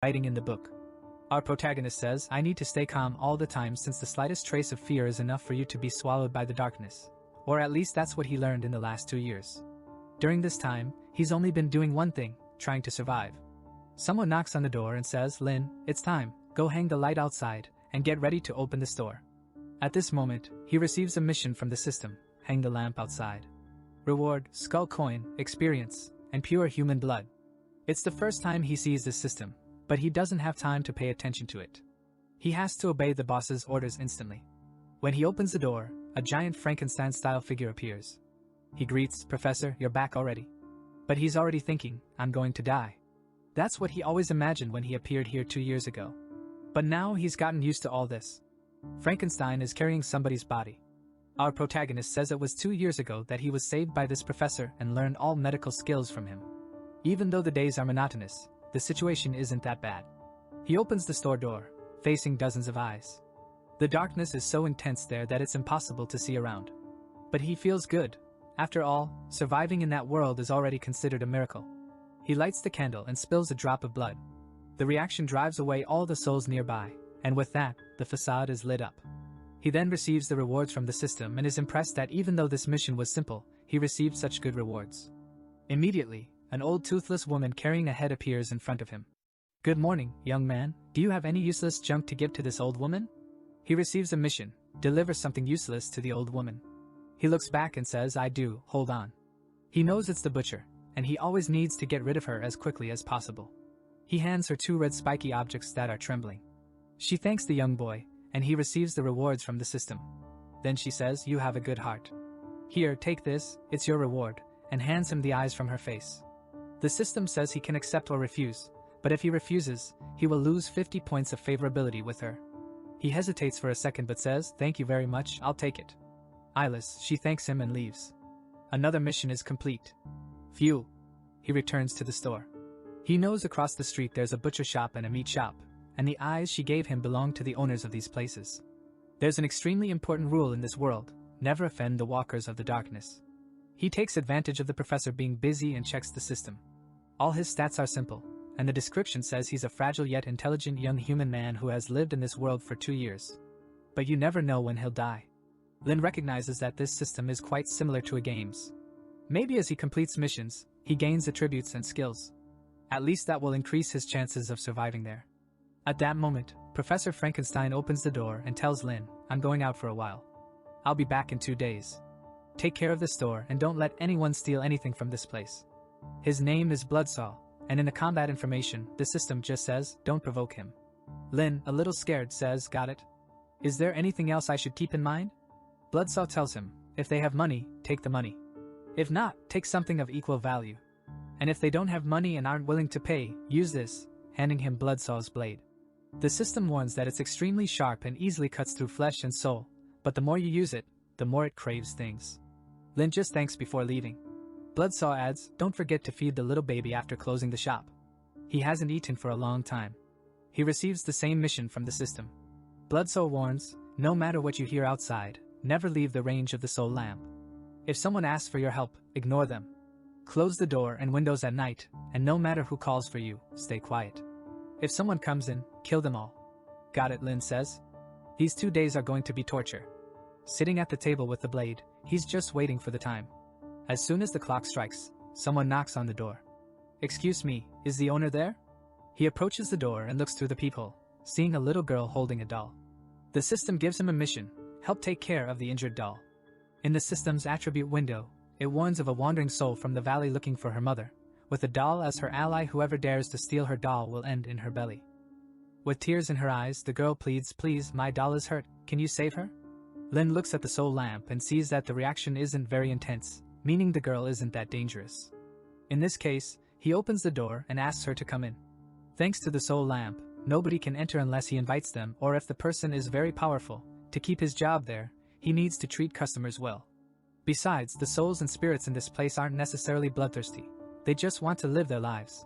writing in the book. Our protagonist says, I need to stay calm all the time since the slightest trace of fear is enough for you to be swallowed by the darkness. Or at least that's what he learned in the last 2 years. During this time, he's only been doing one thing, trying to survive. Someone knocks on the door and says, Lin, it's time, go hang the light outside, and get ready to open the store. At this moment, he receives a mission from the system, hang the lamp outside. Reward, skull coin, experience, and pure human blood. It's the first time he sees this system, but he doesn't have time to pay attention to it. He has to obey the boss's orders instantly. When he opens the door, a giant Frankenstein-style figure appears. He greets, Professor, you're back already. But he's already thinking, I'm going to die. That's what he always imagined when he appeared here 2 years ago. But now he's gotten used to all this. Frankenstein is carrying somebody's body. Our protagonist says it was 2 years ago that he was saved by this professor and learned all medical skills from him. Even though the days are monotonous, the situation isn't that bad. He opens the store door, facing dozens of eyes. The darkness is so intense there that it's impossible to see around. But he feels good. After all, surviving in that world is already considered a miracle. He lights the candle and spills a drop of blood. The reaction drives away all the souls nearby, and with that, the facade is lit up. He then receives the rewards from the system and is impressed that even though this mission was simple, he received such good rewards. Immediately, an old toothless woman carrying a head appears in front of him. Good morning, young man. Do you have any useless junk to give to this old woman? He receives a mission, deliver something useless to the old woman. He looks back and says, I do, hold on. He knows it's the butcher, and he always needs to get rid of her as quickly as possible. He hands her 2 red spiky objects that are trembling. She thanks the young boy, and he receives the rewards from the system. Then she says, you have a good heart. Here, take this, it's your reward, and hands him the eyes from her face. The system says he can accept or refuse, but if he refuses, he will lose 50 points of favorability with her. He hesitates for a second but says, thank you very much, I'll take it. Eyeless, she thanks him and leaves. Another mission is complete. Phew. He returns to the store. He knows across the street there's a butcher shop and a meat shop, and the eyes she gave him belong to the owners of these places. There's an extremely important rule in this world, never offend the walkers of the darkness. He takes advantage of the professor being busy and checks the system. All his stats are simple, and the description says he's a fragile yet intelligent young human man who has lived in this world for 2 years. But you never know when he'll die. Lin recognizes that this system is quite similar to a game's. Maybe as he completes missions, he gains attributes and skills. At least that will increase his chances of surviving there. At that moment, Professor Frankenstein opens the door and tells Lin, I'm going out for a while. I'll be back in 2 days. Take care of the store and don't let anyone steal anything from this place. His name is Bloodsaw, and in the combat information, the system just says, don't provoke him. Lin, a little scared, says, got it. Is there anything else I should keep in mind? Bloodsaw tells him, if they have money, take the money. If not, take something of equal value. And if they don't have money and aren't willing to pay, use this, handing him Bloodsaw's blade. The system warns that it's extremely sharp and easily cuts through flesh and soul, but the more you use it, the more it craves things. Lin just thanks before leaving. Bloodsaw adds, don't forget to feed the little baby after closing the shop. He hasn't eaten for a long time. He receives the same mission from the system. Bloodsaw warns, no matter what you hear outside, never leave the range of the soul lamp. If someone asks for your help, ignore them. Close the door and windows at night, and no matter who calls for you, stay quiet. If someone comes in, kill them all. Got it, Lin says. These 2 days are going to be torture. Sitting at the table with the blade, he's just waiting for the time. As soon as the clock strikes, someone knocks on the door. Excuse me, is the owner there? He approaches the door and looks through the peephole, seeing a little girl holding a doll. The system gives him a mission, help take care of the injured doll. In the system's attribute window, it warns of a wandering soul from the valley looking for her mother. With the doll as her ally, whoever dares to steal her doll will end in her belly. With tears in her eyes, the girl pleads, please, my doll is hurt, can you save her? Lin looks at the soul lamp and sees that the reaction isn't very intense, meaning the girl isn't that dangerous. In this case, he opens the door and asks her to come in. Thanks to the soul lamp, nobody can enter unless he invites them, or if the person is very powerful. To keep his job there, he needs to treat customers well. Besides, the souls and spirits in this place aren't necessarily bloodthirsty. They just want to live their lives.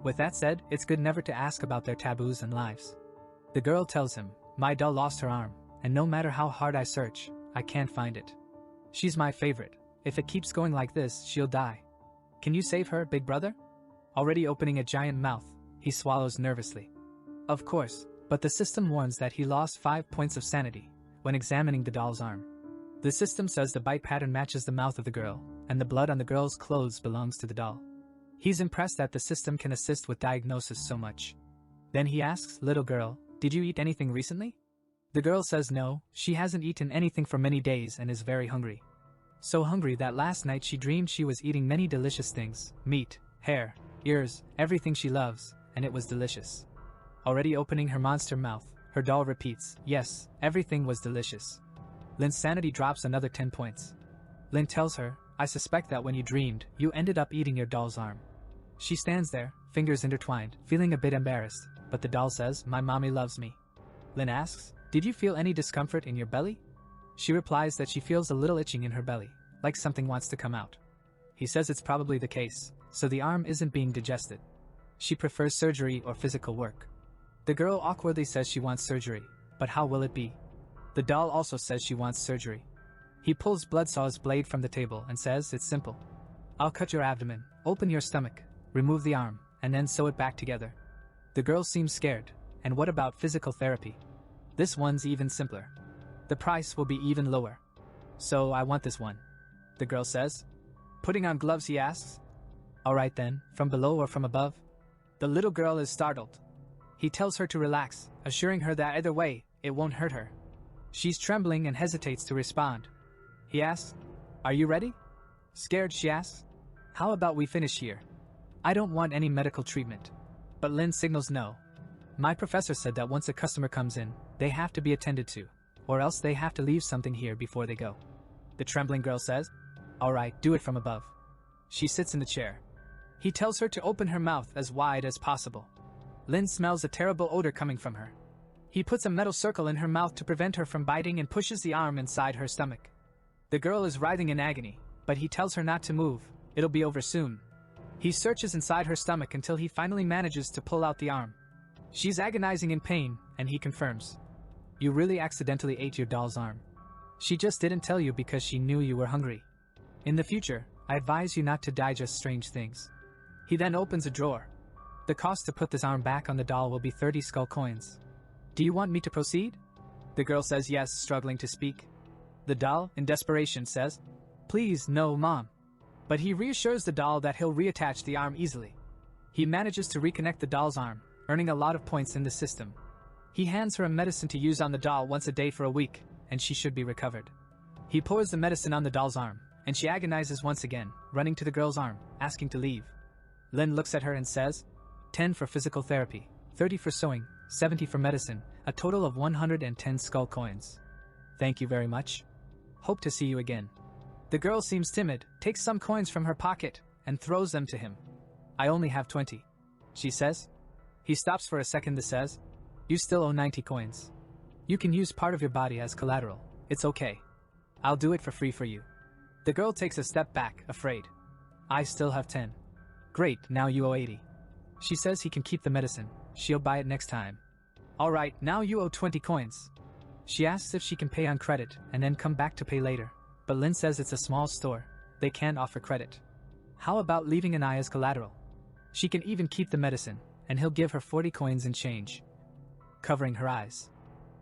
With that said, it's good never to ask about their taboos and lives. The girl tells him, my doll lost her arm, and no matter how hard I search, I can't find it. She's my favorite. If it keeps going like this, she'll die. Can you save her, big brother? Already opening a giant mouth, He swallows nervously. Of course, but the system warns that he lost 5 points of sanity when examining the doll's arm. The system says the bite pattern matches the mouth of the girl, and the blood on the girl's clothes belongs to the doll. He's impressed that the system can assist with diagnosis so much. Then he asks, "Little girl, did you eat anything recently?" The girl says no, she hasn't eaten anything for many days and is very hungry. So hungry that last night she dreamed she was eating many delicious things, meat, hair, ears, everything she loves, and it was delicious. Already opening her monster mouth, her doll repeats, "Yes, everything was delicious." Lin's sanity drops another 10 points. Lin tells her, "I suspect that when you dreamed, you ended up eating your doll's arm." She stands there, fingers intertwined, feeling a bit embarrassed, but the doll says, "My mommy loves me." Lin asks, "Did you feel any discomfort in your belly?" She replies that she feels a little itching in her belly, like something wants to come out. He says it's probably the case, so the arm isn't being digested. She prefers surgery or physical work. The girl awkwardly says she wants surgery, but how will it be? The doll also says she wants surgery. He pulls Bloodsaw's blade from the table and says, "It's simple. I'll cut your abdomen, open your stomach, remove the arm, and then sew it back together." The girl seems scared. "And what about physical therapy?" "This one's even simpler. The price will be even lower. So I want this one," the girl says. Putting on gloves, he asks, "Alright then, from below or from above?" The little girl is startled. He tells her to relax, assuring her that either way, it won't hurt her. She's trembling and hesitates to respond. He asks, "Are you ready?" Scared, she asks, "How about we finish here? I don't want any medical treatment." But Lin signals no. "My professor said that once a customer comes in, they have to be attended to, or else they have to leave something here before they go." The trembling girl says, "Alright, do it from above." She sits in the chair. He tells her to open her mouth as wide as possible. Lin smells a terrible odor coming from her. He puts a metal circle in her mouth to prevent her from biting and pushes the arm inside her stomach. The girl is writhing in agony, but he tells her not to move, it'll be over soon. He searches inside her stomach until he finally manages to pull out the arm. She's agonizing in pain, and he confirms, "You really accidentally ate your doll's arm. She just didn't tell you because she knew you were hungry. In the future, I advise you not to digest strange things." He then opens a drawer. The cost to put this arm back on the doll will be 30 skull coins. "Do you want me to proceed?" The girl says yes, struggling to speak. The doll, in desperation, says, "Please, no, Mom." But he reassures the doll that he'll reattach the arm easily. He manages to reconnect the doll's arm, earning a lot of points in the system. He hands her a medicine to use on the doll once a day for a week, and she should be recovered. He pours the medicine on the doll's arm, and she agonizes once again, running to the girl's arm, asking to leave. Lin looks at her and says, 10 for physical therapy, 30 for sewing, 70 for medicine, a total of 110 skull coins. Thank you very much. Hope to see you again. The girl seems timid, takes some coins from her pocket, and throws them to him. I only have 20, she says. He stops for a second and says, "You still owe 90 coins. You can use part of your body as collateral. It's okay. I'll do it for free for you." The girl takes a step back, afraid. I still have 10. Great, now you owe 80. She says he can keep the medicine. She'll buy it next time. Alright, now you owe 20 coins. She asks if she can pay on credit and then come back to pay later. But Lin says it's a small store. They can't offer credit. How about leaving an eye as collateral? She can even keep the medicine, and he'll give her 40 coins in change. Covering her eyes,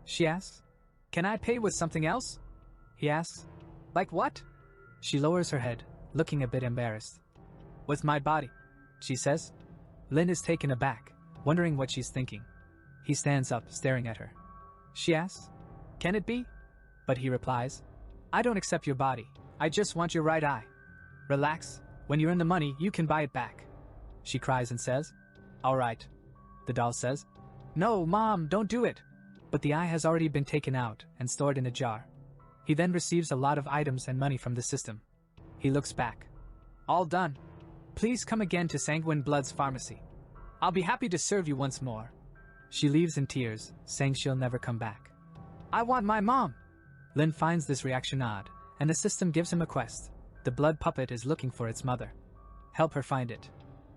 she asks, "Can I pay with something else?" He asks, "Like what?" She lowers her head, looking a bit embarrassed. "With my body," she says. Lin is taken aback, wondering what she's thinking. He stands up, staring at her. She asks, "Can it be?" But he replies, "I don't accept your body. I just want your right eye. Relax. When you earn the money, you can buy it back." She cries and says, "Alright." The doll says, "No, Mom, don't do it." But the eye has already been taken out and stored in a jar. He then receives a lot of items and money from the system. He looks back. "All done. Please come again to Sanguine Blood's pharmacy. I'll be happy to serve you once more." She leaves in tears, saying she'll never come back. "I want my mom." Lin finds this reaction odd, and the system gives him a quest. The blood puppet is looking for its mother. Help her find it.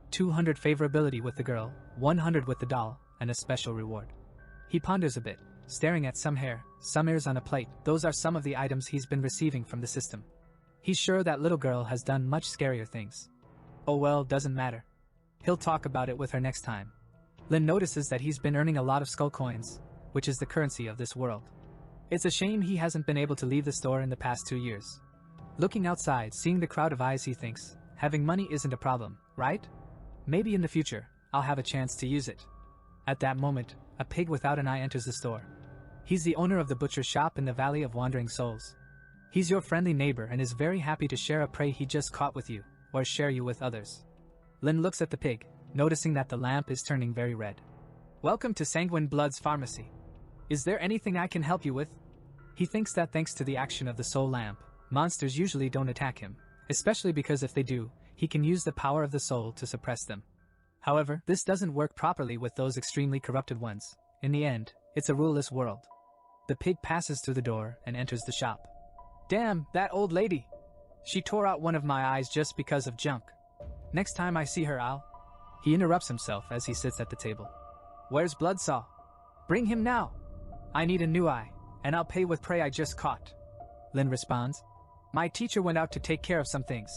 200 favorability with the girl, 100 with the doll, and a special reward. He ponders a bit, staring at some hair, some ears on a plate. Those are some of the items he's been receiving from the system. He's sure that little girl has done much scarier things. Oh well, doesn't matter. He'll talk about it with her next time. Lin notices that he's been earning a lot of skull coins, which is the currency of this world. It's a shame he hasn't been able to leave the store in the past 2 years. Looking outside, seeing the crowd of eyes, he thinks, having money isn't a problem, right? Maybe in the future, I'll have a chance to use it. At that moment, a pig without an eye enters the store. He's the owner of the butcher shop in the Valley of Wandering Souls. He's your friendly neighbor and is very happy to share a prey he just caught with you, or share you with others. Lin looks at the pig, noticing that the lamp is turning very red. Welcome to Sanguine Blood's pharmacy. Is there anything I can help you with? He thinks that thanks to the action of the soul lamp, monsters usually don't attack him, especially because if they do, he can use the power of the soul to suppress them. However, this doesn't work properly with those extremely corrupted ones. In the end, it's a ruleless world. The pig passes through the door and enters the shop. Damn, that old lady! She tore out one of my eyes just because of junk. Next time I see her, I'll... He interrupts himself as he sits at the table. Where's Bloodsaw? Bring him now! I need a new eye, and I'll pay with prey I just caught. Lin responds. My teacher went out to take care of some things.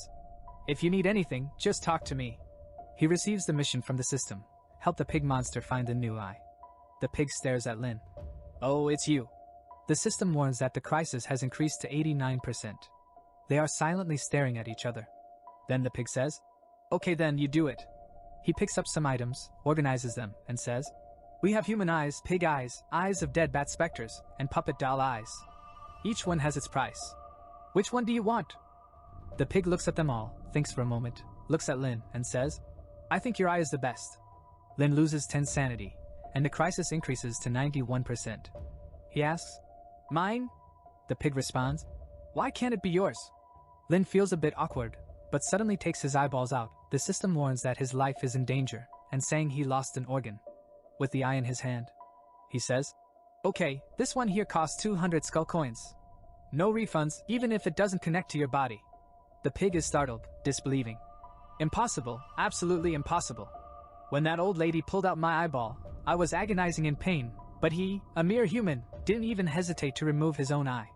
If you need anything, just talk to me. He receives the mission from the system. Help the pig monster find a new eye. The pig stares at Lin. Oh, it's you. The system warns that the crisis has increased to 89%. They are silently staring at each other. Then the pig says, Okay then, you do it. He picks up some items, organizes them, and says, We have human eyes, pig eyes, eyes of dead bat specters, and puppet doll eyes. Each one has its price. Which one do you want? The pig looks at them all, thinks for a moment, looks at Lin, and says, I think your eye is the best. Lin loses 10 sanity, and the crisis increases to 91%. He asks, Mine? The pig responds, Why can't it be yours? Lin feels a bit awkward, but suddenly takes his eyeballs out. The system warns that his life is in danger, and saying he lost an organ. With the eye in his hand, he says, Okay, this one here costs 200 skull coins. No refunds, even if it doesn't connect to your body. The pig is startled, disbelieving. Impossible, absolutely impossible. When that old lady pulled out my eyeball, I was agonizing in pain, but he, a mere human, didn't even hesitate to remove his own eye.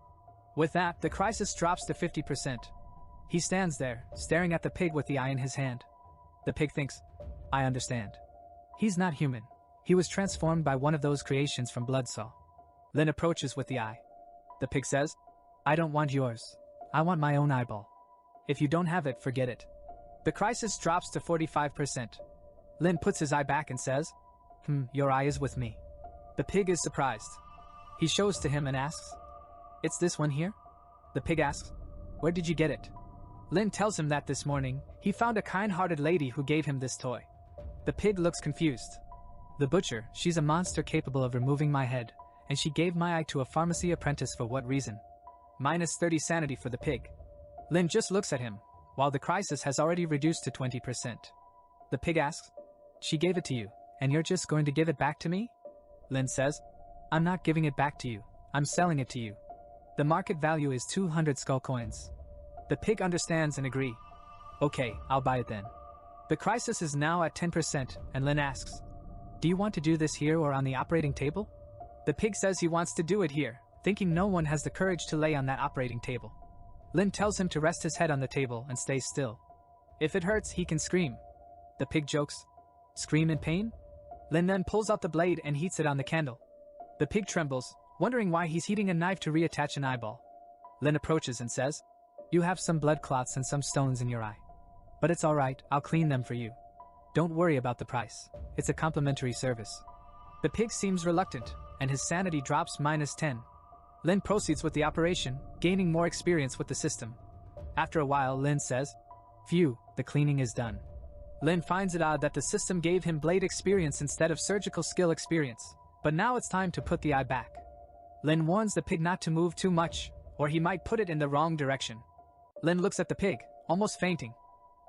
With that, the crisis drops to 50%. He stands there, staring at the pig with the eye in his hand. The pig thinks, I understand. He's not human. He was transformed by one of those creations from Bloodsaw. Lin approaches with the eye. The pig says, I don't want yours. I want my own eyeball. If you don't have it, forget it. The crisis drops to 45%. Lin puts his eye back and says, Your eye is with me. The pig is surprised. He shows to him and asks, It's this one here? The pig asks, Where did you get it? Lin tells him that this morning, he found a kind-hearted lady who gave him this toy. The pig looks confused. The butcher, she's a monster capable of removing my head, and she gave my eye to a pharmacy apprentice for what reason? Minus 30 sanity for the pig. Lin just looks at him, while the crisis has already reduced to 20%. The pig asks, She gave it to you, and you're just going to give it back to me? Lin says, I'm not giving it back to you, I'm selling it to you. The market value is 200 skull coins. The pig understands and agree. Okay, I'll buy it then. The crisis is now at 10%, and Lin asks, Do you want to do this here or on the operating table? The pig says he wants to do it here, thinking no one has the courage to lay on that operating table. Lin tells him to rest his head on the table and stay still. If it hurts, he can scream. The pig jokes, Scream in pain? Lin then pulls out the blade and heats it on the candle. The pig trembles, wondering why he's heating a knife to reattach an eyeball. Lin approaches and says, You have some blood clots and some stones in your eye. But it's alright, I'll clean them for you. Don't worry about the price. It's a complimentary service. The pig seems reluctant, and his sanity drops minus 10. Lin proceeds with the operation, gaining more experience with the system. After a while, Lin says, Phew, the cleaning is done. Lin finds it odd that the system gave him blade experience instead of surgical skill experience, but now it's time to put the eye back. Lin warns the pig not to move too much, or he might put it in the wrong direction. Lin looks at the pig, almost fainting.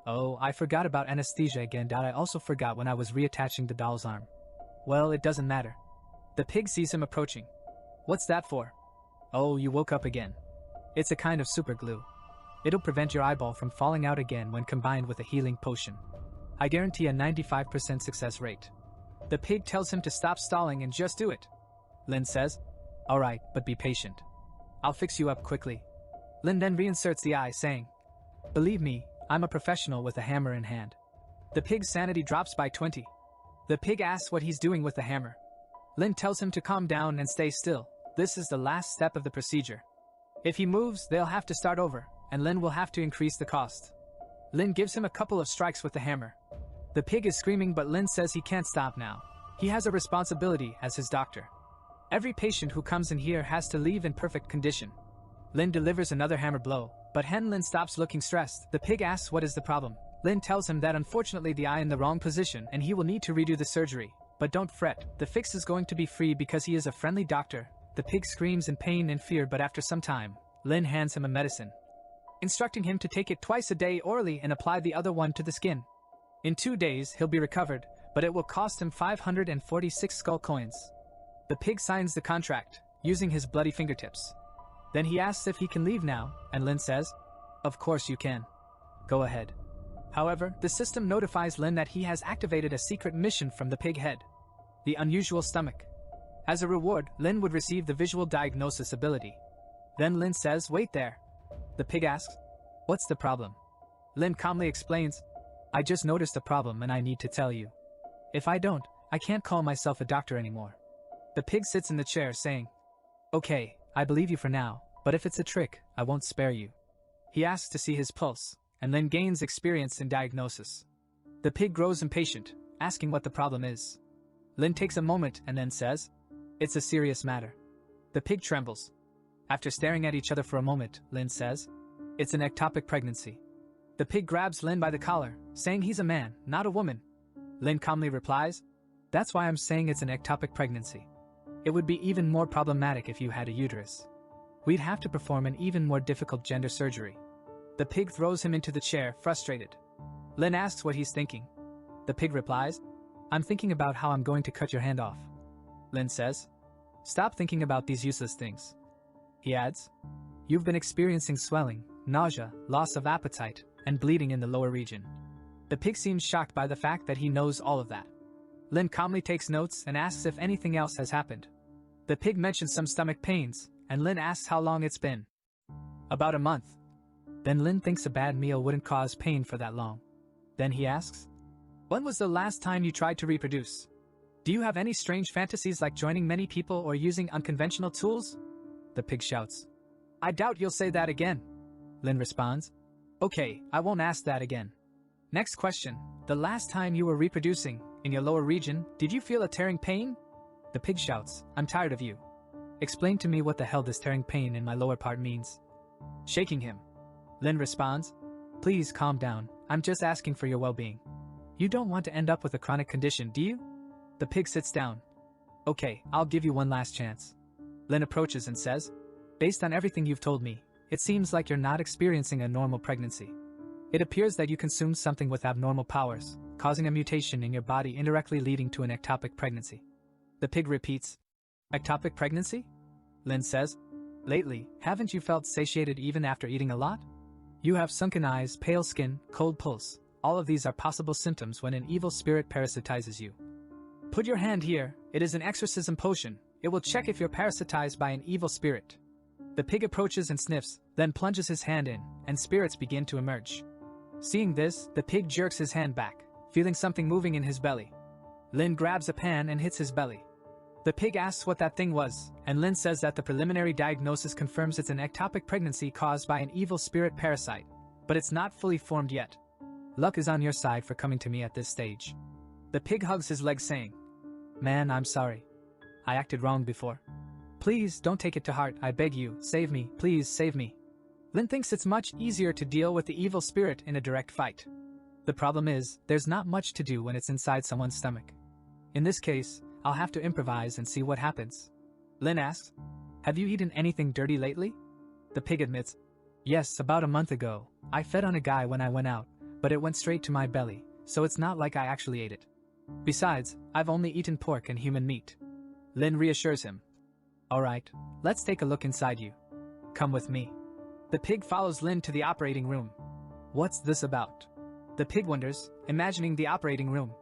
Oh, I forgot about anesthesia again. I also forgot when I was reattaching the doll's arm. Well, it doesn't matter. The pig sees him approaching. What's that for? Oh, you woke up again. It's a kind of super glue. It'll prevent your eyeball from falling out again when combined with a healing potion. I guarantee a 95% success rate. The pig tells him to stop stalling and just do it. Lin says, Alright, but be patient. I'll fix you up quickly. Lin then reinserts the eye, saying, Believe me, I'm a professional with a hammer in hand. The pig's sanity drops by 20. The pig asks what he's doing with the hammer. Lin tells him to calm down and stay still. This is the last step of the procedure. If he moves, they'll have to start over, and Lin will have to increase the cost. Lin gives him a couple of strikes with the hammer. The pig is screaming, but Lin says he can't stop now. He has a responsibility as his doctor. Every patient who comes in here has to leave in perfect condition. Lin delivers another hammer blow, but Lin stops looking stressed. The pig asks what is the problem. Lin tells him that unfortunately the eye in the wrong position and he will need to redo the surgery. But don't fret, the fix is going to be free because he is a friendly doctor. The pig screams in pain and fear, but after some time, Lin hands him a medicine, instructing him to take it twice a day orally and apply the other one to the skin. In 2 days, he'll be recovered, but it will cost him 546 skull coins. The pig signs the contract, using his bloody fingertips. Then he asks if he can leave now, and Lin says, "Of course you can. Go ahead." However, the system notifies Lin that he has activated a secret mission from the pig head, the unusual stomach. As a reward, Lin would receive the visual diagnosis ability. Then Lin says, "Wait there." The pig asks, "What's the problem?" Lin calmly explains, "I just noticed a problem and I need to tell you. If I don't, I can't call myself a doctor anymore." The pig sits in the chair saying, "Okay, I believe you for now, but if it's a trick, I won't spare you." He asks to see his pulse, and then gains experience in diagnosis. The pig grows impatient, asking what the problem is. Lin takes a moment and then says, "It's a serious matter." The pig trembles. After staring at each other for a moment, Lin says, "It's an ectopic pregnancy." The pig grabs Lin by the collar, saying he's a man, not a woman. Lin calmly replies, "That's why I'm saying it's an ectopic pregnancy. It would be even more problematic if you had a uterus. We'd have to perform an even more difficult gender surgery." The pig throws him into the chair, frustrated. Lin asks what he's thinking. The pig replies, "I'm thinking about how I'm going to cut your hand off." Lin says, "Stop thinking about these useless things." He adds, "You've been experiencing swelling, nausea, loss of appetite, and bleeding in the lower region." The pig seems shocked by the fact that he knows all of that. Lin calmly takes notes and asks if anything else has happened. The pig mentions some stomach pains, and Lin asks how long it's been. "About a month." Then Lin thinks a bad meal wouldn't cause pain for that long. Then he asks, "When was the last time you tried to reproduce? Do you have any strange fantasies like joining many people or using unconventional tools?" The pig shouts, "I doubt you'll say that again." Lin responds, "Okay, I won't ask that again. Next question, the last time you were reproducing, in your lower region, did you feel a tearing pain?" The pig shouts, "I'm tired of you. Explain to me what the hell this tearing pain in my lower part means." Shaking him, Lin responds, "Please calm down, I'm just asking for your well-being. You don't want to end up with a chronic condition, do you?" The pig sits down. "Okay, I'll give you one last chance." Lin approaches and says, "Based on everything you've told me, it seems like you're not experiencing a normal pregnancy. It appears that you consumed something with abnormal powers, causing a mutation in your body indirectly leading to an ectopic pregnancy." The pig repeats, "Ectopic pregnancy?" Lin says, "Lately, haven't you felt satiated even after eating a lot? You have sunken eyes, pale skin, cold pulse. All of these are possible symptoms when an evil spirit parasitizes you. Put your hand here, it is an exorcism potion. It will check if you're parasitized by an evil spirit." The pig approaches and sniffs, then plunges his hand in, and spirits begin to emerge. Seeing this, the pig jerks his hand back, feeling something moving in his belly. Lin grabs a pan and hits his belly. The pig asks what that thing was, and Lin says that the preliminary diagnosis confirms it's an ectopic pregnancy caused by an evil spirit parasite, but it's not fully formed yet. Luck is on your side for coming to me at this stage. The pig hugs his leg saying, "Man, I'm sorry. I acted wrong before. Please don't take it to heart, I beg you, save me, please save me." Lin thinks it's much easier to deal with the evil spirit in a direct fight. The problem is, there's not much to do when it's inside someone's stomach. In this case, I'll have to improvise and see what happens. Lin asks, "Have you eaten anything dirty lately?" The pig admits, "Yes, about a month ago, I fed on a guy when I went out, but it went straight to my belly, so it's not like I actually ate it. Besides, I've only eaten pork and human meat." Lin reassures him, "Alright, let's take a look inside you. Come with me." The pig follows Lin to the operating room. "What's this about?" The pig wonders, imagining the operating room.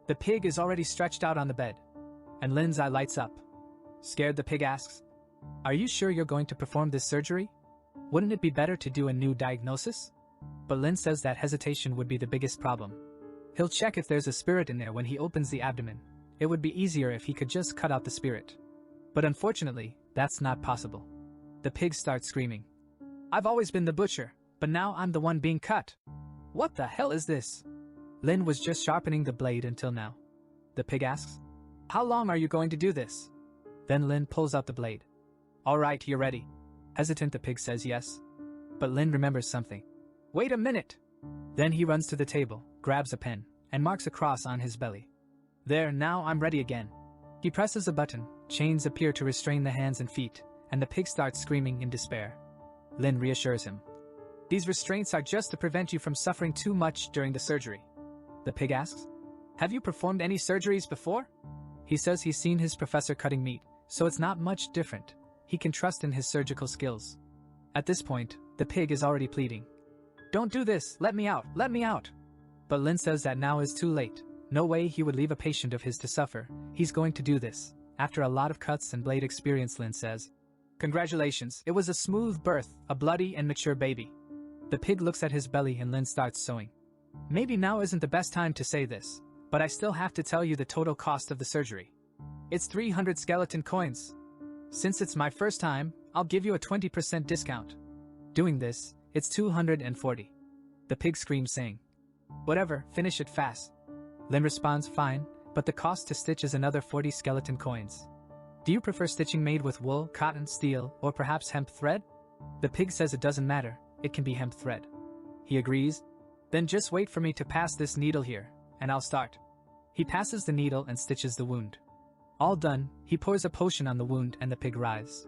The pig is already stretched out on the bed, and Lin's eye lights up. Scared, the pig asks, "Are you sure you're going to perform this surgery? Wouldn't it be better to do a new diagnosis?" But Lin says that hesitation would be the biggest problem. He'll check if there's a spirit in there when he opens the abdomen. It would be easier if he could just cut out the spirit. But unfortunately, that's not possible. The pig starts screaming. I've always been the butcher, but now I'm the one being cut. What the hell is this? Lin was just sharpening the blade until now. The pig asks, how long are you going to do this? Then Lin pulls out the blade. Alright, you're ready. Hesitant, the pig says yes. But Lin remembers something. Wait a minute! Then he runs to the table, grabs a pen, and marks a cross on his belly. There, now I'm ready again. He presses a button, chains appear to restrain the hands and feet, and the pig starts screaming in despair. Lin reassures him. These restraints are just to prevent you from suffering too much during the surgery. The pig asks, have you performed any surgeries before? He says he's seen his professor cutting meat, so it's not much different. He can trust in his surgical skills. At this point, the pig is already pleading. Don't do this, let me out, let me out. But Lin says that now is too late. No way he would leave a patient of his to suffer. He's going to do this. After a lot of cuts and blade experience, Lin says, congratulations, it was a smooth birth, a bloody and mature baby. The pig looks at his belly and Lin starts sewing. Maybe now isn't the best time to say this, but I still have to tell you the total cost of the surgery. It's 300 skeleton coins. Since it's my first time, I'll give you a 20% discount. Doing this, it's 240. The pig screams saying, whatever, finish it fast. Lin responds, fine, but the cost to stitch is another 40 skeleton coins. Do you prefer stitching made with wool, cotton, steel, or perhaps hemp thread? The pig says it doesn't matter, it can be hemp thread. He agrees. Then just wait for me to pass this needle here, and I'll start. He passes the needle and stitches the wound. All done, he pours a potion on the wound and the pig writhes.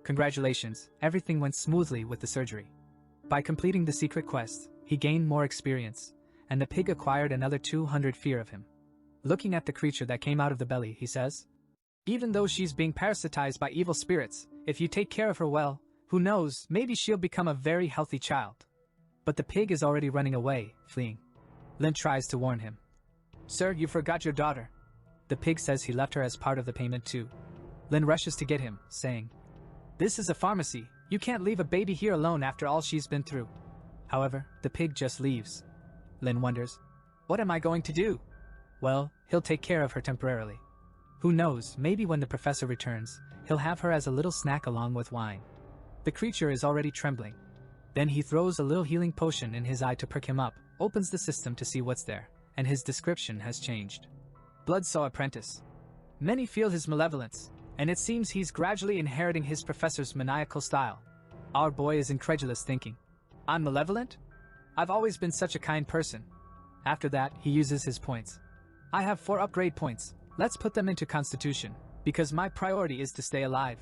Congratulations, everything went smoothly with the surgery. By completing the secret quest, he gained more experience, and the pig acquired another 200 fear of him. Looking at the creature that came out of the belly, he says, even though she's being parasitized by evil spirits, if you take care of her well, who knows, maybe she'll become a very healthy child. But the pig is already running away, fleeing. Lin tries to warn him. Sir, you forgot your daughter. The pig says he left her as part of the payment too. Lin rushes to get him, saying, this is a pharmacy, you can't leave a baby here alone after all she's been through. However, the pig just leaves. Lin wonders, what am I going to do? Well, he'll take care of her temporarily. Who knows, maybe when the professor returns, he'll have her as a little snack along with wine. The creature is already trembling. Then he throws a little healing potion in his eye to perk him up, opens the system to see what's there, and his description has changed. Bloodsaw apprentice. Many feel his malevolence, and it seems he's gradually inheriting his professor's maniacal style. Our boy is incredulous, thinking, I'm malevolent? I've always been such a kind person. After that, he uses his points. I have 4 upgrade points, let's put them into Constitution, because my priority is to stay alive.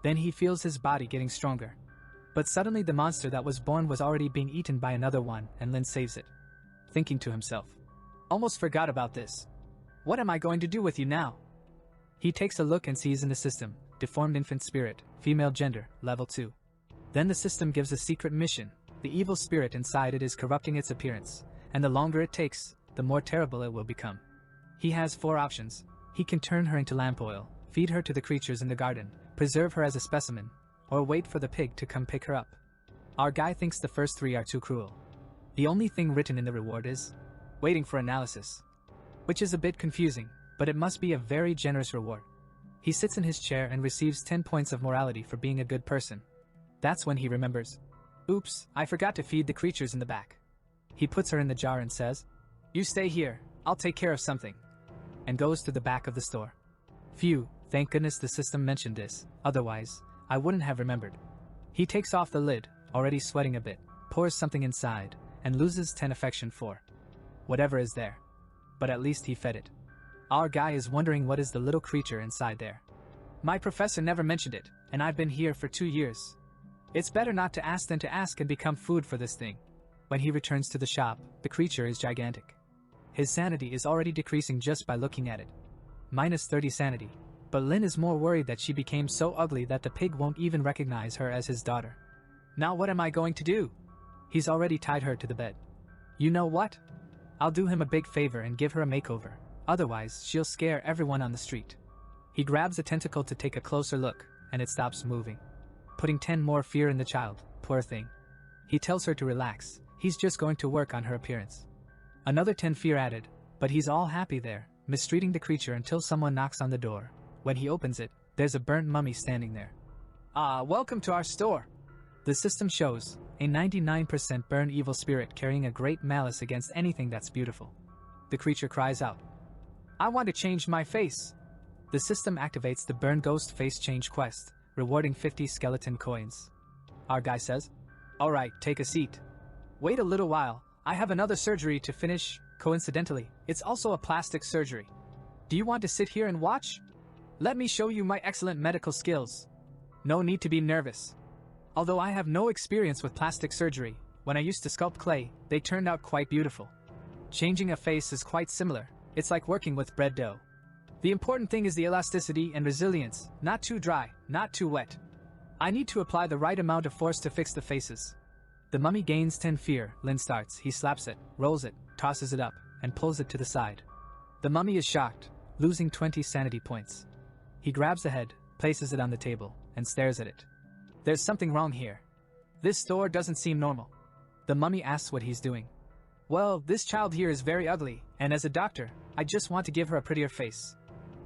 Then he feels his body getting stronger. But suddenly the monster that was born was already being eaten by another one, and Lin saves it. Thinking to himself, almost forgot about this. What am I going to do with you now? He takes a look and sees in the system, deformed infant spirit, female gender, level 2. Then the system gives a secret mission. The evil spirit inside it is corrupting its appearance, and the longer it takes, the more terrible it will become. He has 4 options. He can turn her into lamp oil, feed her to the creatures in the garden, preserve her as a specimen, or wait for the pig to come pick her up. Our guy thinks the first 3 are too cruel. The only thing written in the reward is, waiting for analysis. Which is a bit confusing, but it must be a very generous reward. He sits in his chair and receives 10 points of morality for being a good person. That's when he remembers. Oops, I forgot to feed the creatures in the back. He puts her in the jar and says, you stay here, I'll take care of something. And goes to the back of the store. Phew, thank goodness the system mentioned this, otherwise, I wouldn't have remembered. He takes off the lid, already sweating a bit, pours something inside, and loses 10 affection for whatever is there. But at least he fed it. Our guy is wondering what is the little creature inside there. My professor never mentioned it, and I've been here for 2 years. It's better not to ask than to ask and become food for this thing. When he returns to the shop, the creature is gigantic. His sanity is already decreasing just by looking at it. Minus 30 sanity. But Lin is more worried that she became so ugly that the pig won't even recognize her as his daughter. Now what am I going to do? He's already tied her to the bed. You know what? I'll do him a big favor and give her a makeover. Otherwise, she'll scare everyone on the street. He grabs a tentacle to take a closer look, and it stops moving, putting 10 more fear in the child. Poor thing. He tells her to relax. He's just going to work on her appearance. Another 10 fear added, but he's all happy there, mistreating the creature until someone knocks on the door. When he opens it, there's a burnt mummy standing there. Welcome to our store. The system shows a 99% burn evil spirit carrying a great malice against anything that's beautiful. The creature cries out, I want to change my face. The system activates the burn ghost face change quest, rewarding 50 skeleton coins. Our guy says, Alright, take a seat. Wait a little while, I have another surgery to finish. Coincidentally, it's also a plastic surgery. Do you want to sit here and watch? Let me show you my excellent medical skills. No need to be nervous. Although I have no experience with plastic surgery, when I used to sculpt clay, they turned out quite beautiful. Changing a face is quite similar. It's like working with bread dough. The important thing is the elasticity and resilience, not too dry, not too wet. I need to apply the right amount of force to fix the faces. The mummy gains 10 fear. Lin starts, he slaps it, rolls it, tosses it up, and pulls it to the side. The mummy is shocked, losing 20 sanity points. He grabs the head, places it on the table, and stares at it. There's something wrong here. This store doesn't seem normal. The mummy asks what he's doing. Well, this child here is very ugly, and as a doctor, I just want to give her a prettier face.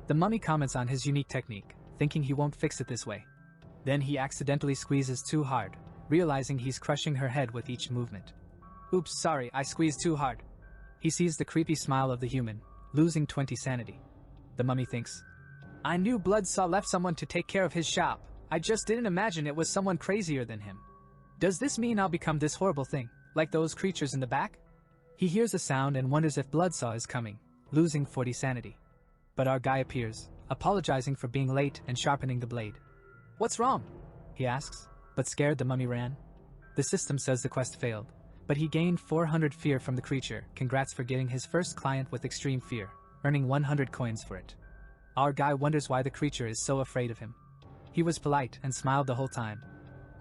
The mummy comments on his unique technique, thinking he won't fix it this way. Then he accidentally squeezes too hard, realizing he's crushing her head with each movement. Oops, sorry, I squeezed too hard. He sees the creepy smile of the human, losing 20 sanity. The mummy thinks, I knew Bloodsaw left someone to take care of his shop. I just didn't imagine it was someone crazier than him. Does this mean I'll become this horrible thing, like those creatures in the back? He hears a sound and wonders if Bloodsaw is coming, losing 40 sanity. But our guy appears, apologizing for being late and sharpening the blade. What's wrong? He asks, but scared the mummy ran. The system says the quest failed, but he gained 400 fear from the creature. Congrats for getting his first client with extreme fear, earning 100 coins for it. Our guy wonders why the creature is so afraid of him. He was polite and smiled the whole time.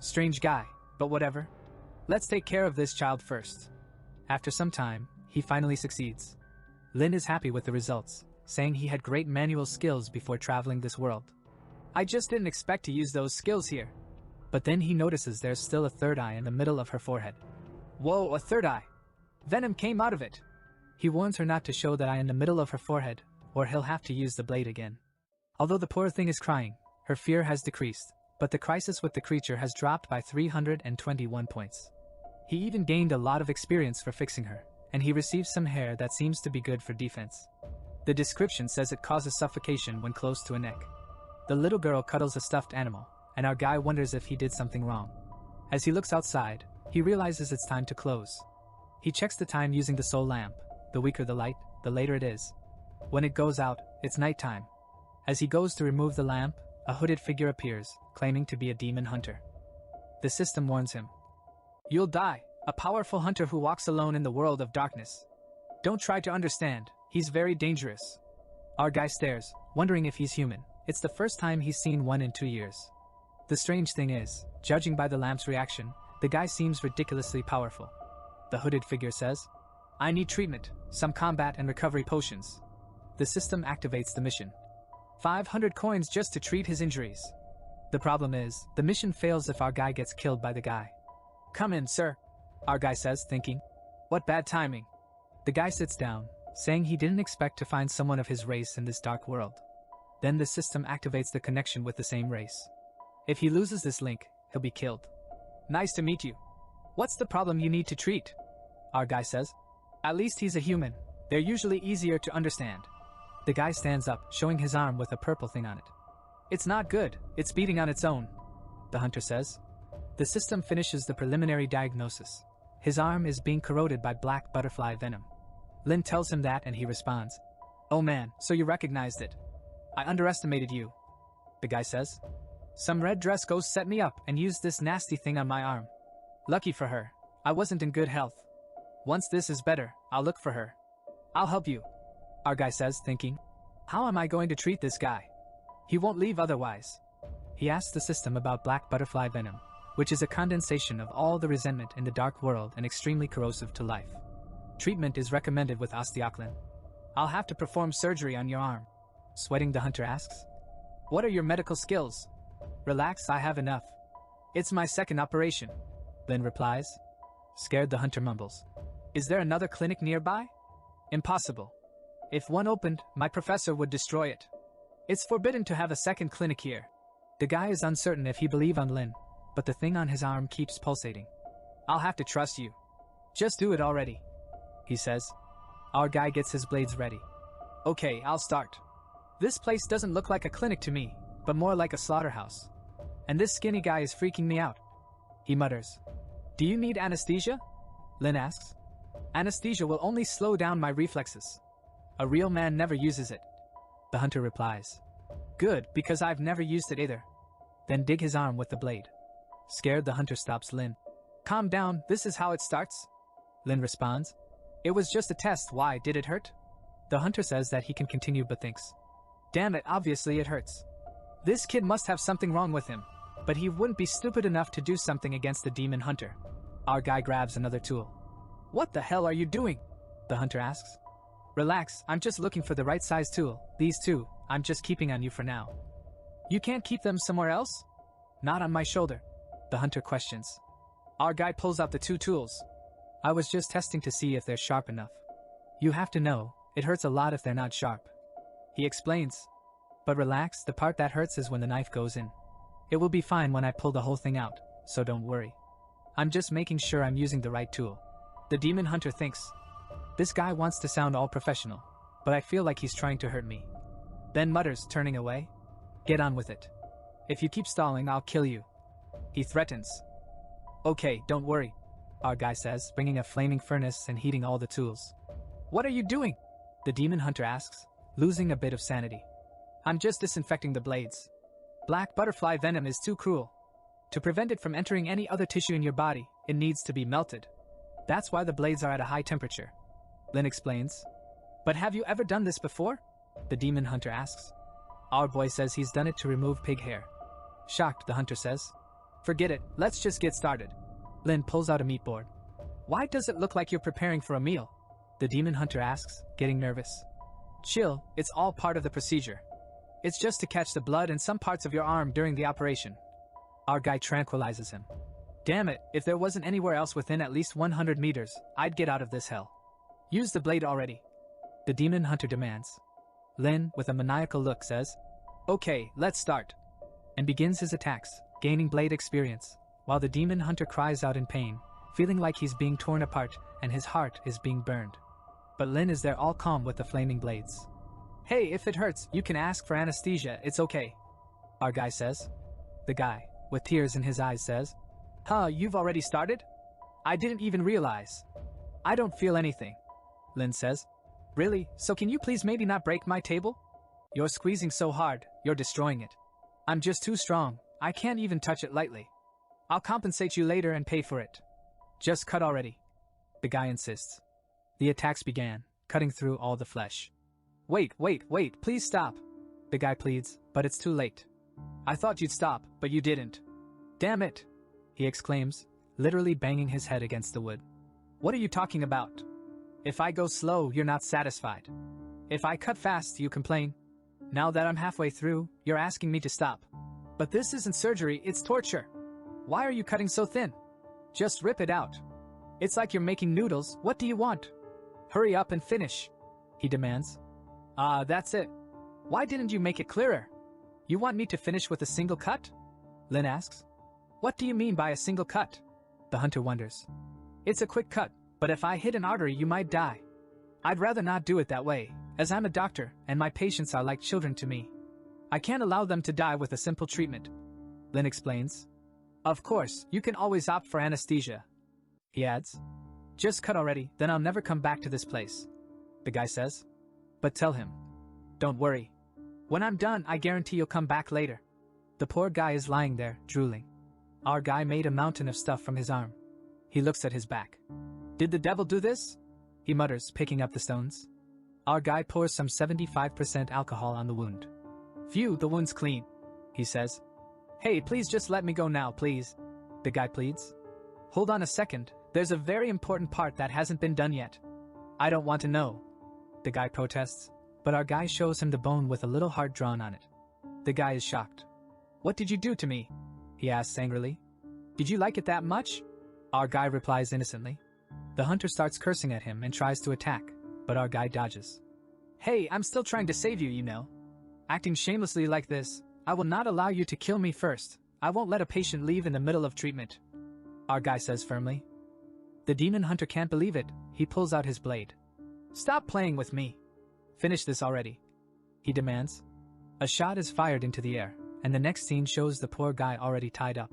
Strange guy, but whatever. Let's take care of this child first. After some time, he finally succeeds. Lin is happy with the results, saying he had great manual skills before traveling this world. I just didn't expect to use those skills here. But then he notices there's still a third eye in the middle of her forehead. Whoa, a third eye! Venom came out of it! He warns her not to show that eye in the middle of her forehead, or he'll have to use the blade again. Although the poor thing is crying, her fear has decreased, but the crisis with the creature has dropped by 321 points. He even gained a lot of experience for fixing her, and he receives some hair that seems to be good for defense. The description says it causes suffocation when close to a neck. The little girl cuddles a stuffed animal, and our guy wonders if he did something wrong. As he looks outside, he realizes it's time to close. He checks the time using the soul lamp. The weaker the light, the later it is. When it goes out, it's nighttime. As he goes to remove the lamp, a hooded figure appears, claiming to be a demon hunter. The system warns him. You'll die, a powerful hunter who walks alone in the world of darkness. Don't try to understand, he's very dangerous. Our guy stares, wondering if he's human. It's the first time he's seen one in 2 years. The strange thing is, judging by the lamp's reaction, the guy seems ridiculously powerful. The hooded figure says, I need treatment, some combat and recovery potions. The system activates the mission. 500 coins just to treat his injuries. The problem is, the mission fails if our guy gets killed by the guy. Come in, sir, our guy says, thinking. What bad timing. The guy sits down, saying he didn't expect to find someone of his race in this dark world. Then the system activates the connection with the same race. If he loses this link, he'll be killed. Nice to meet you. What's the problem you need to treat? Our guy says. At least he's a human. They're usually easier to understand. The guy stands up, showing his arm with a purple thing on it. It's not good, it's beating on its own, the hunter says. The system finishes the preliminary diagnosis. His arm is being corroded by black butterfly venom. Lin tells him that and he responds. Oh man, so you recognized it. I underestimated you, the guy says. Some red dress ghost set me up and used this nasty thing on my arm. Lucky for her, I wasn't in good health. Once this is better, I'll look for her. I'll help you, our guy says, thinking. How am I going to treat this guy? He won't leave otherwise. He asks the system about black butterfly venom, which is a condensation of all the resentment in the dark world and extremely corrosive to life. Treatment is recommended with osteoclin. I'll have to perform surgery on your arm. Sweating, the hunter asks. What are your medical skills? Relax, I have enough. It's my second operation, Lin replies. Scared, the hunter mumbles. Is there another clinic nearby? Impossible. If one opened, my professor would destroy it. It's forbidden to have a second clinic here. The guy is uncertain if he believes on Lin, but the thing on his arm keeps pulsating. I'll have to trust you. Just do it already, he says. Our guy gets his blades ready. Okay, I'll start. This place doesn't look like a clinic to me, but more like a slaughterhouse. And this skinny guy is freaking me out. He mutters. Do you need anesthesia? Lin asks. Anesthesia will only slow down my reflexes. A real man never uses it. The hunter replies. Good, because I've never used it either. Then dig his arm with the blade. Scared, the hunter stops Lin. Calm down, this is how it starts. Lin responds. It was just a test, why did it hurt? The hunter says that he can continue but thinks. Damn it, obviously it hurts. This kid must have something wrong with him, but he wouldn't be stupid enough to do something against the demon hunter. Our guy grabs another tool. What the hell are you doing? The hunter asks. Relax, I'm just looking for the right size tool. These two, I'm just keeping on you for now. You can't keep them somewhere else? Not on my shoulder, the hunter questions. Our guy pulls out the two tools. I was just testing to see if they're sharp enough. You have to know, it hurts a lot if they're not sharp. He explains. But relax, the part that hurts is when the knife goes in. It will be fine when I pull the whole thing out, so don't worry. I'm just making sure I'm using the right tool. The demon hunter thinks. This guy wants to sound all professional, but I feel like he's trying to hurt me. Then mutters, turning away. Get on with it. If you keep stalling, I'll kill you. He threatens. Okay, don't worry, our guy says, bringing a flaming furnace and heating all the tools. What are you doing? The demon hunter asks, losing a bit of sanity. I'm just disinfecting the blades. Black butterfly venom is too cruel. To prevent it from entering any other tissue in your body, it needs to be melted. That's why the blades are at a high temperature. Lin explains. But have you ever done this before? The demon hunter asks. Our boy says he's done it to remove pig hair. Shocked, the hunter says. Forget it, let's just get started. Lin pulls out a meat board. Why does it look like you're preparing for a meal? The demon hunter asks, getting nervous. Chill, it's all part of the procedure. It's just to catch the blood in some parts of your arm during the operation. Our guy tranquilizes him. Damn it, if there wasn't anywhere else within at least 100 meters, I'd get out of this hell. Use the blade already, the demon hunter demands. Lin, with a maniacal look, says, Okay, let's start. And begins his attacks, gaining blade experience, while the demon hunter cries out in pain, feeling like he's being torn apart and his heart is being burned. But Lin is there all calm with the flaming blades. Hey, if it hurts, you can ask for anesthesia, it's okay, our guy says. The guy, with tears in his eyes, says, Huh, you've already started? I didn't even realize. I don't feel anything, Lin says. Really? So can you please maybe not break my table? You're squeezing so hard, you're destroying it. I'm just too strong, I can't even touch it lightly. I'll compensate you later and pay for it. Just cut already, the guy insists. The attacks began, cutting through all the flesh. Wait, please stop, the guy pleads, but it's too late. I thought you'd stop, but you didn't. Damn it, he exclaims, literally banging his head against the wood. What are you talking about? If I go slow, you're not satisfied. If I cut fast, you complain. Now that I'm halfway through, you're asking me to stop. But this isn't surgery, it's torture. Why are you cutting so thin? Just rip it out. It's like you're making noodles, what do you want? Hurry up and finish, he demands. That's it. Why didn't you make it clearer? You want me to finish with a single cut? Lin asks. What do you mean by a single cut? The hunter wonders. It's a quick cut, but if I hit an artery you might die. I'd rather not do it that way, as I'm a doctor and my patients are like children to me. I can't allow them to die with a simple treatment, Lin explains. Of course, you can always opt for anesthesia, he adds. Just cut already, then I'll never come back to this place, the guy says. But tell him. Don't worry. When I'm done, I guarantee you'll come back later. The poor guy is lying there, drooling. Our guy made a mountain of stuff from his arm. He looks at his back. Did the devil do this? He mutters, picking up the stones. Our guy pours some 75% alcohol on the wound. Phew, the wound's clean, he says. Hey, please just let me go now, please, the guy pleads. Hold on a second, there's a very important part that hasn't been done yet. I don't want to know, the guy protests, but our guy shows him the bone with a little heart drawn on it. The guy is shocked. What did you do to me? He asks angrily. Did you like it that much? Our guy replies innocently. The hunter starts cursing at him and tries to attack, but our guy dodges. Hey, I'm still trying to save you, you know. Acting shamelessly like this, I will not allow you to kill me first. I won't let a patient leave in the middle of treatment. Our guy says firmly. The demon hunter can't believe it. He pulls out his blade. Stop playing with me. Finish this already, he demands. A shot is fired into the air, and the next scene shows the poor guy already tied up.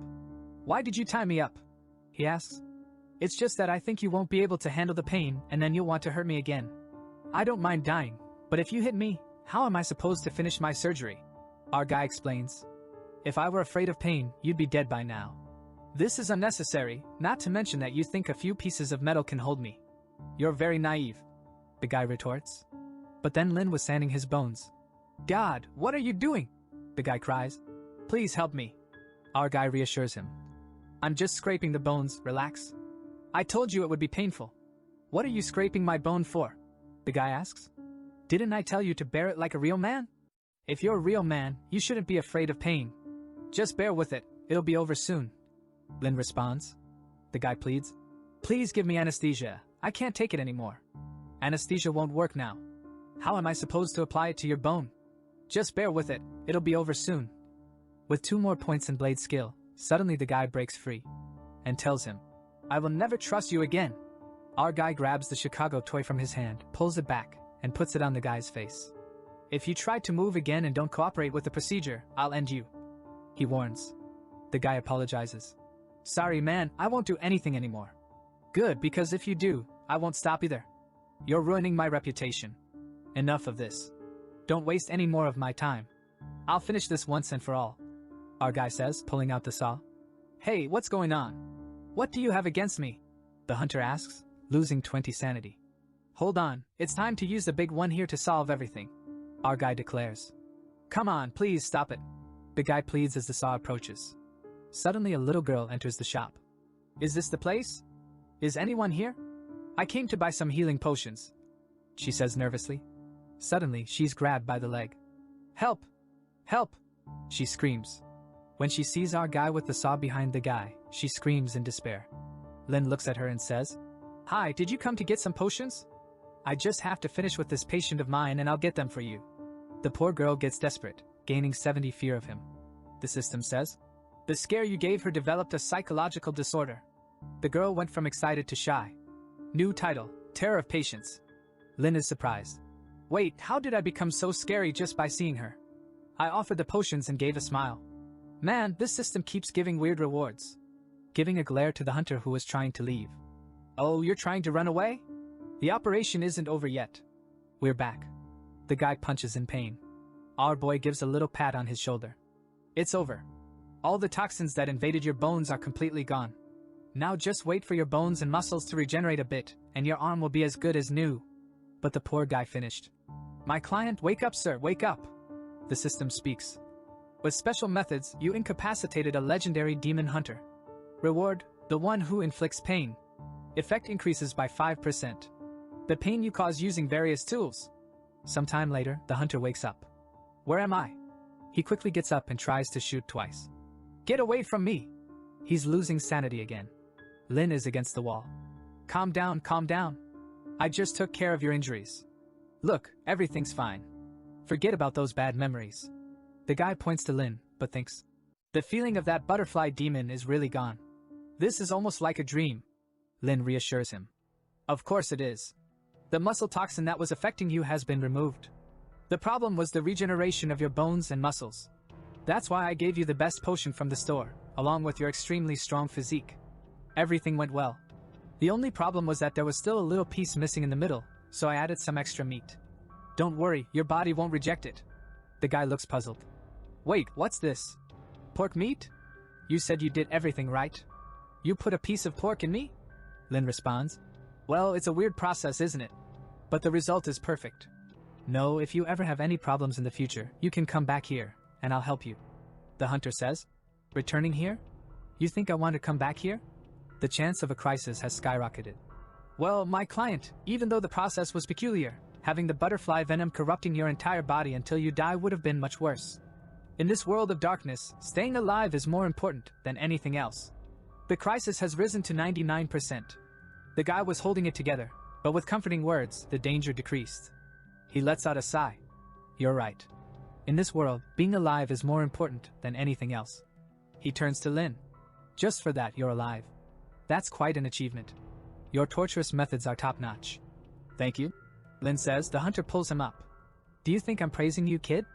Why did you tie me up? He asks. It's just that I think you won't be able to handle the pain, and then you'll want to hurt me again. I don't mind dying, but if you hit me, how am I supposed to finish my surgery? Our guy explains. If I were afraid of pain, you'd be dead by now. This is unnecessary, not to mention that you think a few pieces of metal can hold me. You're very naive, the guy retorts. But then Lin was sanding his bones. God, what are you doing? The guy cries. Please help me. Our guy reassures him. I'm just scraping the bones, relax. I told you it would be painful. What are you scraping my bone for? The guy asks. Didn't I tell you to bear it like a real man? If you're a real man, you shouldn't be afraid of pain. Just bear with it, it'll be over soon. Lin responds. The guy pleads. Please give me anesthesia, I can't take it anymore. Anesthesia won't work now. How am I supposed to apply it to your bone? Just bear with it, it'll be over soon. With 2 more points in blade skill, suddenly the guy breaks free and tells him, I will never trust you again. Our guy grabs the Chicago toy from his hand, pulls it back, and puts it on the guy's face. If you try to move again and don't cooperate with the procedure, I'll end you. He warns. The guy apologizes. Sorry man, I won't do anything anymore. Good, because if you do, I won't stop either. You're ruining my reputation. Enough of this. Don't waste any more of my time. I'll finish this once and for all. Our guy says, pulling out the saw. Hey, what's going on? What do you have against me? The hunter asks, losing 20 sanity. Hold on, it's time to use the big one here to solve everything. Our guy declares. Come on, please stop it. The guy pleads as the saw approaches. Suddenly a little girl enters the shop. Is this the place? Is anyone here? I came to buy some healing potions, she says nervously. Suddenly, she's grabbed by the leg. Help! Help! She screams. When she sees our guy with the saw behind the guy, she screams in despair. Lin looks at her and says, Hi, did you come to get some potions? I just have to finish with this patient of mine and I'll get them for you. The poor girl gets desperate, gaining 70 fear of him. The system says, The scare you gave her developed a psychological disorder. The girl went from excited to shy. New title, Terror of Patients. Lin is surprised. Wait, how did I become so scary just by seeing her? I offered the potions and gave a smile. Man, this system keeps giving weird rewards. Giving a glare to the hunter who was trying to leave. Oh, you're trying to run away? The operation isn't over yet. We're back. The guy punches in pain. Our boy gives a little pat on his shoulder. It's over. All the toxins that invaded your bones are completely gone. Now just wait for your bones and muscles to regenerate a bit, and your arm will be as good as new. But the poor guy finished. My client, wake up, sir, wake up. The system speaks. With special methods, you incapacitated a legendary demon hunter. Reward, the one who inflicts pain. Effect increases by 5%. The pain you cause using various tools. Sometime later, the hunter wakes up. Where am I? He quickly gets up and tries to shoot twice. Get away from me! He's losing sanity again. Lin is against the wall. Calm down, calm down. I just took care of your injuries. Look, everything's fine. Forget about those bad memories. The guy points to Lin, but thinks, the feeling of that butterfly demon is really gone. This is almost like a dream. Lin reassures him. Of course it is. The muscle toxin that was affecting you has been removed. The problem was the regeneration of your bones and muscles. That's why I gave you the best potion from the store, along with your extremely strong physique. Everything went well. The only problem was that there was still a little piece missing in the middle, so I added some extra meat. Don't worry, your body won't reject it. The guy looks puzzled. Wait, what's this? Pork meat? You said you did everything right. You put a piece of pork in me? Lin responds. Well, it's a weird process, isn't it? But the result is perfect. No, if you ever have any problems in the future, you can come back here, and I'll help you. The hunter says. Returning here? You think I want to come back here? The chance of a crisis has skyrocketed. Well, my client, even though the process was peculiar, having the butterfly venom corrupting your entire body until you die would have been much worse. In this world of darkness, staying alive is more important than anything else. The crisis has risen to 99%. The guy was holding it together, But with comforting words, the danger decreased. He lets out a sigh. You're right. In this world, being alive is more important than anything else. He turns to Lin. Just for that, you're alive. That's quite an achievement. Your torturous methods are top-notch. Thank you, Lin says. The hunter pulls him up. Do you think I'm praising you, kid?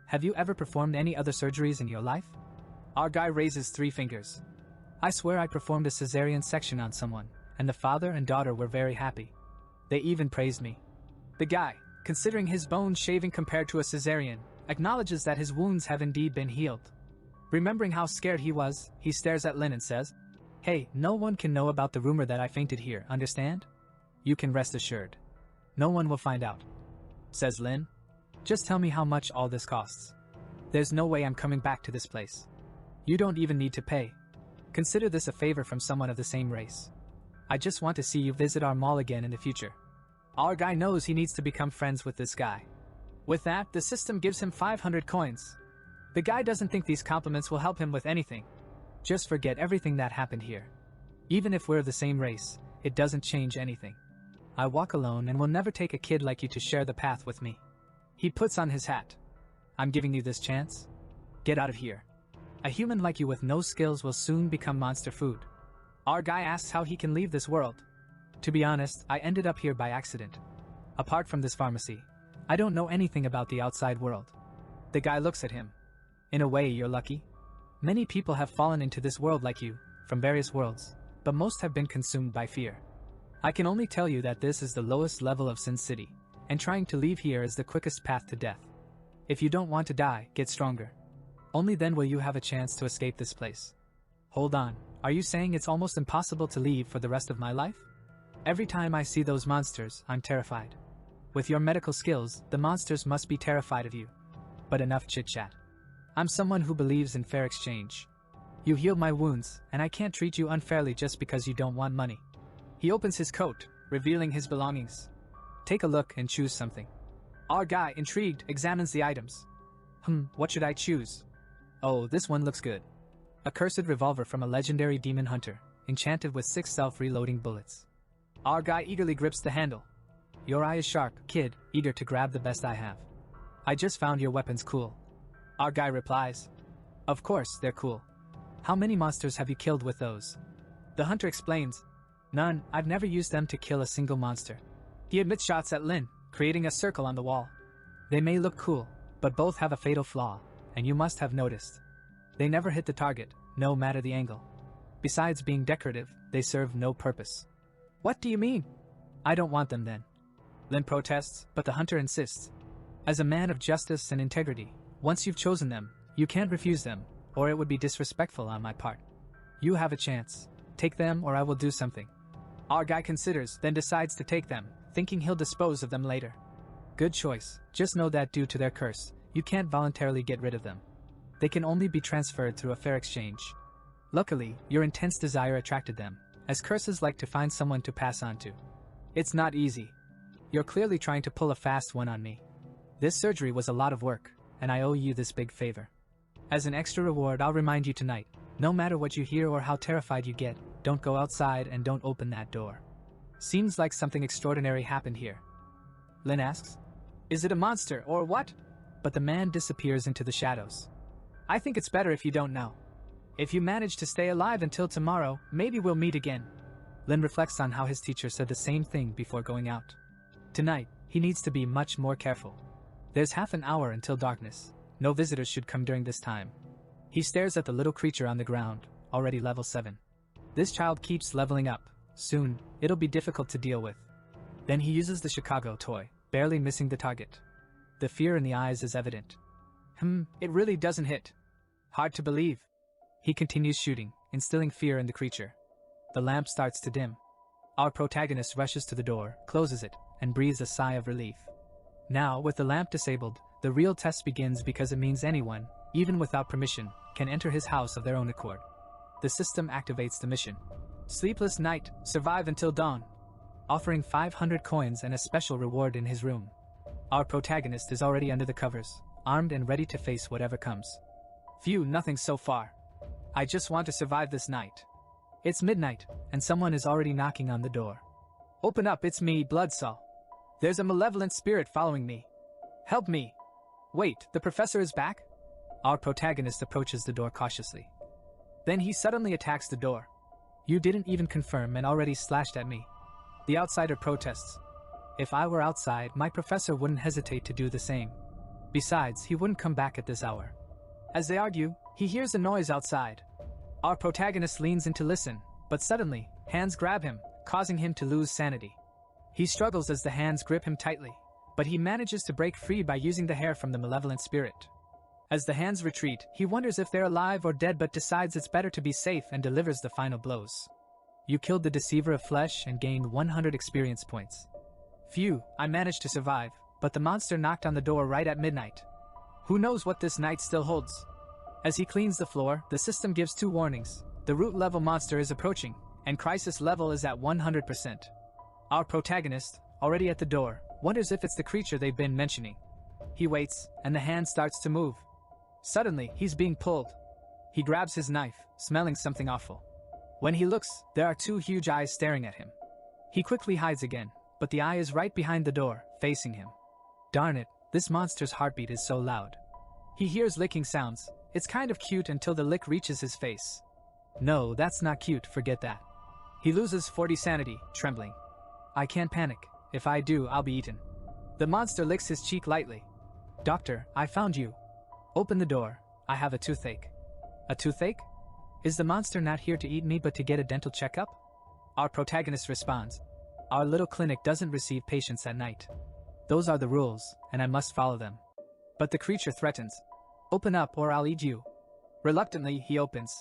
Have you ever performed any other surgeries in your life? Our guy raises 3 fingers. I swear I performed a cesarean section on someone, and the father and daughter were very happy. They even praised me. The guy, considering his bones shaving compared to a cesarean, acknowledges that his wounds have indeed been healed. Remembering how scared he was, he stares at Lin and says, Hey, no one can know about the rumor that I fainted here, understand? You can rest assured. No one will find out. Says Lin. Just tell me how much all this costs. There's no way I'm coming back to this place. You don't even need to pay. Consider this a favor from someone of the same race. I just want to see you visit our mall again in the future. Our guy knows he needs to become friends with this guy. With that, the system gives him 500 coins. The guy doesn't think these compliments will help him with anything. Just forget everything that happened here. Even if we're the same race, it doesn't change anything. I walk alone and will never take a kid like you to share the path with me. He puts on his hat. I'm giving you this chance. Get out of here. A human like you with no skills will soon become monster food. Our guy asks how he can leave this world. To be honest, I ended up here by accident. Apart from this pharmacy, I don't know anything about the outside world. The guy looks at him. In a way, you're lucky. Many people have fallen into this world like you, from various worlds, but most have been consumed by fear. I can only tell you that this is the lowest level of Sin City, and trying to leave here is the quickest path to death. If you don't want to die, get stronger. Only then will you have a chance to escape this place. Hold on, are you saying it's almost impossible to leave for the rest of my life? Every time I see those monsters, I'm terrified. With your medical skills, the monsters must be terrified of you. But enough chit-chat. I'm someone who believes in fair exchange. You healed my wounds, and I can't treat you unfairly just because you don't want money. He opens his coat, revealing his belongings. Take a look and choose something. Our guy, intrigued, examines the items. What should I choose? Oh, this one looks good. A cursed revolver from a legendary demon hunter, enchanted with 6 self-reloading bullets. Our guy eagerly grips the handle. Your eye is sharp, kid, eager to grab the best I have. I just found your weapons cool. Our guy replies. Of course, they're cool. How many monsters have you killed with those? The hunter explains. None, I've never used them to kill a single monster. He admits shots at Lin, creating a circle on the wall. They may look cool, but both have a fatal flaw, and you must have noticed. They never hit the target, no matter the angle. Besides being decorative, they serve no purpose. What do you mean? I don't want them then. Lin protests, but the hunter insists. As a man of justice and integrity, once you've chosen them, you can't refuse them, or it would be disrespectful on my part. You have a chance. Take them or I will do something. Our guy considers, then decides to take them, thinking he'll dispose of them later. Good choice. Just know that due to their curse, you can't voluntarily get rid of them. They can only be transferred through a fair exchange. Luckily, your intense desire attracted them, as curses like to find someone to pass on to. It's not easy. You're clearly trying to pull a fast one on me. This surgery was a lot of work, and I owe you this big favor. As an extra reward, I'll remind you tonight, no matter what you hear or how terrified you get, don't go outside and don't open that door. Seems like something extraordinary happened here. Lin asks, Is it a monster or what? But the man disappears into the shadows. I think it's better if you don't know. If you manage to stay alive until tomorrow, maybe we'll meet again. Lin reflects on how his teacher said the same thing before going out. Tonight, he needs to be much more careful. There's half an hour until darkness. No visitors should come during this time. He stares at the little creature on the ground, already level 7. This child keeps leveling up. Soon, it'll be difficult to deal with. Then he uses the Chicago toy, barely missing the target. The fear in the eyes is evident. It really doesn't hit. Hard to believe. He continues shooting, instilling fear in the creature. The lamp starts to dim. Our protagonist rushes to the door, closes it, and breathes a sigh of relief. Now, with the lamp disabled, the real test begins because it means anyone, even without permission, can enter his house of their own accord. The system activates the mission. Sleepless night, survive until dawn. Offering 500 coins and a special reward in his room. Our protagonist is already under the covers, armed and ready to face whatever comes. Phew, nothing so far. I just want to survive this night. It's midnight, and someone is already knocking on the door. Open up, it's me, Bloodsaw. There's a malevolent spirit following me. Help me. Wait, the professor is back? Our protagonist approaches the door cautiously. Then he suddenly attacks the door. You didn't even confirm and already slashed at me. The outsider protests. If I were outside, my professor wouldn't hesitate to do the same. Besides, he wouldn't come back at this hour. As they argue, he hears a noise outside. Our protagonist leans in to listen, but suddenly, hands grab him, causing him to lose sanity. He struggles as the hands grip him tightly, but he manages to break free by using the hair from the malevolent spirit. As the hands retreat, he wonders if they're alive or dead but decides it's better to be safe and delivers the final blows. You killed the deceiver of flesh and gained 100 experience points. Phew, I managed to survive, but the monster knocked on the door right at midnight. Who knows what this night still holds? As he cleans the floor, the system gives 2 warnings. The root level monster is approaching, and crisis level is at 100%. Our protagonist, already at the door, wonders if it's the creature they've been mentioning. He waits, and the hand starts to move. Suddenly, he's being pulled. He grabs his knife, smelling something awful. When he looks, there are 2 huge eyes staring at him. He quickly hides again, but the eye is right behind the door, facing him. Darn it, this monster's heartbeat is so loud. He hears licking sounds. It's kind of cute until the lick reaches his face. No, that's not cute, forget that. He loses 40 sanity, trembling. I can't panic. If I do, I'll be eaten. The monster licks his cheek lightly. Doctor, I found you. Open the door. I have a toothache. A toothache? Is the monster not here to eat me but to get a dental checkup? Our protagonist responds. Our little clinic doesn't receive patients at night. Those are the rules, and I must follow them. But the creature threatens. Open up or I'll eat you. Reluctantly, he opens.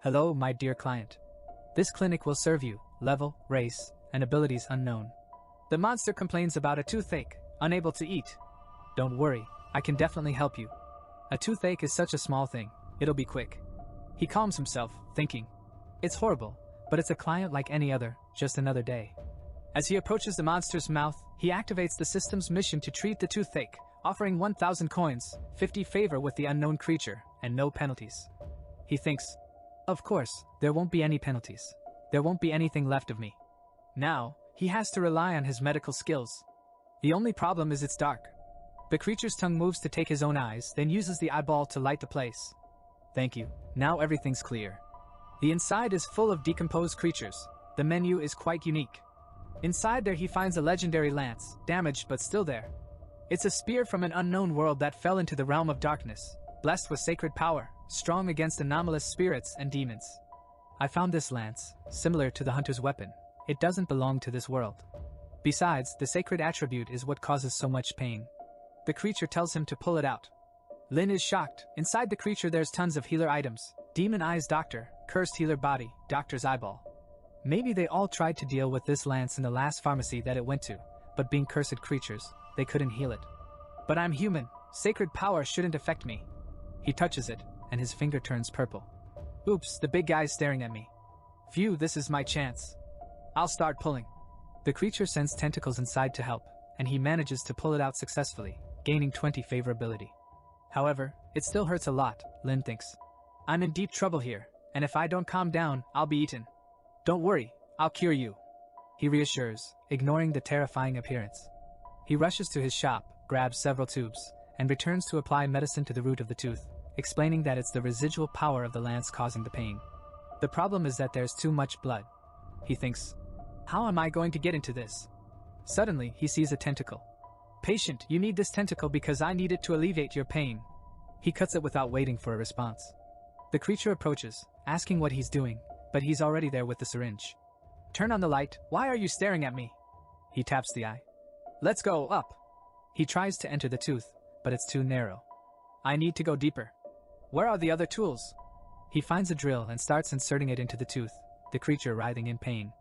Hello, my dear client. This clinic will serve you, level, race, and abilities unknown. The monster complains about a toothache, unable to eat. Don't worry, I can definitely help you. A toothache is such a small thing, it'll be quick. He calms himself, thinking. It's horrible, but it's a client like any other, just another day. As he approaches the monster's mouth, he activates the system's mission to treat the toothache, offering 1,000 coins, 50 favor with the unknown creature, and no penalties. He thinks, of course, there won't be any penalties. There won't be anything left of me. Now, he has to rely on his medical skills. The only problem is it's dark. The creature's tongue moves to take his own eyes, then uses the eyeball to light the place. Thank you, now everything's clear. The inside is full of decomposed creatures. The menu is quite unique. Inside there he finds a legendary lance, damaged but still there. It's a spear from an unknown world that fell into the realm of darkness, blessed with sacred power, strong against anomalous spirits and demons. I found this lance, similar to the hunter's weapon. It doesn't belong to this world. Besides, the sacred attribute is what causes so much pain. The creature tells him to pull it out. Lin is shocked. Inside the creature there's tons of healer items. Demon Eyes Doctor, Cursed Healer Body, Doctor's Eyeball. Maybe they all tried to deal with this lance in the last pharmacy that it went to, but being cursed creatures, they couldn't heal it. But I'm human. Sacred power shouldn't affect me. He touches it, and his finger turns purple. Oops, the big guy's staring at me. Phew, this is my chance. I'll start pulling. The creature sends tentacles inside to help, and he manages to pull it out successfully, gaining 20 favorability. However, it still hurts a lot, Lin thinks. I'm in deep trouble here, and if I don't calm down, I'll be eaten. Don't worry, I'll cure you. He reassures, ignoring the terrifying appearance. He rushes to his shop, grabs several tubes, and returns to apply medicine to the root of the tooth, explaining that it's the residual power of the lance causing the pain. The problem is that there's too much blood. He thinks, how am I going to get into this? Suddenly, he sees a tentacle. Patient, you need this tentacle because I need it to alleviate your pain. He cuts it without waiting for a response. The creature approaches, asking what he's doing, but he's already there with the syringe. Turn on the light, why are you staring at me? He taps the eye. Let's go, up. He tries to enter the tooth, but it's too narrow. I need to go deeper. Where are the other tools? He finds a drill and starts inserting it into the tooth, the creature writhing in pain.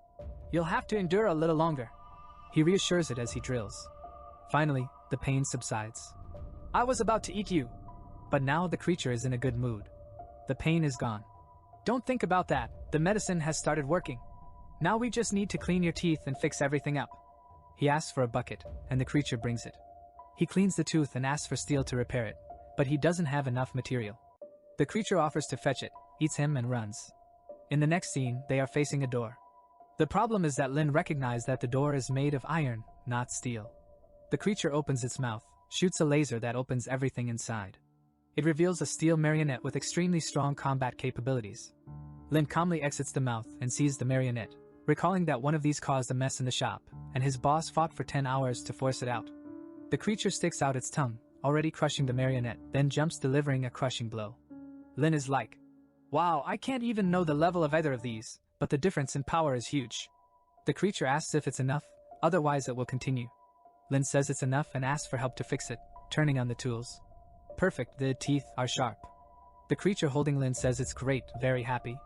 You'll have to endure a little longer. He reassures it as he drills. Finally, the pain subsides. I was about to eat you. But now the creature is in a good mood. The pain is gone. Don't think about that, the medicine has started working. Now we just need to clean your teeth and fix everything up. He asks for a bucket, and the creature brings it. He cleans the tooth and asks for steel to repair it, but he doesn't have enough material. The creature offers to fetch it, eats him and runs. In the next scene, they are facing a door. The problem is that Lin recognized that the door is made of iron, not steel. The creature opens its mouth, shoots a laser that opens everything inside. It reveals a steel marionette with extremely strong combat capabilities. Lin calmly exits the mouth and sees the marionette, recalling that one of these caused a mess in the shop, and his boss fought for 10 hours to force it out. The creature sticks out its tongue, already crushing the marionette, then jumps, delivering a crushing blow. Lin is like, "Wow, I can't even know the level of either of these, but the difference in power is huge." The creature asks if it's enough, otherwise it will continue. Lin says it's enough and asks for help to fix it, turning on the tools. Perfect, the teeth are sharp. The creature holding Lin says it's great, very happy.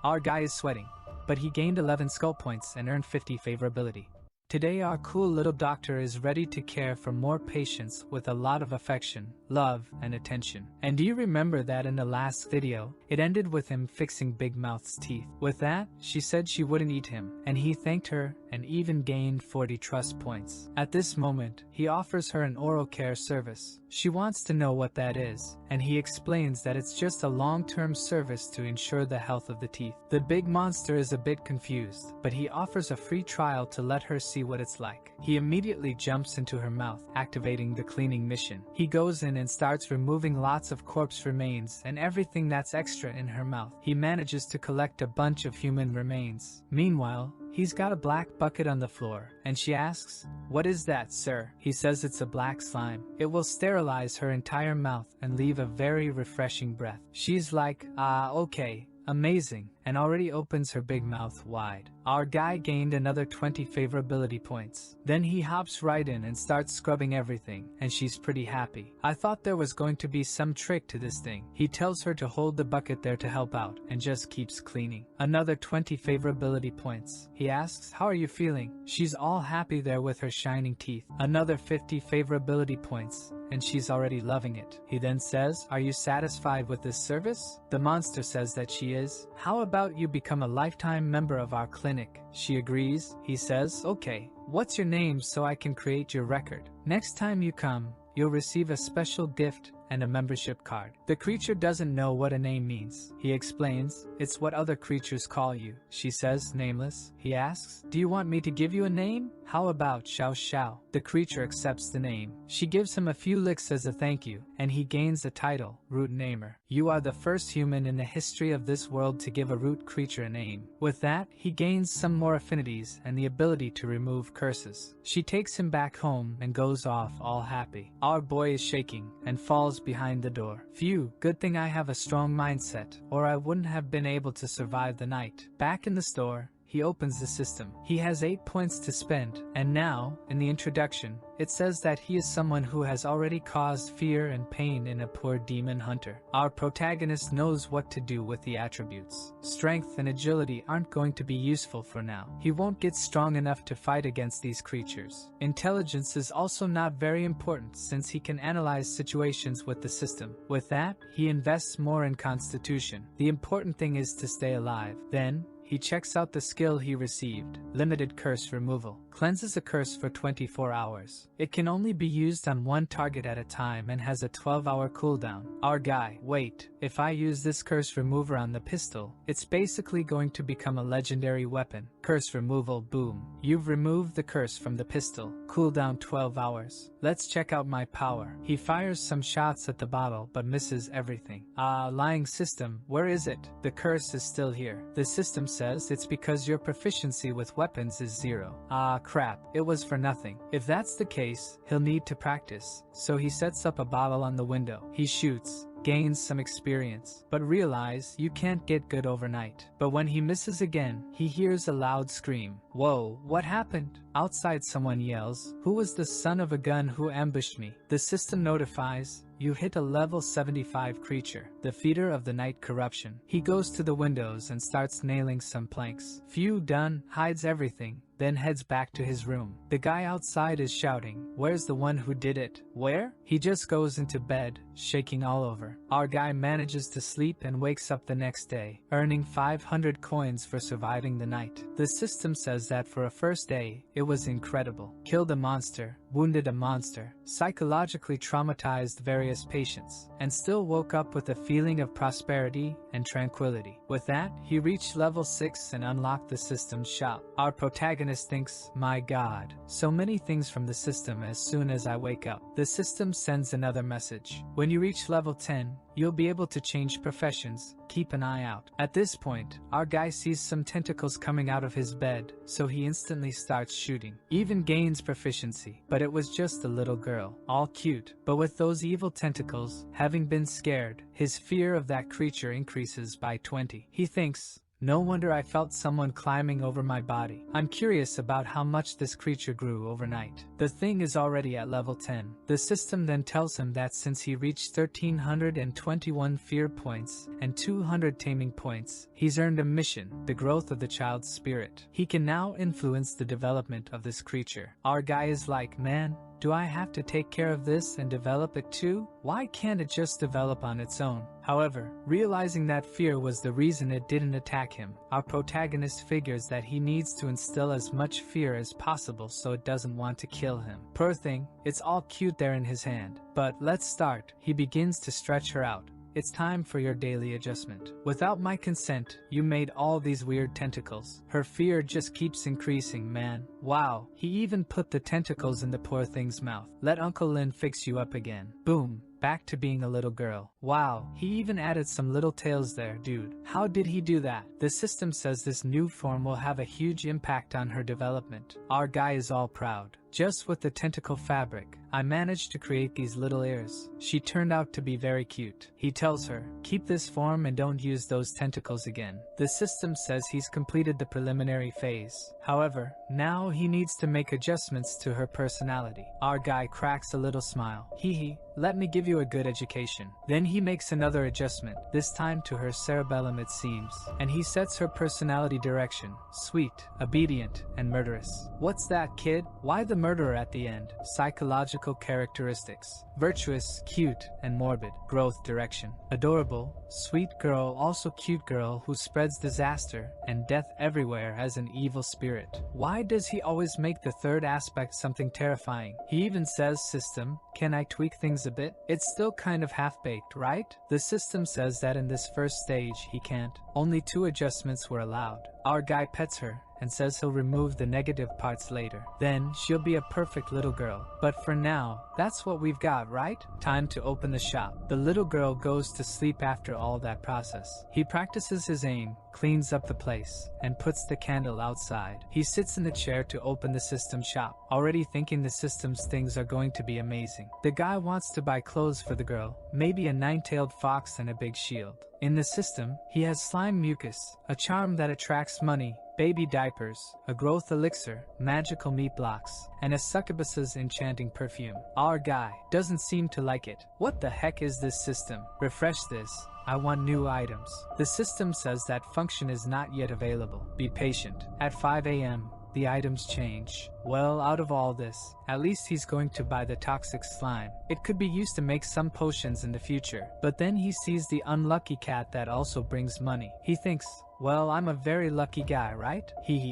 Our guy is sweating, but he gained 11 skull points and earned 50 favorability. Today our cool little doctor is ready to care for more patients with a lot of affection, love, and attention. And do you remember that in the last video, it ended with him fixing Big Mouth's teeth? With that, she said she wouldn't eat him, and he thanked her and even gained 40 trust points. At this moment, he offers her an oral care service. She wants to know what that is, and he explains that it's just a long-term service to ensure the health of the teeth. The big monster is a bit confused, but he offers a free trial to let her see what it's like. He immediately jumps into her mouth, activating the cleaning mission. He goes in and starts removing lots of corpse remains and everything that's extra in her mouth. He manages to collect a bunch of human remains. Meanwhile, he's got a black bucket on the floor, and she asks, "What is that, sir?" He says it's a black slime. It will sterilize her entire mouth and leave a very refreshing breath. She's like, okay, amazing, and already opens her big mouth wide. Our guy gained another 20 favorability points. Then he hops right in and starts scrubbing everything, and she's pretty happy. I thought there was going to be some trick to this thing. He tells her to hold the bucket there to help out, and just keeps cleaning. Another 20 favorability points. He asks, "How are you feeling?" She's all happy there with her shining teeth. Another 50 favorability points, and she's already loving it. He then says, "Are you satisfied with this service?" The monster says that she is. "How about you become a lifetime member of our clinic?" She agrees. He says, "Okay, what's your name so I can create your record? Next time you come, you'll receive a special gift and a membership card." The creature doesn't know what a name means. He explains, "It's what other creatures call you." She says, "Nameless." He asks, "Do you want me to give you a name? How about Xiao Xiao?" The creature accepts the name. She gives him a few licks as a thank you, and he gains the title, Root Namer. You are the first human in the history of this world to give a root creature a name. With that, he gains some more affinities and the ability to remove curses. She takes him back home and goes off all happy. Our boy is shaking and falls behind the door. Phew, good thing I have a strong mindset, or I wouldn't have been able to survive the night. Back in the store, he opens the system. He has 8 points to spend, and now, in the introduction, it says that he is someone who has already caused fear and pain in a poor demon hunter. Our protagonist knows what to do with the attributes. Strength and agility aren't going to be useful for now. He won't get strong enough to fight against these creatures. Intelligence is also not very important since he can analyze situations with the system. With that, he invests more in constitution. The important thing is to stay alive. Then, he checks out the skill he received, Limited Curse Removal. Cleanses a curse for 24 hours. It can only be used on one target at a time and has a 12-hour cooldown. Our guy, wait, if I use this curse remover on the pistol, it's basically going to become a legendary weapon. Curse removal, boom. You've removed the curse from the pistol. Cooldown 12 hours. Let's check out my power. He fires some shots at the bottle but misses everything. Lying system, where is it? The curse is still here. The system says it's because your proficiency with weapons is 0. Crap, it was for nothing. If that's the case, he'll need to practice. So he sets up a bottle on the window. He shoots, gains some experience, but realize you can't get good overnight. But when he misses again, he hears a loud scream. Whoa, what happened? Outside someone yells, "Who was the son of a gun who ambushed me?" The system notifies, you hit a level 75 creature, the feeder of the night corruption. He goes to the windows and starts nailing some planks. Phew, done, hides everything, then heads back to his room. The guy outside is shouting, "Where's the one who did it?" Where? He just goes into bed, shaking all over. Our guy manages to sleep and wakes up the next day, earning 500 coins for surviving the night. The system says that for a first day, it was incredible. Kill the monster, wounded a monster, psychologically traumatized various patients, and still woke up with a feeling of prosperity and tranquility. With that, he reached level 6 and unlocked the system's shop. Our protagonist thinks, my god, so many things from the system as soon as I wake up. The system sends another message. When you reach level 10, you'll be able to change professions. Keep an eye out. At this point, our guy sees some tentacles coming out of his bed, so he instantly starts shooting. Even gains proficiency, but it was just a little girl. All cute, but with those evil tentacles, having been scared, his fear of that creature increases by 20. He thinks, no wonder I felt someone climbing over my body. I'm curious about how much this creature grew overnight. The thing is already at level 10. The system then tells him that since he reached 1321 fear points and 200 taming points, he's earned a mission, the growth of the child's spirit. He can now influence the development of this creature. Our guy is like, man, do I have to take care of this and develop it too? Why can't it just develop on its own? However, realizing that fear was the reason it didn't attack him, our protagonist figures that he needs to instill as much fear as possible so it doesn't want to kill him. Poor thing, it's all cute there in his hand. But let's start. He begins to stretch her out. It's time for your daily adjustment. Without my consent, you made all these weird tentacles. Her fear just keeps increasing, man. Wow, he even put the tentacles in the poor thing's mouth. Let Uncle Lin fix you up again. Boom. Back to being a little girl. Wow, he even added some little tails there, dude. How did he do that? The system says this new form will have a huge impact on her development. Our guy is all proud. Just with the tentacle fabric, I managed to create these little ears. She turned out to be very cute. He tells her, keep this form and don't use those tentacles again. The system says he's completed the preliminary phase. However, now he needs to make adjustments to her personality. Our guy cracks a little smile. Hee, let me give you a good education. Then he makes another adjustment, this time to her cerebellum it seems, and he sets her personality direction, sweet, obedient, and murderous. What's that, kid? Why the murderer at the end? Psychological characteristics, virtuous, cute, and morbid. Growth direction, adorable, sweet girl, also cute girl who spreads disaster and death everywhere as an evil spirit. Why does he always make the third aspect something terrifying? He even says, system, can I tweak things a bit? It's still kind of half-baked, right? The system says that in this first stage he can't. Only 2 adjustments were allowed. Our guy pets her and says he'll remove the negative parts later. Then she'll be a perfect little girl. But for now, that's what we've got, right? Time to open the shop. The little girl goes to sleep after all that process. He practices his aim, cleans up the place, and puts the candle outside. He sits in the chair to open the system shop, already thinking the system's things are going to be amazing. The guy wants to buy clothes for the girl, maybe a 9-tailed fox and a big shield. In the system, he has slime mucus, a charm that attracts money, baby diapers, a growth elixir, magical meat blocks, and a succubus's enchanting perfume. Our guy doesn't seem to like it. What the heck is this system? Refresh this. I want new items. The system says that function is not yet available. Be patient. At 5 a.m., the items change. Well, out of all this, at least he's going to buy the toxic slime. It could be used to make some potions in the future. But then he sees the unlucky cat that also brings money. He thinks, well, I'm a very lucky guy, right?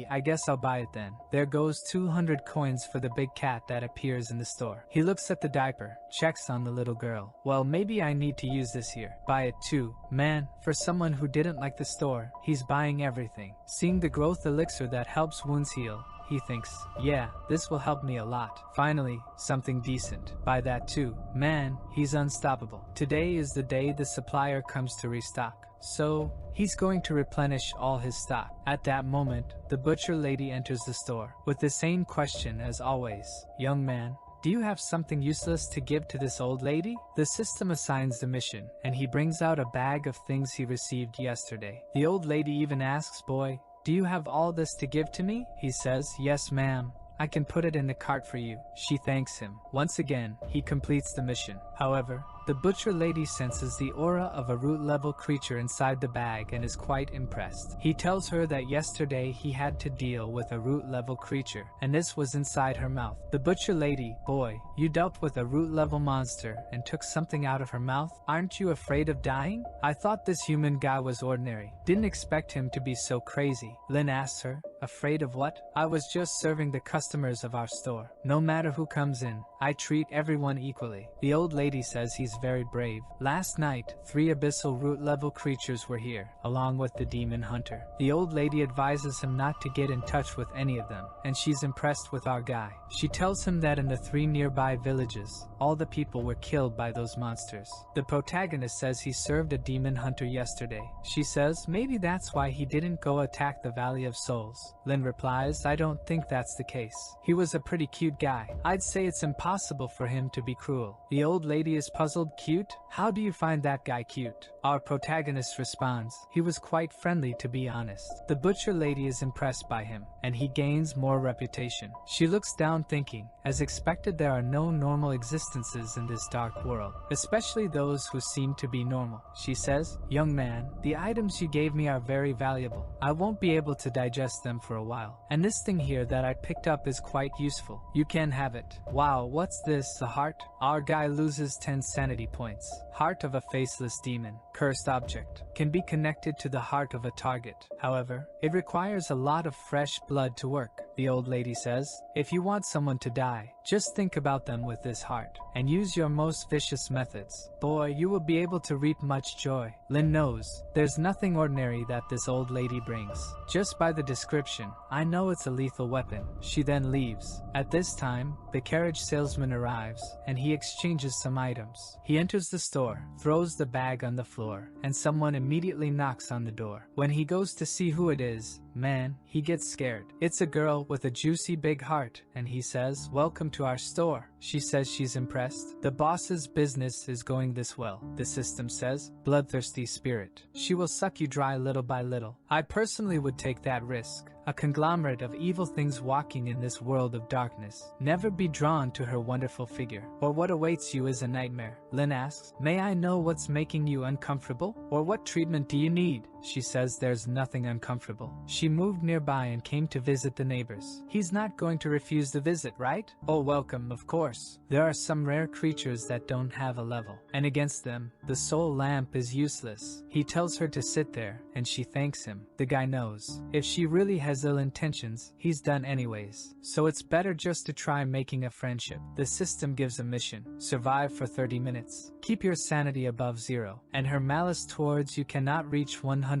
I guess I'll buy it then. There goes 200 coins for the big cat that appears in the store. He looks at the diaper, checks on the little girl. Well, maybe I need to use this here. Buy it too. Man, for someone who didn't like the store, he's buying everything. Seeing the growth elixir that helps wounds heal, he thinks, yeah, this will help me a lot. Finally, something decent. Buy that too. Man, he's unstoppable. Today is the day the supplier comes to restock. So, he's going to replenish all his stock. At that moment, the butcher lady enters the store with the same question as always. Young man, do you have something useless to give to this old lady? The system assigns the mission, and he brings out a bag of things he received yesterday. The old lady even asks, boy, do you have all this to give to me? He says, yes ma'am. I can put it in the cart for you. She thanks him. Once again, he completes the mission. However, the butcher lady senses the aura of a root-level creature inside the bag and is quite impressed. He tells her that yesterday he had to deal with a root-level creature, and this was inside her mouth. The butcher lady, boy, you dealt with a root-level monster and took something out of her mouth? Aren't you afraid of dying? I thought this human guy was ordinary. Didn't expect him to be so crazy. Lin asks her, Afraid of what? I was just serving the customers of our store. No matter who comes in, I treat everyone equally. The old lady says he's very brave. Last night, 3 abyssal root level creatures were here, along with the demon hunter. The old lady advises him not to get in touch with any of them, and she's impressed with our guy. She tells him that in the 3 nearby villages, all the people were killed by those monsters. The protagonist says he served a demon hunter yesterday. She says maybe that's why he didn't go attack the Valley of Souls. Lin replies, I don't think that's the case. He was a pretty cute guy. I'd say it's impossible for him to be cruel. The old lady is puzzled. Cute? How do you find that guy cute? Our protagonist responds, he was quite friendly to be honest. The butcher lady is impressed by him, and he gains more reputation. She looks down thinking, as expected there are no normal existences in this dark world, especially those who seem to be normal. She says, young man, the items you gave me are very valuable. I won't be able to digest them for a while, and this thing here that I picked up is quite useful. You can have it. Wow, what's this, a heart? Our guy loses 10 sanity points. Heart of a faceless demon. Cursed object. Can be connected to the heart of a target. However, it requires a lot of fresh blood to work. The old lady says, if you want someone to die, just think about them with this heart, and use your most vicious methods. Boy, you will be able to reap much joy. Lin knows, there's nothing ordinary that this old lady brings. Just by the description, I know it's a lethal weapon. She then leaves. At this time, the carriage salesman arrives, and he exchanges some items. He enters the store, throws the bag on the floor, and someone immediately knocks on the door. When he goes to see who it is, man, he gets scared. It's a girl with a juicy big heart, and he says, welcome to our store. She says she's impressed. The boss's business is going this well. The system says, bloodthirsty spirit. She will suck you dry little by little. I personally would take that risk. A conglomerate of evil things walking in this world of darkness. Never be drawn to her wonderful figure, or what awaits you is a nightmare. Lin asks, may I know what's making you uncomfortable? Or what treatment do you need? She says there's nothing uncomfortable. She moved nearby and came to visit the neighbors. He's not going to refuse the visit, right? Oh, welcome, of course. There are some rare creatures that don't have a level, and against them, the soul lamp is useless. He tells her to sit there, and she thanks him. The guy knows, if she really has ill intentions, he's done anyways. So it's better just to try making a friendship. The system gives a mission. Survive for 30 minutes. Keep your sanity above 0, and her malice towards you cannot reach 100%.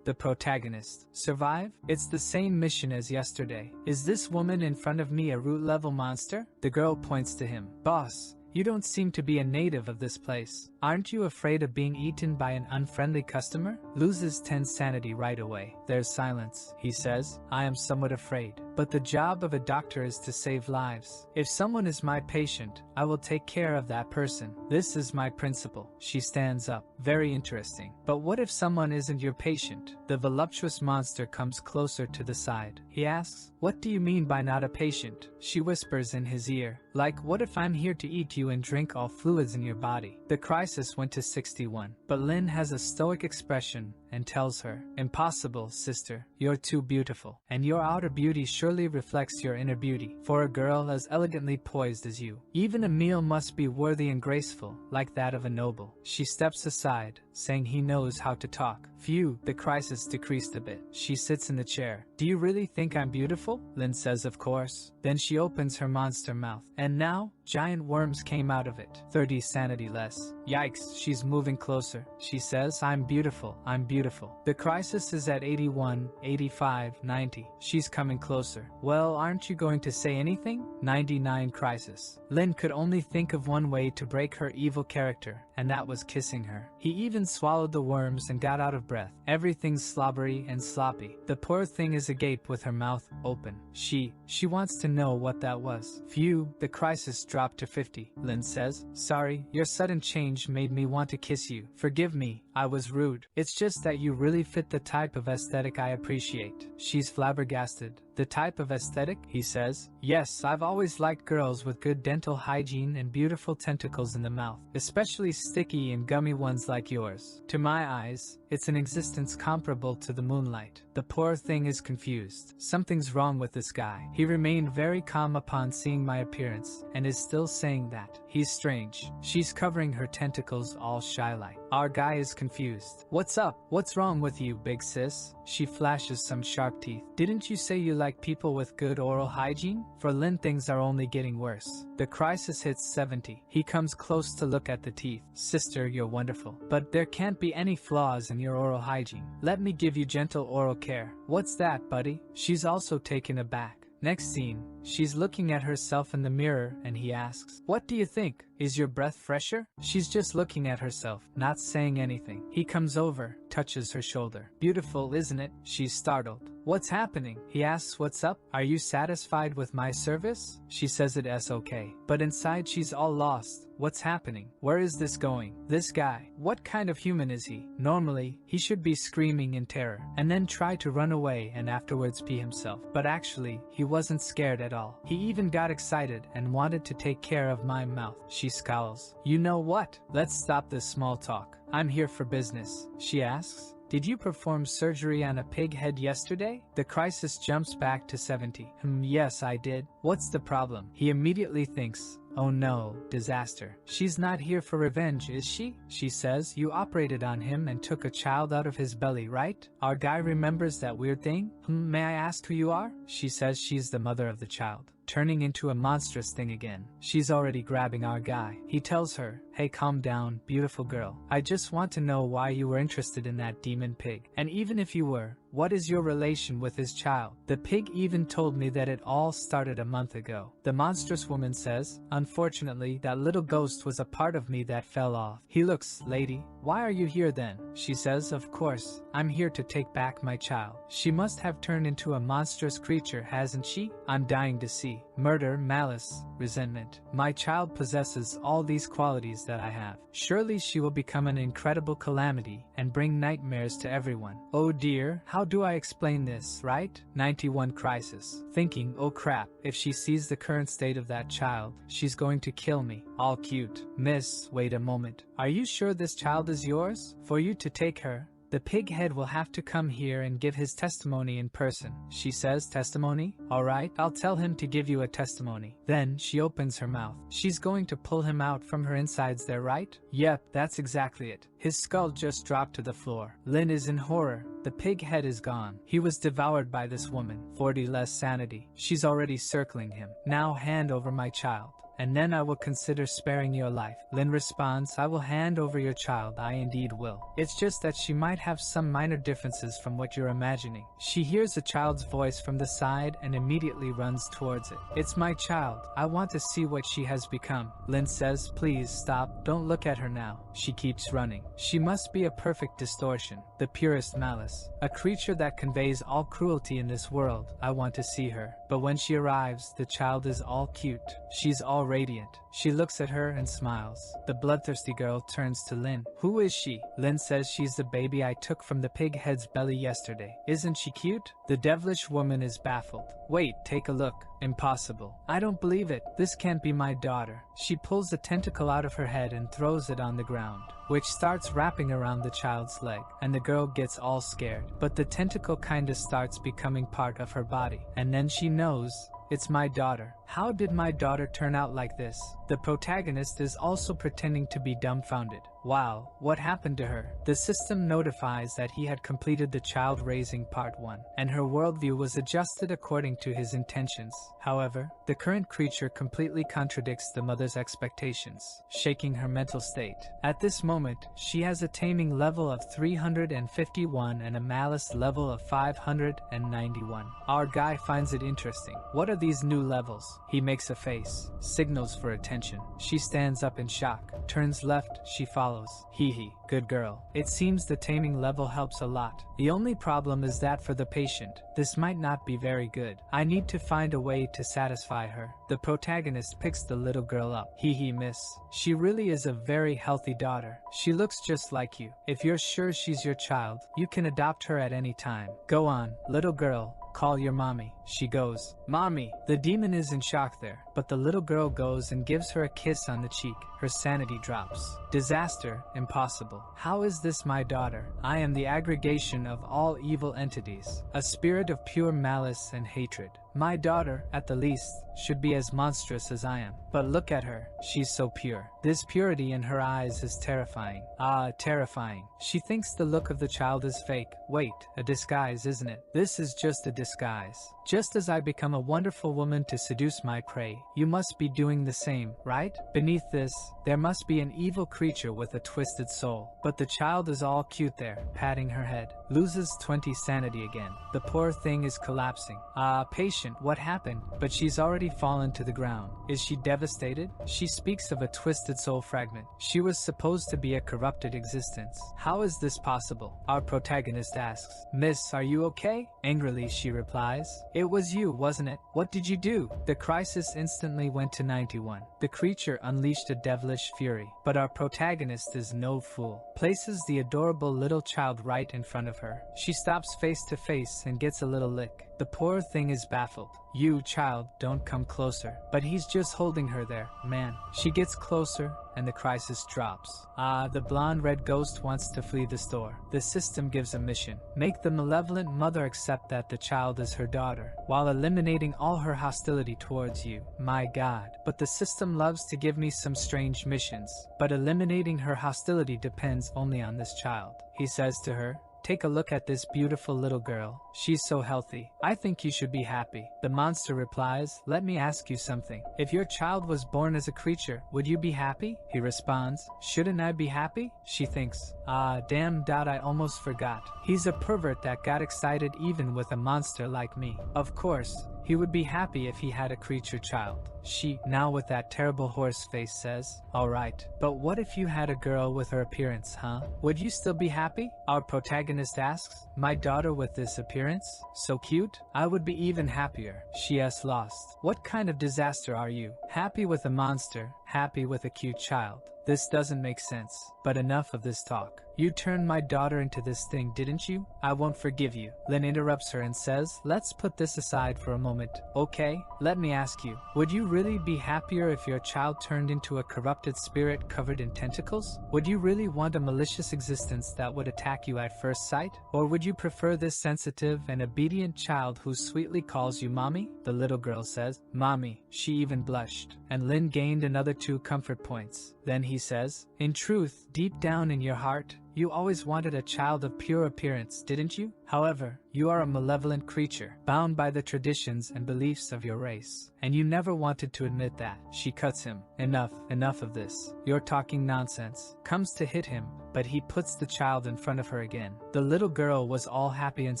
The protagonist. Survive? It's the same mission as yesterday. Is this woman in front of me a root level monster? The girl points to him. Boss, you don't seem to be a native of this place. Aren't you afraid of being eaten by an unfriendly customer? Loses 10 sanity right away. There's silence. He says, I am somewhat afraid, but the job of a doctor is to save lives. If someone is my patient, I will take care of that person. This is my principle. She stands up. Very interesting. But what if someone isn't your patient? The voluptuous monster comes closer to the side. He asks, what do you mean by not a patient? She whispers in his ear, like, what if I'm here to eat you and drink all fluids in your body? The crisis went to 61, but Lin has a stoic expression and tells her, impossible, sister, you're too beautiful, and your outer beauty surely reflects your inner beauty, for a girl as elegantly poised as you. Even a meal must be worthy and graceful, like that of a noble. She steps aside, saying he knows how to talk. Phew, the crisis decreased a bit. She sits in the chair. Do you really think I'm beautiful? Lin says of course. Then she opens her monster mouth, and now, giant worms came out of it. 30 sanity less. Yikes, she's moving closer. She says, I'm beautiful, I'm beautiful. The crisis is at 81, 85, 90. She's coming closer. Well, aren't you going to say anything? 99 crisis. Lin could only think of one way to break her evil character, and that was kissing her. He even swallowed the worms and got out of breath. Everything's slobbery and sloppy. The poor thing is agape with her mouth open. She wants to know what that was. Phew, the crisis dropped to 50. Lin says, sorry, your sudden change made me want to kiss you. Forgive me, I was rude. It's just that you really fit the type of aesthetic I appreciate. She's flabbergasted. The type of aesthetic? He says. Yes, I've always liked girls with good dental hygiene and beautiful tentacles in the mouth, especially sticky and gummy ones like yours. To my eyes, it's an existence comparable to the moonlight. The poor thing is confused. Something's wrong with this guy. He remained very calm upon seeing my appearance, and is still saying that. He's strange. She's covering her tentacles all shy-like. Our guy is confused. What's up? What's wrong with you, big sis? She flashes some sharp teeth. Didn't you say you like people with good oral hygiene? For Lin, things are only getting worse. The crisis hits 70. He comes close to look at the teeth. Sister, you're wonderful. But there can't be any flaws in your oral hygiene. Let me give you gentle oral care. What's that, buddy? She's also taken aback. Next scene, she's looking at herself in the mirror and he asks, "What do you think? Is your breath fresher?" She's just looking at herself, not saying anything. He comes over, touches her shoulder. "Beautiful, isn't it?" She's startled. "What's happening?" He asks what's up. "Are you satisfied with my service?" She says it's okay. But inside she's all lost. What's happening? Where is this going? This guy, what kind of human is he? Normally, he should be screaming in terror, and then try to run away and afterwards pee himself. But actually, he wasn't scared at all. He even got excited and wanted to take care of my mouth. She scowls. "You know what? Let's stop this small talk. I'm here for business." She asks, "Did you perform surgery on a pig head yesterday?" The crisis jumps back to 70. Yes, I did." "What's the problem?" He immediately thinks, "Oh no, disaster. She's not here for revenge, is she?" She says, "You operated on him and took a child out of his belly, right?" Our guy remembers that weird thing. "May I ask who you are?" She says she's the mother of the child, turning into a monstrous thing again. She's already grabbing our guy. He tells her, "Hey, calm down, beautiful girl. I just want to know why you were interested in that demon pig. And even if you were, what is your relation with his child? The pig even told me that it all started a month ago." The monstrous woman says, "Unfortunately, that little ghost was a part of me that fell off." He looks, "Lady, why are you here then?" She says, "Of course, I'm here to take back my child. She must have turned into a monstrous creature, hasn't she? I'm dying to see. Murder, malice, resentment. My child possesses all these qualities that I have. Surely she will become an incredible calamity and bring nightmares to everyone. Oh dear, how do I explain this, right?" 91 crisis. Thinking, "Oh crap, if she sees the current state of that child, she's going to kill me." All cute. "Miss, wait a moment. Are you sure this child is yours? For you to take her, the pig head will have to come here and give his testimony in person." She says, "Testimony? Alright, I'll tell him to give you a testimony." Then she opens her mouth. She's going to pull him out from her insides there, right? Yep, that's exactly it. His skull just dropped to the floor. Lin is in horror. The pig head is gone. He was devoured by this woman. 40 less sanity. She's already circling him. "Now hand over my child, and then I will consider sparing your life." Lin responds, "I will hand over your child, I indeed will. It's just that she might have some minor differences from what you're imagining." She hears a child's voice from the side and immediately runs towards it. "It's my child. I want to see what she has become." Lin says, "Please stop. Don't look at her now." She keeps running. She must be a perfect distortion, the purest malice, a creature that conveys all cruelty in this world. I want to see her. But when she arrives, the child is all cute. She's all radiant. She looks at her and smiles. The bloodthirsty girl turns to Lin. "Who is she?" Lin says, "She's the baby I took from the pig head's belly yesterday. Isn't she cute?" The devilish woman is baffled. "Wait, take a look. Impossible. I don't believe it. This can't be my daughter." She pulls the tentacle out of her head and throws it on the ground, which starts wrapping around the child's leg, and the girl gets all scared. But the tentacle kinda starts becoming part of her body, and then she knows, it's my daughter. How did my daughter turn out like this? The protagonist is also pretending to be dumbfounded. Wow, what happened to her? The system notifies that he had completed the child raising part 1, and her worldview was adjusted according to his intentions. However, the current creature completely contradicts the mother's expectations, shaking her mental state. At this moment, she has a taming level of 351 and a malice level of 591. Our guy finds it interesting. What are these new levels? He makes a face, signals for attention. She stands up in shock, turns left, she follows. Hee hee, good girl. It seems the taming level helps a lot. The only problem is that for the patient, this might not be very good. I need to find a way to satisfy her. The protagonist picks the little girl up. Hee hee, miss. She really is a very healthy daughter. She looks just like you. If you're sure she's your child, you can adopt her at any time. Go on, little girl. Call your mommy. She goes, "Mommy." The demon is in shock there, but the little girl goes and gives her a kiss on the cheek. Her sanity drops. Disaster, impossible. How is this my daughter? I am the aggregation of all evil entities, a spirit of pure malice and hatred. My daughter, at the least, should be as monstrous as I am. But look at her, she's so pure. This purity in her eyes is terrifying. Ah, terrifying. She thinks the look of the child is fake. Wait, a disguise, isn't it? This is just a disguise. Just as I become a wonderful woman to seduce my prey, you must be doing the same, right? Beneath this, there must be an evil creature with a twisted soul. But the child is all cute there, patting her head. Loses 20 sanity again. The poor thing is collapsing. Ah, patient, what happened? But she's already fallen to the ground. Is she devastated? She speaks of a twisted soul fragment. She was supposed to be a corrupted existence. How is this possible? Our protagonist asks. Miss, are you okay? Angrily she replies. It was you, wasn't it? What did you do? The crisis instantly went to 91. The creature unleashed a devilish fury. But our protagonist is no fool. Places the adorable little child right in front of her. She stops face to face and gets a little lick. The poor thing is baffled. You, child, don't come closer. But he's just holding her there, man. She gets closer, and the crisis drops. Ah, the blonde red ghost wants to flee the store. The system gives a mission. Make the malevolent mother accept that the child is her daughter, while eliminating all her hostility towards you. My God. But the system loves to give me some strange missions. But eliminating her hostility depends only on this child. He says to her, take a look at this beautiful little girl. She's so healthy. I think you should be happy. The monster replies, let me ask you something. If your child was born as a creature, would you be happy? He responds, shouldn't I be happy? She thinks, ah, damn doubt, I almost forgot. He's a pervert that got excited even with a monster like me. Of course, he would be happy if he had a creature child. She, now with that terrible horse face, says, alright, but what if you had a girl with her appearance, huh? Would you still be happy? Our protagonist asks, my daughter with this appearance? So cute? I would be even happier. She is lost. What kind of disaster are you? Happy with a monster, happy with a cute child. This doesn't make sense. But enough of this talk. You turned my daughter into this thing, didn't you? I won't forgive you. Lin interrupts her and says, let's put this aside for a moment. Okay, let me ask you, would you really be happier if your child turned into a corrupted spirit covered in tentacles? Would you really want a malicious existence that would attack you at first sight? Or would you prefer this sensitive and obedient child who sweetly calls you mommy? The little girl says, mommy. She even blushed. And Lin gained another 2 comfort points. Then he says, in truth, deep down in your heart, you always wanted a child of pure appearance, didn't you? However, you are a malevolent creature, bound by the traditions and beliefs of your race. And you never wanted to admit that. She cuts him. Enough of this. You're talking nonsense. Comes to hit him, but he puts the child in front of her again. The little girl was all happy and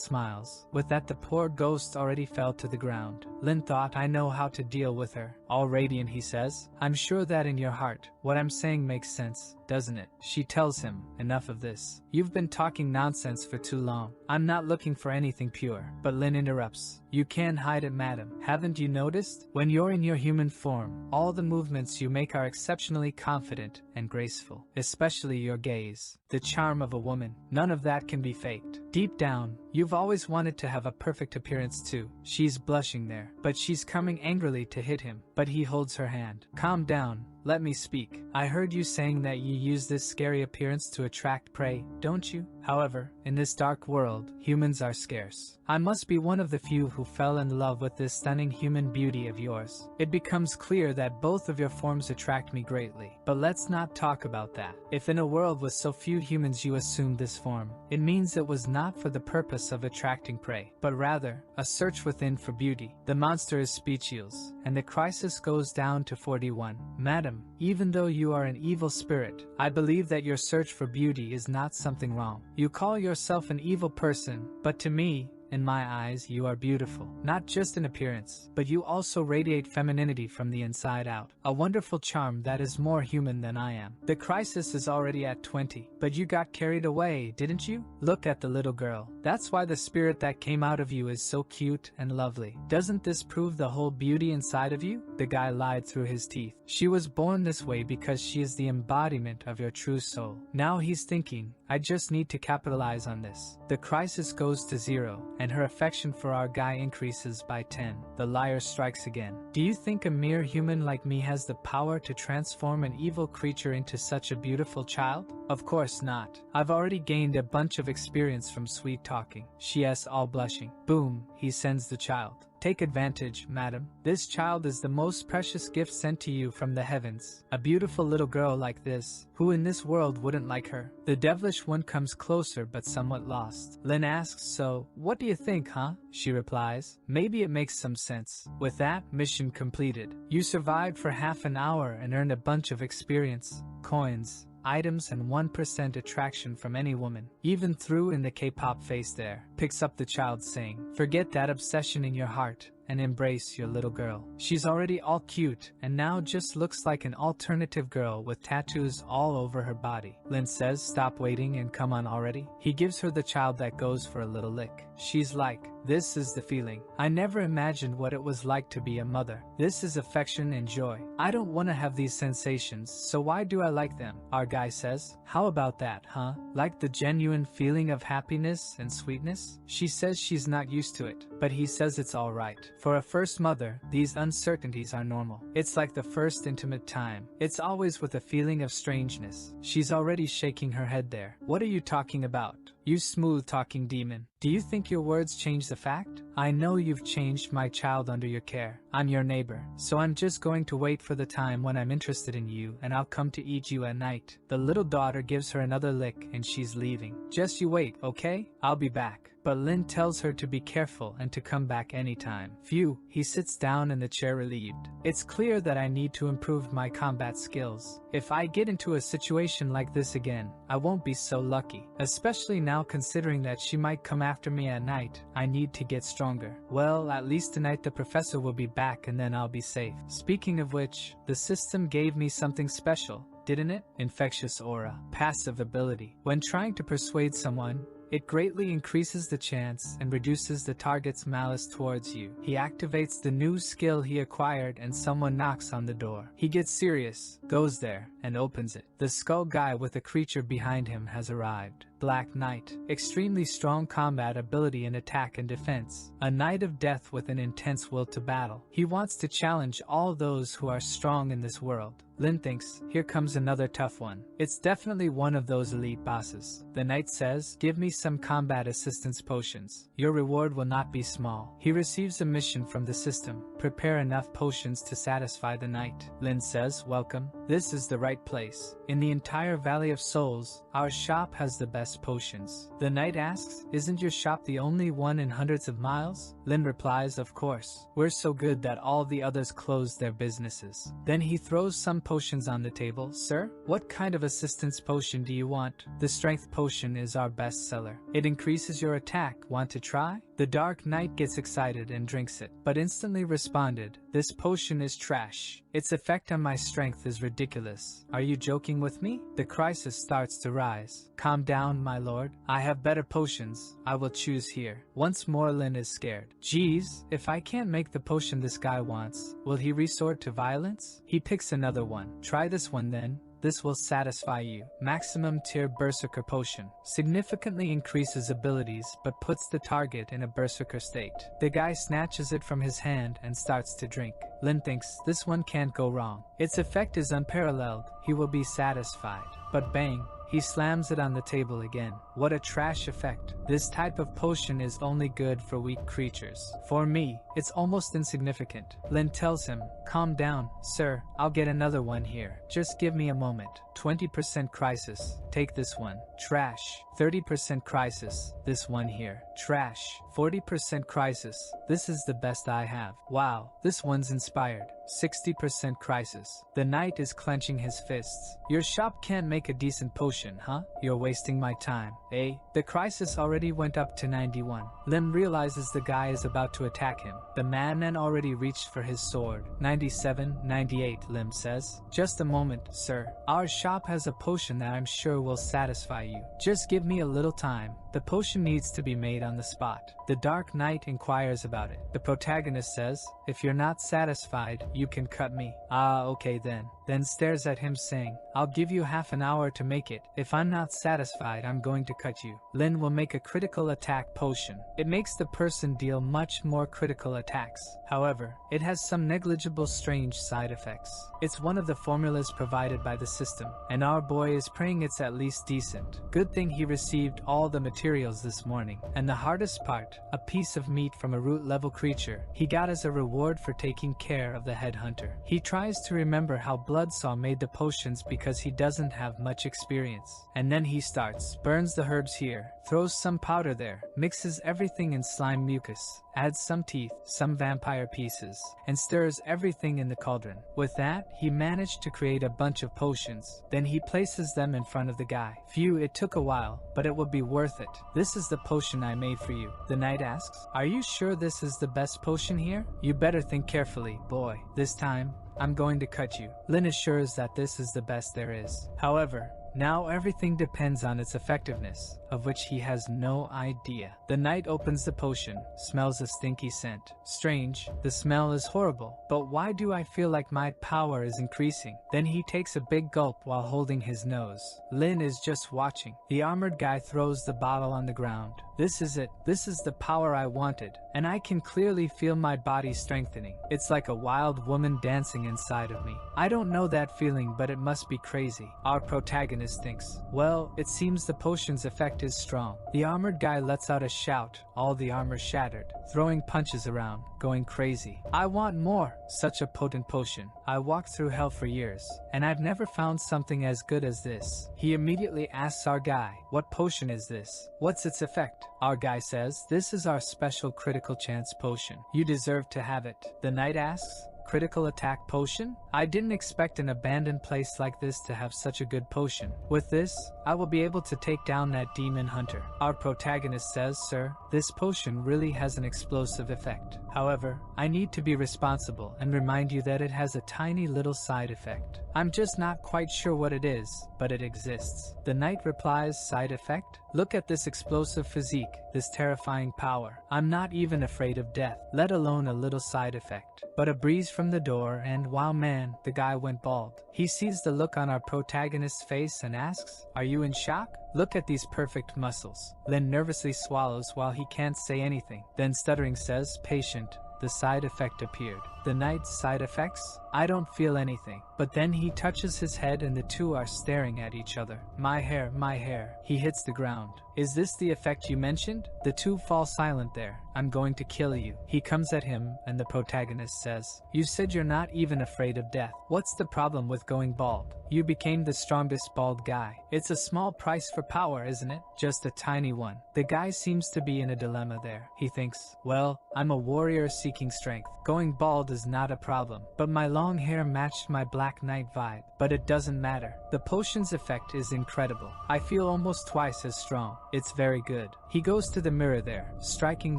smiles. With that, the poor ghost already fell to the ground. Lin thought, I know how to deal with her. All radiant, he says, I'm sure that in your heart, what I'm saying makes sense, doesn't it? She tells him, enough of this. You've been talking nonsense for too long. I'm not looking for anything pure. But Lin interrupts. You can't hide it, madam. Haven't you noticed? When you're in your human form, all the movements you make are exceptionally confident and graceful. Especially your gaze. The charm of a woman. None of that can be faked. Deep down, you've always wanted to have a perfect appearance too. She's blushing there. But she's coming angrily to hit him. But he holds her hand. Calm down. Let me speak. I heard you saying that you use this scary appearance to attract prey, don't you? However, in this dark world, humans are scarce. I must be one of the few who fell in love with this stunning human beauty of yours. It becomes clear that both of your forms attract me greatly. But let's not talk about that. If in a world with so few humans you assumed this form, it means it was not for the purpose of attracting prey, but rather, a search within for beauty. The monster is speechless, and the crisis goes down to 41. Madam, even though you are an evil spirit, I believe that your search for beauty is not something wrong. You call yourself an evil person, but to me, in my eyes, you are beautiful. Not just in appearance, but you also radiate femininity from the inside out. A wonderful charm that is more human than I am. The crisis is already at 20, but you got carried away, didn't you? Look at the little girl. That's why the spirit that came out of you is so cute and lovely. Doesn't this prove the whole beauty inside of you? The guy lied through his teeth. She was born this way because she is the embodiment of your true soul. Now he's thinking, I just need to capitalize on this. The crisis goes to 0, and her affection for our guy increases by 10. The liar strikes again. Do you think a mere human like me has the power to transform an evil creature into such a beautiful child? Of course not. I've already gained a bunch of experience from sweet talking. She asks, all blushing. Boom, he sends the child. Take advantage, madam. This child is the most precious gift sent to you from the heavens. A beautiful little girl like this. Who in this world wouldn't like her? The devilish one comes closer but somewhat lost. Lin asks, so, what do you think, huh? She replies, maybe it makes some sense. With that, mission completed. You survived for half an hour and earned a bunch of experience, coins, items and 1% attraction from any woman. Even threw in the K-pop face there. Picks up the child saying, forget that obsession in your heart and embrace your little girl. She's already all cute and now just looks like an alternative girl with tattoos all over her body. Lin says, stop waiting and come on already. He gives her the child that goes for a little lick. She's like, this is the feeling. I never imagined what it was like to be a mother. This is affection and joy. I don't want to have these sensations, so why do I like them? Our guy says, how about that, huh? Like the genuine feeling of happiness and sweetness? She says she's not used to it, but he says it's alright. For a first mother, these uncertainties are normal. It's like the first intimate time. It's always with a feeling of strangeness. She's already shaking her head there. What are you talking about? You smooth-talking demon. Do you think your words change the fact? I know you've changed my child under your care. I'm your neighbor, so I'm just going to wait for the time when I'm interested in you and I'll come to eat you at night. The little daughter gives her another lick and she's leaving. Just you wait, okay? I'll be back. But Lin tells her to be careful and to come back anytime. Phew, he sits down in the chair relieved. It's clear that I need to improve my combat skills. If I get into a situation like this again, I won't be so lucky. Especially now considering that she might come after me at night. I need to get stronger. Well, at least tonight the professor will be back and then I'll be safe. Speaking of which, the system gave me something special, didn't it? Infectious aura. Passive ability. When trying to persuade someone, it greatly increases the chance and reduces the target's malice towards you. He activates the new skill he acquired and someone knocks on the door. He gets serious, goes there, and opens it. The skull guy with a creature behind him has arrived. Black Knight. Extremely strong combat ability in attack and defense. A knight of death with an intense will to battle. He wants to challenge all those who are strong in this world. Lin thinks, here comes another tough one. It's definitely one of those elite bosses. The knight says, give me some combat assistance potions. Your reward will not be small. He receives a mission from the system. Prepare enough potions to satisfy the knight. Lin says, welcome. This is the right place. In the entire Valley of Souls, our shop has the best potions. The knight asks, isn't your shop the only one in hundreds of miles? Lin replies, of course. We're so good that all the others closed their businesses. Then he throws some potions on the table. Sir, what kind of assistance potion do you want? The strength potion is our best seller. It increases your attack. Want to try? The Dark Knight gets excited and drinks it, but instantly responded, this potion is trash. Its effect on my strength is ridiculous. Are you joking with me? The crisis starts to rise. Calm down, my lord. I have better potions. I will choose here. Once more Lin is scared. Geez, if I can't make the potion this guy wants, will he resort to violence? He picks another one. Try this one then. This will satisfy you. Maximum tier Berserker Potion. Significantly increases abilities but puts the target in a Berserker state. The guy snatches it from his hand and starts to drink. Lin thinks this one can't go wrong. Its effect is unparalleled. He will be satisfied. But bang. He slams it on the table again. What a trash effect. This type of potion is only good for weak creatures. For me, it's almost insignificant. Lin tells him, calm down, sir, I'll get another one here. Just give me a moment. 20% crisis. Take this one. Trash. 30% crisis. This one here. Trash. 40% crisis. This is the best I have. Wow, this one's inspired. 60% crisis. The knight is clenching his fists. Your shop can't make a decent potion, huh? You're wasting my time. Eh? The crisis already went up to 91. Lim realizes the guy is about to attack him. The madman already reached for his sword. 97, 98, Lim says. Just a moment, sir. Our shop has a potion that I'm sure will satisfy you. Just give me a little time. The potion needs to be made on the spot. The Dark Knight inquires about it. The protagonist says, if you're not satisfied, you can cut me. Ah, okay then. then stares at him saying, I'll give you half an hour to make it. If I'm not satisfied, I'm going to cut you. Lin will make a critical attack potion. It makes the person deal much more critical attacks. However, it has some negligible strange side effects. It's one of the formulas provided by the system, and our boy is praying it's at least decent. Good thing he received all the materials this morning. And the hardest part, a piece of meat from a root level creature, he got as a reward for taking care of the headhunter. He tries to remember how Bloodsaw made the potions because he doesn't have much experience. And then he starts, burns the herbs here, throws some powder there, mixes everything in slime mucus, adds some teeth, some vampire pieces, and stirs everything in the cauldron. With that, he managed to create a bunch of potions. Then he places them in front of the guy. Phew, it took a while, but it will be worth it. This is the potion I made for you. The knight asks, are you sure this is the best potion here? You better think carefully, boy. This time, I'm going to cut you. Lin assures that this is the best there is. However, now everything depends on its effectiveness, of which he has no idea. The knight opens the potion, smells a stinky scent. Strange, the smell is horrible, but why do I feel like my power is increasing? Then he takes a big gulp while holding his nose. Lin is just watching. The armored guy throws the bottle on the ground. This is it. This is the power I wanted, and I can clearly feel my body strengthening. It's like a wild woman dancing inside of me. I don't know that feeling, but it must be crazy. Our protagonist thinks, well, it seems the potion's effect is strong. The armored guy lets out a shout, all the armor shattered, throwing punches around, going crazy. I want more. Such a potent potion. I walked through hell for years, and I've never found something as good as this. He immediately asks our guy, what potion is this? What's its effect? Our guy says, this is our special critical chance potion. You deserve to have it. The knight asks, critical attack potion? I didn't expect an abandoned place like this to have such a good potion. With this, I will be able to take down that demon hunter. Our protagonist says, sir, this potion really has an explosive effect. However, I need to be responsible and remind you that it has a tiny little side effect. I'm just not quite sure what it is, but it exists. The knight replies, side effect? Look at this explosive physique, this terrifying power. I'm not even afraid of death, let alone a little side effect. But a breeze from the door and wow man, the guy went bald. He sees the look on our protagonist's face and asks, are you in shock? Look at these perfect muscles. Lin nervously swallows while he can't say anything. Then stuttering says, patient. The side effect appeared. The knight's side effects? I don't feel anything. But then he touches his head and the two are staring at each other. My hair, my hair. He hits the ground. Is this the effect you mentioned? The two fall silent there. I'm going to kill you. He comes at him and the protagonist says, you said you're not even afraid of death. What's the problem with going bald? You became the strongest bald guy. It's a small price for power, isn't it? Just a tiny one. The guy seems to be in a dilemma there. He thinks, well, I'm a warrior seeking strength. Going bald is not a problem, but my long hair matched my Black Knight vibe. But it doesn't matter. The potion's effect is incredible. I feel almost twice as strong. It's very good. He goes to the mirror there, striking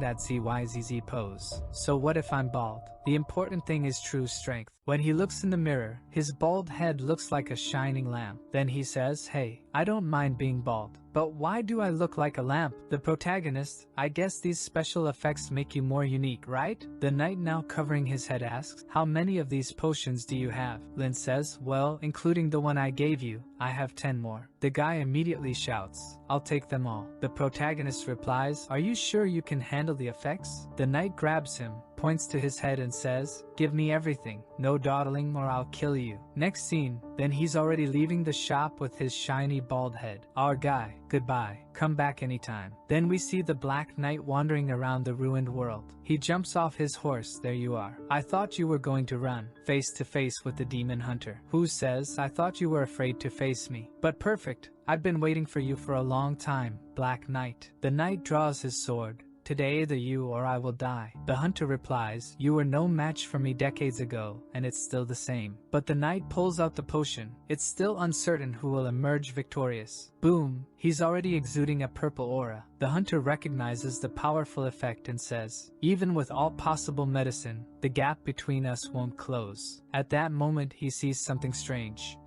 that ZYZZ pose. So what if I'm bald? The important thing is true strength. When he looks in the mirror, his bald head looks like a shining lamp. Then he says, hey, I don't mind being bald. But why do I look like a lamp? The protagonist, I guess these special effects make you more unique, right? The knight now covering his head asks, how many of these potions do you have? Lin says, well, including the one I gave you, I have 10 more. The guy immediately shouts, I'll take them all. The protagonist replies, are you sure you can handle the effects? The knight grabs him, points to his head and says, give me everything, no dawdling or I'll kill you. Next scene, then he's already leaving the shop with his shiny bald head. Our guy, goodbye, come back anytime. Then we see the Black Knight wandering around the ruined world. He jumps off his horse, there you are. I thought you were going to run, face to face with the demon hunter. Who says, I thought you were afraid to face me. But perfect, I've been waiting for you for a long time, Black Knight. The knight draws his sword. Today either you or I will die. The hunter replies, you were no match for me decades ago, and it's still the same. But the knight pulls out the potion. It's still uncertain who will emerge victorious. Boom, he's already exuding a purple aura. The hunter recognizes the powerful effect and says, even with all possible medicine, the gap between us won't close. At that moment he sees something strange.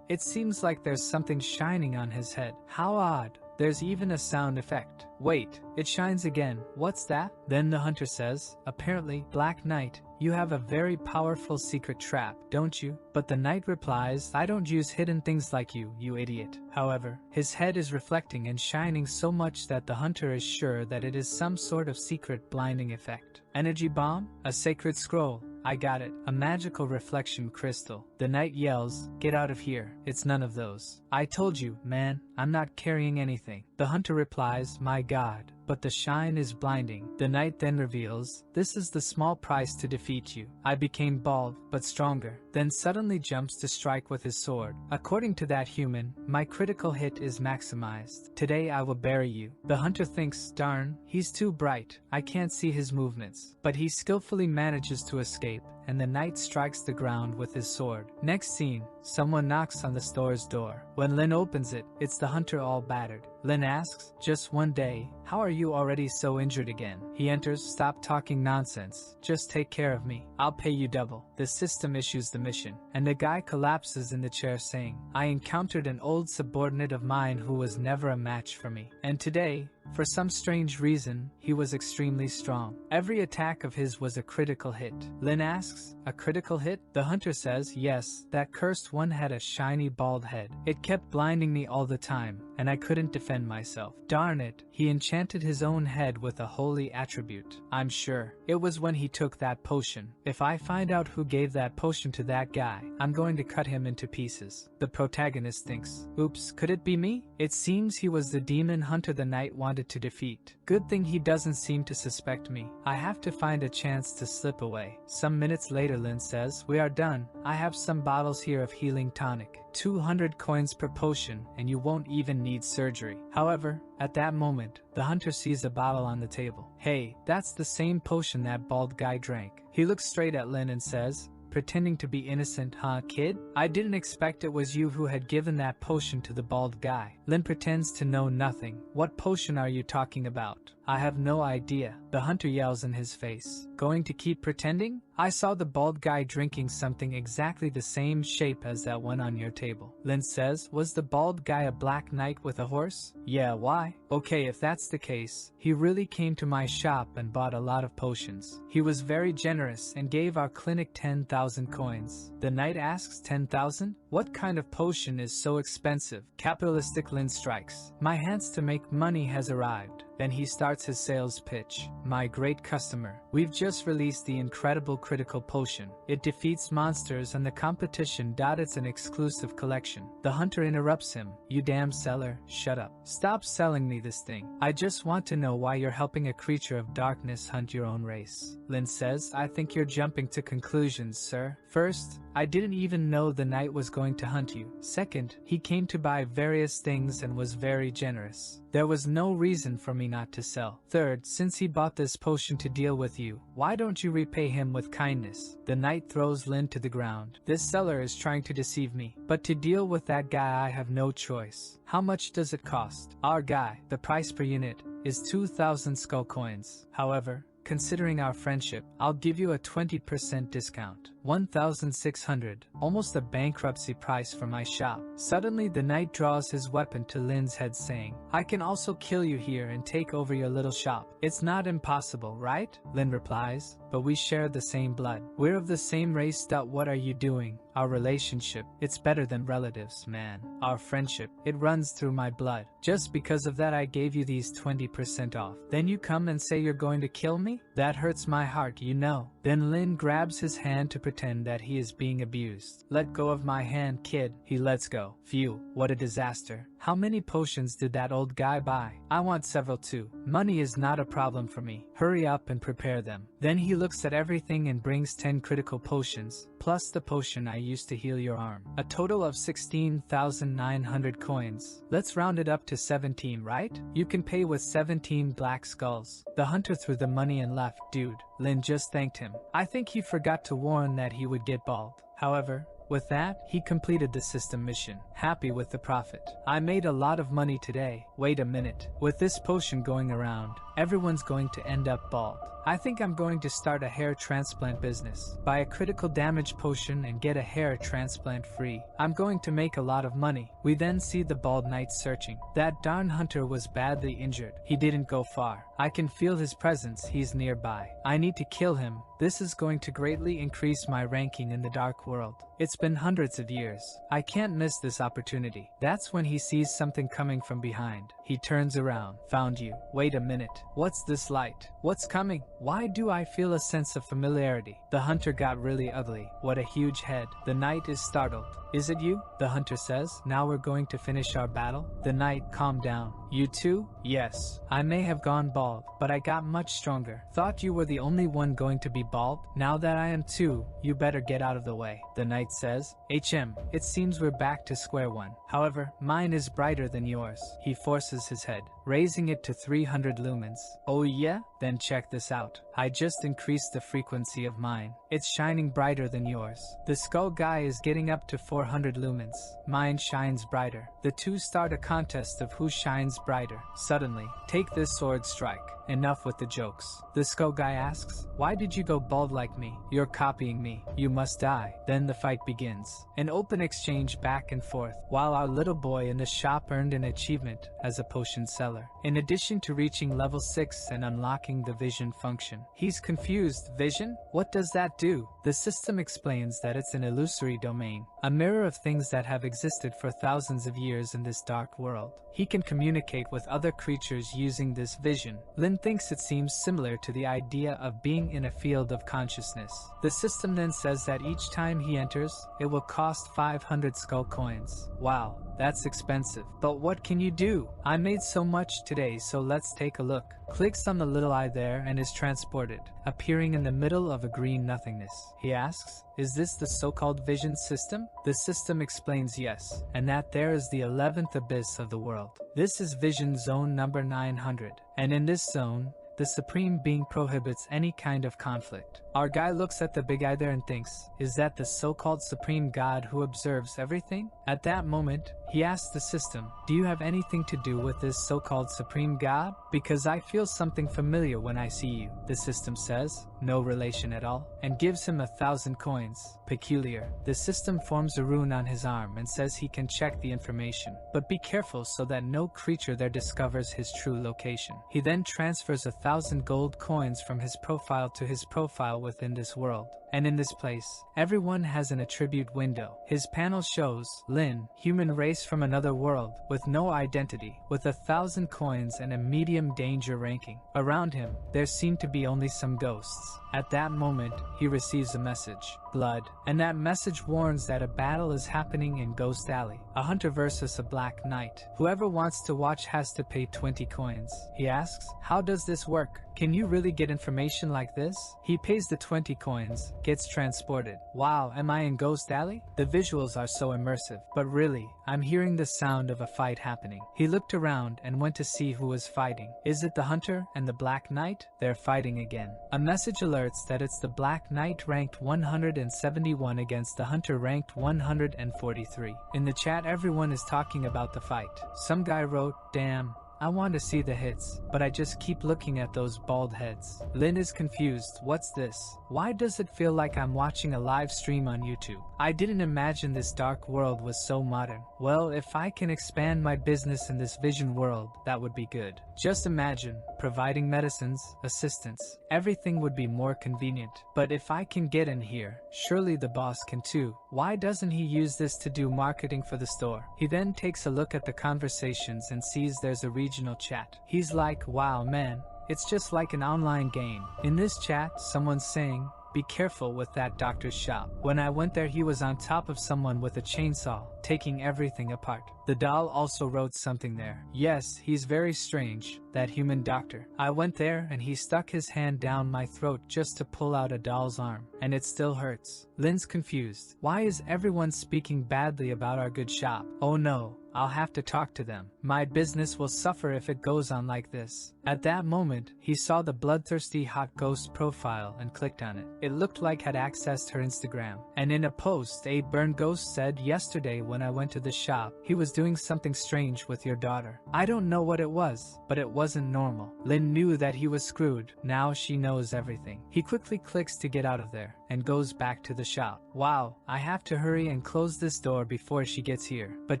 It seems like there's something shining on his head. How odd. There's even a sound effect. Wait, it shines again. What's that? Then the hunter says, apparently, Black Knight, you have a very powerful secret trap, don't you? But the knight replies, I don't use hidden things like you idiot. However, his head is reflecting and shining so much that the hunter is sure that it is some sort of secret blinding effect. Energy bomb? A sacred scroll. I got it. A magical reflection crystal. The knight yells, get out of here. It's none of those. I told you, man, I'm not carrying anything. The hunter replies, my god, but the shine is blinding. The knight then reveals, this is the small price to defeat you. I became bald, but stronger. Then suddenly jumps to strike with his sword. According to that human, my critical hit is maximized. Today I will bury you. The hunter thinks, darn, he's too bright. I can't see his movements. But he skillfully manages to escape, and the knight strikes the ground with his sword. Next scene, someone knocks on the store's door. When Lin opens it, it's the hunter all battered. Lin asks, just one day, how are you already so injured again? He enters, stop talking nonsense, just take care of me, I'll pay you double. The system issues the mission, and the guy collapses in the chair saying, I encountered an old subordinate of mine who was never a match for me, and today, for some strange reason, he was extremely strong. Every attack of his was a critical hit. Lin asks, a critical hit? The hunter says, yes, that cursed one had a shiny bald head. It kept blinding me all the time, and I couldn't defend myself. Darn it, he enchanted his own head with a holy attribute. I'm sure it was when he took that potion. If I find out who gave that potion to that guy, I'm going to cut him into pieces. The protagonist thinks, oops, could it be me? It seems he was the demon hunter the knight wanted to defeat. Good thing he doesn't seem to suspect me. I have to find a chance to slip away. Some minutes later, Lin says, we are done. I have some bottles here of healing tonic. 200 coins per potion, and you won't even need surgery. However, at that moment, the hunter sees a bottle on the table. Hey, that's the same potion that bald guy drank. He looks straight at Lin and says, pretending to be innocent, huh, kid? I didn't expect it was you who had given that potion to the bald guy. Lin pretends to know nothing. What potion are you talking about? I have no idea. The hunter yells in his face. Going to keep pretending? I saw the bald guy drinking something exactly the same shape as that one on your table. Lin says, was the bald guy a black knight with a horse? Yeah, why? Okay, if that's the case, he really came to my shop and bought a lot of potions. He was very generous and gave our clinic 10,000 coins. The knight asks, 10,000? What kind of potion is so expensive? Capitalistic Lin strikes. My hands to make money has arrived. Then he starts his sales pitch. My great customer, we've just released the incredible critical potion. It defeats monsters and the competition. It's an exclusive collection. The hunter interrupts him. You damn seller, shut up. Stop selling me this thing. I just want to know why you're helping a creature of darkness hunt your own race. Lin says, I think you're jumping to conclusions, sir. First, I didn't even know the knight was going to hunt you. Second, he came to buy various things and was very generous. There was no reason for me not to sell. Third, since he bought this potion to deal with you, why don't you repay him with kindness? The knight throws Lin to the ground. This seller is trying to deceive me, but to deal with that guy I have no choice. How much does it cost? Our guy, the price per unit, is 2,000 skull coins. However, considering our friendship, I'll give you a 20% discount. 1,600, almost a bankruptcy price for my shop. Suddenly the knight draws his weapon to Lin's head saying, I can also kill you here and take over your little shop. It's not impossible, right? Lin replies, but we share the same blood. We're of the same race. What are you doing? Our relationship, it's better than relatives, man. Our friendship, it runs through my blood. Just because of that I gave you these 20% off. Then you come and say you're going to kill me? That hurts my heart, you know. Then Lin grabs his hand to pretend that he is being abused. Let go of my hand, kid. He lets go. Phew, what a disaster. How many potions did that old guy buy? I want several too. Money is not a problem for me. Hurry up and prepare them. Then he looks at everything and brings 10 critical potions, plus the potion I used to heal your arm. A total of 16,900 coins. Let's round it up to 17, right? You can pay with 17 black skulls. The hunter threw the money and left. Dude, Lin just thanked him. I think he forgot to warn that he would get bald. However, with that, he completed the system mission, happy with the profit. I made a lot of money today. Wait a minute. With this potion going around, Everyone's going to end up bald. I think I'm going to start a hair transplant business. Buy a critical damage potion and get a hair transplant free. I'm going to make a lot of money. We then see the bald knight searching. That darn hunter was badly injured. He didn't go far. I can feel his presence. He's nearby. I need to kill him. This is going to greatly increase my ranking in the dark world. It's been hundreds of years. I can't miss this opportunity. That's when he sees something coming from behind. He turns around. Found you. Wait a minute. What's this light? What's coming? Why do I feel a sense of familiarity? The hunter got really ugly. What a huge head. The knight is startled. Is it you? The hunter says. Now we're going to finish our battle? The knight, calm down. You too? Yes. I may have gone bald, but I got much stronger. Thought you were the only one going to be bald? Now that I am too, you better get out of the way. The knight says. It seems we're back to square one. However, mine is brighter than yours. He forces his head, raising it to 300 lumens. Oh yeah? Then check this out. I just increased the frequency of mine. It's shining brighter than yours. The skull guy is getting up to 400 lumens. Mine shines brighter. The two start a contest of who shines brighter. Suddenly, take this sword strike. Enough with the jokes. The skull guy asks, why did you go bald like me? You're copying me. You must die. Then the fight begins. An open exchange back and forth, while our little boy in the shop earned an achievement as a potion seller. In addition to reaching level 6 and unlocking the vision function. He's confused. Vision? What does that do? The system explains that it's an illusory domain, a mirror of things that have existed for thousands of years in this dark world. He can communicate with other creatures using this vision. Lin thinks it seems similar to the idea of being in a field of consciousness. The system then says that each time he enters, it will cost 500 skull coins. Wow, that's expensive. But what can you do? I made so much today, so let's take a look. Clicks on the little eye there and is transported, appearing in the middle of a green nothingness. He asks, is this the so-called vision system? The system explains yes, and that there is the 11th abyss of the world. This is vision zone number 900, and in this zone, the Supreme Being prohibits any kind of conflict. Our guy looks at the big eye there and thinks, is that the so-called Supreme God who observes everything? At that moment, he asks the system, do you have anything to do with this so-called Supreme God? Because I feel something familiar when I see you. The system says, no relation at all, and gives him 1,000 coins. Peculiar. The system forms a rune on his arm and says he can check the information, but be careful so that no creature there discovers his true location. He then transfers 1,000 gold coins from his profile to his profile within this world. And in this place, everyone has an attribute window. His panel shows Lin, human race from another world, with no identity, with 1,000 coins and a medium danger ranking. Around him, there seem to be only some ghosts. At that moment, he receives a message. Blood. And that message warns that a battle is happening in Ghost Alley. A hunter versus a black knight. Whoever wants to watch has to pay 20 coins. He asks, how does this work? Can you really get information like this? He pays the 20 coins, gets transported. Wow, am I in Ghost Alley? The visuals are so immersive, but really, I'm hearing the sound of a fight happening. He looked around and went to see who was fighting. Is it the hunter and the black knight? They're fighting again. A message alerts that it's the black knight ranked 171 against the hunter ranked 143. In the chat, everyone is talking about the fight. Some guy wrote, damn, I want to see the hits, but I just keep looking at those bald heads. Lin is confused. What's this? Why does it feel like I'm watching a live stream on YouTube? I didn't imagine this dark world was so modern. Well, if I can expand my business in this vision world, that would be good. Just imagine, providing medicines, assistance, everything would be more convenient. But if I can get in here, surely the boss can too. Why doesn't he use this to do marketing for the store? He then takes a look at the conversations and sees there's a regional chat. He's like, wow man, it's just like an online game. In this chat, someone's saying, be careful with that doctor's shop. When I went there, he was on top of someone with a chainsaw, taking everything apart. The doll also wrote something there. Yes, he's very strange, that human doctor. I went there and he stuck his hand down my throat just to pull out a doll's arm, and it still hurts. Lin's confused. Why is everyone speaking badly about our good shop? Oh no, I'll have to talk to them. My business will suffer if it goes on like this. At that moment, he saw the bloodthirsty hot ghost profile and clicked on it. It looked like had accessed her Instagram. And in a post, a burn ghost said, "Yesterday when I went to the shop, he was doing something strange with your daughter. I don't know what it was, but it wasn't normal." Lin knew that he was screwed. Now she knows everything. He quickly clicks to get out of there and goes back to the shop. Wow, I have to hurry and close this door before she gets here. But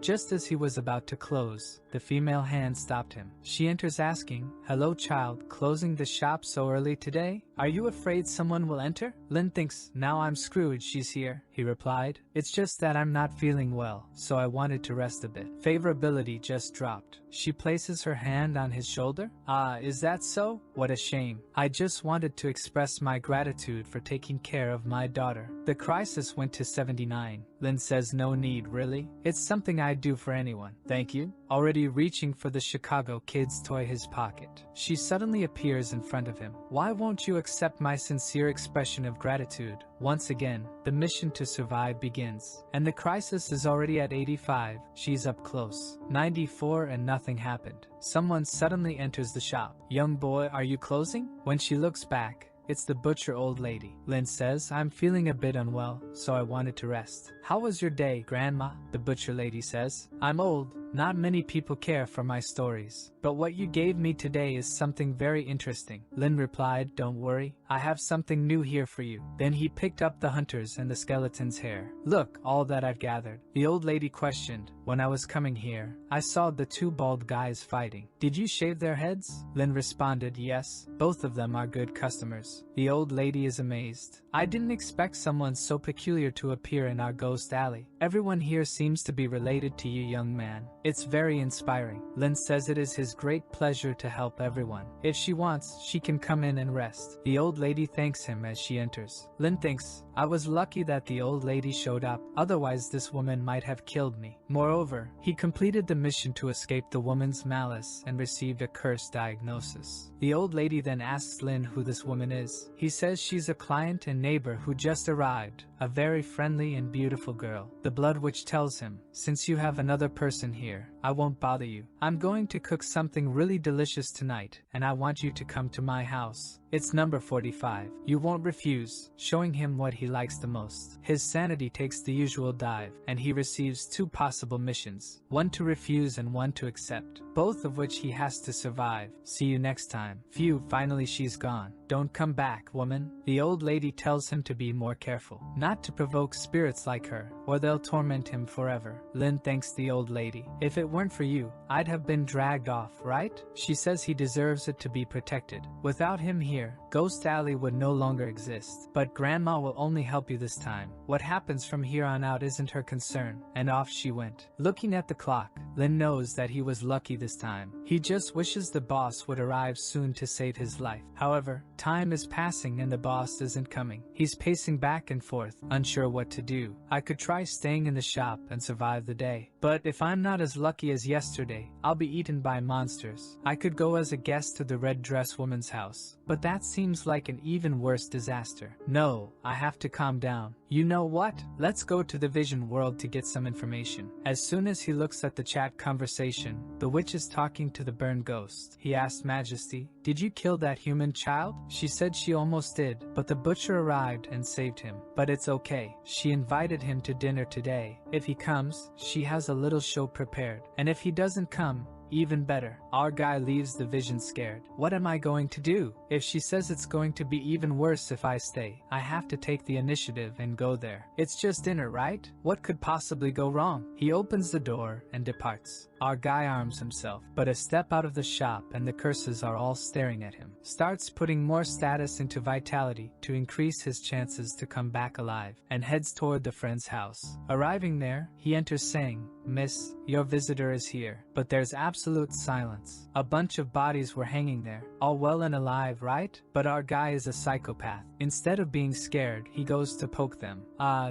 just as he was about to close, the female hand stopped him. She enters asking, "Hello child, closing the shop so early today? Are you afraid someone will enter?" Lin thinks, now I'm screwed, she's here. He replied, "It's just that I'm not feeling well, so I wanted to rest a bit." Favorability just dropped. She places her hand on his shoulder. "Ah, is that so? What a shame. I just wanted to express my gratitude for taking care of my daughter." The crisis went to 79. Lin says, "No need, really? It's something I'd do for anyone. Thank you." Already reaching for the Chicago kid's toy his pocket, she suddenly appears in front of him. "Why won't you accept my sincere expression of gratitude?" Once again, the mission to survive begins. And the crisis is already at 85. She's up close. 94 and nothing happened. Someone suddenly enters the shop. "Young boy, are you closing?" When she looks back, it's the butcher old lady. Lin says, "I'm feeling a bit unwell, so I wanted to rest." "How was your day, Grandma?" The butcher lady says. "I'm old. Not many people care for my stories. But what you gave me today is something very interesting." Lin replied, "Don't worry. I have something new here for you." Then he picked up the hunter's and the skeleton's hair. "Look, all that I've gathered." The old lady questioned, "When I was coming here, I saw the two bald guys fighting. Did you shave their heads?" Lin responded, "Yes. Both of them are good customers." The old lady is amazed. "I didn't expect someone so peculiar to appear in our ghost alley. Everyone here seems to be related to you, young man. It's very inspiring." Lin says it is his great pleasure to help everyone. If she wants, she can come in and rest. The old lady thanks him as she enters. Lin thinks, "I was lucky that the old lady showed up, otherwise this woman might have killed me." Moreover, he completed the mission to escape the woman's malice and received a curse diagnosis. The old lady then asks Lin who this woman is. He says she's a client and neighbor who just arrived, a very friendly and beautiful girl. The blood witch tells him, "Since you have another person here, I won't bother you. I'm going to cook something really delicious tonight, and I want you to come to my house. It's number 45. You won't refuse," showing him what he likes the most. His sanity takes the usual dive, and he receives two possible missions, one to refuse and one to accept, both of which he has to survive. "See you next time." Phew, finally she's gone. "Don't come back, woman." The old lady tells him to be more careful, not to provoke spirits like her, or they'll torment him forever. Lin thanks the old lady. "If it weren't for you, I'd have been dragged off, right?" She says he deserves it to be protected. Without him here, Ghost Alley would no longer exist. But Grandma will only help you this time. What happens from here on out isn't her concern. And off she went. Looking at the clock, Lin knows that he was lucky this time. He just wishes the boss would arrive soon to save his life. However, time is passing and the boss isn't coming. He's pacing back and forth, unsure what to do. "I could try staying in the shop and survive the day. But if I'm not as lucky as yesterday, I'll be eaten by monsters. I could go as a guest to the red dress woman's house. But that seems like an even worse disaster. No, I have to calm down. You know what? Let's go to the vision world to get some information." As soon as he looks at the chat conversation, the witch is talking to the burned ghost. He asked Majesty, "Did you kill that human child?" She said she almost did, but the butcher arrived and saved him. But it's okay. She invited him to dinner today. If he comes, she has a little show prepared. And if he doesn't come, even better. Our guy leaves the vision scared. What am I going to do? If she says it's going to be even worse if I stay, I have to take the initiative and go there. It's just dinner, right? What could possibly go wrong? He opens the door and departs. Our guy arms himself, but a step out of the shop and the curses are all staring at him. Starts putting more status into vitality to increase his chances to come back alive, and heads toward the friend's house. Arriving there, he enters saying, "Miss, your visitor is here." But there's absolute silence. A bunch of bodies were hanging there, all well and alive, right? But our guy is a psychopath. Instead of being scared, he goes to poke them.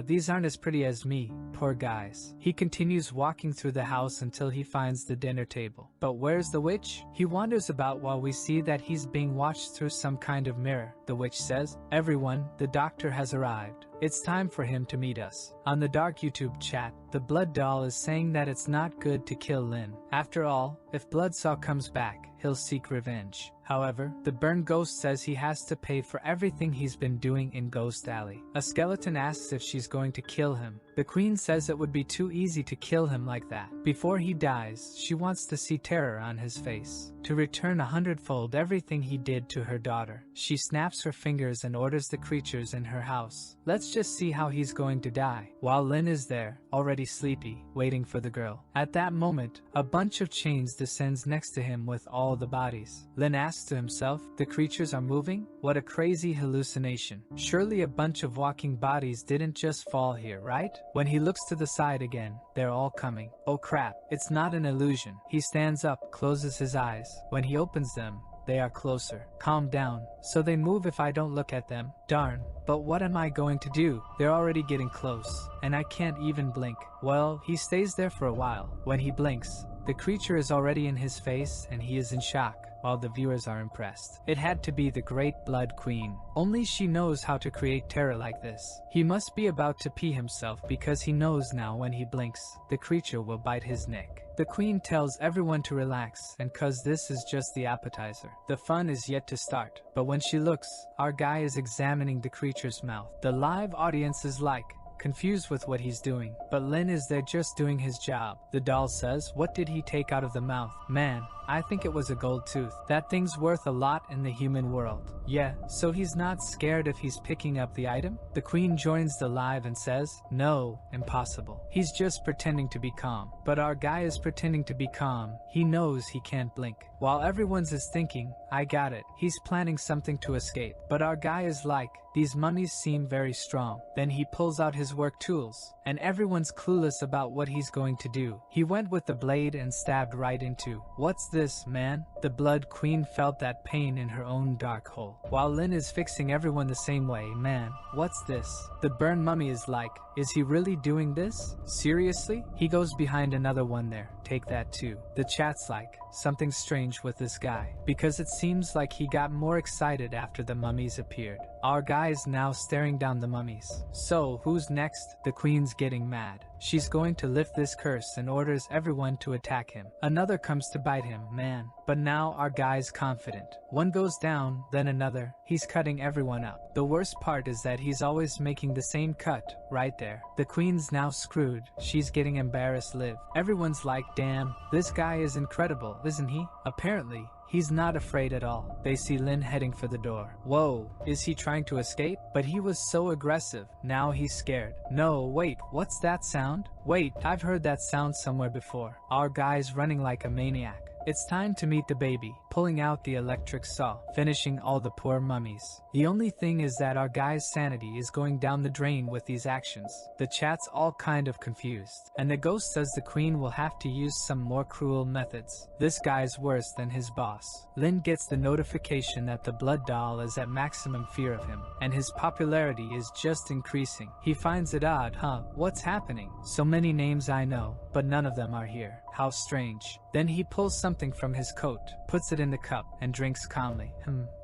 These aren't as pretty as me, poor guys. He continues walking through the house until he finds the dinner table. But where's the witch? He wanders about while we see that he's being watched through some kind of mirror. The witch says, "Everyone, the doctor has arrived. It's time for him to meet us." On the dark YouTube chat, the Blood Doll is saying that it's not good to kill Lin. After all, if Bloodsaw comes back, he'll seek revenge. However, the burned ghost says he has to pay for everything he's been doing in Ghost Alley. A skeleton asks if she's going to kill him. The queen says it would be too easy to kill him like that. Before he dies, she wants to see terror on his face, to return 100-fold everything he did to her daughter. She snaps her fingers and orders the creatures in her house. Let's just see how he's going to die. While Lin is there, already sleepy, waiting for the girl. At that moment, a bunch of chains descends next to him with all the bodies. Lin asks to himself, the creatures are moving? What a crazy hallucination. Surely a bunch of walking bodies didn't just fall here, right? When he looks to the side again, they're all coming. Oh crap, it's not an illusion. He stands up, closes his eyes. When he opens them, they are closer. Calm down. So they move if I don't look at them. Darn. But what am I going to do? They're already getting close, and I can't even blink. Well, he stays there for a while. When he blinks, the creature is already in his face and he is in shock, while the viewers are impressed. It had to be the Great Blood Queen. Only she knows how to create terror like this. He must be about to pee himself because he knows now when he blinks, the creature will bite his neck. The queen tells everyone to relax, and cause this is just the appetizer. The fun is yet to start. But when she looks, our guy is examining the creature's mouth. The live audience is like, confused with what he's doing, but Lin is there just doing his job. The doll says, what did he take out of the mouth? Man, I think it was a gold tooth. That thing's worth a lot in the human world. Yeah, so he's not scared if he's picking up the item? The queen joins the live and says, no, impossible. He's just pretending to be calm. But our guy is pretending to be calm. He knows he can't blink. While everyone's is thinking, I got it. He's planning something to escape. But our guy is like, these mummies seem very strong. Then he pulls out his work tools, and everyone's clueless about what he's going to do. He went with the blade and stabbed right into. What's this, man? The Blood Queen felt that pain in her own dark hole. While Lin is fixing everyone the same way, man, what's this? The burned mummy is like, is he really doing this? Seriously? He goes behind another one there. Take that too. The chat's like, something strange with this guy, because it seems like he got more excited after the mummies appeared. Our guy is now staring down the mummies. So, who's next? The queen's getting mad. She's going to lift this curse and orders everyone to attack him. Another comes to bite him, man. But now our guy's confident. One goes down, then another. He's cutting everyone up. The worst part is that he's always making the same cut, right there. The queen's now screwed. She's getting embarrassed live. Everyone's like, damn, this guy is incredible, isn't he? Apparently, he's not afraid at all. They see Lin heading for the door. Whoa, is he trying to escape? But he was so aggressive. Now he's scared. No, wait, what's that sound? Wait, I've heard that sound somewhere before. Our guy's running like a maniac. It's time to meet the baby, pulling out the electric saw, finishing all the poor mummies. The only thing is that our guy's sanity is going down the drain with these actions. The chat's all kind of confused, and the ghost says the queen will have to use some more cruel methods. This guy's worse than his boss. Lin gets the notification that the blood doll is at maximum fear of him, and his popularity is just increasing. He finds it odd, huh? What's happening? So many names I know, but none of them are here. How strange. Then he pulls something from his coat, puts it in the cup, and drinks calmly.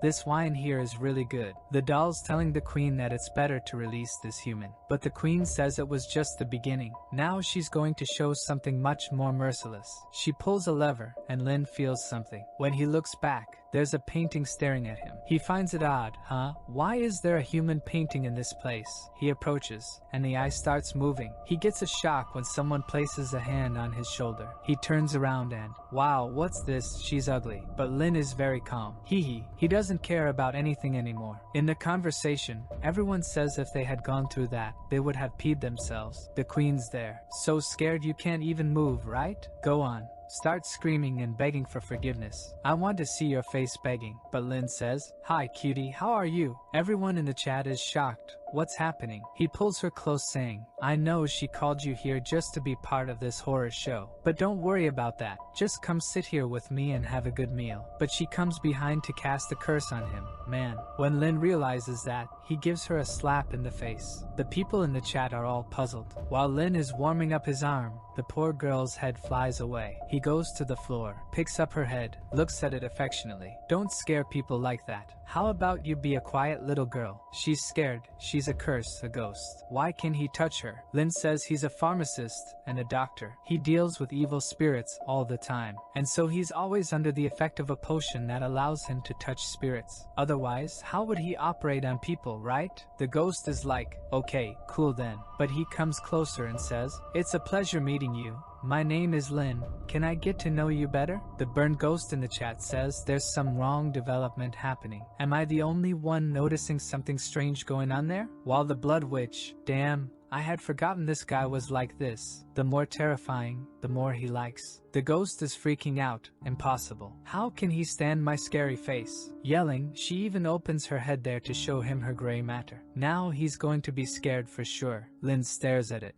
This wine here is really good. The doll's telling the queen that it's better to release this human. But the queen says it was just the beginning. Now she's going to show something much more merciless. She pulls a lever, and Lin feels something. When he looks back, there's a painting staring at him. He finds it odd, huh? Why is there a human painting in this place? He approaches, and the eye starts moving. He gets a shock when someone places a hand on his shoulder. He turns around and, wow, what's this? She's ugly. But Lin is very calm. He doesn't care about anything anymore. In the conversation, everyone says if they had gone through that, they would have peed themselves. The queen's there. So scared you can't even move, right? Go on. Start screaming and begging for forgiveness. I want to see your face begging. But Lin says, hi cutie, how are you? Everyone in the chat is shocked. what's happening? He pulls her close saying, I know she called you here just to be part of this horror show. But don't worry about that. Just come sit here with me and have a good meal. But she comes behind to cast a curse on him. Man. When Lin realizes that, he gives her a slap in the face. The people in the chat are all puzzled. While Lin is warming up his arm, the poor girl's head flies away. He goes to the floor, picks up her head, looks at it affectionately. Don't scare people like that. How about you be a quiet little girl? She's scared. She's a curse, a ghost. Why can he touch her? Lin says he's a pharmacist and a doctor. He deals with evil spirits all the time. And so he's always under the effect of a potion that allows him to touch spirits. Otherwise, how would he operate on people, right? The ghost is like, okay, cool then. But he comes closer and says, it's a pleasure meeting you. My name is Lin. Can I get to know you better? The burned ghost in the chat says there's some wrong development happening. Am I the only one noticing something strange going on there? While the blood witch, damn, I had forgotten this guy was like this. The more terrifying, the more he likes. The ghost is freaking out. Impossible. How can he stand my scary face? Yelling, she even opens her head there to show him her gray matter. Now he's going to be scared for sure. Lin stares at it.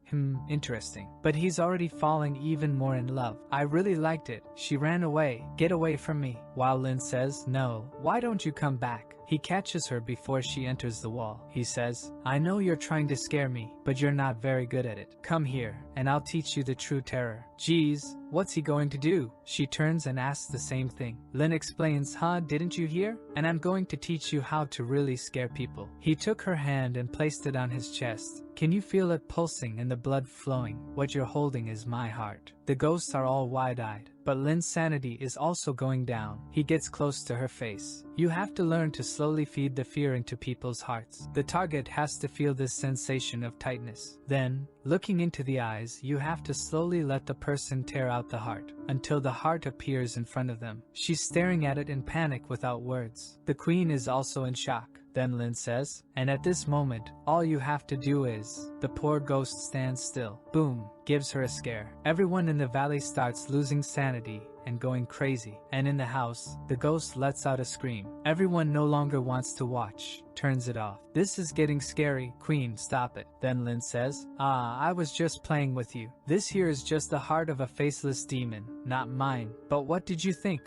Interesting. But he's already falling even more in love. I really liked it. She ran away. Get away from me. While Lin says, no, why don't you come back? He catches her before she enters the wall. He says, I know you're trying to scare me, but you're not very good at it. Come here, and I'll teach you the true terror. Geez, what's he going to do? She turns and asks the same thing. Lin explains, didn't you hear? And I'm going to teach you how to really scare people. He took her hand and placed it on his chest. Can you feel it pulsing and the blood flowing? What you're holding is my heart. The ghosts are all wide-eyed, but Lin's sanity is also going down. He gets close to her face. You have to learn to slowly feed the fear into people's hearts. The target has to feel this sensation of tightness. Then, looking into the eyes, you have to slowly let the person tear out the heart, until the heart appears in front of them. She's staring at it in panic without words. The queen is also in shock. Then Lin says, and at this moment, all you have to do is, the poor ghost stands still. Boom, gives her a scare. Everyone in the valley starts losing sanity and going crazy. And in the house, the ghost lets out a scream. Everyone no longer wants to watch, turns it off. This is getting scary. Queen, stop it. Then Lin says, I was just playing with you. This here is just the heart of a faceless demon, not mine. But what did you think?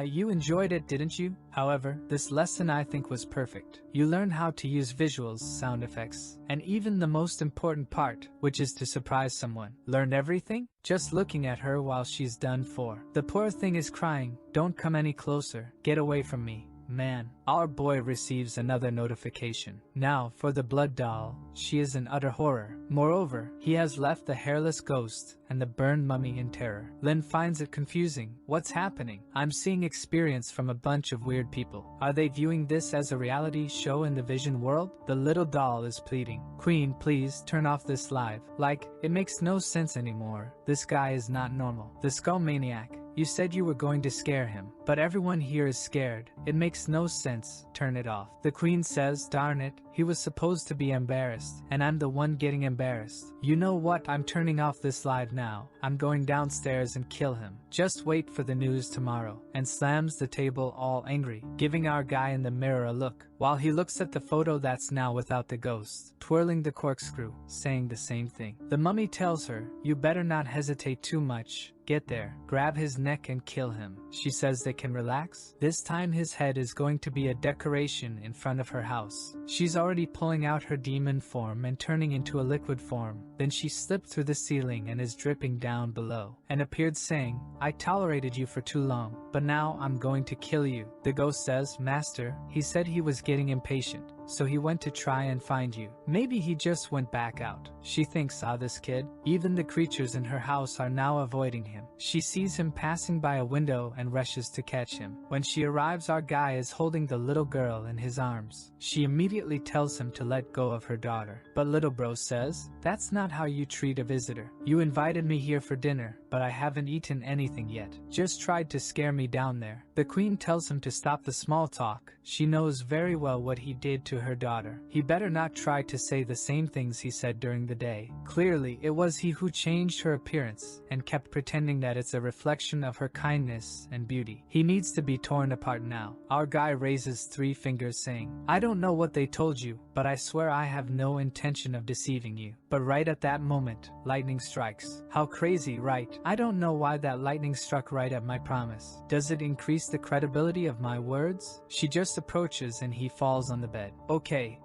You enjoyed it, didn't you? However, this lesson I think was perfect. You learned how to use visuals, sound effects, and even the most important part, which is to surprise someone. Learned everything? Just looking at her while she's done for. The poor thing is crying. Don't come any closer. Get away from me. Man, our boy receives another notification. Now, for the blood doll, she is in utter horror. Moreover, he has left the hairless ghost and the burned mummy in terror. Lin finds it confusing. What's happening? I'm seeing experience from a bunch of weird people. Are they viewing this as a reality show in the vision world? The little doll is pleading. Queen, please turn off this live. Like, it makes no sense anymore. This guy is not normal. The skull maniac. You said you were going to scare him, but everyone here is scared. It makes no sense. Turn it off. The queen says, darn it, he was supposed to be embarrassed, and I'm the one getting embarrassed. You know what? I'm turning off this live now. I'm going downstairs and kill him. Just wait for the news tomorrow. And slams the table all angry, giving our guy in the mirror a look, while he looks at the photo that's now without the ghost, twirling the corkscrew, saying the same thing. The mummy tells her, you better not hesitate too much. Get there, grab his neck and kill him. She says they can relax. This time his head is going to be a decoration in front of her house. She's already pulling out her demon form and turning into a liquid form. Then she slipped through the ceiling and is dripping down below, and appeared saying, I tolerated you for too long, but now I'm going to kill you. The ghost says, Master, he said he was getting impatient, so he went to try and find you. Maybe he just went back out. She thinks, this kid. Even the creatures in her house are now avoiding him. She sees him passing by a window and rushes to catch him. When she arrives, our guy is holding the little girl in his arms. She immediately tells him to let go of her daughter. But little bro says, that's not how you treat a visitor. You invited me here for dinner, but I haven't eaten anything yet. Just tried to scare me down there. The queen tells him to stop the small talk. She knows very well what he did to to her daughter. He better not try to say the same things he said during the day. Clearly, it was he who changed her appearance and kept pretending that it's a reflection of her kindness and beauty. He needs to be torn apart now. Our guy raises 3 fingers saying, I don't know what they told you, but I swear I have no intention of deceiving you. But right at that moment, lightning strikes. How crazy, right? I don't know why that lightning struck right at my promise. Does it increase the credibility of my words? She just approaches and he falls on the bed. Okay.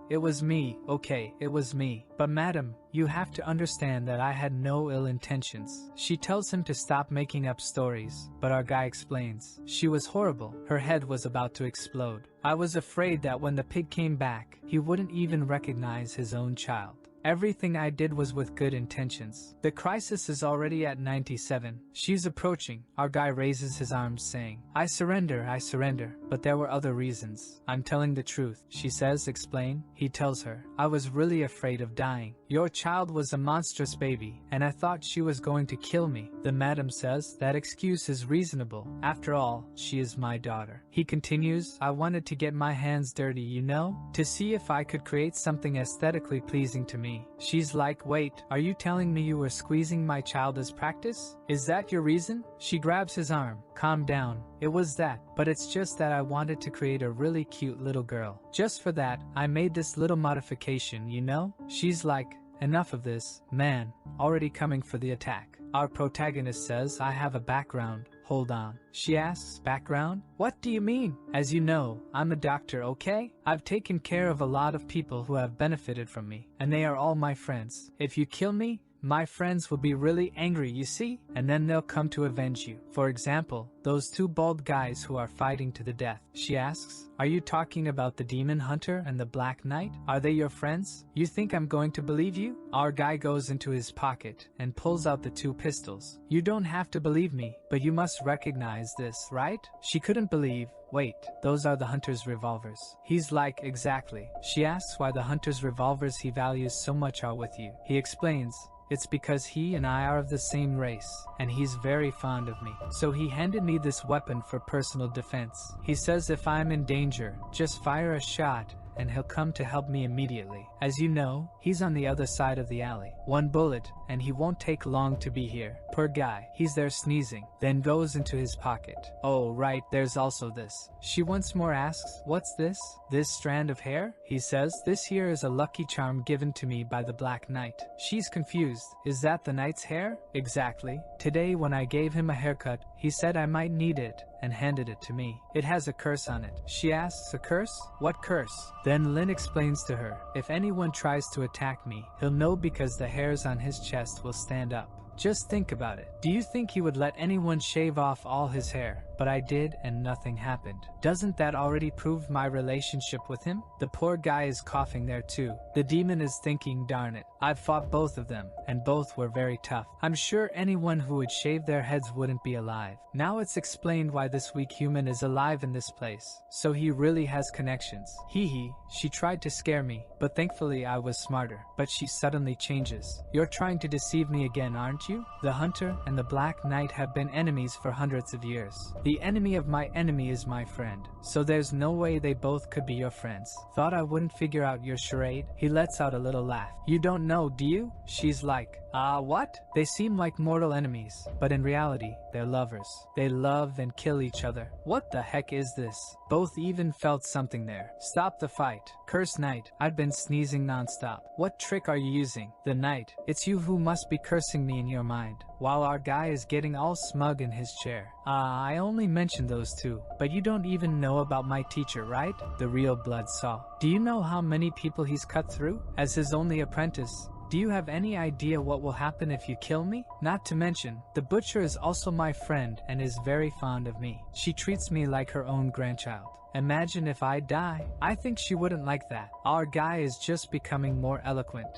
It was me, okay, it was me. But madam, you have to understand that I had no ill intentions. She tells him to stop making up stories, but our guy explains. She was horrible. Her head was about to explode. I was afraid that when the pig came back, he wouldn't even recognize his own child. Everything I did was with good intentions. The crisis is already at 97. She's approaching. Our guy raises his arms saying, I surrender, but there were other reasons. I'm telling the truth. She says, explain. He tells her, I was really afraid of dying. Your child was a monstrous baby, and I thought she was going to kill me. The madam says, that excuse is reasonable. After all, she is my daughter. He continues, I wanted to get my hands dirty, you know, to see if I could create something aesthetically pleasing to me. She's like, wait, are you telling me you were squeezing my child as practice? Is that your reason? She grabs his arm. Calm down. It was that, but it's just that I wanted to create a really cute little girl. Just for that, I made this little modification, you know? She's like, enough of this, man, already coming for the attack. Our protagonist says, I have a background. Hold on. She asks, background? What do you mean? As you know, I'm a doctor, okay? I've taken care of a lot of people who have benefited from me, and they are all my friends. If you kill me, my friends will be really angry, you see? And then they'll come to avenge you. For example, those 2 bald guys who are fighting to the death. She asks, are you talking about the demon hunter and the black knight? Are they your friends? You think I'm going to believe you? Our guy goes into his pocket and pulls out the 2 pistols. You don't have to believe me, but you must recognize this, right? She couldn't believe. Wait, those are the hunter's revolvers. He's like, exactly. She asks why the hunter's revolvers he values so much are with you. He explains, it's because he and I are of the same race, and he's very fond of me. So he handed me this weapon for personal defense. He says if I'm in danger, just fire a shot and he'll come to help me immediately. As you know, he's on the other side of the alley. 1 bullet, and he won't take long to be here. Poor guy, he's there sneezing, then goes into his pocket. Oh right, there's also this. She once more asks, what's this? This strand of hair? He says, this here is a lucky charm given to me by the Black Knight. She's confused. Is that the knight's hair? Exactly. Today when I gave him a haircut, he said I might need it, and handed it to me. It has a curse on it. She asks, a curse? What curse? Then Lin explains to her, if anyone tries to attack me, he'll know because the hairs on his chest will stand up. Just think about it. Do you think he would let anyone shave off all his hair? But I did, and nothing happened. Doesn't that already prove my relationship with him? The poor guy is coughing there too. The demon is thinking, darn it, I've fought both of them, and both were very tough. I'm sure anyone who would shave their heads wouldn't be alive. Now it's explained why this weak human is alive in this place. So he really has connections. Hee, she tried to scare me, but thankfully I was smarter. But she suddenly changes. You're trying to deceive me again, aren't you? The hunter and the Black Knight have been enemies for hundreds of years. The enemy of my enemy is my friend, so there's no way they both could be your friends. Thought I wouldn't figure out your charade? He lets out a little laugh. You don't know, do you? She's like, what? They seem like mortal enemies, but in reality, they're lovers. They love and kill each other. What the heck is this? Both even felt something there. Stop the fight. Curse Knight, I've been sneezing nonstop. What trick are you using? The Knight, it's you who must be cursing me in your mind. While our guy is getting all smug in his chair. I only mentioned those 2, but you don't even know about my teacher, right? The real Bloodsaw. Do you know how many people he's cut through? As his only apprentice, do you have any idea what will happen if you kill me? Not to mention, the butcher is also my friend and is very fond of me. She treats me like her own grandchild. Imagine if I die. I think she wouldn't like that. Our guy is just becoming more eloquent.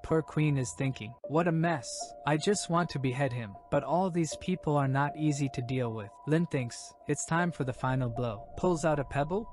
Poor Queen is thinking, what a mess. I just want to behead him. But all these people are not easy to deal with. Lin thinks, it's time for the final blow. Pulls out a pebble.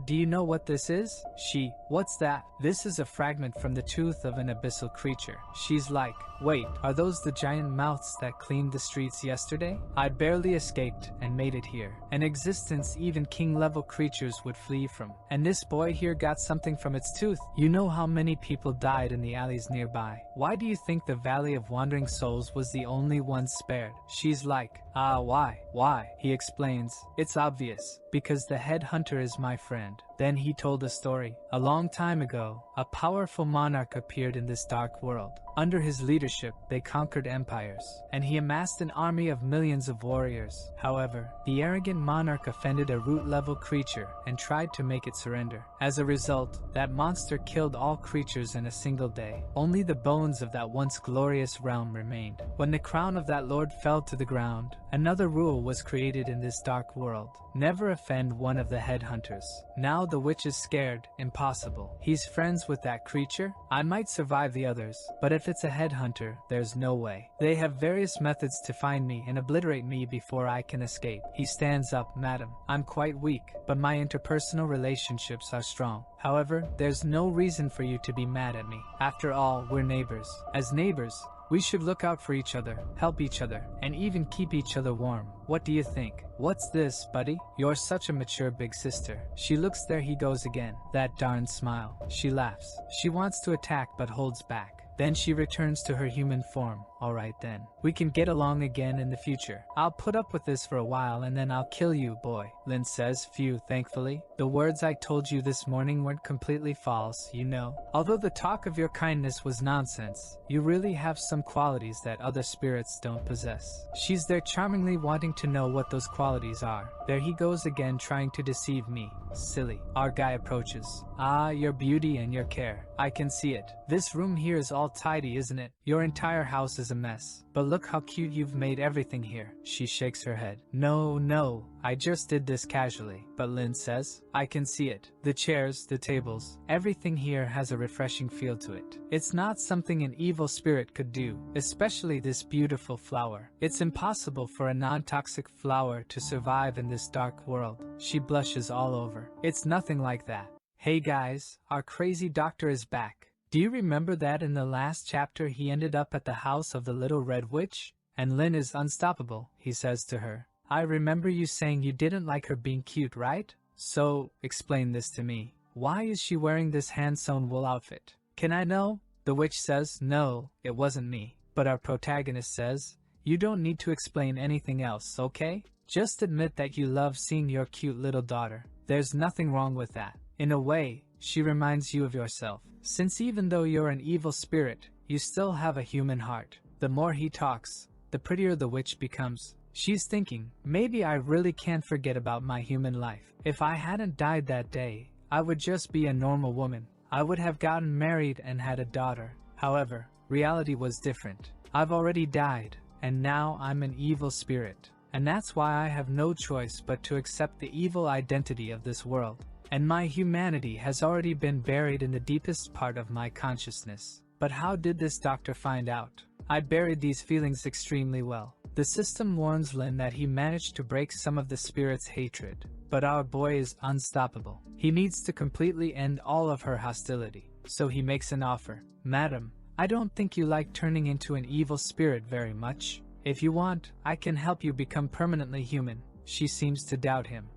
Do you know what this is? She, what's that? This is a fragment from the tooth of an abyssal creature. She's like, wait, are those the giant mouths that cleaned the streets yesterday? I barely escaped and made it here. An existence even king-level creature creatures would flee from. And this boy here got something from its tooth. You know how many people died in the alleys nearby. Why do you think the Valley of Wandering Souls was the only one spared? She's like, why? He explains. It's obvious. Because the headhunter is my friend. Then he told a story. A long time ago, a powerful monarch appeared in this dark world. Under his leadership, they conquered empires, and he amassed an army of millions of warriors. However, the arrogant monarch offended a root-level creature and tried to make it surrender. As a result, that monster killed all creatures in a single day. Only the bones of that once glorious realm remained. When the crown of that lord fell to the ground, another rule was created in this dark world. Never offend one of the headhunters. Now the witch is scared. Impossible. He's friends with that creature? I might survive the others, but if it's a headhunter, there's no way. They have various methods to find me and obliterate me before I can escape. He stands up. Madam, I'm quite weak, but my interpersonal relationships are strong. However, there's no reason for you to be mad at me. After all, we're neighbors. As neighbors, we should look out for each other, help each other, and even keep each other warm. What do you think? What's this, buddy? You're such a mature big sister. She looks. There he goes again. That darn smile. She laughs. She wants to attack but holds back. Then she returns to her human form. Alright then. We can get along again in the future. I'll put up with this for a while and then I'll kill you, boy. Lin says. Phew, thankfully. The words I told you this morning weren't completely false, you know. Although the talk of your kindness was nonsense, you really have some qualities that other spirits don't possess. She's there charmingly wanting to know what those qualities are. There he goes again trying to deceive me. Silly. Our guy approaches. Your beauty and your care. I can see it. This room here is all tidy, isn't it? Your entire house is a mess. But look how cute you've made everything here. She shakes her head. No, I just did this casually. But Lin says, I can see it. The chairs, the tables, everything here has a refreshing feel to it. It's not something an evil spirit could do, especially this beautiful flower. It's impossible for a non-toxic flower to survive in this dark world. She blushes all over. It's nothing like that. Hey guys, our crazy doctor is back. Do you remember that in the last chapter he ended up at the house of the little red witch? And Lin is unstoppable, he says to her. I remember you saying you didn't like her being cute, right? So, explain this to me. Why is she wearing this hand-sewn wool outfit? Can I know? The witch says, no, it wasn't me. But our protagonist says, you don't need to explain anything else, okay? Just admit that you love seeing your cute little daughter. There's nothing wrong with that. In a way, she reminds you of yourself. Since even though you're an evil spirit, you still have a human heart. The more he talks, the prettier the witch becomes. She's thinking, maybe I really can't forget about my human life. If I hadn't died that day, I would just be a normal woman. I would have gotten married and had a daughter. However, reality was different. I've already died, and now I'm an evil spirit. And that's why I have no choice but to accept the evil identity of this world. And my humanity has already been buried in the deepest part of my consciousness. But how did this doctor find out? I buried these feelings extremely well. The system warns Lin that he managed to break some of the spirit's hatred. But our boy is unstoppable. He needs to completely end all of her hostility. So he makes an offer. Madam, I don't think you like turning into an evil spirit very much. If you want, I can help you become permanently human. She seems to doubt him.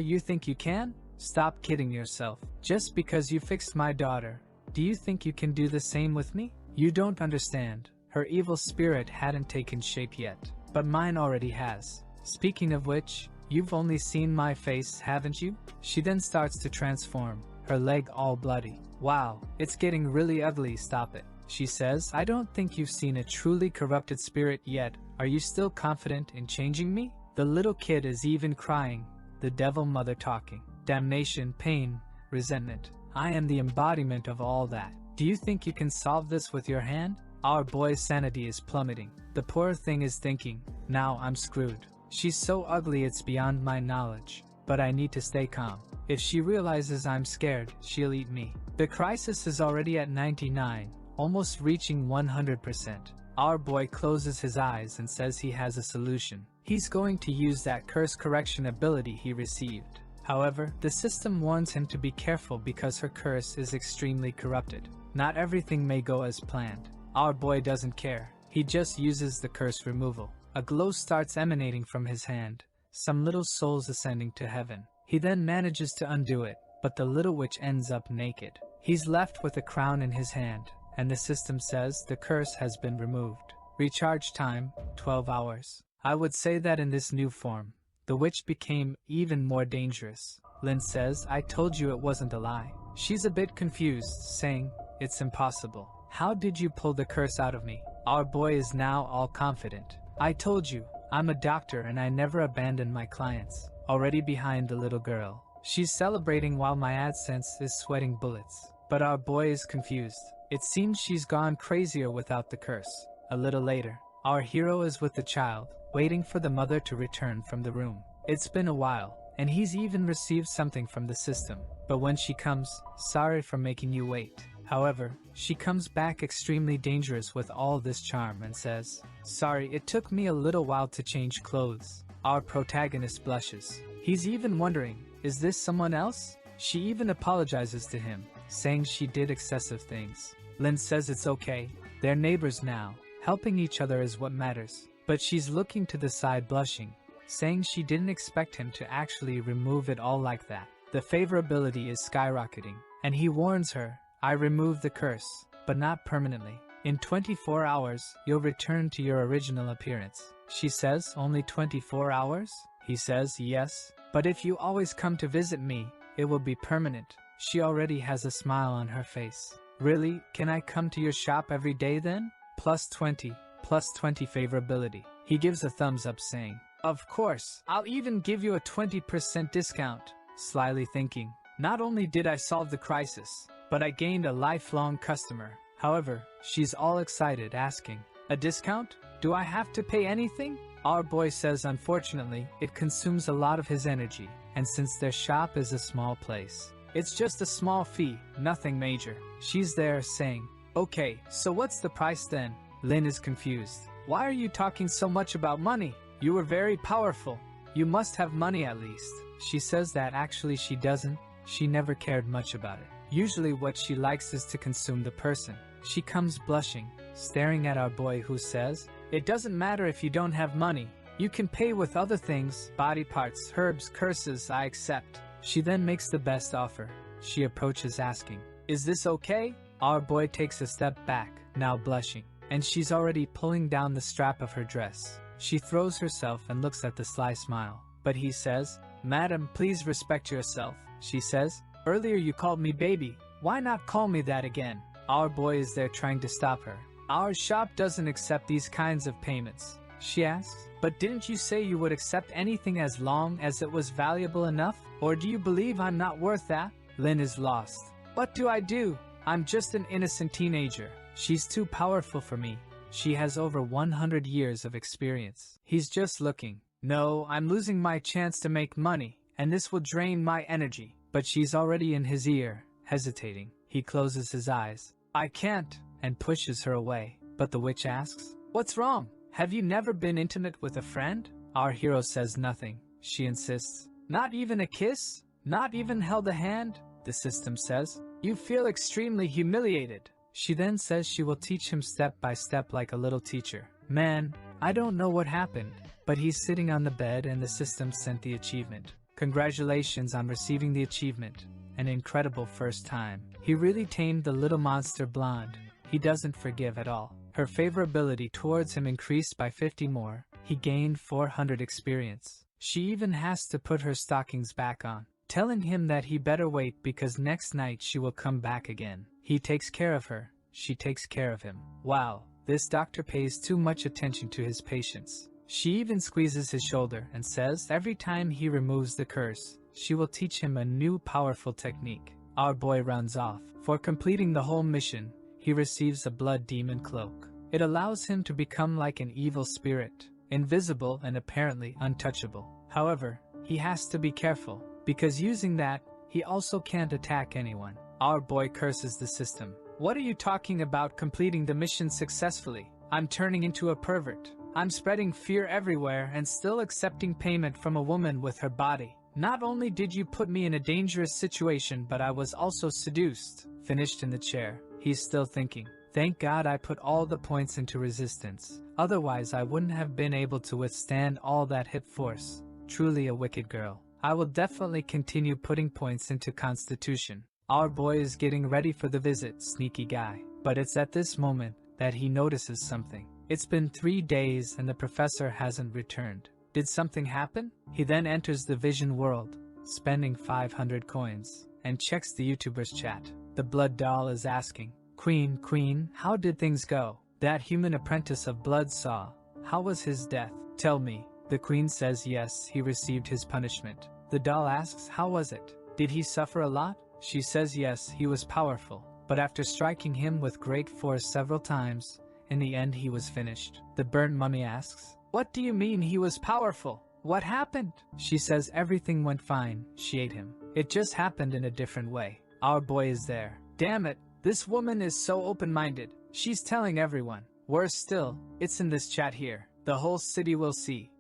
You think you can? Stop kidding yourself. Just because you fixed my daughter, do you think you can do the same with me? You don't understand. Her evil spirit hadn't taken shape yet, but mine already has. Speaking of which, you've only seen my face, haven't you? She then starts to transform, her leg all bloody. Wow, it's getting really ugly, stop it. She says, I don't think you've seen a truly corrupted spirit yet. Are you still confident in changing me? The little kid is even crying, the devil mother talking. Damnation, pain, resentment. I am the embodiment of all that. Do you think you can solve this with your hand? Our boy's sanity is plummeting. The poor thing is thinking, now I'm screwed. She's so ugly it's beyond my knowledge. But I need to stay calm. If she realizes I'm scared, she'll eat me. The crisis is already at 99, almost reaching 100%. Our boy closes his eyes and says he has a solution. He's going to use that curse correction ability he received. However, the system warns him to be careful because her curse is extremely corrupted. Not everything may go as planned. Our boy doesn't care. He just uses the curse removal. A glow starts emanating from his hand, some little souls ascending to heaven. He then manages to undo it, but the little witch ends up naked. He's left with a crown in his hand, and the system says the curse has been removed. Recharge time, 12 hours. I would say that in this new form, the witch became even more dangerous. Lin says, I told you it wasn't a lie. She's a bit confused, saying, it's impossible. How did you pull the curse out of me? Our boy is now all confident. I told you, I'm a doctor and I never abandon my clients. Already behind the little girl. She's celebrating while my AdSense is sweating bullets. But our boy is confused. It seems she's gone crazier without the curse. A little later, our hero is with the child, waiting for the mother to return from the room. It's been a while, and he's even received something from the system. But when she comes, sorry for making you wait. However, she comes back extremely dangerous with all this charm and says, sorry, it took me a little while to change clothes. Our protagonist blushes. He's even wondering, is this someone else? She even apologizes to him, saying she did excessive things. Lin says it's okay, they're neighbors now, helping each other is what matters. But she's looking to the side blushing, saying she didn't expect him to actually remove it all like that. The favorability is skyrocketing, and he warns her, I removed the curse, but not permanently. In 24 hours, you'll return to your original appearance. She says, only 24 hours? He says, yes, but if you always come to visit me, it will be permanent. She already has a smile on her face. Really, can I come to your shop every day then? +20 favorability. He gives a thumbs up saying, of course, I'll even give you a 20% discount. Slyly thinking, not only did I solve the crisis, but I gained a lifelong customer. However, she's all excited asking, a discount? Do I have to pay anything? Our boy says unfortunately, it consumes a lot of his energy, and since their shop is a small place, it's just a small fee, nothing major. She's there saying, okay, so what's the price then? Lin is confused. Why are you talking so much about money? You were very powerful. You must have money at least. She says that actually she doesn't. She never cared much about it. Usually what she likes is to consume the person. She comes blushing, staring at our boy who says, it doesn't matter if you don't have money. You can pay with other things, body parts, herbs, curses, I accept. She then makes the best offer. She approaches asking, is this okay? Our boy takes a step back, now blushing, and she's already pulling down the strap of her dress. She throws herself and looks at the sly smile. But he says, madam, please respect yourself. She says, earlier you called me baby. Why not call me that again? Our boy is there trying to stop her. Our shop doesn't accept these kinds of payments. She asks, but didn't you say you would accept anything as long as it was valuable enough? Or do you believe I'm not worth that? Lin is lost. What do I do? I'm just an innocent teenager. She's too powerful for me. She has over 100 years of experience. He's just looking. No, I'm losing my chance to make money, and this will drain my energy. But she's already in his ear, hesitating. He closes his eyes. I can't, and pushes her away. But the witch asks, what's wrong? Have you never been intimate with a friend? Our hero says nothing. She insists, not even a kiss? Not even held a hand? The system says, you feel extremely humiliated. She then says she will teach him step by step like a little teacher. Man, I don't know what happened, but he's sitting on the bed and the system sent the achievement. Congratulations on receiving the achievement. An incredible first time. He really tamed the little monster blonde. He doesn't forgive at all. Her favorability towards him increased by 50 more. He gained 400 experience. She even has to put her stockings back on, telling him that he better wait because next night she will come back again. He takes care of her. She takes care of him. Wow, this doctor pays too much attention to his patients. She even squeezes his shoulder and says every time he removes the curse, she will teach him a new powerful technique. Our boy runs off. For completing the whole mission, he receives a blood demon cloak. It allows him to become like an evil spirit, invisible and apparently untouchable. However, he has to be careful, because using that, he also can't attack anyone. Our boy curses the system. What are you talking about completing the mission successfully? I'm turning into a pervert. I'm spreading fear everywhere and still accepting payment from a woman with her body. Not only did you put me in a dangerous situation, but I was also seduced. Finished in the chair, he's still thinking. Thank God I put all the points into resistance. Otherwise I wouldn't have been able to withstand all that hit force. Truly a wicked girl. I will definitely continue putting points into Constitution. Our boy is getting ready for the visit, sneaky guy. But it's at this moment that he notices something. It's been 3 days and the professor hasn't returned. Did something happen? He then enters the vision world, spending 500 coins, and checks the YouTuber's chat. The blood doll is asking, Queen, how did things go? That human apprentice of blood saw. How was his death? Tell me. The queen says yes, he received his punishment. The doll asks, how was it? Did he suffer a lot? She says yes, he was powerful. But after striking him with great force several times, in the end he was finished. The burnt mummy asks, what do you mean he was powerful? What happened? She says everything went fine, she ate him. It just happened in a different way. Our boy is there. Damn it, this woman is so open-minded. She's telling everyone. Worse still, it's in this chat here. The whole city will see.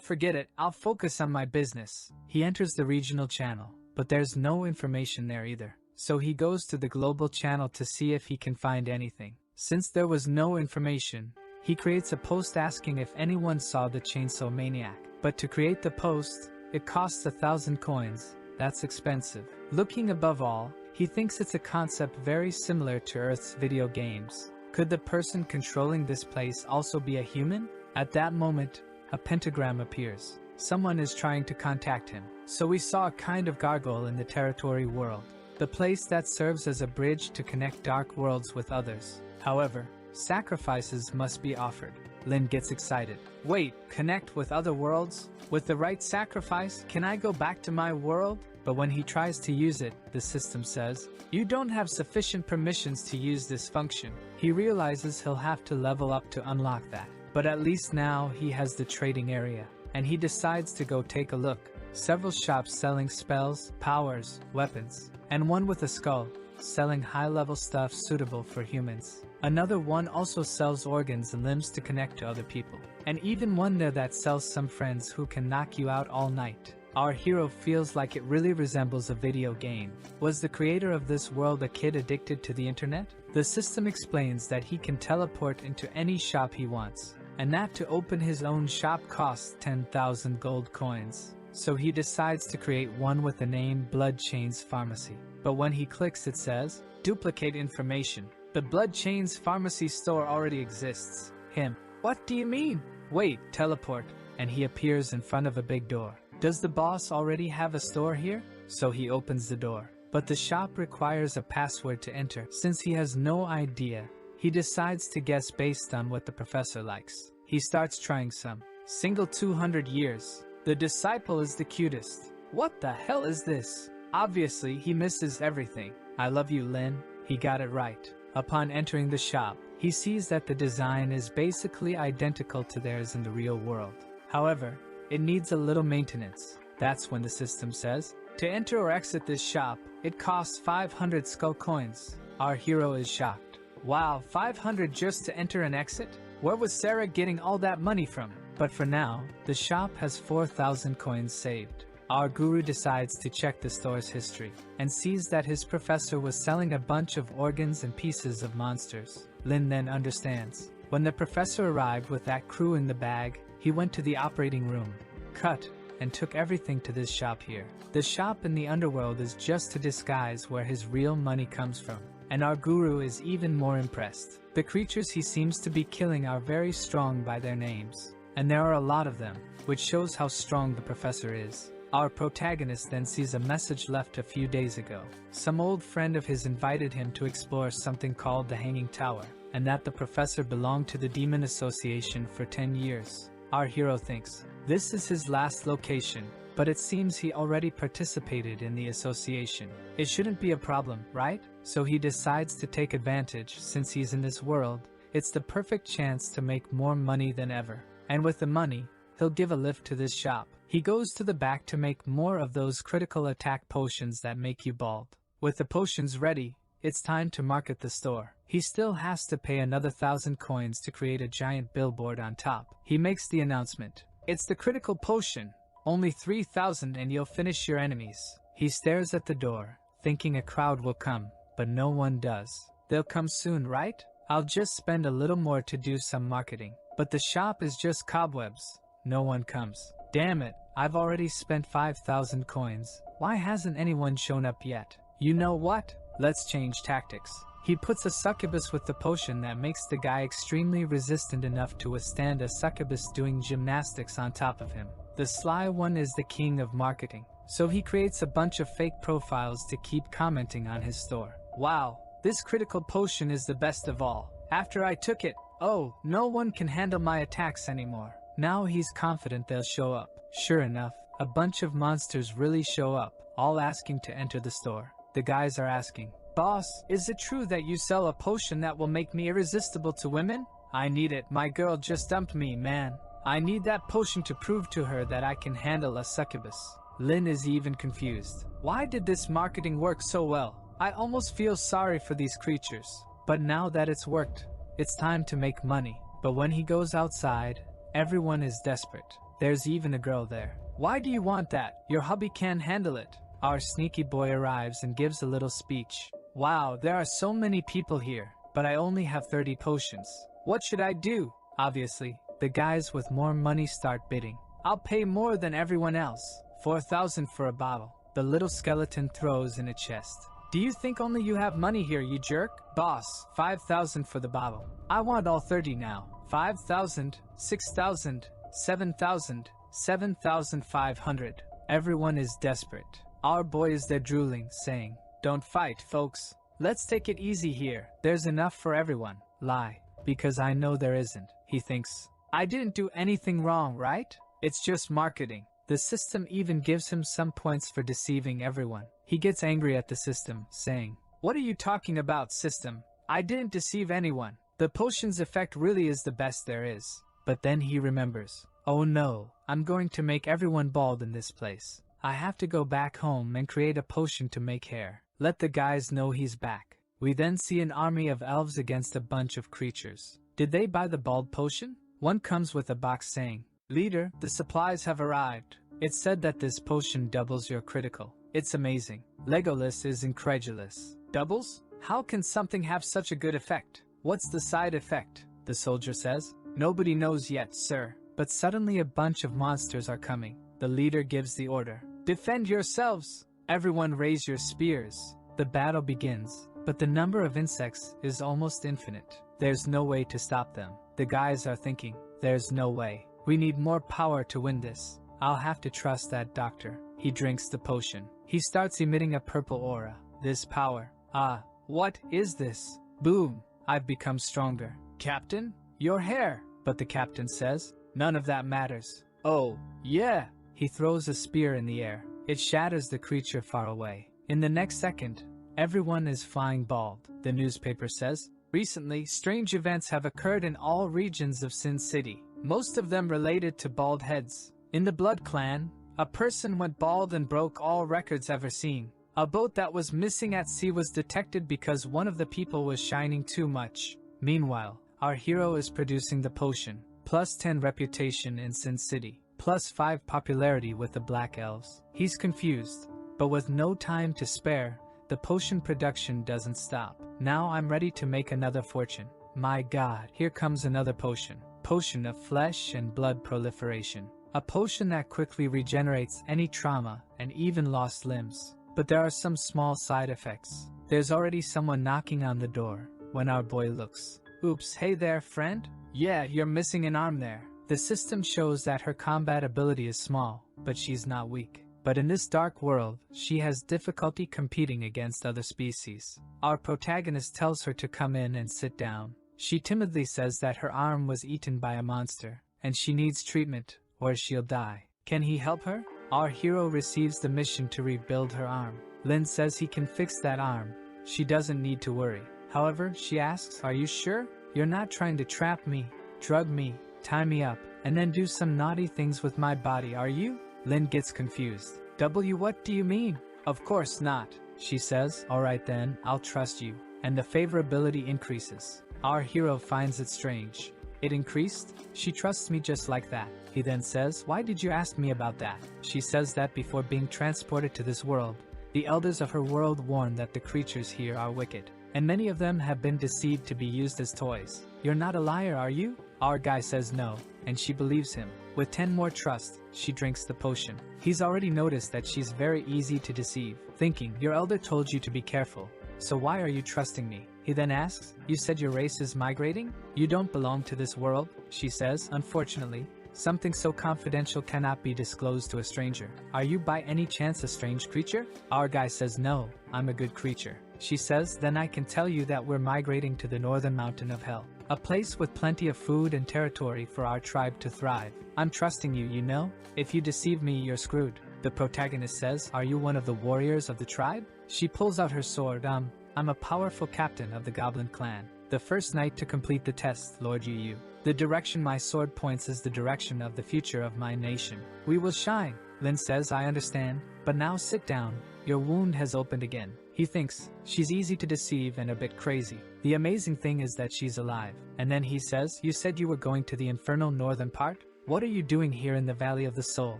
Forget it, I'll focus on my business. He enters the regional channel, but there's no information there either. So he goes to the global channel to see if he can find anything. Since there was no information, he creates a post asking if anyone saw the chainsaw maniac. But to create the post, it costs 1,000 coins. That's expensive. Looking above all, he thinks it's a concept very similar to Earth's video games. Could the person controlling this place also be a human? At that moment, a pentagram appears. Someone is trying to contact him. So we saw a kind of gargoyle in the territory world. The place that serves as a bridge to connect dark worlds with others. However, sacrifices must be offered. Lin gets excited. Wait, connect with other worlds? With the right sacrifice, can I go back to my world? But when he tries to use it, the system says, you don't have sufficient permissions to use this function. He realizes he'll have to level up to unlock that. But at least now he has the trading area. And he decides to go take a look. Several shops selling spells, powers, weapons, and one with a skull, selling high-level stuff suitable for humans. Another one also sells organs and limbs to connect to other people. And even one there that sells some friends who can knock you out all night. Our hero feels like it really resembles a video game. Was the creator of this world a kid addicted to the internet? The system explains that he can teleport into any shop he wants, and that to open his own shop costs 10,000 gold coins. So he decides to create one with the name Blood Chains Pharmacy. But when he clicks it says, duplicate information. The Blood Chains Pharmacy store already exists. Him. What do you mean? Wait, teleport. And he appears in front of a big door. Does the boss already have a store here? So he opens the door. But the shop requires a password to enter. Since he has no idea, he decides to guess based on what the professor likes. He starts trying some. Single 200 years. The disciple is the cutest. What the hell is this? Obviously, he misses everything. I love you, Lin. He got it right. Upon entering the shop, he sees that the design is basically identical to theirs in the real world. However, it needs a little maintenance. That's when the system says, to enter or exit this shop, it costs 500 skull coins. Our hero is shocked. Wow, 500 just to enter and exit? Where was Sarah getting all that money from? But for now, the shop has 4,000 coins saved. Our guru decides to check the store's history, and sees that his professor was selling a bunch of organs and pieces of monsters. Lin then understands. When the professor arrived with that crew in the bag, he went to the operating room, cut, and took everything to this shop here. The shop in the underworld is just to disguise where his real money comes from, and our guru is even more impressed. The creatures he seems to be killing are very strong by their names, and there are a lot of them, which shows how strong the professor is. Our protagonist then sees a message left a few days ago. Some old friend of his invited him to explore something called the Hanging Tower, and that the professor belonged to the Demon Association for 10 years. Our hero thinks, this is his last location, but it seems he already participated in the association. It shouldn't be a problem, right? So he decides to take advantage. Since he's in this world, it's the perfect chance to make more money than ever. And with the money, he'll give a lift to this shop. He goes to the back to make more of those critical attack potions that make you bald. With the potions ready, it's time to market the store. He still has to pay another 1,000 coins to create a giant billboard on top. He makes the announcement. It's the critical potion. Only 3,000 and you'll finish your enemies. He stares at the door, thinking a crowd will come, but no one does. They'll come soon, right? I'll just spend a little more to do some marketing. But the shop is just cobwebs. No one comes. Damn it, I've already spent 5,000 coins. Why hasn't anyone shown up yet? You know what? Let's change tactics. He puts a succubus with the potion that makes the guy extremely resistant enough to withstand a succubus doing gymnastics on top of him. The sly one is the king of marketing, so he creates a bunch of fake profiles to keep commenting on his store. Wow, this critical potion is the best of all. After I took it, oh, no one can handle my attacks anymore. Now he's confident they'll show up. Sure enough, a bunch of monsters really show up, all asking to enter the store. The guys are asking, "Boss, is it true that you sell a potion that will make me irresistible to women? I need it. My girl just dumped me, man. I need that potion to prove to her that I can handle a succubus." Lin is even confused. Why did this marketing work so well? I almost feel sorry for these creatures. But now that it's worked, it's time to make money. But when he goes outside, everyone is desperate. There's even a girl there. "Why do you want that? Your hubby can't handle it." Our sneaky boy arrives and gives a little speech. "Wow, there are so many people here, but I only have 30 potions. What should I do?" Obviously, the guys with more money start bidding. "I'll pay more than everyone else. 4,000 for a bottle." The little skeleton throws in a chest. "Do you think only you have money here, you jerk?" "Boss, 5,000 for the bottle. I want all 30 now." 5,000, 6,000, 7,000, 7,500. Everyone is desperate. Our boy is there drooling, saying, "Don't fight, folks. Let's take it easy here. There's enough for everyone." Lie. Because I know there isn't. He thinks, "I didn't do anything wrong, right? It's just marketing." The system even gives him some points for deceiving everyone. He gets angry at the system, saying, "What are you talking about, system? I didn't deceive anyone. The potion's effect really is the best there is." But then he remembers, "Oh no, I'm going to make everyone bald in this place. I have to go back home and create a potion to make hair. Let the guys know he's back." We then see an army of elves against a bunch of creatures. Did they buy the bald potion? One comes with a box saying, "Leader, the supplies have arrived. It's said that this potion doubles your critical. It's amazing." Legolas is incredulous. "Doubles? How can something have such a good effect? What's the side effect?" The soldier says, "Nobody knows yet, sir." But suddenly a bunch of monsters are coming. The leader gives the order, "Defend yourselves! Everyone raise your spears." The battle begins, but the number of insects is almost infinite. There's no way to stop them. The guys are thinking, "There's no way. We need more power to win this. I'll have to trust that doctor." He drinks the potion. He starts emitting a purple aura. This power. Ah, what is this? Boom! I've become stronger. "Captain, your hair!" But the captain says, "None of that matters." "Oh, yeah!" He throws a spear in the air. It shatters the creature far away. In the next second, everyone is flying bald. The newspaper says, "Recently, strange events have occurred in all regions of Sin City, most of them related to bald heads. In the Blood Clan, a person went bald and broke all records ever seen. A boat that was missing at sea was detected because one of the people was shining too much." Meanwhile, our hero is producing the potion. Plus 10 reputation in Sin City. Plus 5 popularity with the Black Elves. He's confused, but with no time to spare, the potion production doesn't stop. "Now I'm ready to make another fortune. My god, here comes another potion. Potion of flesh and blood proliferation. A potion that quickly regenerates any trauma and even lost limbs. But there are some small side effects. There's already someone knocking on the door when our boy looks. Oops, hey there, friend? Yeah, you're missing an arm there. The system shows that her combat ability is small, but she's not weak. But in this dark world, she has difficulty competing against other species. Our protagonist tells her to come in and sit down. She timidly says that her arm was eaten by a monster, and she needs treatment, or she'll die. Can he help her? Our hero receives the mission to rebuild her arm. Lin says he can fix that arm. She doesn't need to worry. However, she asks, "Are you sure? You're not trying to trap me, drug me, tie me up, and then do some naughty things with my body, are you?" Lin gets confused. What do you mean? "Of course not," she says. "Alright then, I'll trust you." And the favorability increases. Our hero finds it strange. It increased? She trusts me just like that. He then says, "Why did you ask me about that?" She says that before being transported to this world, the elders of her world warn that the creatures here are wicked, and many of them have been deceived to be used as toys. "You're not a liar, are you?" Our guy says no, and she believes him. With 10 more trust, she drinks the potion. He's already noticed that she's very easy to deceive, thinking, your elder told you to be careful, so why are you trusting me? He then asks, you said your race is migrating? You don't belong to this world, she says, unfortunately. Something so confidential cannot be disclosed to a stranger. Are you by any chance a strange creature? Our guy says no, I'm a good creature. She says, then I can tell you that we're migrating to the northern mountain of hell. A place with plenty of food and territory for our tribe to thrive. I'm trusting you, you know? If you deceive me, you're screwed. The protagonist says, are you one of the warriors of the tribe? She pulls out her sword, I'm a powerful captain of the goblin clan. The first knight to complete the test, Lord Yu. The direction my sword points is the direction of the future of my nation. We will shine. Lin says, I understand, but now sit down. Your wound has opened again. He thinks, she's easy to deceive and a bit crazy. The amazing thing is that she's alive. And then he says, you said you were going to the infernal northern part? What are you doing here in the Valley of the Soul,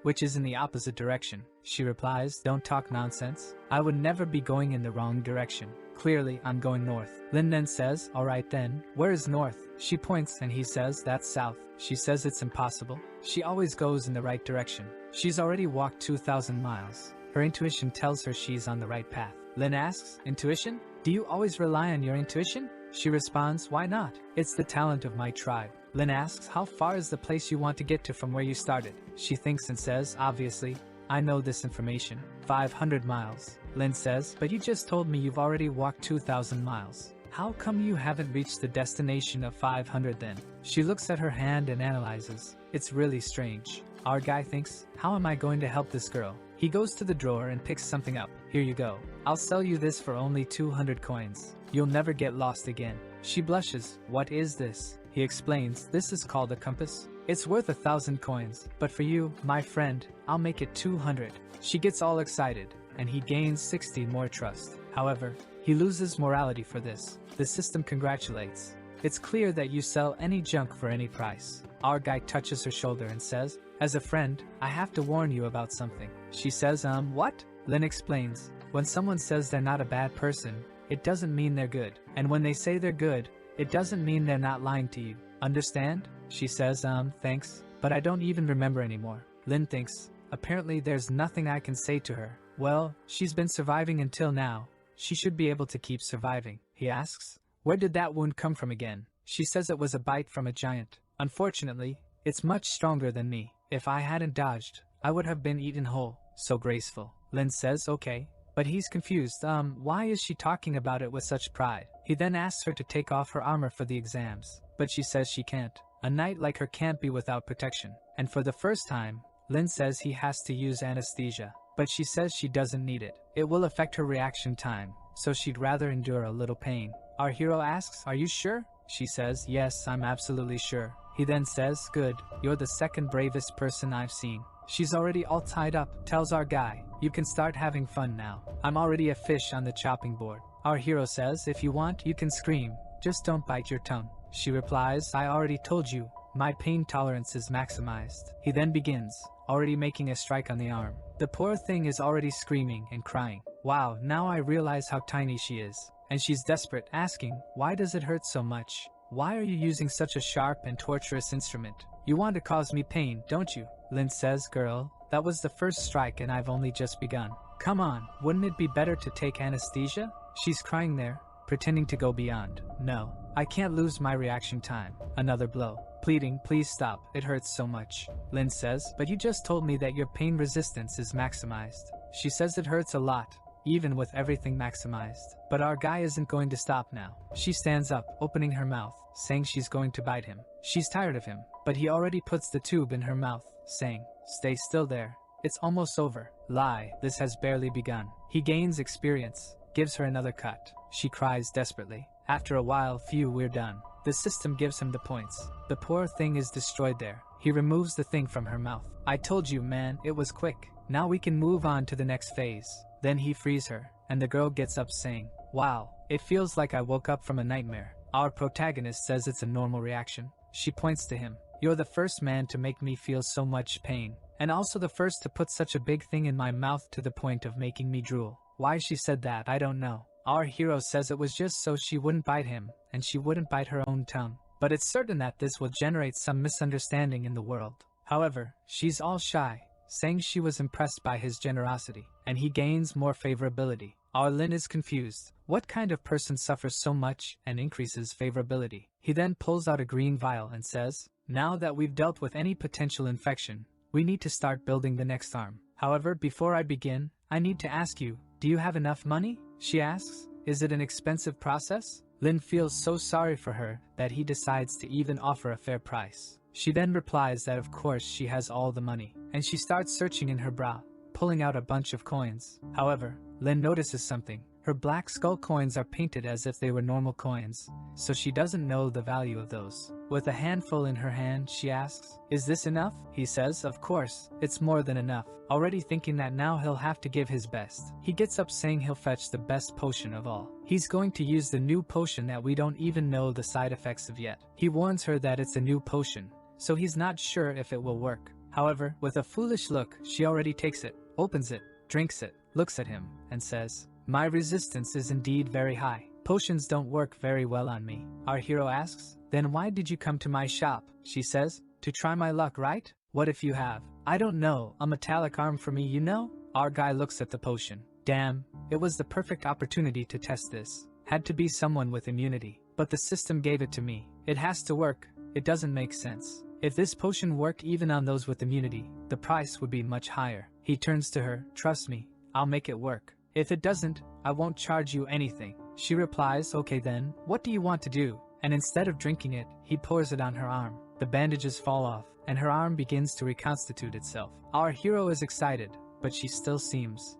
which is in the opposite direction? She replies, don't talk nonsense. I would never be going in the wrong direction. Clearly, I'm going north. Lin then says, alright then, where is north? She points and he says, that's south. She says it's impossible. She always goes in the right direction. She's already walked 2,000 miles. Her intuition tells her she's on the right path. Lin asks, intuition? Do you always rely on your intuition? She responds, why not? It's the talent of my tribe. Lin asks, how far is the place you want to get to from where you started? She thinks and says, obviously, I know this information. 500 miles. Lin says, but you just told me you've already walked 2,000 miles. How come you haven't reached the destination of 500 then? She looks at her hand and analyzes. It's really strange. Our guy thinks, how am I going to help this girl? He goes to the drawer and picks something up. Here you go. I'll sell you this for only 200 coins. You'll never get lost again. She blushes. What is this? He explains, this is called a compass. It's worth 1,000 coins, but for you, my friend, I'll make it 200. She gets all excited, and he gains 60 more trust. However, he loses morality for this. The system congratulates. It's clear that you sell any junk for any price. Our guy touches her shoulder and says, as a friend, I have to warn you about something. She says, what? Lin explains, when someone says they're not a bad person, it doesn't mean they're good. And when they say they're good, it doesn't mean they're not lying to you. Understand? She says, thanks, but I don't even remember anymore. Lin thinks, apparently there's nothing I can say to her. Well, she's been surviving until now. She should be able to keep surviving. He asks, where did that wound come from again? She says it was a bite from a giant. Unfortunately, it's much stronger than me. If I hadn't dodged, I would have been eaten whole. So graceful. Lin says, okay. But he's confused. Why is she talking about it with such pride? He then asks her to take off her armor for the exams. But she says she can't. A knight like her can't be without protection. And for the first time, Lin says he has to use anesthesia. But she says she doesn't need it. It will affect her reaction time, so she'd rather endure a little pain. Our hero asks, are you sure? She says, yes, I'm absolutely sure. He then says, good, you're the second bravest person I've seen. She's already all tied up, tells our guy, you can start having fun now. I'm already a fish on the chopping board. Our hero says, if you want, you can scream, just don't bite your tongue. She replies, I already told you, my pain tolerance is maximized. He then begins, already making a strike on the arm. The poor thing is already screaming and crying. Wow, now I realize how tiny she is. And she's desperate, asking, why does it hurt so much? Why are you using such a sharp and torturous instrument? You want to cause me pain, don't you? Lin says, girl, that was the first strike and I've only just begun. Come on, wouldn't it be better to take anesthesia? She's crying there, pretending to go beyond. No, I can't lose my reaction time. Another blow. Pleading, please stop, it hurts so much. Lin says, but you just told me that your pain resistance is maximized. She says it hurts a lot, even with everything maximized. But our guy isn't going to stop now. She stands up, opening her mouth, saying she's going to bite him. She's tired of him, but he already puts the tube in her mouth, saying, stay still there. It's almost over. Lie, this has barely begun. He gains experience, gives her another cut. She cries desperately. After a while, phew, we're done. The system gives him the points. The poor thing is destroyed there. He removes the thing from her mouth. I told you, man, it was quick. Now we can move on to the next phase. Then he frees her, and the girl gets up saying, wow, it feels like I woke up from a nightmare. Our protagonist says it's a normal reaction. She points to him. You're the first man to make me feel so much pain, and also the first to put such a big thing in my mouth to the point of making me drool. Why she said that, I don't know. Our hero says it was just so she wouldn't bite him, and she wouldn't bite her own tongue. But it's certain that this will generate some misunderstanding in the world. However, she's all shy, saying she was impressed by his generosity, and he gains more favorability. Our Lin is confused. What kind of person suffers so much and increases favorability? He then pulls out a green vial and says, now that we've dealt with any potential infection, we need to start building the next arm. However, before I begin, I need to ask you, do you have enough money? She asks. Is it an expensive process? Lin feels so sorry for her that he decides to even offer a fair price. She then replies that of course she has all the money, and she starts searching in her bra, pulling out a bunch of coins. However, Lin notices something. Her black skull coins are painted as if they were normal coins, so she doesn't know the value of those. With a handful in her hand, she asks, is this enough? He says, of course, it's more than enough. Already thinking that now he'll have to give his best, he gets up saying he'll fetch the best potion of all. He's going to use the new potion that we don't even know the side effects of yet. He warns her that it's a new potion, so he's not sure if it will work. However, with a foolish look, she already takes it, opens it, drinks it, looks at him, and says, my resistance is indeed very high. Potions don't work very well on me. Our hero asks, then why did you come to my shop? She says, to try my luck, right? What if you have, I don't know, a metallic arm for me, you know? Our guy looks at the potion. Damn, it was the perfect opportunity to test this. Had to be someone with immunity, but the system gave it to me. It has to work. It doesn't make sense. If this potion worked even on those with immunity, the price would be much higher. He turns to her, trust me, I'll make it work. If it doesn't, I won't charge you anything. She replies, okay then, what do you want to do? And instead of drinking it, he pours it on her arm. The bandages fall off, and her arm begins to reconstitute itself. Our hero is excited, but she still seems,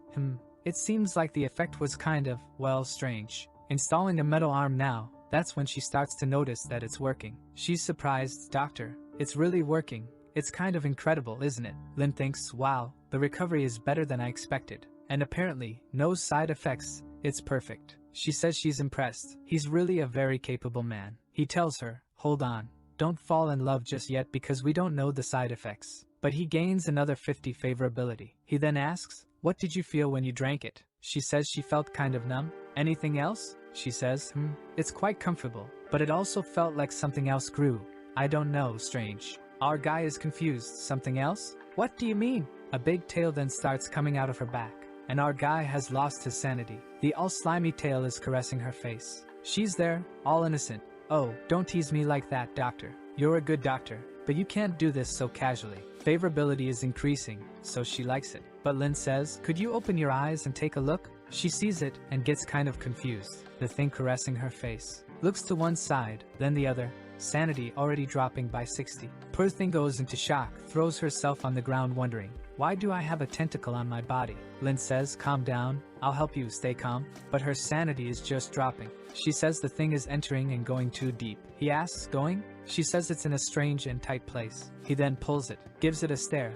it seems like the effect was kind of, well, strange. Installing a metal arm now, that's when she starts to notice that it's working. She's surprised, doctor, it's really working. It's kind of incredible, isn't it? Lin thinks, wow, the recovery is better than I expected. And apparently, no side effects, it's perfect. She says she's impressed. He's really a very capable man. He tells her, hold on, don't fall in love just yet because we don't know the side effects. But he gains another 50 favorability. He then asks, what did you feel when you drank it? She says she felt kind of numb. Anything else? She says, it's quite comfortable, but it also felt like something else grew. I don't know, strange. Our guy is confused. Something else? What do you mean? A big tail then starts coming out of her back, and our guy has lost his sanity. The all slimy tail is caressing her face. She's there, all innocent. Oh, don't tease me like that, doctor. You're a good doctor, but you can't do this so casually. Favorability is increasing, so she likes it. But Lin says, could you open your eyes and take a look? She sees it and gets kind of confused. The thing caressing her face looks to one side, then the other. Sanity already dropping by 60. Poor thing goes into shock, throws herself on the ground wondering, why do I have a tentacle on my body? Lin says, calm down, I'll help you stay calm. But her sanity is just dropping. She says the thing is entering and going too deep. He asks, going? She says it's in a strange and tight place. He then pulls it, gives it a stare,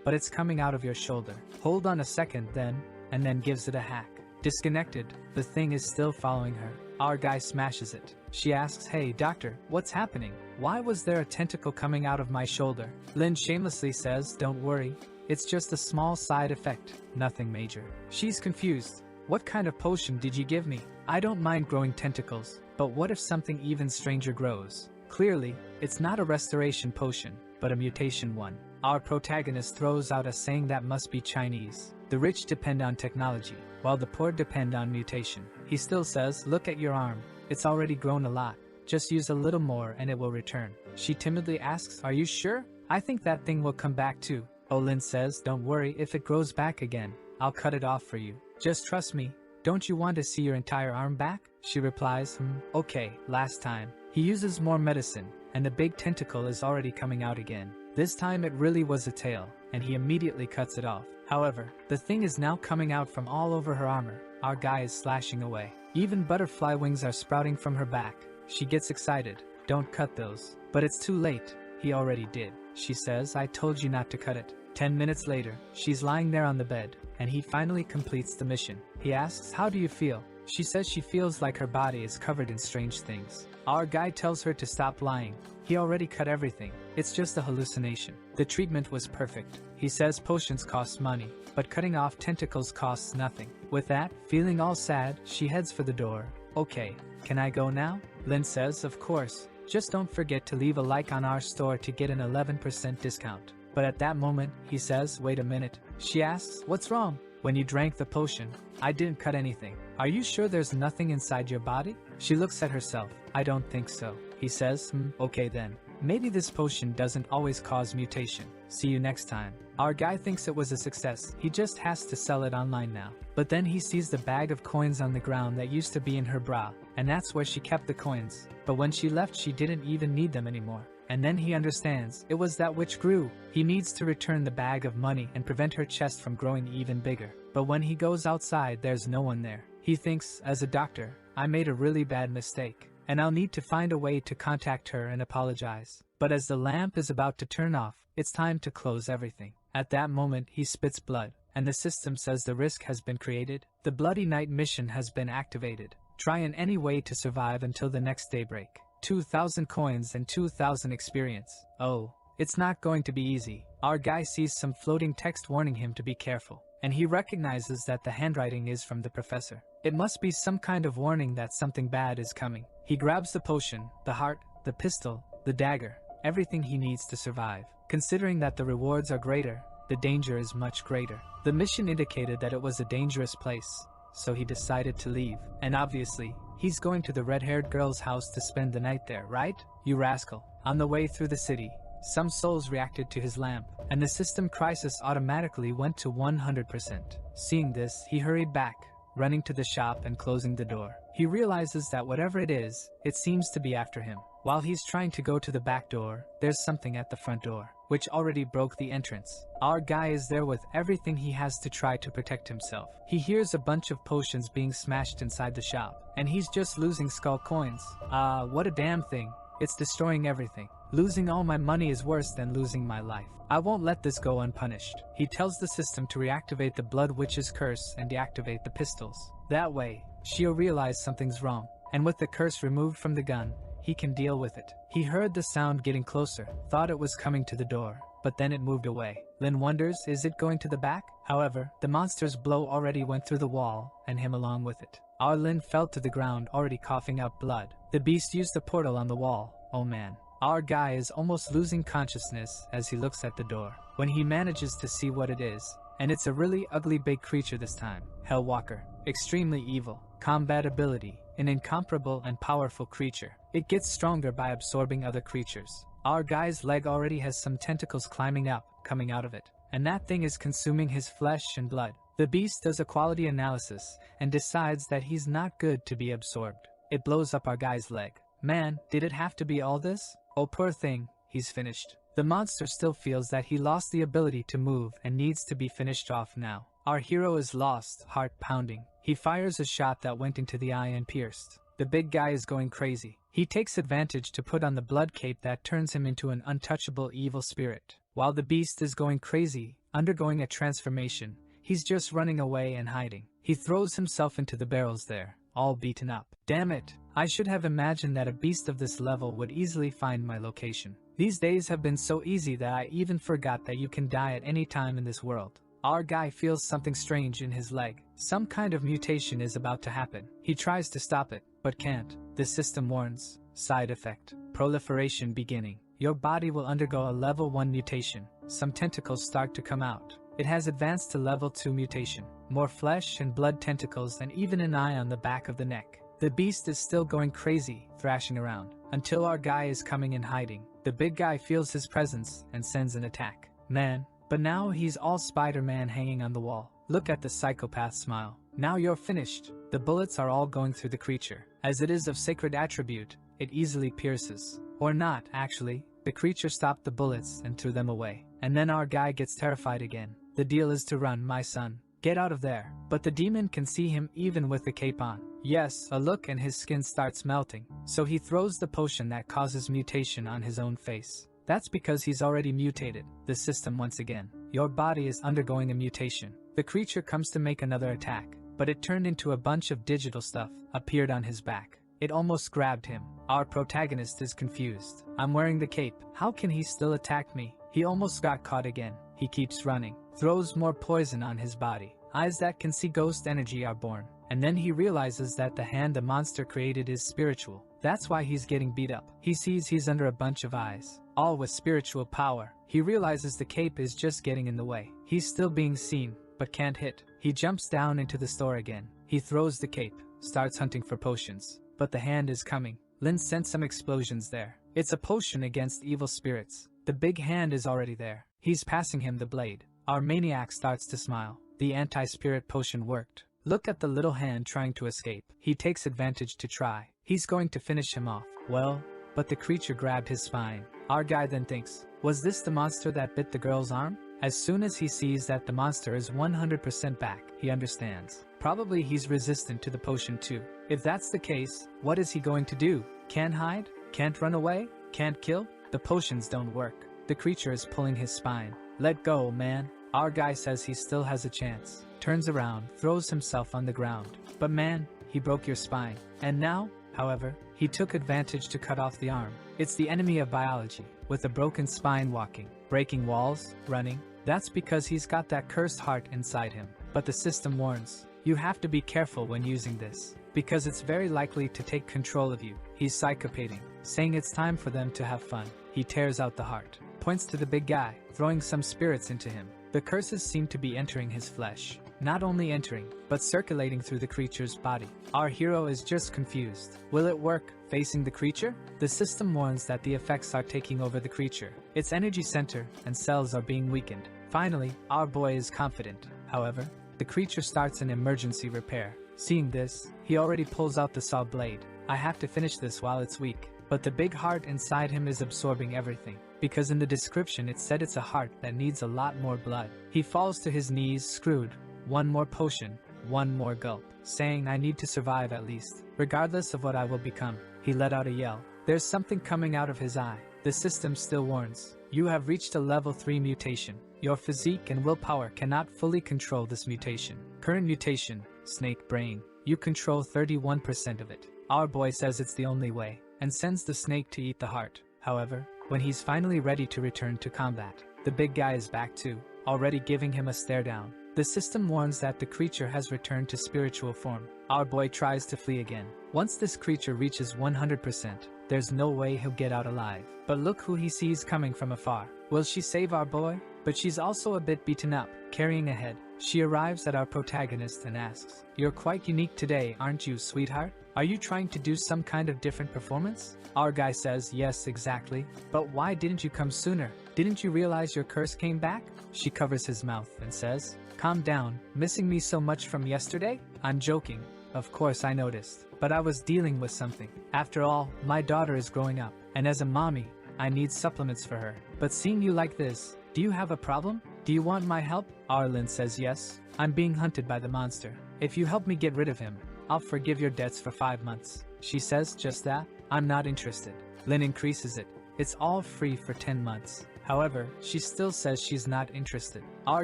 but it's coming out of your shoulder. Hold on a second then, and then gives it a hack. Disconnected, the thing is still following her. Our guy smashes it. She asks, hey doctor, what's happening? Why was there a tentacle coming out of my shoulder? Lin shamelessly says, don't worry. It's just a small side effect, nothing major. She's confused. What kind of potion did you give me? I don't mind growing tentacles, but what if something even stranger grows? Clearly, it's not a restoration potion, but a mutation one. Our protagonist throws out a saying that must be Chinese. The rich depend on technology, while the poor depend on mutation. He still says, look at your arm. It's already grown a lot. Just use a little more and it will return. She timidly asks, are you sure? I think that thing will come back too. Olin says, don't worry, if it grows back again, I'll cut it off for you. Just trust me. Don't you want to see your entire arm back? She replies, okay, last time. He uses more medicine, and the big tentacle is already coming out again. This time it really was a tail, and he immediately cuts it off. However, the thing is now coming out from all over her armor. Our guy is slashing away. Even butterfly wings are sprouting from her back. She gets excited. Don't cut those. But it's too late. He already did. She says, I told you not to cut it. 10 minutes later, she's lying there on the bed, and he finally completes the mission. He asks, how do you feel? She says she feels like her body is covered in strange things. Our guy tells her to stop lying. He already cut everything. It's just a hallucination. The treatment was perfect. He says potions cost money, but cutting off tentacles costs nothing. With that, feeling all sad, she heads for the door. Okay, can I go now? Lin says, of course. Just don't forget to leave a like on our store to get an 11% discount. But at that moment, he says, "Wait a minute." She asks, "What's wrong?" "When you drank the potion, I didn't cut anything." "Are you sure there's nothing inside your body?" She looks at herself. "I don't think so." He says, "Okay then. Maybe this potion doesn't always cause mutation. See you next time." Our guy thinks it was a success. He just has to sell it online now. But then he sees the bag of coins on the ground that used to be in her bra, and that's where she kept the coins. But when she left, she didn't even need them anymore. And then he understands, it was that which grew. He needs to return the bag of money and prevent her chest from growing even bigger. But when he goes outside, there's no one there. He thinks, as a doctor, I made a really bad mistake, and I'll need to find a way to contact her and apologize. But as the lamp is about to turn off, it's time to close everything. At that moment, he spits blood, and the system says the risk has been created. The Bloody Night mission has been activated. Try in any way to survive until the next daybreak. 2,000 coins and 2,000 experience. Oh, it's not going to be easy. Our guy sees some floating text warning him to be careful, and he recognizes that the handwriting is from the professor. It must be some kind of warning that something bad is coming. He grabs the potion, the heart, the pistol, the dagger, everything he needs to survive. Considering that the rewards are greater, the danger is much greater. The mission indicated that it was a dangerous place, so he decided to leave. And obviously, he's going to the red-haired girl's house to spend the night there, right? You rascal. On the way through the city, some souls reacted to his lamp, and the system crisis automatically went to 100%. Seeing this, he hurried back, running to the shop and closing the door. He realizes that whatever it is, it seems to be after him. While he's trying to go to the back door, there's something at the front door, which already broke the entrance. Our guy is there with everything he has to try to protect himself. He hears a bunch of potions being smashed inside the shop, and he's just losing skull coins. What a damn thing. It's destroying everything. Losing all my money is worse than losing my life. I won't let this go unpunished. He tells the system to reactivate the Blood Witch's curse and deactivate the pistols. That way, she'll realize something's wrong, and with the curse removed from the gun, he can deal with it. He heard the sound getting closer, thought it was coming to the door, but then it moved away. Lin wonders, is it going to the back? However, the monster's blow already went through the wall, and him along with it. Our Lin fell to the ground, already coughing up blood. The beast used the portal on the wall. Oh man. Our guy is almost losing consciousness as he looks at the door, when he manages to see what it is, and it's a really ugly big creature this time. Hellwalker. Extremely evil. Combat ability. An incomparable and powerful creature. It gets stronger by absorbing other creatures. Our guy's leg already has some tentacles climbing up, coming out of it, and that thing is consuming his flesh and blood. The beast does a quality analysis and decides that he's not good to be absorbed. It blows up our guy's leg. Man, did it have to be all this? Oh poor thing, he's finished. The monster still feels that he lost the ability to move and needs to be finished off now. Our hero is lost, heart pounding. He fires a shot that went into the eye and pierced. The big guy is going crazy. He takes advantage to put on the blood cape that turns him into an untouchable evil spirit. While the beast is going crazy, undergoing a transformation, he's just running away and hiding. He throws himself into the barrels there, all beaten up. Damn it, I should have imagined that a beast of this level would easily find my location. These days have been so easy that I even forgot that you can die at any time in this world. Our guy feels something strange in his leg. Some kind of mutation is about to happen. He tries to stop it, but can't. The system warns. Side effect. Proliferation beginning. Your body will undergo a level 1 mutation. Some tentacles start to come out. It has advanced to level 2 mutation. More flesh and blood tentacles and even an eye on the back of the neck. The beast is still going crazy, thrashing around, until our guy is coming in hiding. The big guy feels his presence and sends an attack. Man. But now he's all Spider-Man hanging on the wall. Look at the psychopath smile. Now you're finished. The bullets are all going through the creature. As it is of sacred attribute, it easily pierces. Or not, actually. The creature stopped the bullets and threw them away. And then our guy gets terrified again. The deal is to run, my son. Get out of there. But the demon can see him even with the cape on. Yes, a look and his skin starts melting. So he throws the potion that causes mutation on his own face. That's because he's already mutated. The system once again. Your body is undergoing a mutation. The creature comes to make another attack, but it turned into a bunch of digital stuff, appeared on his back. It almost grabbed him. Our protagonist is confused. I'm wearing the cape. How can he still attack me? He almost got caught again. He keeps running. Throws more poison on his body. Eyes that can see ghost energy are born. And then he realizes that the hand the monster created is spiritual. That's why he's getting beat up. He sees he's under a bunch of eyes. all with spiritual power. He realizes the cape is just getting in the way. He's still being seen, but can't hit. He jumps down into the store again. He throws the cape, starts hunting for potions. But the hand is coming. Lin sent some explosions there. It's a potion against evil spirits. The big hand is already there. He's passing him the blade. Our maniac starts to smile. The anti-spirit potion worked. Look at the little hand trying to escape. He takes advantage to try. He's going to finish him off. Well, but the creature grabbed his spine. Our guy then thinks, was this the monster that bit the girl's arm? As soon as he sees that the monster is 100% back, he understands. Probably he's resistant to the potion too. If that's the case, what is he going to do? Can't hide? Can't run away? Can't kill? The potions don't work. The creature is pulling his spine. Let go, man. Our guy says he still has a chance. Turns around, throws himself on the ground. But man, he broke your spine. And now, however, he took advantage to cut off the arm. It's the enemy of biology, with a broken spine walking, breaking walls, running. That's because he's got that cursed heart inside him. But the system warns, you have to be careful when using this, because it's very likely to take control of you. He's psychopating, saying it's time for them to have fun. He tears out the heart, points to the big guy, throwing some spirits into him. The curses seem to be entering his flesh. Not only entering, but circulating through the creature's body. Our hero is just confused. Will it work, facing the creature? The system warns that the effects are taking over the creature. Its energy center and cells are being weakened. Finally, our boy is confident. However, the creature starts an emergency repair. Seeing this, he already pulls out the saw blade. I have to finish this while it's weak. But the big heart inside him is absorbing everything, because in the description it said it's a heart that needs a lot more blood. He falls to his knees, screwed. One more potion, one more gulp, saying I need to survive at least, regardless of what I will become. He let out a yell. There's something coming out of his eye. The system still warns. You have reached a level 3 mutation. Your physique and willpower cannot fully control this mutation. Current mutation, snake brain. You control 31% of it. Our boy says it's the only way, and sends the snake to eat the heart. However, when he's finally ready to return to combat, the big guy is back too, already giving him a stare down. The system warns that the creature has returned to spiritual form. Our boy tries to flee again. Once this creature reaches 100%, there's no way he'll get out alive. But look who he sees coming from afar. Will she save our boy? But she's also a bit beaten up, carrying a head. She arrives at our protagonist and asks, "You're quite unique today, aren't you, sweetheart? Are you trying to do some kind of different performance?" Our guy says, "Yes, exactly. But why didn't you come sooner? Didn't you realize your curse came back?" She covers his mouth and says, "Calm down. Missing me so much from yesterday?" I'm joking. Of course I noticed. But I was dealing with something. After all, my daughter is growing up, and as a mommy, I need supplements for her. But seeing you like this, do you have a problem? Do you want my help? Arlen says yes. I'm being hunted by the monster. If you help me get rid of him, I'll forgive your debts for 5 months. She says just that. I'm not interested. Lin increases it. It's all free for 10 months. However, she still says she's not interested. Our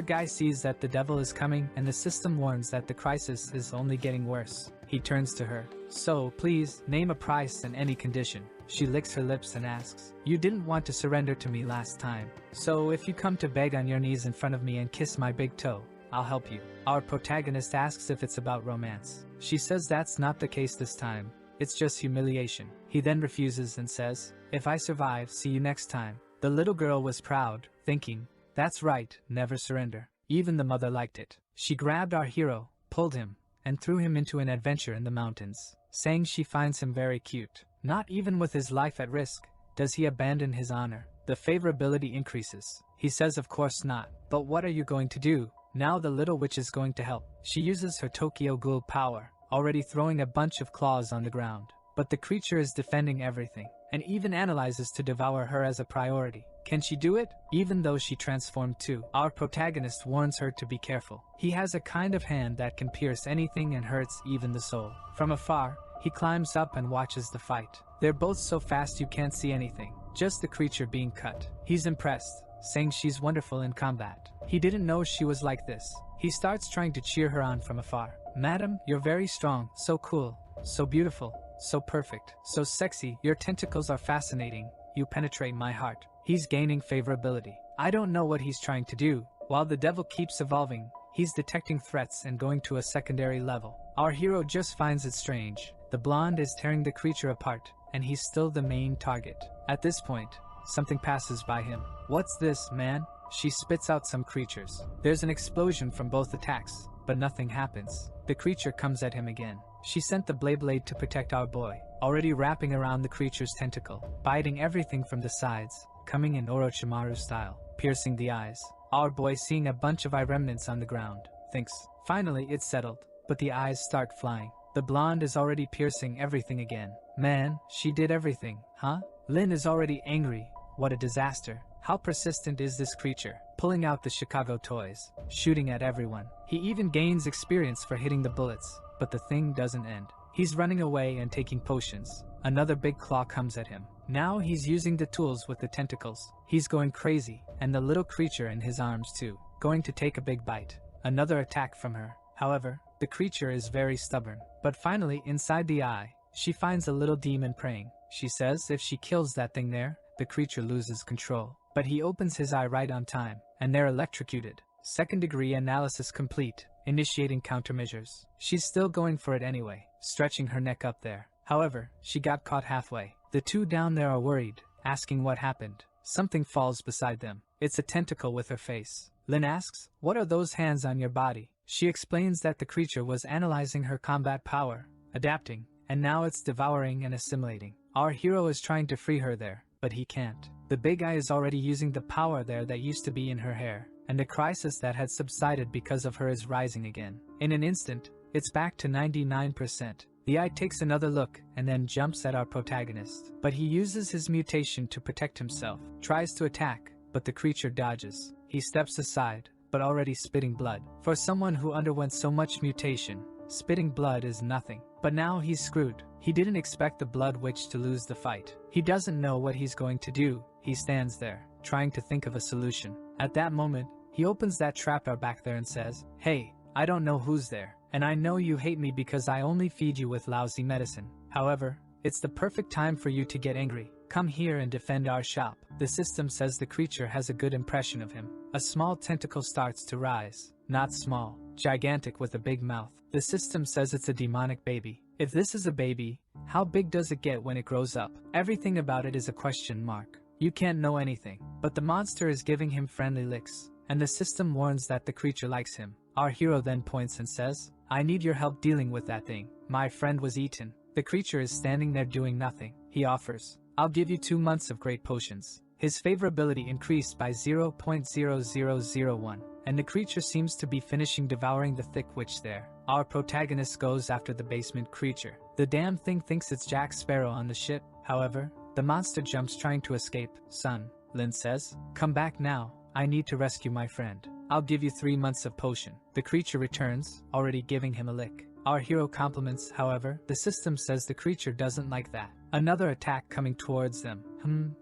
guy sees that the devil is coming and the system warns that the crisis is only getting worse. He turns to her. "So, please, name a price and any condition." She licks her lips and asks, "You didn't want to surrender to me last time. So if you come to beg on your knees in front of me and kiss my big toe, I'll help you." Our protagonist asks if it's about romance. She says that's not the case this time. It's just humiliation. He then refuses and says, "If I survive, see you next time." The little girl was proud, thinking, "That's right, never surrender." Even the mother liked it. She grabbed our hero, pulled him, and threw him into an adventure in the mountains, saying she finds him very cute. Not even with his life at risk does he abandon his honor. The favorability increases. He says of course not. But what are you going to do? Now the little witch is going to help. She uses her Tokyo Ghoul power, already throwing a bunch of claws on the ground. But the creature is defending everything, and even analyzes to devour her as a priority. Can she do it? Even though she transformed too. Our protagonist warns her to be careful. He has a kind of hand that can pierce anything and hurts even the soul. From afar, he climbs up and watches the fight. They're both so fast you can't see anything, just the creature being cut. He's impressed, saying she's wonderful in combat. He didn't know she was like this. He starts trying to cheer her on from afar. "Madam, you're very strong, so cool, so beautiful, so perfect, so sexy, your tentacles are fascinating, you penetrate my heart." He's gaining favorability. I don't know what he's trying to do. While the devil keeps evolving, he's detecting threats and going to a secondary level. Our hero just finds it strange. The blonde is tearing the creature apart, and he's still the main target. At this point, something passes by him. What's this, man? She spits out some creatures. There's an explosion from both attacks, but nothing happens. The creature comes at him again. She sent the blade to protect our boy, already wrapping around the creature's tentacle, biting everything from the sides, coming in Orochimaru style, piercing the eyes. Our boy, seeing a bunch of eye remnants on the ground, thinks, finally it's settled, but the eyes start flying. The blonde is already piercing everything again. Man, she did everything, huh? Lin is already angry. What a disaster. How persistent is this creature? Pulling out the Chicago toys, shooting at everyone. He even gains experience for hitting the bullets, but the thing doesn't end. He's running away and taking potions. Another big claw comes at him. Now he's using the tools with the tentacles. He's going crazy, and the little creature in his arms too, going to take a big bite. Another attack from her. However, the creature is very stubborn. But finally, inside the eye, she finds a little demon praying. She says if she kills that thing there, the creature loses control. But he opens his eye right on time, and they're electrocuted. Second-degree analysis complete, initiating countermeasures. She's still going for it anyway, stretching her neck up there. However, she got caught halfway. The two down there are worried, asking what happened. Something falls beside them. It's a tentacle with her face. Lin asks, "What are those hands on your body?" She explains that the creature was analyzing her combat power, adapting, and now it's devouring and assimilating. Our hero is trying to free her there, but he can't. The big eye is already using the power there that used to be in her hair, and the crisis that had subsided because of her is rising again. In an instant, it's back to 99%. The eye takes another look and then jumps at our protagonist. But he uses his mutation to protect himself, tries to attack, but the creature dodges. He steps aside, but already spitting blood. For someone who underwent so much mutation, spitting blood is nothing. But now he's screwed. He didn't expect the Blood Witch to lose the fight. He doesn't know what he's going to do. He stands there, trying to think of a solution. At that moment, he opens that trapdoor back there and says, "Hey, I don't know who's there, and I know you hate me because I only feed you with lousy medicine. However, it's the perfect time for you to get angry. Come here and defend our shop." The system says the creature has a good impression of him. A small tentacle starts to rise. Not small, gigantic with a big mouth. The system says it's a demonic baby. If this is a baby, how big does it get when it grows up? Everything about it is a question mark. You can't know anything, but the monster is giving him friendly licks, and the system warns that the creature likes him. Our hero then points and says, "I need your help dealing with that thing. My friend was eaten." The creature is standing there doing nothing. He offers, "I'll give you 2 months of great potions." His favorability increased by 0.0001, and the creature seems to be finishing devouring the thick witch there. Our protagonist goes after the basement creature. The damn thing thinks it's Jack Sparrow on the ship. However, the monster jumps trying to escape. "Son," Lin says, "come back now. I need to rescue my friend. I'll give you 3 months of potion." The creature returns, already giving him a lick. Our hero compliments, however, the system says the creature doesn't like that. Another attack coming towards them.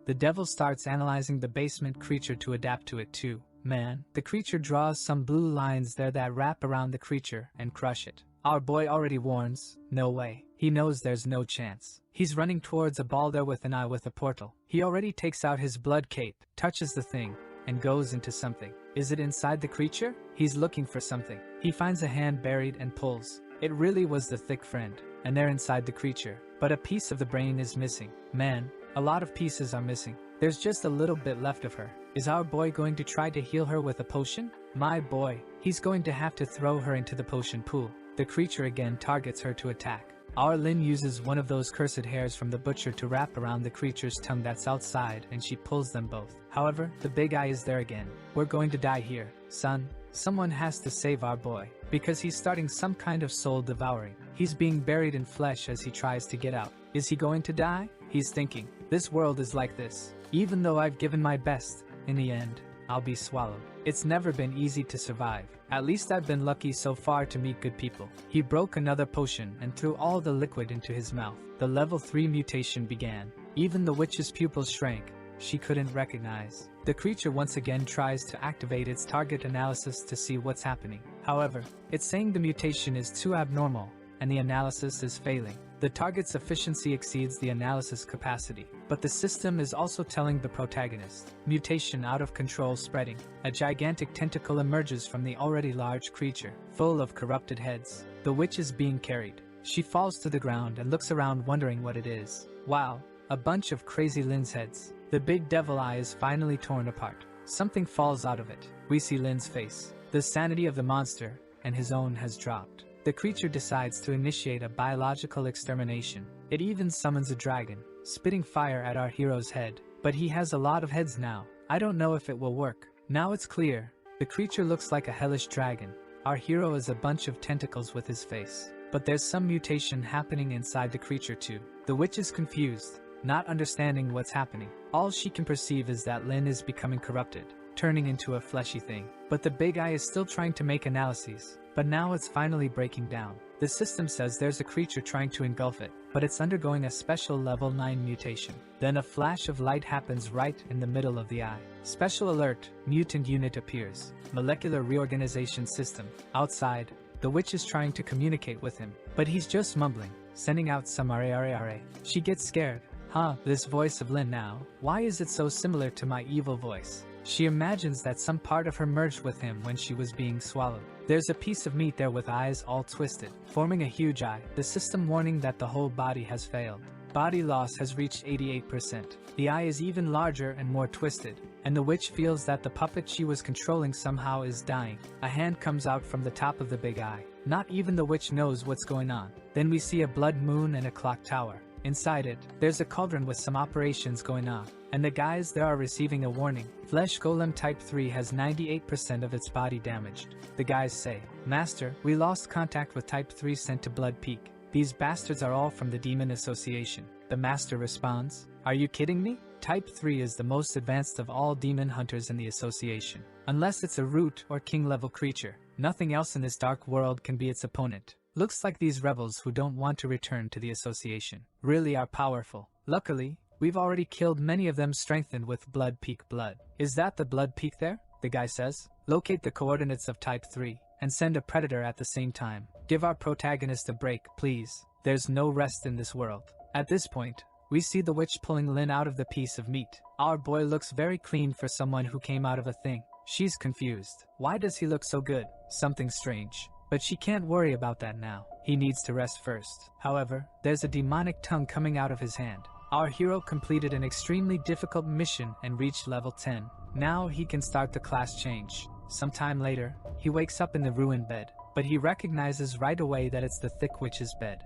The devil starts analyzing the basement creature to adapt to it too. Man, the creature draws some blue lines there that wrap around the creature and crush it. Our boy already warns, no way. He knows there's no chance. He's running towards a ball there with an eye with a portal. He already takes out his blood cape, touches the thing, and goes into something. Is it inside the creature? He's looking for something. He finds a hand buried and pulls. It really was the thick friend, and they're inside the creature. But a piece of the brain is missing. Man, a lot of pieces are missing. There's just a little bit left of her. Is our boy going to try to heal her with a potion? My boy, he's going to have to throw her into the potion pool. The creature again targets her to attack. Our Lin uses one of those cursed hairs from the butcher to wrap around the creature's tongue that's outside, and she pulls them both. However, the big eye is there again. "We're going to die here, son. Someone has to save our boy, because he's starting some kind of soul devouring. He's being buried in flesh as he tries to get out. Is he going to die?" He's thinking, "This world is like this. Even though I've given my best, in the end, I'll be swallowed. It's never been easy to survive. At least I've been lucky so far to meet good people." He broke another potion and threw all the liquid into his mouth. The level 3 mutation began. Even the witch's pupils shrank. She couldn't recognize. The creature once again tries to activate its target analysis to see what's happening. However, it's saying the mutation is too abnormal, and the analysis is failing. The target's efficiency exceeds the analysis capacity, but the system is also telling the protagonist, mutation out of control spreading. A gigantic tentacle emerges from the already large creature, full of corrupted heads. The witch is being carried. She falls to the ground and looks around wondering what it is. Wow, a bunch of crazy Lin's heads. The big devil eye is finally torn apart. Something falls out of it. We see Lin's face. The sanity of the monster and his own has dropped. The creature decides to initiate a biological extermination. It even summons a dragon, spitting fire at our hero's head. But he has a lot of heads now. I don't know if it will work. Now it's clear. The creature looks like a hellish dragon. Our hero is a bunch of tentacles with his face. But there's some mutation happening inside the creature too. The witch is confused, not understanding what's happening. All she can perceive is that Lin is becoming corrupted, turning into a fleshy thing. But the big eye is still trying to make analyses. But now it's finally breaking down. The system says there's a creature trying to engulf it, but it's undergoing a special level 9 mutation. Then a flash of light happens right in the middle of the eye. Special alert, mutant unit appears. Molecular reorganization system. Outside, the witch is trying to communicate with him, but he's just mumbling, sending out some are. She gets scared. Huh, this voice of Lin now, why is it so similar to my evil voice? She imagines that some part of her merged with him when she was being swallowed. There's a piece of meat there with eyes all twisted, forming a huge eye, the system warning that the whole body has failed. Body loss has reached 88%. The eye is even larger and more twisted, and the witch feels that the puppet she was controlling somehow is dying. A hand comes out from the top of the big eye. Not even the witch knows what's going on. Then we see a blood moon and a clock tower. Inside it, there's a cauldron with some operations going on. And the guys there are receiving a warning. Flesh Golem Type 3 has 98% of its body damaged. The guys say, Master, we lost contact with Type 3 sent to Blood Peak. These bastards are all from the Demon Association. The Master responds, Are you kidding me? Type 3 is the most advanced of all demon hunters in the Association. Unless it's a root or king level creature, nothing else in this dark world can be its opponent. Looks like these rebels who don't want to return to the Association really are powerful. Luckily, we've already killed many of them strengthened with Blood Peak blood. Is that the Blood Peak there? The guy says. Locate the coordinates of Type 3 and send a predator at the same time. Give our protagonist a break, please. There's no rest in this world. At this point, we see the witch pulling Lin out of the piece of meat. Our boy looks very clean for someone who came out of a thing. She's confused. Why does he look so good? Something strange. But she can't worry about that now. He needs to rest first. However, there's a demonic tongue coming out of his hand. Our hero completed an extremely difficult mission and reached level 10. Now he can start the class change. Sometime later, he wakes up in the ruined bed, but he recognizes right away that it's the thick witch's bed.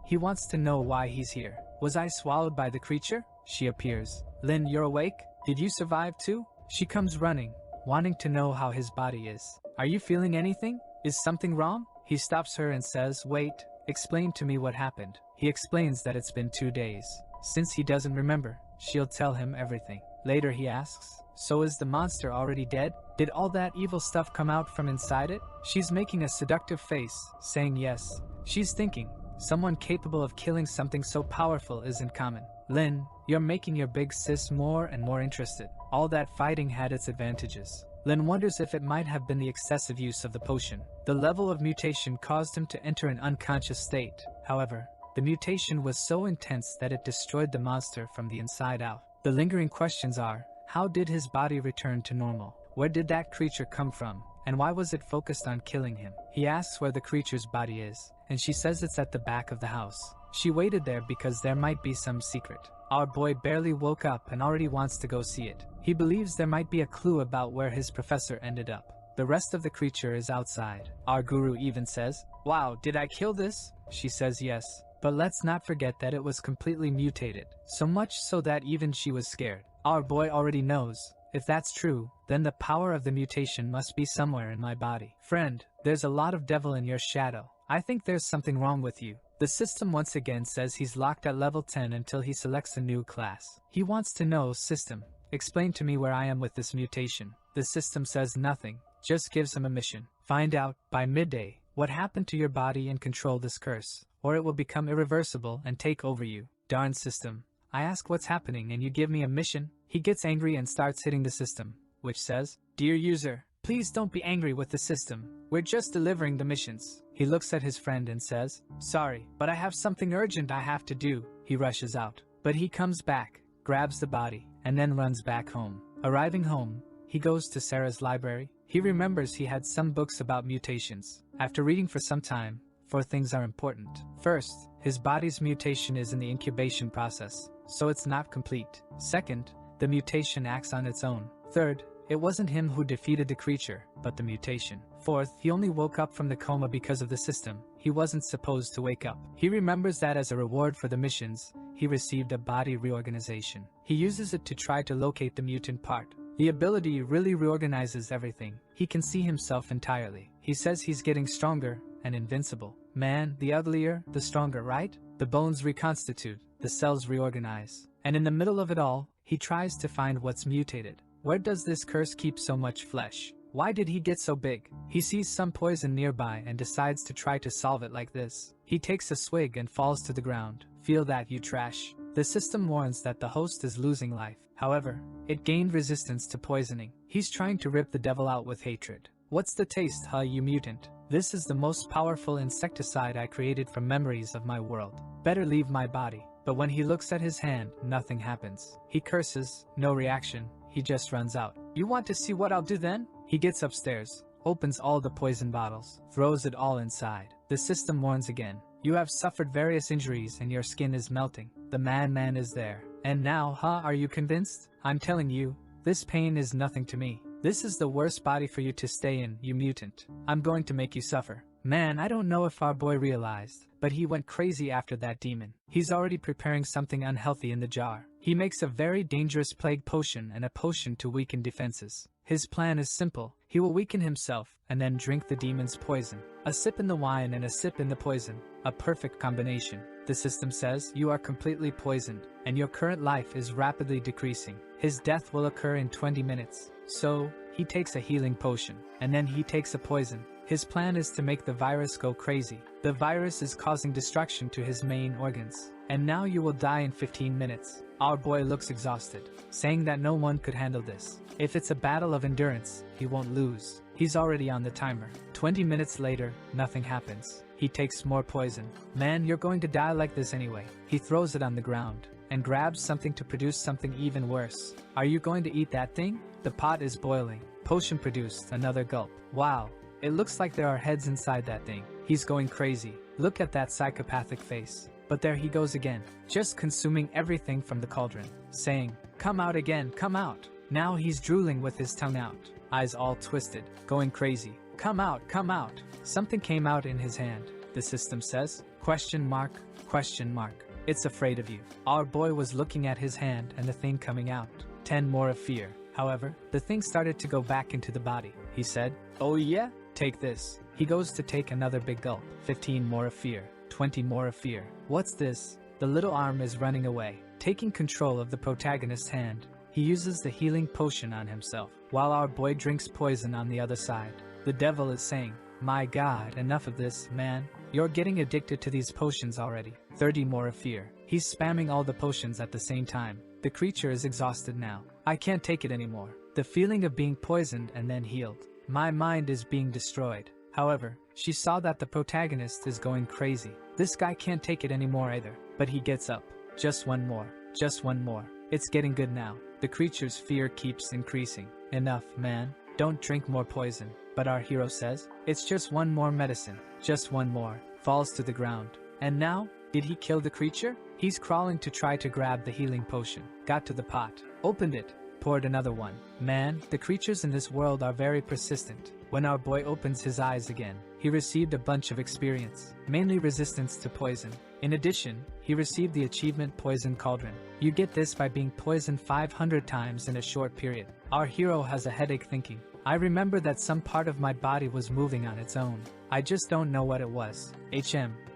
He wants to know why he's here. Was I swallowed by the creature? She appears. Lin, you're awake? Did you survive too? She comes running, wanting to know how his body is. Are you feeling anything? Is something wrong? He stops her and says, Wait, explain to me what happened. He explains that it's been 2 days. Since he doesn't remember, she'll tell him everything. Later he asks, So is the monster already dead? Did all that evil stuff come out from inside it? She's making a seductive face, saying yes. She's thinking, someone capable of killing something so powerful isn't common. Lin, you're making your big sis more and more interested. All that fighting had its advantages. Lin wonders if it might have been the excessive use of the potion. The level of mutation caused him to enter an unconscious state. However, the mutation was so intense that it destroyed the monster from the inside out. The lingering questions are, how did his body return to normal? Where did that creature come from? And why was it focused on killing him? He asks where the creature's body is, and she says it's at the back of the house. She waited there because there might be some secret. Our boy barely woke up and already wants to go see it. He believes there might be a clue about where his professor ended up. The rest of the creature is outside. Our guru even says, Wow, did I kill this? She says yes. But let's not forget that it was completely mutated, so much so that even she was scared. Our boy already knows. If that's true, then the power of the mutation must be somewhere in my body. Friend, there's a lot of devil in your shadow. I think there's something wrong with you. The system once again says he's locked at level 10 until he selects a new class. He wants to know, System, explain to me where I am with this mutation. The system says nothing, just gives him a mission. Find out, by midday, what happened to your body and control this curse, or it will become irreversible and take over you. Darn system. I ask what's happening and you give me a mission? He gets angry and starts hitting the system, which says, Dear user, please don't be angry with the system. We're just delivering the missions. He looks at his friend and says, Sorry, but I have something urgent I have to do. He rushes out, but he comes back, grabs the body, and then runs back home. Arriving home, he goes to Sarah's library. He remembers he had some books about mutations. After reading for some time, 4 things are important. First, his body's mutation is in the incubation process, so it's not complete. Second, the mutation acts on its own. Third, it wasn't him who defeated the creature, but the mutation. Fourth, he only woke up from the coma because of the system. He wasn't supposed to wake up. He remembers that as a reward for the missions, he received a body reorganization. He uses it to try to locate the mutant part. The ability really reorganizes everything. He can see himself entirely. He says he's getting stronger and invincible. Man, the uglier, the stronger, right? The bones reconstitute, the cells reorganize. And in the middle of it all, he tries to find what's mutated. Where does this curse keep so much flesh? Why did he get so big? He sees some poison nearby and decides to try to solve it like this. He takes a swig and falls to the ground. Feel that, you trash. The system warns that the host is losing life. However, it gained resistance to poisoning. He's trying to rip the devil out with hatred. What's the taste, huh, you mutant? This is the most powerful insecticide I created from memories of my world. Better leave my body. But when he looks at his hand, nothing happens. He curses, no reaction. He just runs out. You want to see what I'll do then? He gets upstairs, opens all the poison bottles, throws it all inside. The system warns again. You have suffered various injuries and your skin is melting. The madman is there. And now, huh, are you convinced? I'm telling you, this pain is nothing to me. This is the worst body for you to stay in, you mutant. I'm going to make you suffer. Man, I don't know if our boy realized, but he went crazy after that demon. He's already preparing something unhealthy in the jar. He makes a very dangerous plague potion and a potion to weaken defenses. His plan is simple. He will weaken himself and then drink the demon's poison. A sip in the wine and a sip in the poison. A perfect combination. The system says you are completely poisoned and your current life is rapidly decreasing. His death will occur in 20 minutes. So, he takes a healing potion and then he takes a poison. His plan is to make the virus go crazy. The virus is causing destruction to his main organs. And now you will die in 15 minutes. Our boy looks exhausted, saying that no one could handle this. If it's a battle of endurance, he won't lose. He's already on the timer. 20 minutes later, nothing happens. He takes more poison. Man, you're going to die like this anyway. He throws it on the ground and grabs something to produce something even worse. Are you going to eat that thing? The pot is boiling. Potion produced, another gulp. Wow. It looks like there are heads inside that thing. He's going crazy. Look at that psychopathic face. But there he goes again, just consuming everything from the cauldron, saying, "Come out again, come out." Now he's drooling with his tongue out, eyes all twisted, going crazy. "Come out, come out." Something came out in his hand. The system says, question mark, question mark. It's afraid of you. Our boy was looking at his hand and the thing coming out. 10 more of fear. However, the thing started to go back into the body. He said, "Oh yeah? Take this." He goes to take another big gulp. 15 more of fear. 20 more of fear. What's this? The little arm is running away. Taking control of the protagonist's hand, he uses the healing potion on himself, while our boy drinks poison on the other side. The devil is saying, "My God, enough of this, man. You're getting addicted to these potions already." 30 more of fear. He's spamming all the potions at the same time. The creature is exhausted now. I can't take it anymore. The feeling of being poisoned and then healed. My mind is being destroyed. However, she saw that the protagonist is going crazy. This guy can't take it anymore either. But he gets up. Just one more. Just one more. It's getting good now. The creature's fear keeps increasing. Enough, man. Don't drink more poison. But our hero says, it's just one more medicine. Just one more. Falls to the ground. And now, did he kill the creature? He's crawling to try to grab the healing potion. Got to the pot. Opened it. Poured another one. Man, the creatures in this world are very persistent. When our boy opens his eyes again, he received a bunch of experience, mainly resistance to poison. In addition, he received the achievement Poison Cauldron. You get this by being poisoned 500 times in a short period. Our hero has a headache thinking, I remember that some part of my body was moving on its own. I just don't know what it was.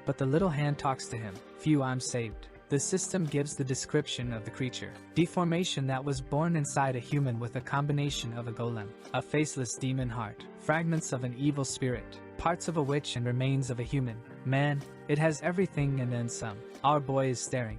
But the little hand talks to him. Phew, I'm saved. The system gives the description of the creature. Deformation that was born inside a human with a combination of a golem, a faceless demon heart, fragments of an evil spirit, parts of a witch and remains of a human. Man, it has everything and then some. Our boy is staring.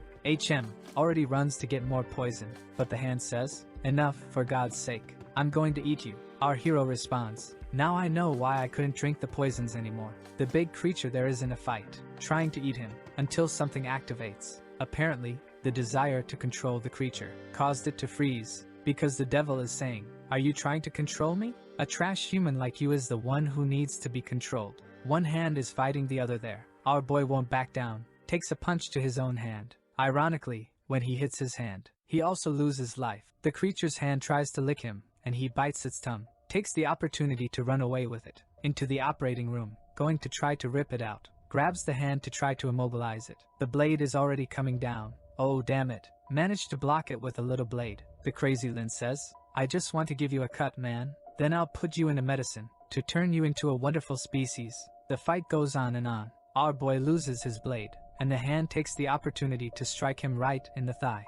Already runs to get more poison, but the hand says, enough, for God's sake. I'm going to eat you. Our hero responds, now I know why I couldn't drink the poisons anymore. The big creature there is in a fight, trying to eat him, until something activates. Apparently, the desire to control the creature caused it to freeze, because the devil is saying, are you trying to control me? A trash human like you is the one who needs to be controlled. One hand is fighting the other there. Our boy won't back down, takes a punch to his own hand. Ironically, when he hits his hand, he also loses life. The creature's hand tries to lick him, and he bites its tongue, takes the opportunity to run away with it, into the operating room, going to try to rip it out, grabs the hand to try to immobilize it. The blade is already coming down. Oh damn it, managed to block it with a little blade. The crazy Lin says, I just want to give you a cut, man, then I'll put you in a medicine, to turn you into a wonderful species. The fight goes on and on. Our boy loses his blade, and the hand takes the opportunity to strike him right in the thigh.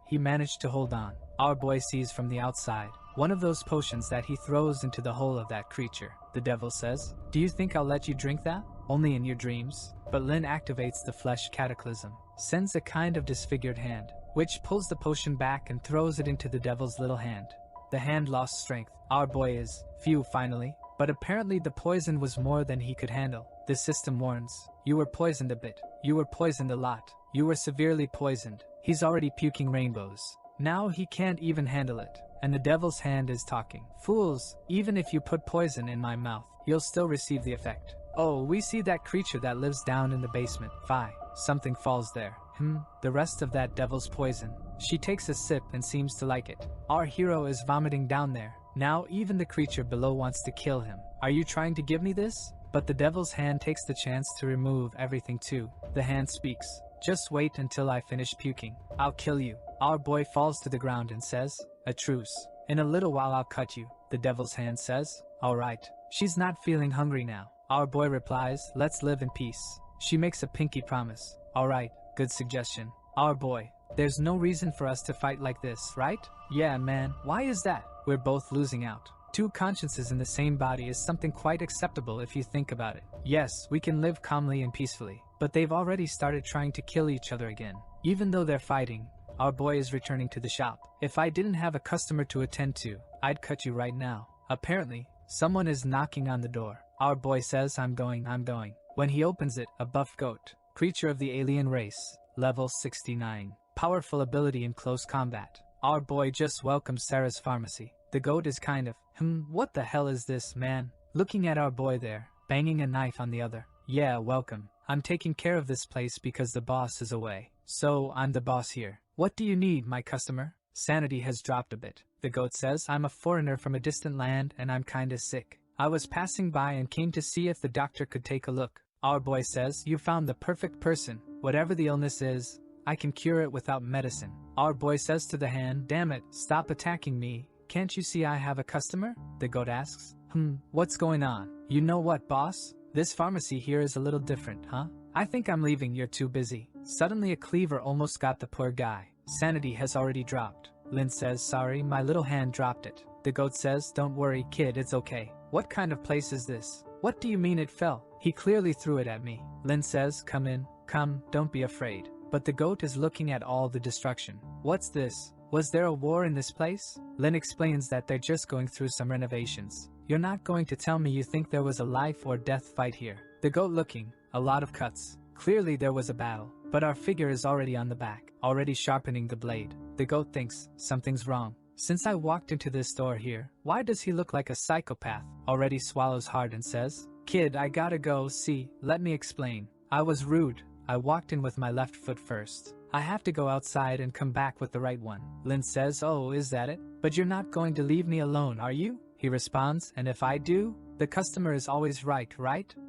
He managed to hold on. Our boy sees from the outside one of those potions that he throws into the hole of that creature. The devil says, do you think I'll let you drink that? Only in your dreams. But Lin activates the flesh cataclysm, sends a kind of disfigured hand, which pulls the potion back and throws it into the devil's little hand. The hand lost strength. Our boy is, phew, finally. But apparently the poison was more than he could handle. The system warns, you were poisoned a bit. You were poisoned a lot. You were severely poisoned. He's already puking rainbows. Now he can't even handle it. And the devil's hand is talking. Fools, even if you put poison in my mouth, you'll still receive the effect. Oh, we see that creature that lives down in the basement. Phi, something falls there. The rest of that devil's poison. She takes a sip and seems to like it. Our hero is vomiting down there. Now even the creature below wants to kill him. Are you trying to give me this? But the devil's hand takes the chance to remove everything too. The hand speaks. Just wait until I finish puking. I'll kill you. Our boy falls to the ground and says, a truce. In a little while I'll cut you. The devil's hand says, alright. She's not feeling hungry now. Our boy replies, let's live in peace. She makes a pinky promise. Alright, good suggestion. Our boy, there's no reason for us to fight like this, right? Yeah man, why is that? We're both losing out. Two consciences in the same body is something quite acceptable if you think about it. Yes, we can live calmly and peacefully, but they've already started trying to kill each other again. Even though they're fighting, our boy is returning to the shop. If I didn't have a customer to attend to, I'd cut you right now. Apparently, someone is knocking on the door. Our boy says, I'm going. When he opens it, a buff goat, creature of the alien race, level 69. Powerful ability in close combat. Our boy just welcomes Sarah's pharmacy. The goat is kind of, what the hell is this, man? Looking at our boy there, banging a knife on the other. Yeah, welcome. I'm taking care of this place because the boss is away. So, I'm the boss here. What do you need, my customer? Sanity has dropped a bit. The goat says, I'm a foreigner from a distant land and I'm kinda sick. I was passing by and came to see if the doctor could take a look. Our boy says, you found the perfect person. Whatever the illness is, I can cure it without medicine. Our boy says to the hand, damn it, stop attacking me. Can't you see I have a customer? The goat asks. What's going on? You know what, boss? This pharmacy here is a little different, huh? I think I'm leaving, you're too busy. Suddenly a cleaver almost got the poor guy. Sanity has already dropped. Lin says, sorry, my little hand dropped it. The goat says, don't worry, kid, it's okay. What kind of place is this? What do you mean it fell? He clearly threw it at me. Lin says, come in, come, don't be afraid. But the goat is looking at all the destruction. What's this? Was there a war in this place? Lin explains that they're just going through some renovations. You're not going to tell me you think there was a life or death fight here. The goat looking, a lot of cuts. Clearly there was a battle, but our figure is already on the back, already sharpening the blade. The goat thinks, something's wrong. Since I walked into this store here, why does he look like a psychopath? Already swallows hard and says, kid, I gotta go, see, let me explain. I was rude. I walked in with my left foot first. I have to go outside and come back with the right one. Lin says, oh, is that it? But you're not going to leave me alone, are you? He responds, and if I do? The customer is always right?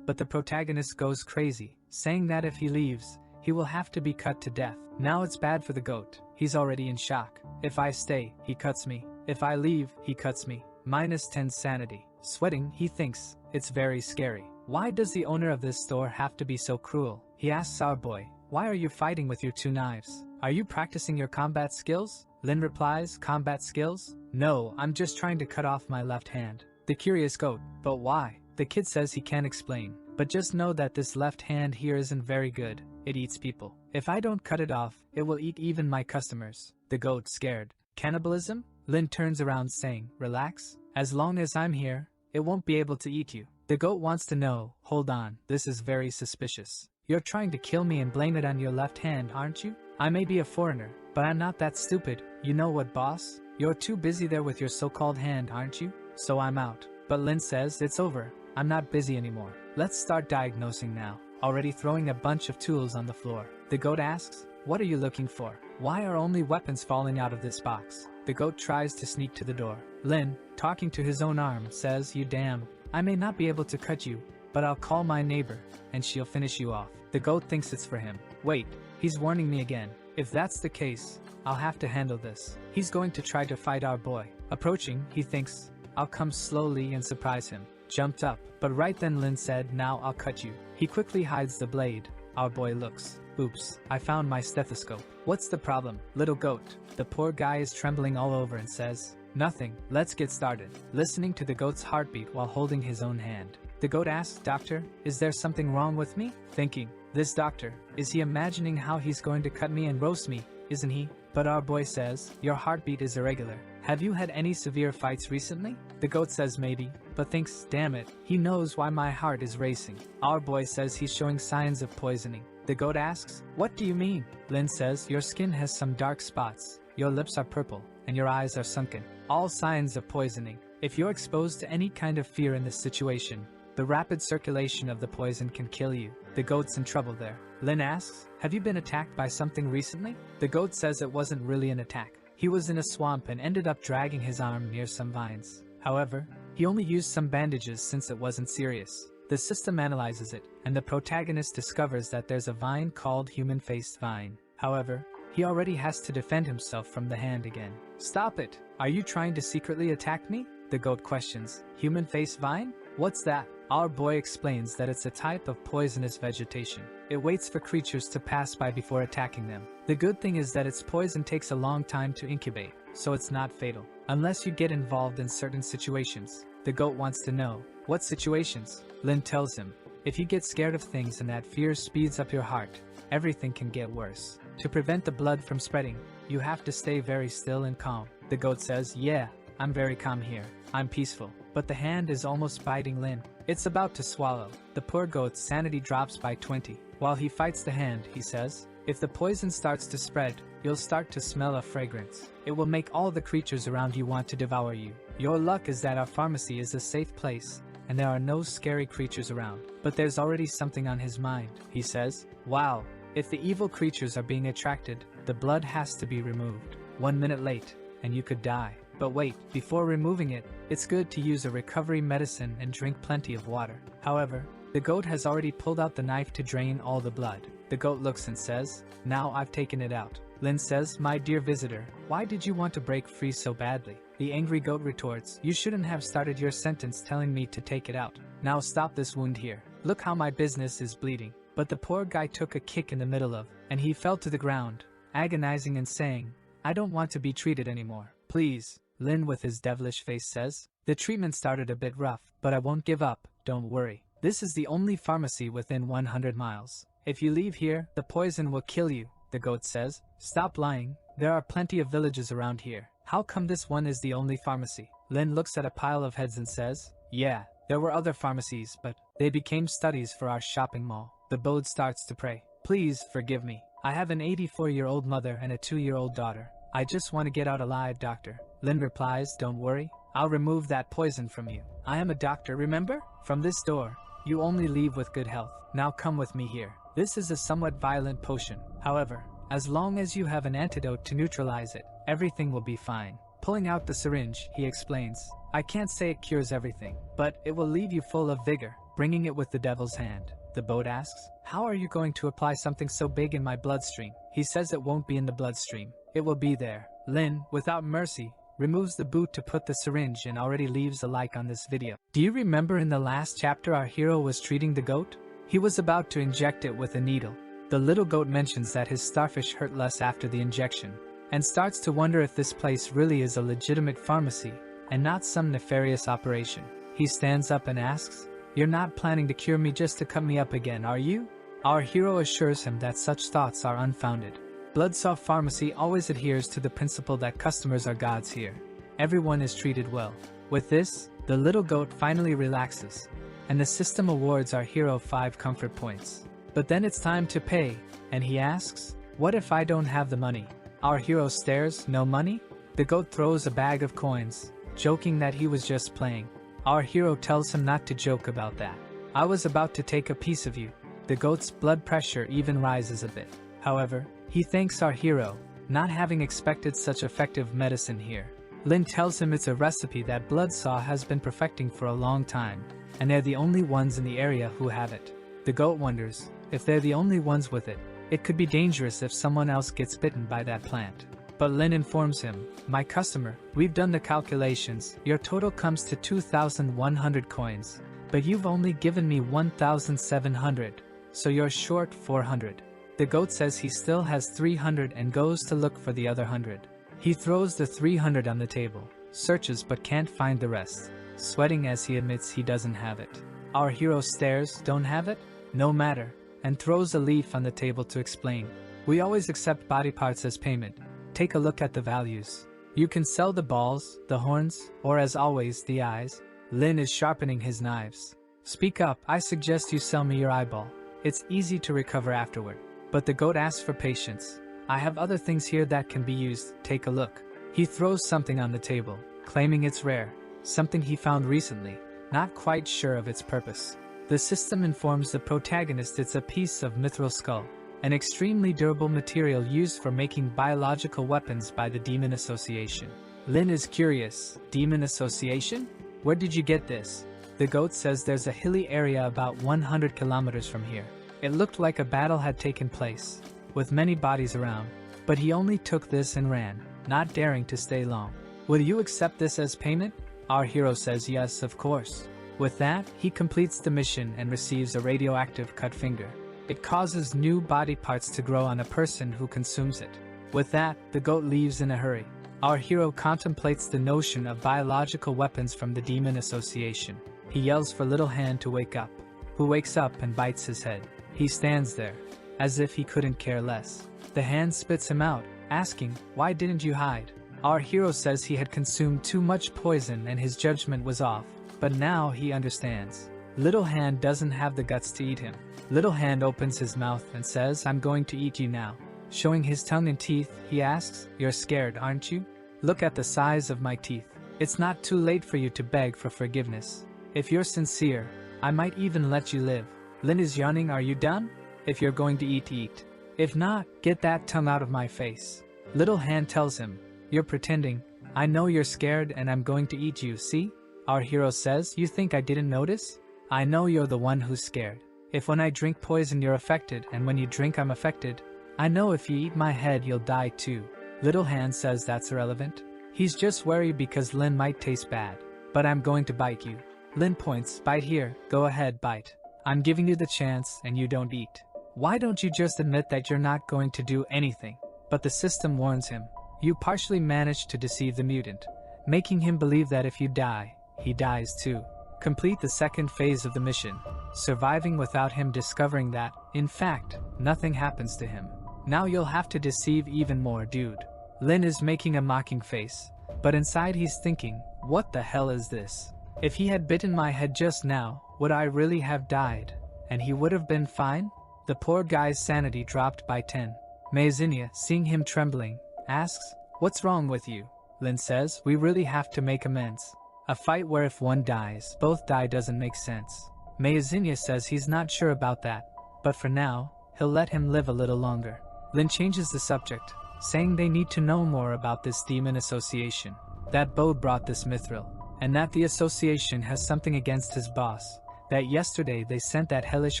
But the protagonist goes crazy, saying that if he leaves, he will have to be cut to death. Now it's bad for the goat. He's already in shock. If I stay, he cuts me. If I leave, he cuts me. -10 sanity. Sweating, he thinks, it's very scary. Why does the owner of this store have to be so cruel? He asks our boy, why are you fighting with your 2 knives? Are you practicing your combat skills? Lin replies, combat skills? No, I'm just trying to cut off my left hand. The curious goat, but why? The kid says he can't explain, but just know that this left hand here isn't very good. It eats people. If I don't cut it off, it will eat even my customers. The goat scared. Cannibalism? Lin turns around saying, relax. As long as I'm here, it won't be able to eat you. The goat wants to know, hold on, this is very suspicious. You're trying to kill me and blame it on your left hand, aren't you? I may be a foreigner, but I'm not that stupid. You know what, boss? You're too busy there with your so-called hand, aren't you? So I'm out. But Lin says, it's over. I'm not busy anymore. Let's start diagnosing now. Already throwing a bunch of tools on the floor. The goat asks, what are you looking for? Why are only weapons falling out of this box? The goat tries to sneak to the door. Lin, talking to his own arm, says, you damn, I may not be able to cut you, but I'll call my neighbor, and she'll finish you off. The goat thinks it's for him. Wait, he's warning me again. If that's the case, I'll have to handle this. He's going to try to fight our boy. Approaching, he thinks, I'll come slowly and surprise him. Jumped up, but right then Lin said, now I'll cut you. He quickly hides the blade. Our boy looks. Oops, I found my stethoscope. What's the problem, little goat? The poor guy is trembling all over and says, nothing, let's get started. Listening to the goat's heartbeat while holding his own hand. The goat asks, doctor, is there something wrong with me? Thinking, this doctor, is he imagining how he's going to cut me and roast me, isn't he? But our boy says, your heartbeat is irregular. Have you had any severe fights recently? The goat says maybe, but thinks, damn it, he knows why my heart is racing. Our boy says he's showing signs of poisoning. The goat asks, what do you mean? Lin says, your skin has some dark spots, your lips are purple, and your eyes are sunken. All signs of poisoning. If you're exposed to any kind of fear in this situation, the rapid circulation of the poison can kill you. The goat's in trouble there. Lin asks, have you been attacked by something recently? The goat says it wasn't really an attack. He was in a swamp and ended up dragging his arm near some vines. However, he only used some bandages since it wasn't serious. The system analyzes it, and the protagonist discovers that there's a vine called human-faced vine. However, he already has to defend himself from the hand again. Stop it! Are you trying to secretly attack me? The goat questions. Human-faced vine? What's that? Our boy explains that it's a type of poisonous vegetation. It waits for creatures to pass by before attacking them. The good thing is that its poison takes a long time to incubate, so it's not fatal. Unless you get involved in certain situations. The goat wants to know, what situations? Lin tells him, if you get scared of things and that fear speeds up your heart, everything can get worse. To prevent the blood from spreading, you have to stay very still and calm. The goat says, yeah, I'm very calm here. I'm peaceful. But the hand is almost biting Lin. It's about to swallow. The poor goat's sanity drops by 20. While he fights the hand, he says, if the poison starts to spread, you'll start to smell a fragrance. It will make all the creatures around you want to devour you. Your luck is that our pharmacy is a safe place, and there are no scary creatures around. But there's already something on his mind. He says, wow, if the evil creatures are being attracted, the blood has to be removed. 1 minute late, and you could die. But wait, before removing it, it's good to use a recovery medicine and drink plenty of water. However, the goat has already pulled out the knife to drain all the blood. The goat looks and says, now I've taken it out. Lin says, my dear visitor, why did you want to break free so badly? The angry goat retorts, you shouldn't have started your sentence telling me to take it out. Now stop this wound here. Look how my business is bleeding. But the poor guy took a kick in the middle of, and he fell to the ground, agonizing and saying, I don't want to be treated anymore. Please. Lin with his devilish face says, the treatment started a bit rough, but I won't give up, don't worry. This is the only pharmacy within 100 miles. If you leave here, the poison will kill you, the goat says. Stop lying, there are plenty of villages around here. How come this one is the only pharmacy? Lin looks at a pile of heads and says, yeah, there were other pharmacies, but they became studies for our shopping mall. The goat starts to pray. Please forgive me. I have an 84-year-old mother and a 2-year-old daughter. I just want to get out alive, doctor. Lin replies, don't worry, I'll remove that poison from you. I am a doctor, remember? From this door, you only leave with good health. Now come with me here. This is a somewhat violent potion. However, as long as you have an antidote to neutralize it, everything will be fine. Pulling out the syringe, he explains, I can't say it cures everything, but it will leave you full of vigor. Bringing it with the devil's hand. The boat asks, how are you going to apply something so big in my bloodstream? He says it won't be in the bloodstream. It will be there. Lin, without mercy, removes the boot to put the syringe and already leaves a like on this video. Do you remember in the last chapter our hero was treating the goat? He was about to inject it with a needle. The little goat mentions that his starfish hurt less after the injection, and starts to wonder if this place really is a legitimate pharmacy, and not some nefarious operation. He stands up and asks, you're not planning to cure me just to cut me up again, are you? Our hero assures him that such thoughts are unfounded. Bloodsoft Pharmacy always adheres to the principle that customers are gods here. Everyone is treated well. With this, the little goat finally relaxes, and the system awards our hero 5 comfort points. But then it's time to pay, and he asks, what if I don't have the money? Our hero stares, no money? The goat throws a bag of coins, joking that he was just playing. Our hero tells him not to joke about that. I was about to take a piece of you. The goat's blood pressure even rises a bit. However, He thanks our hero, not having expected such effective medicine here. Lin tells him it's a recipe that Bloodsaw has been perfecting for a long time, and they're the only ones in the area who have it. The goat wonders, if they're the only ones with it, it could be dangerous if someone else gets bitten by that plant. But Lin informs him, my customer, we've done the calculations, your total comes to 2,100 coins, but you've only given me 1,700, so you're short 400. The goat says he still has 300 and goes to look for the other 100. He throws the 300 on the table, searches but can't find the rest, sweating as he admits he doesn't have it. Our hero stares, don't have it? No matter, and throws a leaf on the table to explain. We always accept body parts as payment. Take a look at the values. You can sell the balls, the horns, or as always, the eyes. Lin is sharpening his knives. Speak up, I suggest you sell me your eyeball. It's easy to recover afterward. But the goat asks for patience. I have other things here that can be used, take a look. He throws something on the table, claiming it's rare, something he found recently, not quite sure of its purpose. The system informs the protagonist it's a piece of mithril skull, an extremely durable material used for making biological weapons by the Demon Association. Lin is curious, Demon Association? Where did you get this? The goat says there's a hilly area about 100 kilometers from here. It looked like a battle had taken place, with many bodies around, but he only took this and ran, not daring to stay long. Will you accept this as payment? Our hero says yes, of course. With that, he completes the mission and receives a radioactive cut finger. It causes new body parts to grow on a person who consumes it. With that, the goat leaves in a hurry. Our hero contemplates the notion of biological weapons from the Demon Association. He yells for Little Hand to wake up, who wakes up and bites his head. He stands there, as if he couldn't care less. The hand spits him out, asking, why didn't you hide? Our hero says he had consumed too much poison and his judgment was off, but now he understands. Little Hand doesn't have the guts to eat him. Little Hand opens his mouth and says, I'm going to eat you now. Showing his tongue and teeth, he asks, you're scared, aren't you? Look at the size of my teeth. It's not too late for you to beg for forgiveness. If you're sincere, I might even let you live. Lin is yawning, are you done? If you're going to eat, eat. If not, get that tongue out of my face. Little Hand tells him, you're pretending. I know you're scared and I'm going to eat you, see? Our hero says, you think I didn't notice? I know you're the one who's scared. If when I drink poison you're affected and when you drink I'm affected, I know if you eat my head you'll die too. Little Hand says that's irrelevant. He's just worried because Lin might taste bad. But I'm going to bite you. Lin points, bite here, go ahead, bite. I'm giving you the chance and you don't eat. Why don't you just admit that you're not going to do anything? But the system warns him. You partially managed to deceive the mutant, making him believe that if you die, he dies too. Complete the second phase of the mission, surviving without him discovering that, in fact, nothing happens to him. Now you'll have to deceive even more, dude. Lin is making a mocking face, but inside he's thinking, what the hell is this? If he had bitten my head just now, would I really have died? And he would have been fine? The poor guy's sanity dropped by 10. Mazinia, seeing him trembling, asks, what's wrong with you? Lin says, we really have to make amends. A fight where if one dies, both die doesn't make sense. Mazinia says he's not sure about that, but for now, he'll let him live a little longer. Lin changes the subject, saying they need to know more about this Demon Association, that Bode brought this mithril, and that the association has something against his boss, that yesterday they sent that hellish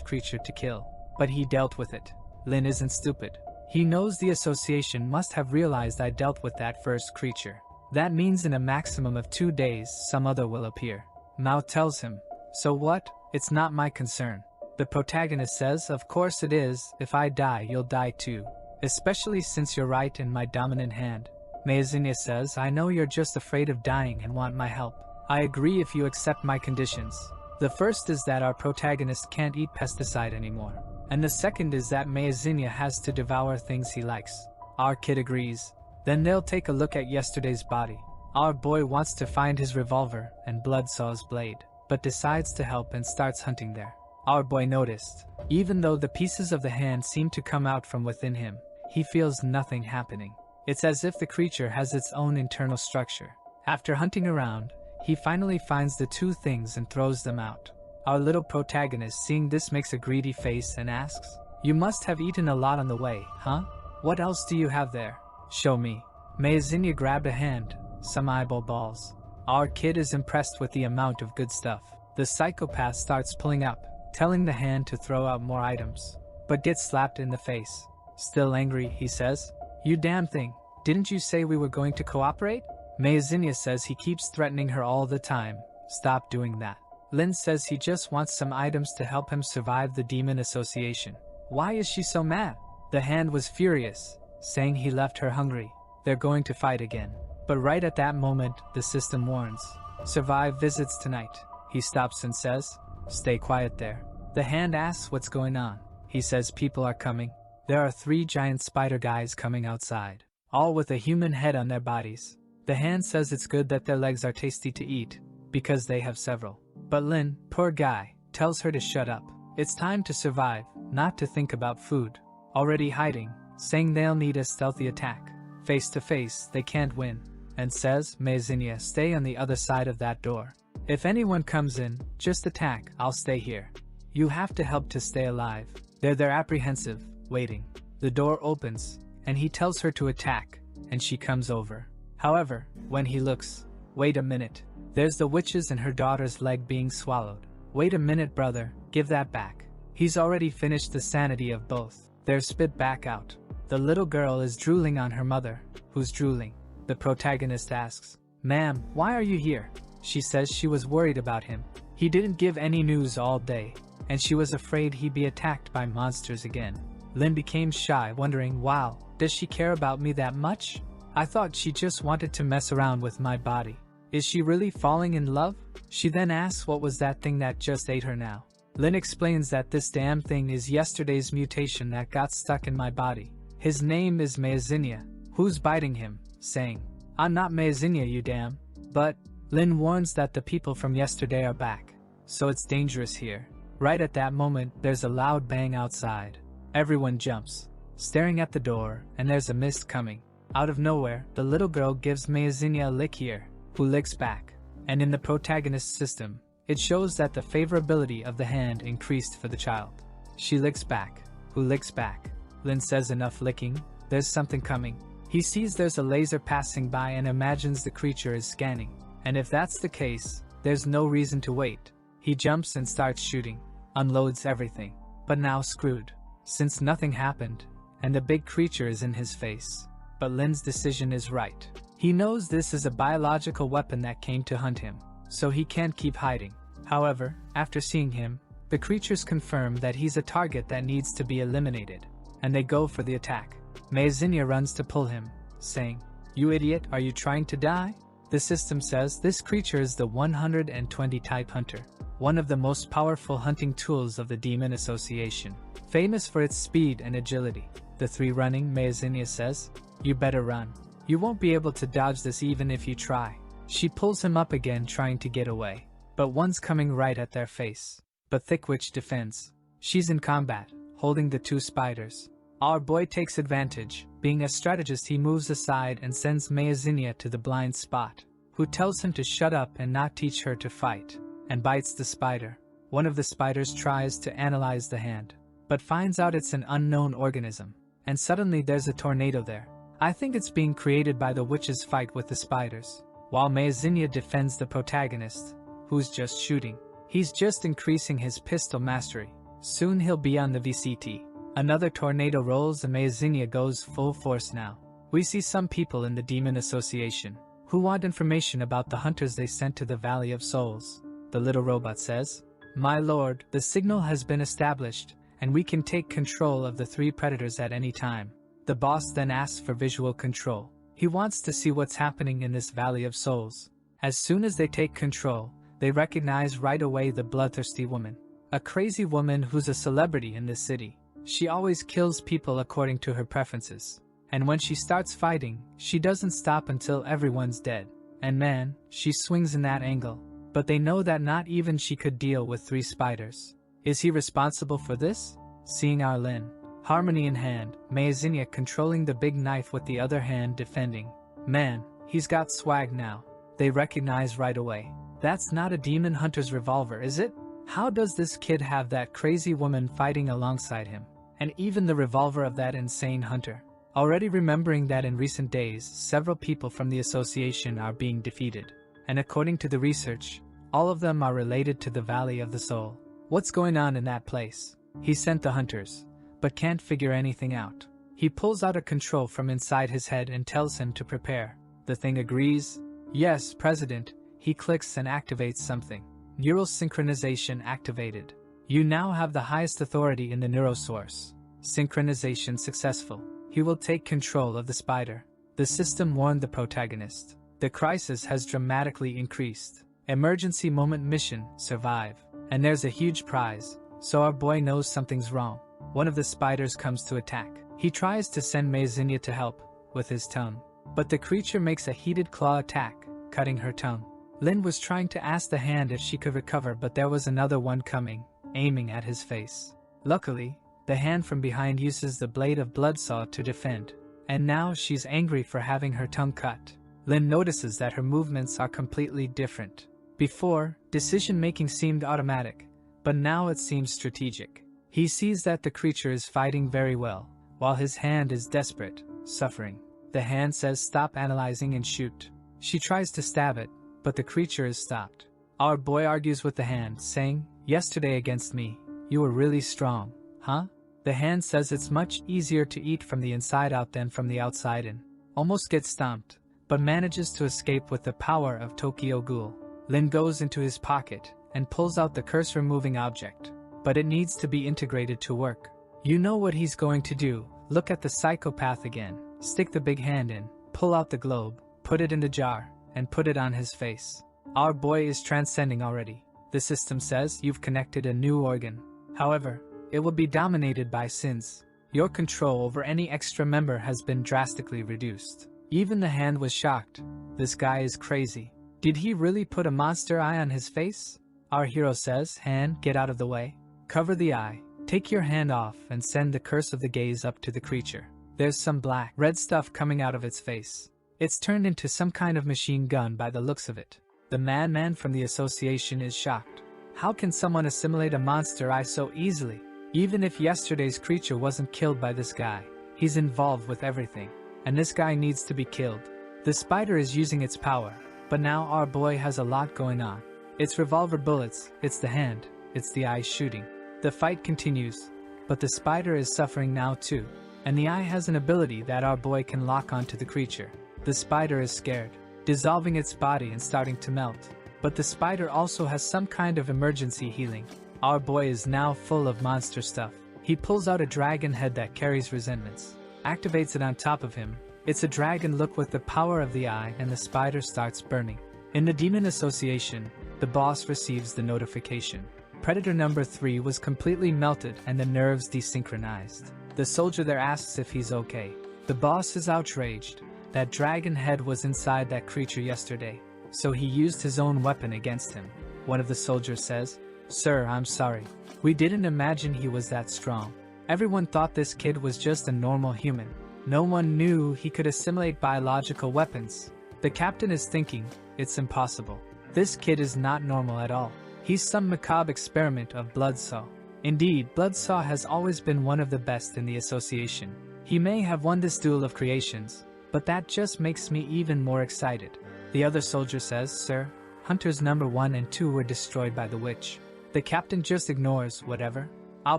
creature to kill, but he dealt with it. Lin isn't stupid. He knows the association must have realized I dealt with that first creature. That means in a maximum of 2 days some other will appear. Mao tells him, so what? It's not my concern. The protagonist says, of course it is, if I die you'll die too. Especially since you're right in my dominant hand. Mazinia says, I know you're just afraid of dying and want my help. I agree if you accept my conditions. The first is that our protagonist can't eat pesticide anymore. And the second is that Mazinia has to devour things he likes. Our kid agrees. Then they'll take a look at yesterday's body. Our boy wants to find his revolver and Bloodsaw's blade, but decides to help and starts hunting there. Our boy noticed. Even though the pieces of the hand seem to come out from within him, he feels nothing happening. It's as if the creature has its own internal structure. After hunting around, he finally finds the two things and throws them out. Our little protagonist seeing this makes a greedy face and asks, you must have eaten a lot on the way, huh? What else do you have there? Show me. Mayazinya grabbed a hand, some eyeball balls. Our kid is impressed with the amount of good stuff. The psychopath starts pulling up, telling the hand to throw out more items, but gets slapped in the face. Still angry, he says, "You damn thing, didn't you say we were going to cooperate?" Mayazinya says he keeps threatening her all the time. Stop doing that. Lin says he just wants some items to help him survive the demon association. Why is she so mad? The hand was furious, saying he left her hungry. They're going to fight again. But right at that moment, the system warns. Survive visits tonight. He stops and says, "Stay quiet there." The hand asks what's going on. He says people are coming. There are 3 giant spider guys coming outside, all with a human head on their bodies. The hand says it's good that their legs are tasty to eat, because they have several. But Lin, poor guy, tells her to shut up. It's time to survive, not to think about food. Already hiding, saying they'll need a stealthy attack. Face to face, they can't win. And says, "Mayazinya, stay on the other side of that door. If anyone comes in, just attack, I'll stay here. You have to help to stay alive." They're apprehensive, waiting. The door opens, and he tells her to attack, and she comes over. However, when he looks, wait a minute. There's the witch's and her daughter's leg being swallowed. Wait a minute, brother, give that back. He's already finished the sanity of both. They're spit back out. The little girl is drooling on her mother, who's drooling. The protagonist asks, "Ma'am, why are you here?" She says she was worried about him. He didn't give any news all day, and she was afraid he'd be attacked by monsters again. Lin became shy, wondering, wow, does she care about me that much? I thought she just wanted to mess around with my body. Is she really falling in love? She then asks what was that thing that just ate her now. Lin explains that this damn thing is yesterday's mutation that got stuck in my body. His name is Mayazinya. Who's biting him? Saying, "I'm not Mayazinya, you damn." But Lin warns that the people from yesterday are back, so it's dangerous here. Right at that moment, there's a loud bang outside. Everyone jumps, staring at the door, and there's a mist coming. Out of nowhere, the little girl gives Mayazinya a lick here, who licks back. And in the protagonist's system, it shows that the favorability of the hand increased for the child. She licks back, who licks back. Lin says enough licking, there's something coming. He sees there's a laser passing by and imagines the creature is scanning. And if that's the case, there's no reason to wait. He jumps and starts shooting, unloads everything. But now screwed, since nothing happened, and the big creature is in his face. But Lin's decision is right. He knows this is a biological weapon that came to hunt him, so he can't keep hiding. However, after seeing him, the creatures confirm that he's a target that needs to be eliminated, and they go for the attack. Mayazinya runs to pull him, saying, "You idiot, are you trying to die?" The system says this creature is the 120 type hunter, one of the most powerful hunting tools of the Demon Association, famous for its speed and agility. The 3 running, Mayazinya says, "You better run. You won't be able to dodge this even if you try." She pulls him up again, trying to get away, but one's coming right at their face. But Thick Witch defends. She's in combat, holding the 2 spiders. Our boy takes advantage. Being a strategist, he moves aside and sends Mayazinya to the blind spot, who tells him to shut up and not teach her to fight, and bites the spider. One of the spiders tries to analyze the hand, but finds out it's an unknown organism, and suddenly there's a tornado there. I think it's being created by the witch's fight with the spiders, while Mayazinya defends the protagonist, who's just shooting. He's just increasing his pistol mastery. Soon he'll be on the VCT. Another tornado rolls and Mayazinya goes full force now. We see some people in the Demon Association who want information about the hunters they sent to the Valley of Souls. The little robot says, "My lord, the signal has been established, and we can take control of the 3 predators at any time." The boss then asks for visual control. He wants to see what's happening in this Valley of Souls. As soon as they take control, they recognize right away the bloodthirsty woman, a crazy woman who's a celebrity in this city. She always kills people according to her preferences, and when she starts fighting, she doesn't stop until everyone's dead. And man, she swings in that angle. But they know that not even she could deal with 3 spiders. Is he responsible for this? Seeing our Lin, harmony in hand, Mayazinya controlling the big knife with the other hand defending. Man, he's got swag now. They recognize right away. That's not a demon hunter's revolver, is it? How does this kid have that crazy woman fighting alongside him? And even the revolver of that insane hunter. already remembering that in recent days several people from the association are being defeated, and according to the research, all of them are related to the Valley of the Soul. What's going on in that place? He sent the hunters, but can't figure anything out. He pulls out a control from inside his head and tells him to prepare. The thing agrees. Yes, President. He clicks and activates something. Neural synchronization activated. You now have the highest authority in the neurosource. Synchronization successful. He will take control of the spider. The system warned the protagonist. The crisis has dramatically increased. Emergency moment mission, survive. And there's a huge prize, so our boy knows something's wrong. One of the spiders comes to attack. He tries to send Meizinya to help, with his tongue. But the creature makes a heated claw attack, cutting her tongue. Lin was trying to ask the hand if she could recover, but there was another one coming, aiming at his face. Luckily, the hand from behind uses the blade of Bloodsaw to defend, and now she's angry for having her tongue cut. Lin notices that her movements are completely different. Before, decision-making seemed automatic, but now it seems strategic. He sees that the creature is fighting very well, while his hand is desperate, suffering. The hand says stop analyzing and shoot. She tries to stab it, but the creature is stopped. Our boy argues with the hand, saying, yesterday against me, you were really strong, huh? The hand says it's much easier to eat from the inside out than from the outside in. Almost gets stomped, but manages to escape with the power of Tokyo Ghoul. Lin goes into his pocket and pulls out the curse-removing object, but it needs to be integrated to work. You know what he's going to do. Look at the psychopath again. Stick the big hand in, pull out the globe, put it in the jar, and put it on his face. Our boy is transcending already. The system says you've connected a new organ. However, it will be dominated by sins. Your control over any extra member has been drastically reduced. Even the hand was shocked. This guy is crazy. Did he really put a monster eye on his face? Our hero says, hand, get out of the way. Cover the eye. Take your hand off and send the curse of the gaze up to the creature. There's some black, red stuff coming out of its face. It's turned into some kind of machine gun by the looks of it. The madman from the association is shocked. How can someone assimilate a monster eye so easily? Even if yesterday's creature wasn't killed by this guy, he's involved with everything. And this guy needs to be killed. The spider is using its power, but now our boy has a lot going on. It's revolver bullets, it's the hand, it's the eye shooting. The fight continues, but the spider is suffering now too. And the eye has an ability that our boy can lock onto the creature. The spider is scared, dissolving its body and starting to melt. But the spider also has some kind of emergency healing. Our boy is now full of monster stuff. He pulls out a dragon head that carries resentments, activates it on top of him. It's a dragon look with the power of the eye, and the spider starts burning. In the Demon Association, the boss receives the notification. Predator number 3 was completely melted and the nerves desynchronized. The soldier there asks if he's okay. The boss is outraged. That dragon head was inside that creature yesterday, so he used his own weapon against him. One of the soldiers says, "Sir, I'm sorry. We didn't imagine he was that strong. Everyone thought this kid was just a normal human. No one knew he could assimilate biological weapons." The captain is thinking, it's impossible. This kid is not normal at all. He's some macabre experiment of Bloodsaw. Indeed, Bloodsaw has always been one of the best in the association. He may have won this duel of creations, but that just makes me even more excited. The other soldier says, "Sir, hunters number 1 and 2 were destroyed by the witch." The captain just ignores, "Whatever. I'll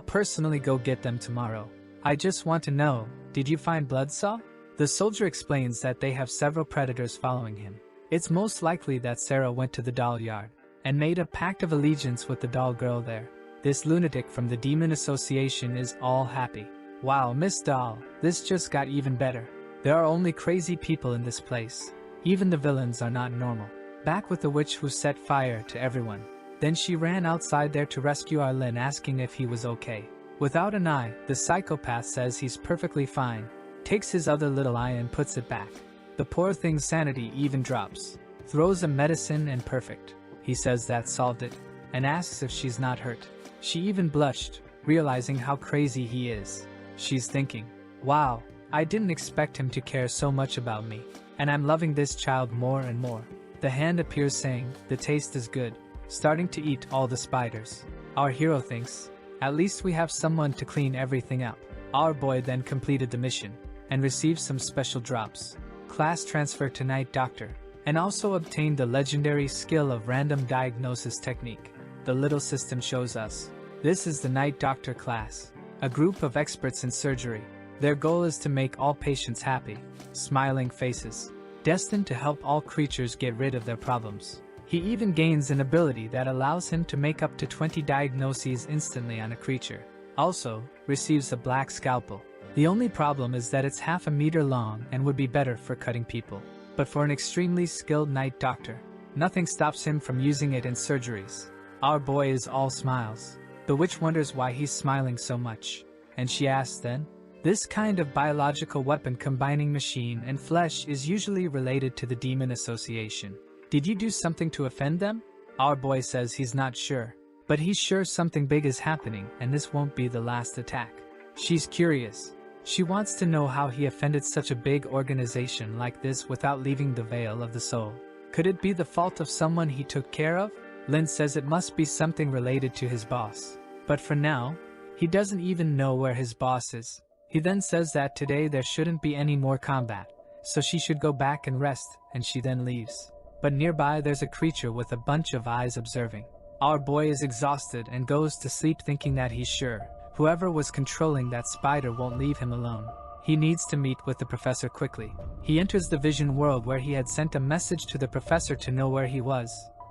personally go get them tomorrow. I just want to know, did you find Bloodsaw?" The soldier explains that they have several predators following him. It's most likely that Sarah went to the doll yard and made a pact of allegiance with the doll girl there. This lunatic from the Demon Association is all happy. Wow, Miss Doll, this just got even better. There are only crazy people in this place. Even the villains are not normal. Back with the witch who set fire to everyone. Then she ran outside there to rescue Arlen, asking if he was okay. Without an eye, the psychopath says he's perfectly fine, takes his other little eye and puts it back. The poor thing's sanity even drops. Throws a medicine and perfect. He says that solved it, and asks if she's not hurt. She even blushed, realizing how crazy he is. She's thinking, wow, I didn't expect him to care so much about me, and I'm loving this child more and more. The hand appears saying, the taste is good, starting to eat all the spiders. Our hero thinks, at least we have someone to clean everything up. Our boy then completed the mission. and receive some special drops. Class transfer to Night Doctor, and also obtain the legendary skill of random diagnosis technique. The little system shows us. This is the Night Doctor class, a group of experts in surgery. Their goal is to make all patients happy, smiling faces, destined to help all creatures get rid of their problems. He even gains an ability that allows him to make up to 20 diagnoses instantly on a creature. Also, receives a black scalpel. The only problem is that it's half a meter long and would be better for cutting people. But for an extremely skilled night doctor, nothing stops him from using it in surgeries. Our boy is all smiles. The witch wonders why he's smiling so much. And she asks then, this kind of biological weapon combining machine and flesh is usually related to the demon association. Did you do something to offend them? Our boy says he's not sure, but he's sure something big is happening and this won't be the last attack. She's curious. She wants to know how he offended such a big organization like this without leaving the veil of the soul. Could it be the fault of someone he took care of? Lin says it must be something related to his boss. But for now, he doesn't even know where his boss is. He then says that today there shouldn't be any more combat, so she should go back and rest, and she then leaves. But nearby there's a creature with a bunch of eyes observing. Our boy is exhausted and goes to sleep thinking that he's sure whoever was controlling that spider won't leave him alone. He needs to meet with the professor quickly. He enters the vision world where he had sent a message to the professor to know where he was,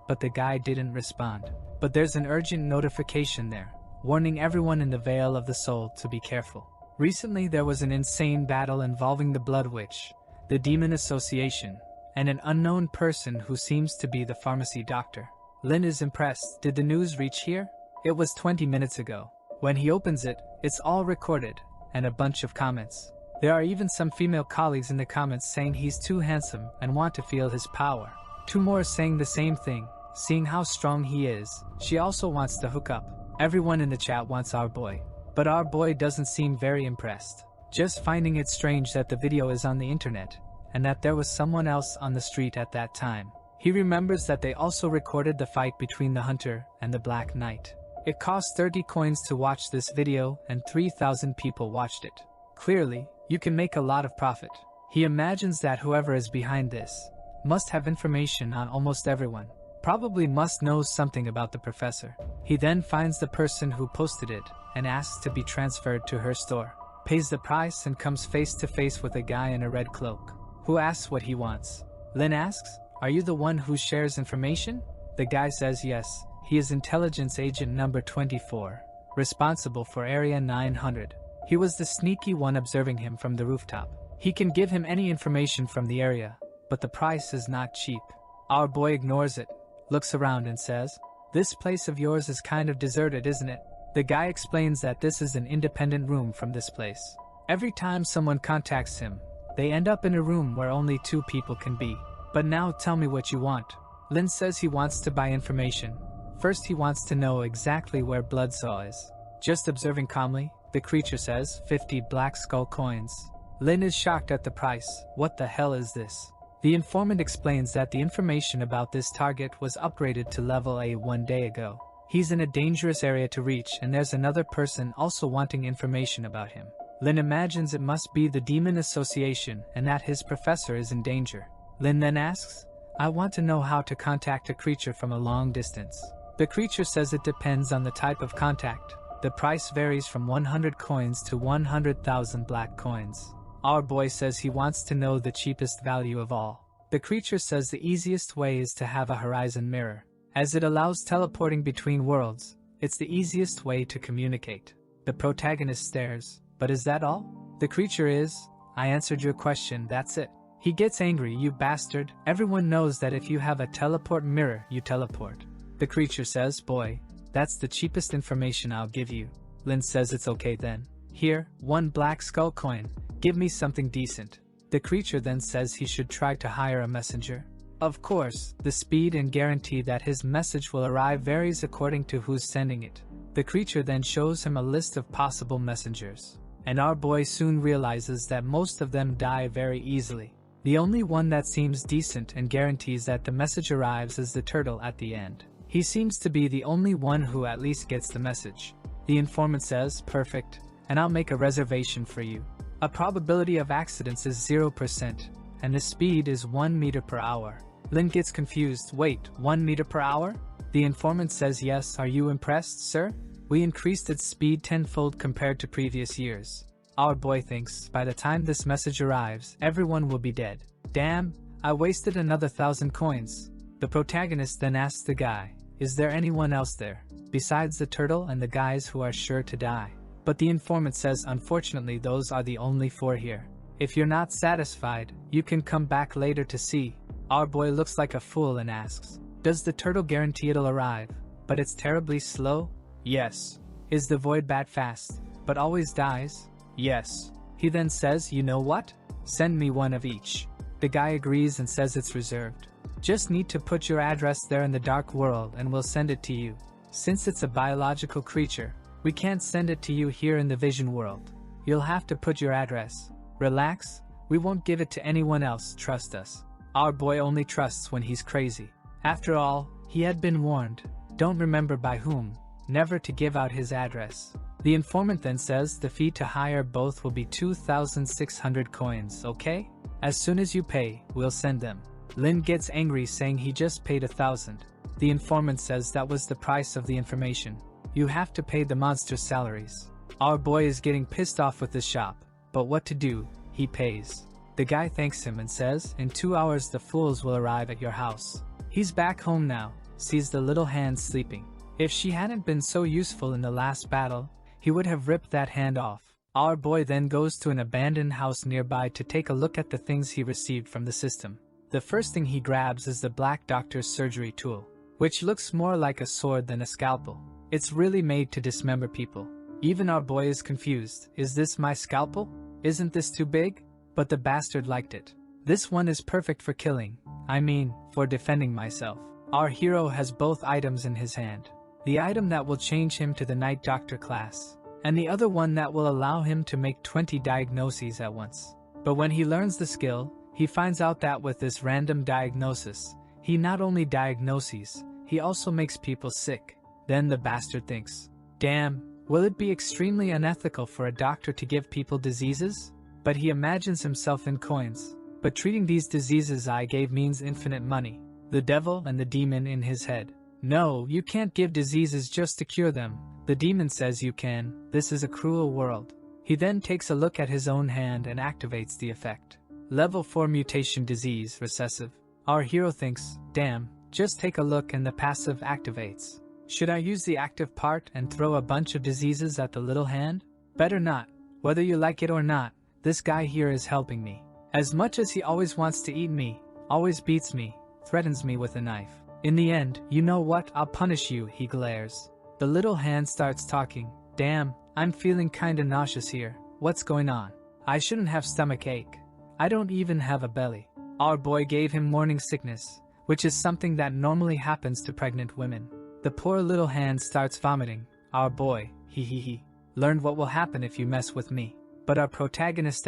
but the guy didn't respond. But there's an urgent notification there, warning everyone in the Veil of the Soul to be careful. Recently there was an insane battle involving the Blood Witch, the Demon Association, and an unknown person who seems to be the pharmacy doctor. Lin is impressed. Did the news reach here? It was 20 minutes ago. When he opens it, it's all recorded, and a bunch of comments. There are even some female colleagues in the comments saying he's too handsome and want to feel his power. 2 more saying the same thing, seeing how strong he is. She also wants to hook up. Everyone in the chat wants our boy. But our boy doesn't seem very impressed, just finding it strange that the video is on the internet, and that there was someone else on the street at that time. He remembers that they also recorded the fight between the hunter and the Black Knight. It cost 30 coins to watch this video and 3,000 people watched it. Clearly, you can make a lot of profit. He imagines that whoever is behind this must have information on almost everyone. Probably must know something about the professor. He then finds the person who posted it and asks to be transferred to her store. Pays the price and comes face to face with a guy in a red cloak, who asks what he wants. Lin asks, "Are you the one who shares information?" The guy says yes. He is intelligence agent number 24, responsible for area 900. He was the sneaky one observing him from the rooftop. He can give him any information from the area, but the price is not cheap. Our boy ignores it, looks around and says, "This place of yours is kind of deserted, isn't it?" The guy explains that this is an independent room from this place. Every time someone contacts him, they end up in a room where only 2 people can be. But now tell me what you want. Lin says he wants to buy information. First he wants to know exactly where Bloodsaw is. Just observing calmly, the creature says 50 black skull coins. Lin is shocked at the price. What the hell is this? The informant explains that the information about this target was upgraded to level A 1 day ago. He's in a dangerous area to reach and there's another person also wanting information about him. Lin imagines it must be the Demon Association and that his professor is in danger. Lin then asks, "I want to know how to contact a creature from a long distance." The creature says it depends on the type of contact. The price varies from 100 coins to 100,000 black coins. Our boy says he wants to know the cheapest value of all. The creature says the easiest way is to have a horizon mirror. As it allows teleporting between worlds, it's the easiest way to communicate. The protagonist stares, "But is that all?" The creature is, "I answered your question, that's it." He gets angry, "You bastard, everyone knows that if you have a teleport mirror, you teleport." The creature says, "Boy, that's the cheapest information I'll give you." Lin says it's okay then. "Here, 1 black skull coin, give me something decent." The creature then says he should try to hire a messenger. Of course, the speed and guarantee that his message will arrive varies according to who's sending it. The creature then shows him a list of possible messengers. And our boy soon realizes that most of them die very easily. The only one that seems decent and guarantees that the message arrives is the turtle at the end. He seems to be the only one who at least gets the message. The informant says, "Perfect, and I'll make a reservation for you." A probability of accidents is 0%, and the speed is 1 meter per hour. Lin gets confused. Wait, 1 meter per hour? The informant says yes. Are you impressed, sir? We increased its speed tenfold compared to previous years. Our boy thinks, by the time this message arrives, everyone will be dead. Damn, I wasted another 1,000 coins. The protagonist then asks the guy, is there anyone else there, besides the turtle and the guys who are sure to die? But the informant says unfortunately those are the only 4 here. If you're not satisfied, you can come back later to see. Our boy looks like a fool and asks, does the turtle guarantee it'll arrive, but it's terribly slow? Yes. Is the void bat fast, but always dies? Yes. He then says, you know what? Send me one of each. The guy agrees and says it's reserved. Just need to put your address there in the dark world and we'll send it to you. Since it's a biological creature, we can't send it to you here in the vision world. You'll have to put your address. Relax, we won't give it to anyone else, trust us. Our boy only trusts when he's crazy. After all, he had been warned, don't remember by whom, never to give out his address. The informant then says the fee to hire both will be 2,600 coins, okay? As soon as you pay, we'll send them. Lin gets angry saying he just paid 1,000. The informant says that was the price of the information. You have to pay the monster's salaries. Our boy is getting pissed off with the shop, but what to do, he pays. The guy thanks him and says, in 2 hours the fools will arrive at your house. He's back home now, sees the little hand sleeping. If she hadn't been so useful in the last battle, he would have ripped that hand off. Our boy then goes to an abandoned house nearby to take a look at the things he received from the system. The first thing he grabs is the Black Doctor's surgery tool, which looks more like a sword than a scalpel. It's really made to dismember people. Even our boy is confused. Is this my scalpel? Isn't this too big? But the bastard liked it. This one is perfect for killing. I mean, for defending myself. Our hero has both items in his hand. The item that will change him to the Night Doctor class, and the other one that will allow him to make 20 diagnoses at once. But when he learns the skill, he finds out that with this random diagnosis, he not only diagnoses, he also makes people sick. Then the bastard thinks, damn, will it be extremely unethical for a doctor to give people diseases? But he imagines himself in coins. But treating these diseases I gave means infinite money. The devil and the demon in his head. No, you can't give diseases just to cure them. The demon says you can. This is a cruel world. He then takes a look at his own hand and activates the effect. Level 4 mutation disease, recessive. Our hero thinks, damn, just take a look and the passive activates. Should I use the active part and throw a bunch of diseases at the little hand? Better not. Whether you like it or not, this guy here is helping me. As much as he always wants to eat me, always beats me, threatens me with a knife. In the end, you know what, I'll punish you, he glares. The little hand starts talking. Damn, I'm feeling kinda nauseous here. What's going on? I shouldn't have stomach ache. I don't even have a belly. Our boy gave him morning sickness, which is something that normally happens to pregnant women. The poor little hand starts vomiting. Our boy, he, learned what will happen if you mess with me. But our protagonist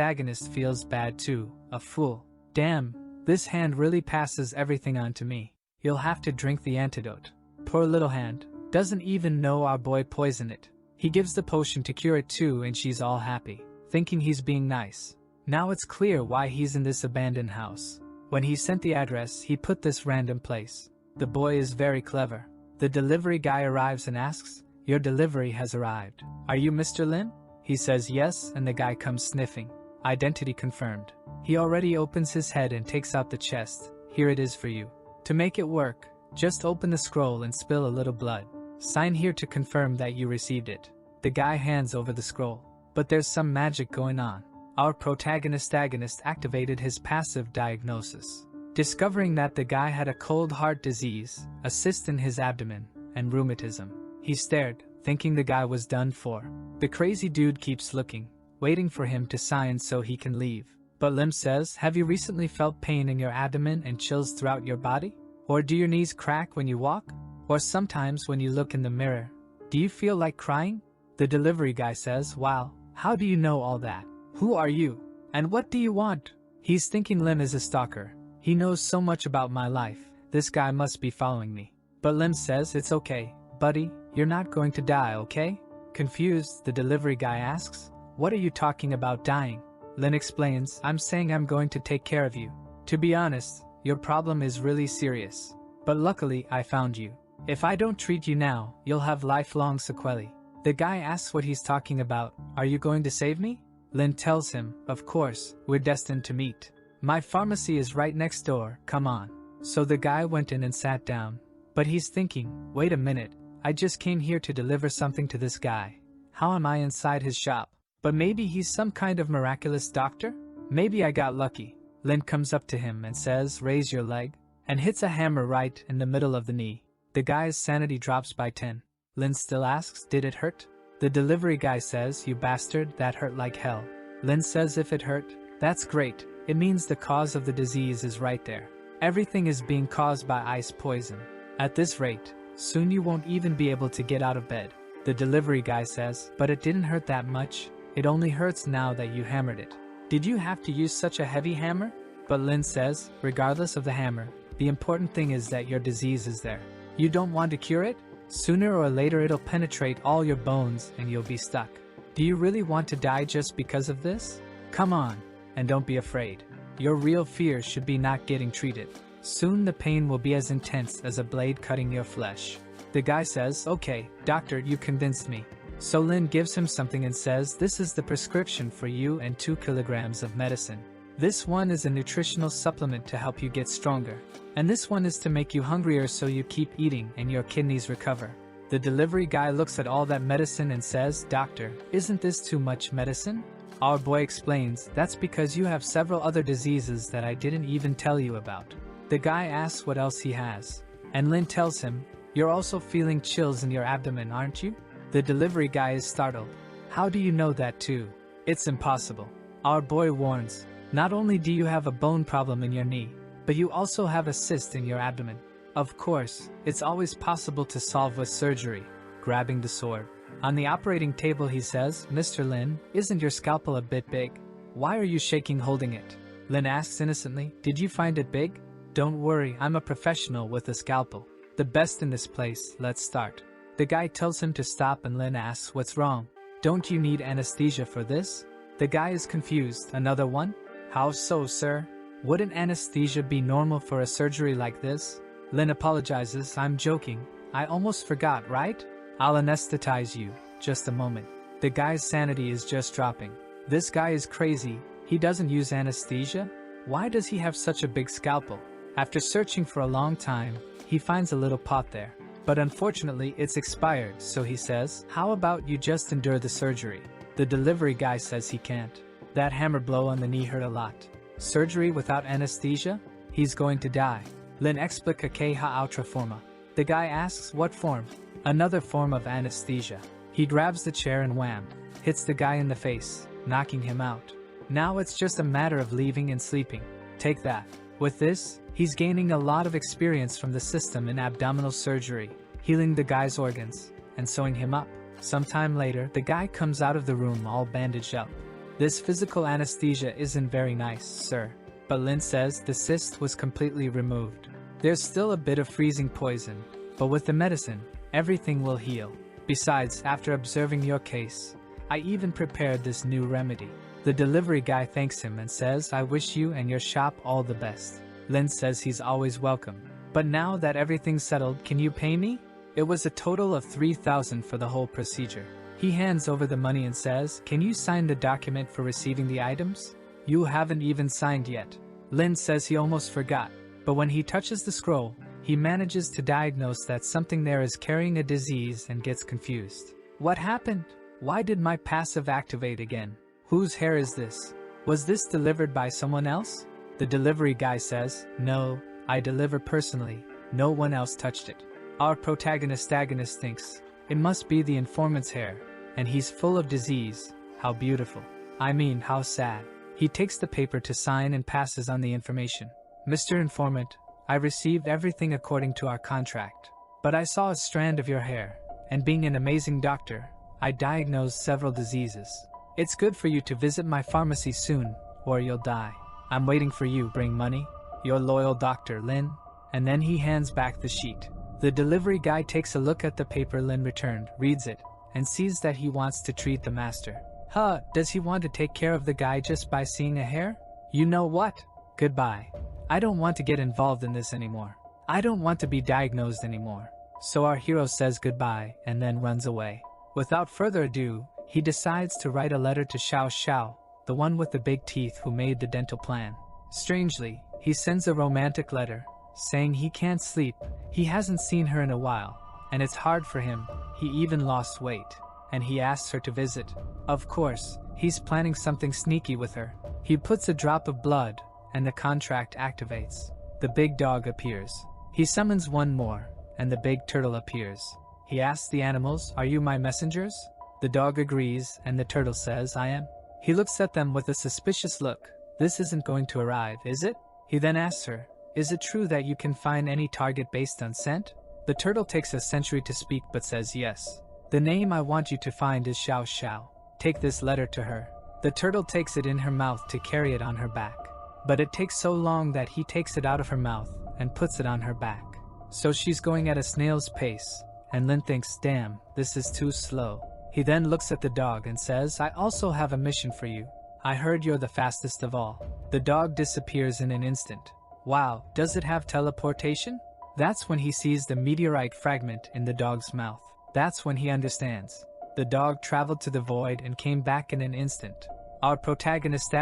feels bad too, a fool. Damn, this hand really passes everything on to me. You'll have to drink the antidote. Poor little hand, doesn't even know our boy poisoned it. He gives the potion to cure it too and she's all happy, thinking he's being nice. Now it's clear why he's in this abandoned house. When he sent the address, he put this random place. The boy is very clever. The delivery guy arrives and asks, your delivery has arrived. Are you Mr. Lin? He says yes and the guy comes sniffing. Identity confirmed. He already opens his head and takes out the chest. Here it is for you. To make it work, just open the scroll and spill a little blood. Sign here to confirm that you received it. The guy hands over the scroll. But there's some magic going on. Our protagonist activated his passive diagnosis, discovering that the guy had a cold heart disease, a cyst in his abdomen, and rheumatism. He stared, thinking the guy was done for. The crazy dude keeps looking, waiting for him to sign so he can leave. But Lim says, have you recently felt pain in your abdomen and chills throughout your body? Or do your knees crack when you walk? Or sometimes when you look in the mirror? Do you feel like crying? The delivery guy says, wow, how do you know all that? Who are you? And what do you want? He's thinking Lim is a stalker. He knows so much about my life. This guy must be following me. But Lim says, it's okay, buddy, you're not going to die, okay? Confused, the delivery guy asks, what are you talking about dying? Lin explains, I'm saying I'm going to take care of you. To be honest, your problem is really serious. But luckily, I found you. If I don't treat you now, you'll have lifelong sequelae. The guy asks what he's talking about. Are you going to save me? Lin tells him, of course, we're destined to meet. My pharmacy is right next door, come on. So the guy went in and sat down. But he's thinking, wait a minute, I just came here to deliver something to this guy. How am I inside his shop? But maybe he's some kind of miraculous doctor? Maybe I got lucky. Lin comes up to him and says, raise your leg, and hits a hammer right in the middle of the knee. The guy's sanity drops by 10. Lin still asks, did it hurt? The delivery guy says, you bastard, that hurt like hell. Lin says if it hurt, that's great. It means the cause of the disease is right there. Everything is being caused by ice poison. At this rate, soon you won't even be able to get out of bed. The delivery guy says, but it didn't hurt that much. It only hurts now that you hammered it. Did you have to use such a heavy hammer? But Lin says, regardless of the hammer, the important thing is that your disease is there. You don't want to cure it? Sooner or later it'll penetrate all your bones and you'll be stuck. Do you really want to die just because of this? Come on, and don't be afraid. Your real fear should be not getting treated. Soon the pain will be as intense as a blade cutting your flesh. The guy says, okay, doctor, you convinced me. So Lin gives him something and says, this is the prescription for you and 2 kilograms of medicine. This one is a nutritional supplement to help you get stronger. And this one is to make you hungrier so you keep eating and your kidneys recover. The delivery guy looks at all that medicine and says, doctor, isn't this too much medicine? Our boy explains, that's because you have several other diseases that I didn't even tell you about. The guy asks what else he has. And Lin tells him, you're also feeling chills in your abdomen, aren't you? The delivery guy is startled. How do you know that too? It's impossible. Our boy warns, not only do you have a bone problem in your knee, but you also have a cyst in your abdomen. Of course, it's always possible to solve with surgery. Grabbing the sword. On the operating table he says, Mr. Lin, isn't your scalpel a bit big? Why are you shaking holding it? Lin asks innocently, did you find it big? Don't worry, I'm a professional with a scalpel. The best in this place, let's start. The guy tells him to stop and Lin asks, what's wrong? Don't you need anesthesia for this? The guy is confused, another one? How so, sir? Wouldn't anesthesia be normal for a surgery like this? Lin apologizes, I'm joking. I almost forgot, right? I'll anesthetize you. Just a moment. The guy's sanity is just dropping. This guy is crazy. He doesn't use anesthesia? Why does he have such a big scalpel? After searching for a long time, he finds a little pot there. But unfortunately, it's expired, so he says, how about you just endure the surgery? The delivery guy says he can't. That hammer blow on the knee hurt a lot. Surgery without anesthesia? He's going to die. Lin explica que ha outra forma. The guy asks, what form? Another form of anesthesia. He grabs the chair and wham, hits the guy in the face, knocking him out. Now it's just a matter of leaving and sleeping. Take that. With this, he's gaining a lot of experience from the system in abdominal surgery, healing the guy's organs, and sewing him up. Sometime later, the guy comes out of the room all bandaged up. This physical anesthesia isn't very nice, sir. But Lin says the cyst was completely removed. There's still a bit of freezing poison, but with the medicine, everything will heal. Besides, after observing your case, I even prepared this new remedy. The delivery guy thanks him and says, I wish you and your shop all the best. Lin says he's always welcome. But now that everything's settled, can you pay me? It was a total of 3,000 for the whole procedure. He hands over the money and says, can you sign the document for receiving the items? You haven't even signed yet. Lin says he almost forgot, but when he touches the scroll, he manages to diagnose that something there is carrying a disease and gets confused. What happened? Why did my passive activate again? Whose hair is this? Was this delivered by someone else? The delivery guy says, no, I deliver personally. No one else touched it. Our protagonist thinks, it must be the informant's hair, and he's full of disease. How beautiful. I mean, how sad. He takes the paper to sign and passes on the information. Mr. Informant, I received everything according to our contract. But I saw a strand of your hair, and being an amazing doctor, I diagnosed several diseases. It's good for you to visit my pharmacy soon, or you'll die. I'm waiting for you, bring money. Your loyal Dr. Lin. And then he hands back the sheet. The delivery guy takes a look at the paper Lin returned, reads it, and sees that he wants to treat the master. Huh, does he want to take care of the guy just by seeing a hair? You know what? Goodbye. I don't want to get involved in this anymore. I don't want to be diagnosed anymore. So our hero says goodbye and then runs away. Without further ado, he decides to write a letter to Xiao Xiao, the one with the big teeth who made the dental plan. Strangely, he sends a romantic letter, saying he can't sleep, he hasn't seen her in a while, and it's hard for him, he even lost weight, and he asks her to visit. Of course, he's planning something sneaky with her. He puts a drop of blood, and the contract activates. The big dog appears. He summons one more, and the big turtle appears. He asks the animals, "Are you my messengers?" The dog agrees, and the turtle says, "I am." He looks at them with a suspicious look. This isn't going to arrive, is it? He then asks her, "Is it true that you can find any target based on scent?" The turtle takes a century to speak but says yes. "The name I want you to find is Xiao Xiao. Take this letter to her." The turtle takes it in her mouth to carry it on her back. But it takes so long that he takes it out of her mouth and puts it on her back. So she's going at a snail's pace, and Lin thinks, damn, this is too slow. He then looks at the dog and says, "I also have a mission for you. I heard you're the fastest of all." The dog disappears in an instant. Wow, does it have teleportation? That's when he sees the meteorite fragment in the dog's mouth. That's when he understands. The dog traveled to the void and came back in an instant. Our protagonist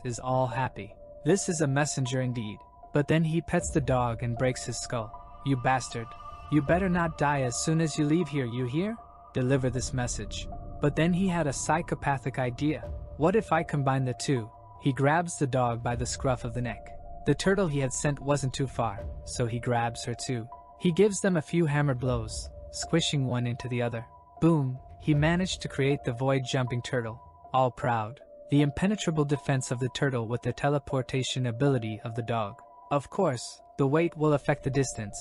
is all happy. This is a messenger indeed. But then he pets the dog and breaks his skull. "You bastard. You better not die as soon as you leave here, you hear? Deliver this message." But then he had a psychopathic idea. What if I combine the two? He grabs the dog by the scruff of the neck. The turtle he had sent wasn't too far, so he grabs her too. He gives them a few hammer blows, squishing one into the other. Boom, he managed to create the void-jumping turtle. All proud. The impenetrable defense of the turtle with the teleportation ability of the dog. Of course, the weight will affect the distance,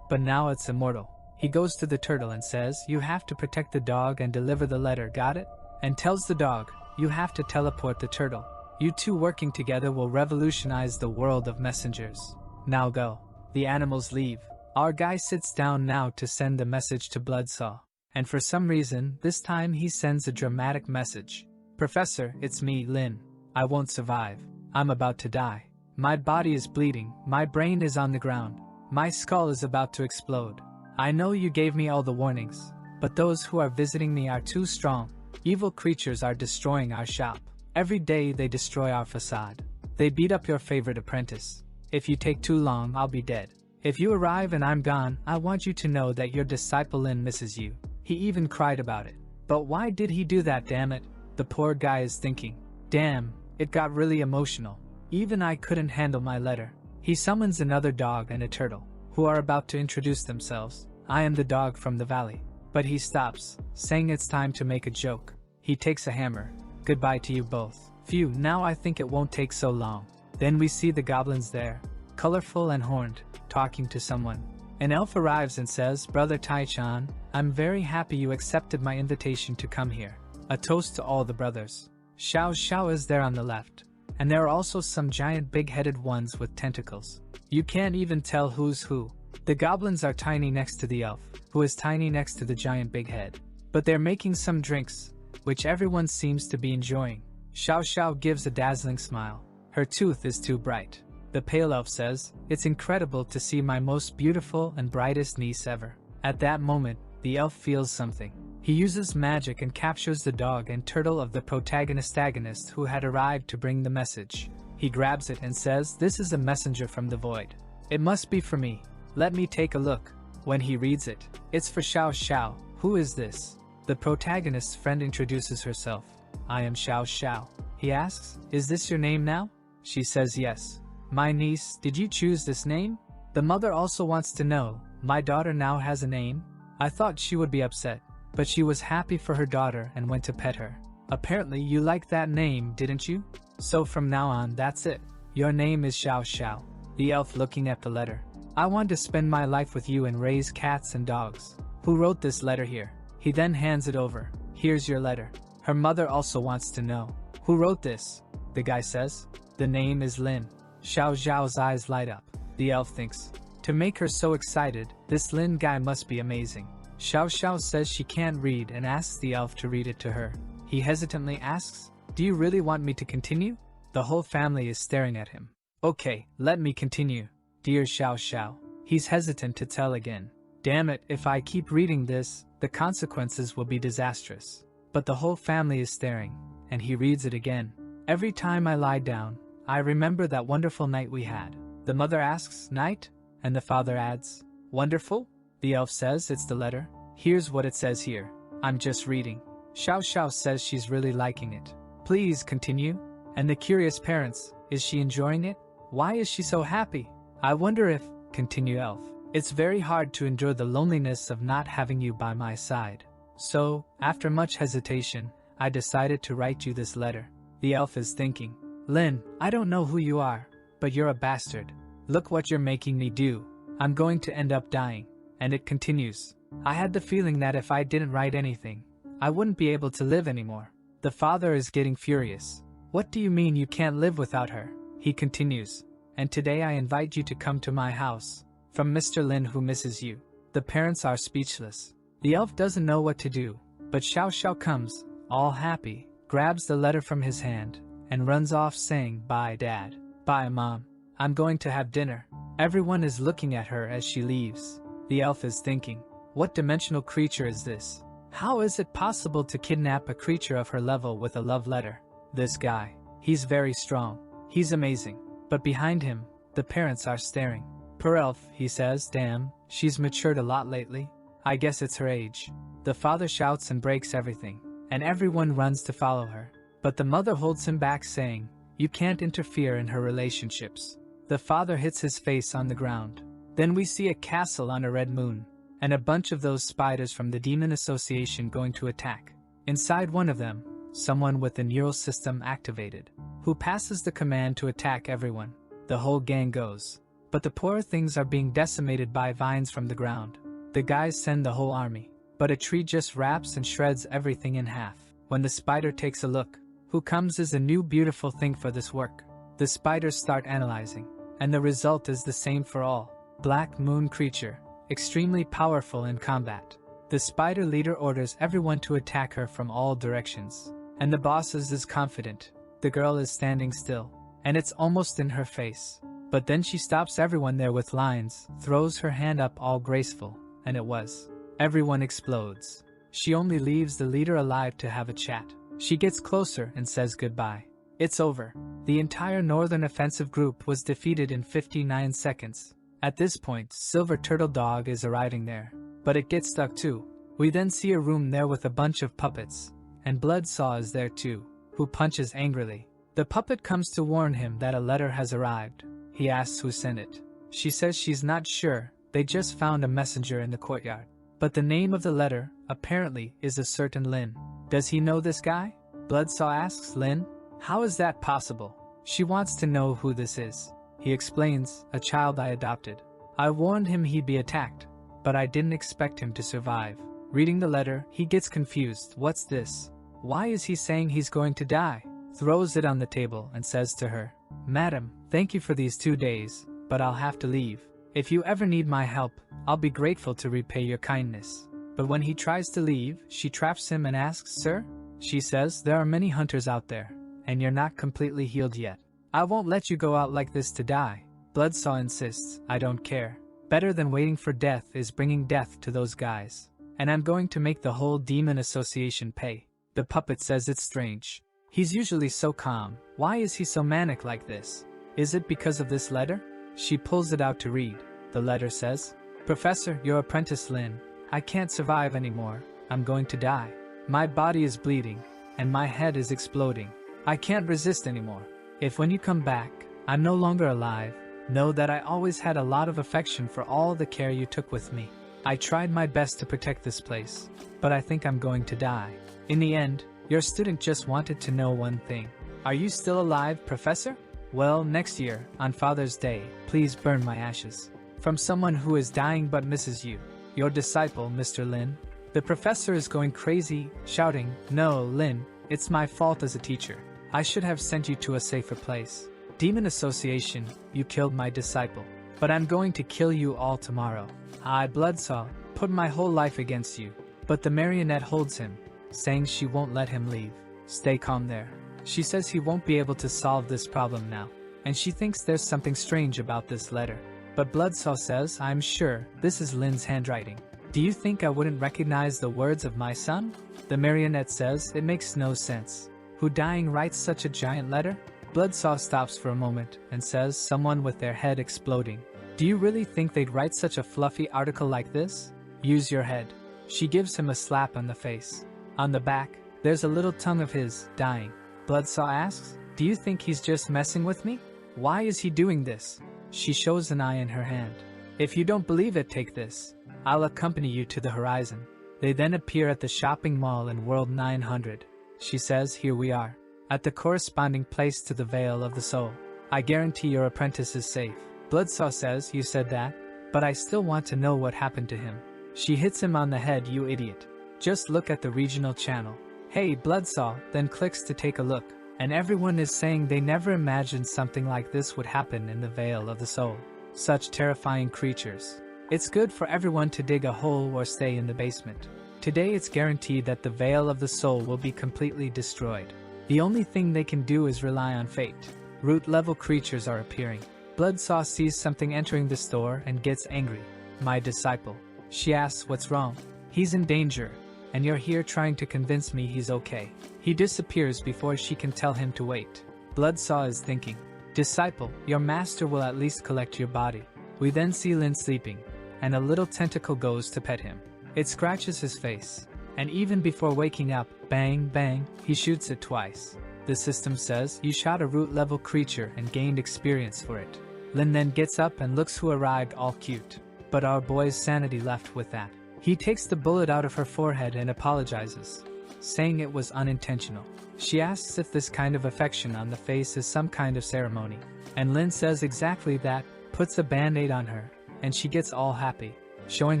but now it's immortal. He goes to the turtle and says, "You have to protect the dog and deliver the letter, got it?" And tells the dog, "You have to teleport the turtle. You two working together will revolutionize the world of messengers. Now go." The animals leave. Our guy sits down now to send the message to Bloodsaw. And for some reason, this time he sends a dramatic message. "Professor, it's me, Lin. I won't survive. I'm about to die. My body is bleeding, my brain is on the ground. My skull is about to explode. I know you gave me all the warnings, but those who are visiting me are too strong. Evil creatures are destroying our shop. Every day they destroy our facade. They beat up your favorite apprentice. If you take too long, I'll be dead. If you arrive and I'm gone, I want you to know that your disciple Lin misses you." He even cried about it. But why did he do that, damn it? The poor guy is thinking. Damn, it got really emotional. Even I couldn't handle my letter. He summons another dog and a turtle, who are about to introduce themselves. "I am the dog from the valley." But he stops, saying it's time to make a joke. He takes a hammer. "Goodbye to you both. Phew, now I think it won't take so long." Then we see the goblins there, colorful and horned, talking to someone. An elf arrives and says, "Brother Tai-chan, I'm very happy you accepted my invitation to come here. A toast to all the brothers." Xiao Xiao is there on the left. And there are also some giant big-headed ones with tentacles. You can't even tell who's who. The goblins are tiny next to the elf, who is tiny next to the giant big head. But they're making some drinks, which everyone seems to be enjoying. Xiao Xiao gives a dazzling smile. Her tooth is too bright. The pale elf says, "It's incredible to see my most beautiful and brightest niece ever." At that moment, the elf feels something. He uses magic and captures the dog and turtle of the protagonist who had arrived to bring the message. He grabs it and says, "This is a messenger from the void. It must be for me. Let me take a look." When he reads it, it's for Xiao Xiao. "Who is this?" The protagonist's friend introduces herself. "I am Xiao Xiao." He asks, "Is this your name now?" She says yes. "My niece, did you choose this name?" The mother also wants to know, "My daughter now has a name?" I thought she would be upset, but she was happy for her daughter and went to pet her. "Apparently you liked that name, didn't you? So from now on, that's it. Your name is Xiao Xiao." The elf looking at the letter. "I want to spend my life with you and raise cats and dogs. Who wrote this letter here?" He then hands it over. "Here's your letter." Her mother also wants to know, "Who wrote this?" The guy says, "The name is Lin." Xiao Xiao's eyes light up. The elf thinks, to make her so excited, this Lin guy must be amazing. Xiao Xiao says she can't read and asks the elf to read it to her. He hesitantly asks, "Do you really want me to continue?" The whole family is staring at him. "Okay, let me continue. Dear Xiao Xiao." He's hesitant to tell again. "Damn it, if I keep reading this, the consequences will be disastrous." But the whole family is staring, and he reads it again. "Every time I lie down, I remember that wonderful night we had." The mother asks, "Night?" And the father adds, "Wonderful?" The elf says it's the letter. Here's what it says here. I'm just reading. Xiao Xiao says she's really liking it. "Please continue." And the curious parents, "Is she enjoying it? Why is she so happy? I wonder if," continue elf, "it's very hard to endure the loneliness of not having you by my side. So, after much hesitation, I decided to write you this letter." The elf is thinking, "Lin, I don't know who you are, but you're a bastard. Look what you're making me do. I'm going to end up dying." And it continues, "I had the feeling that if I didn't write anything, I wouldn't be able to live anymore." The father is getting furious. "What do you mean you can't live without her?" He continues, "And today I invite you to come to my house. From Mr. Lin who misses you." The parents are speechless. The elf doesn't know what to do, but Xiao Xiao comes, all happy, grabs the letter from his hand, and runs off saying, "Bye, Dad. Bye, Mom. I'm going to have dinner." Everyone is looking at her as she leaves. The elf is thinking, what dimensional creature is this? How is it possible to kidnap a creature of her level with a love letter? This guy, he's very strong. He's amazing. But behind him, the parents are staring. "Per elf," he says, "Damn, she's matured a lot lately. I guess it's her age." The father shouts and breaks everything, and everyone runs to follow her. But the mother holds him back saying, "You can't interfere in her relationships." The father hits his face on the ground. Then we see a castle on a red moon, and a bunch of those spiders from the Demon Association going to attack. Inside one of them, someone with the neural system activated, who passes the command to attack everyone. The whole gang goes. But the poor things are being decimated by vines from the ground. The guys send the whole army, but a tree just wraps and shreds everything in half. When the spider takes a look, who comes is a new beautiful thing for this work. The spiders start analyzing, and the result is the same for all. Black moon creature, extremely powerful in combat. The spider leader orders everyone to attack her from all directions, and the boss is confident. The girl is standing still, and it's almost in her face. But then she stops everyone there with lines, throws her hand up all graceful, and it was. Everyone explodes. She only leaves the leader alive to have a chat. She gets closer and says goodbye. It's over. The entire Northern Offensive group was defeated in 59 seconds. At this point, Silver Turtle Dog is arriving there, but it gets stuck too. We then see a room there with a bunch of puppets, and Bloodsaw is there too, who punches angrily. The puppet comes to warn him that a letter has arrived. He asks who sent it. She says she's not sure, they just found a messenger in the courtyard. But the name of the letter, apparently, is a certain Lin. Does he know this guy? Bloodsaw asks Lin. How is that possible? She wants to know who this is. He explains, a child I adopted. I warned him he'd be attacked, but I didn't expect him to survive. Reading the letter, he gets confused. What's this? Why is he saying he's going to die? Throws it on the table and says to her, Madam, thank you for these 2 days, but I'll have to leave. If you ever need my help, I'll be grateful to repay your kindness. But when he tries to leave, she traps him and asks, Sir? She says, there are many hunters out there, and you're not completely healed yet. I won't let you go out like this to die. Bloodsaw insists, I don't care. Better than waiting for death is bringing death to those guys. And I'm going to make the whole Demon Association pay. The puppet says it's strange. He's usually so calm. Why is he so manic like this? Is it because of this letter? She pulls it out to read. The letter says, Professor, your apprentice Lin. I can't survive anymore. I'm going to die. My body is bleeding, and my head is exploding. I can't resist anymore. If when you come back, I'm no longer alive, know that I always had a lot of affection for all the care you took with me. I tried my best to protect this place, but I think I'm going to die. In the end, your student just wanted to know one thing. Are you still alive, Professor? Well, next year, on Father's Day, please burn my ashes. From someone who is dying but misses you. Your disciple, Mr. Lin. The professor is going crazy, shouting, No, Lin, it's my fault as a teacher. I should have sent you to a safer place. Demon Association, you killed my disciple. But I'm going to kill you all tomorrow. I, Bloodsaw, put my whole life against you. But the marionette holds him. saying she won't let him leave. Stay calm there. She says he won't be able to solve this problem now, and she thinks there's something strange about this letter. But Bloodsaw says, I'm sure this is Lin's handwriting. Do you think I wouldn't recognize the words of my son? The marionette says, it makes no sense. Who dying writes such a giant letter? Bloodsaw stops for a moment and says, someone with their head exploding. Do you really think they'd write such a fluffy article like this? Use your head. She gives him a slap on the face. On the back, there's a little tongue of his, dying. Bloodsaw asks, do you think he's just messing with me? Why is he doing this? She shows an eye in her hand. If you don't believe it, take this. I'll accompany you to the horizon. They then appear at the shopping mall in World 900. She says, here we are, at the corresponding place to the Veil of the Soul. I guarantee your apprentice is safe. Bloodsaw says, you said that, but I still want to know what happened to him. She hits him on the head, you idiot. Just look at the regional channel. Hey, Bloodsaw then clicks to take a look, and everyone is saying they never imagined something like this would happen in the Veil of the Soul. Such terrifying creatures. It's good for everyone to dig a hole or stay in the basement. Today it's guaranteed that the Veil of the Soul will be completely destroyed. The only thing they can do is rely on fate. Root-level creatures are appearing. Bloodsaw sees something entering the store and gets angry. My disciple. She asks what's wrong. He's in danger, and you're here trying to convince me he's okay. He disappears before she can tell him to wait. Bloodsaw is thinking, disciple, your master will at least collect your body. We then see Lin sleeping, and a little tentacle goes to pet him. It scratches his face, and even before waking up, bang bang, he shoots it twice. The system says, you shot a root-level creature and gained experience for it. Lin then gets up and looks who arrived, all cute. But our boy's sanity left with that. He takes the bullet out of her forehead and apologizes, saying it was unintentional. She asks if this kind of affection on the face is some kind of ceremony, and Lin says exactly that, puts a band-aid on her, and she gets all happy, showing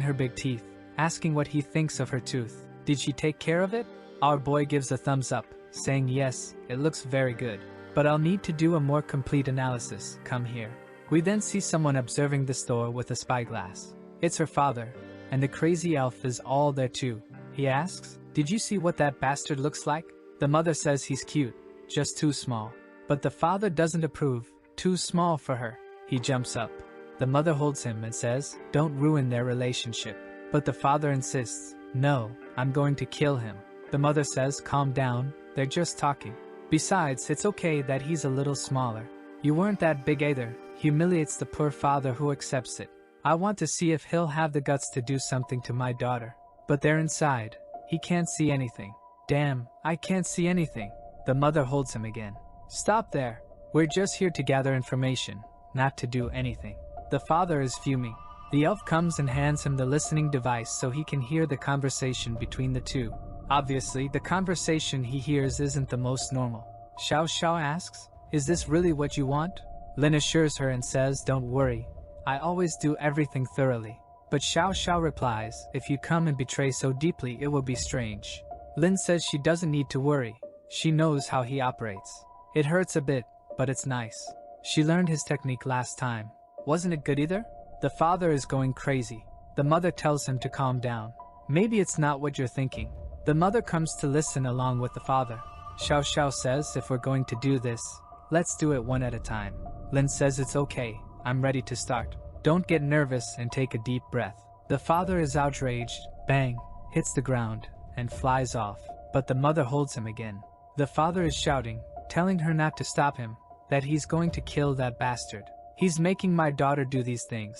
her big teeth, asking what he thinks of her tooth. Did she take care of it? Our boy gives a thumbs up, saying yes, it looks very good, but I'll need to do a more complete analysis, come here. We then see someone observing the store with a spyglass. It's her father, and the crazy elf is all there too. He asks, did you see what that bastard looks like? The mother says he's cute, just too small. But the father doesn't approve, too small for her. He jumps up. The mother holds him and says, don't ruin their relationship. But the father insists, no, I'm going to kill him. The mother says, calm down, they're just talking. Besides, it's okay that he's a little smaller. You weren't that big either. Humiliates the poor father who accepts it. I want to see if he'll have the guts to do something to my daughter. But they're inside. He can't see anything. Damn, I can't see anything. The mother holds him again. Stop there. We're just here to gather information, not to do anything. The father is fuming. The elf comes and hands him the listening device so he can hear the conversation between the two. Obviously, the conversation he hears isn't the most normal. Xiao Xiao asks, is this really what you want? Lin assures her and says, don't worry. I always do everything thoroughly. But Xiao Xiao replies, if you come and betray so deeply it will be strange. Lin says she doesn't need to worry. She knows how he operates. It hurts a bit, but it's nice. She learned his technique last time. Wasn't it good either? The father is going crazy. The mother tells him to calm down. Maybe it's not what you're thinking. The mother comes to listen along with the father. Xiao Xiao says if we're going to do this, let's do it one at a time. Lin says it's okay, I'm ready to start. Don't get nervous and take a deep breath. The father is outraged, bang, hits the ground, and flies off, but the mother holds him again. The father is shouting, telling her not to stop him, that he's going to kill that bastard. He's making my daughter do these things.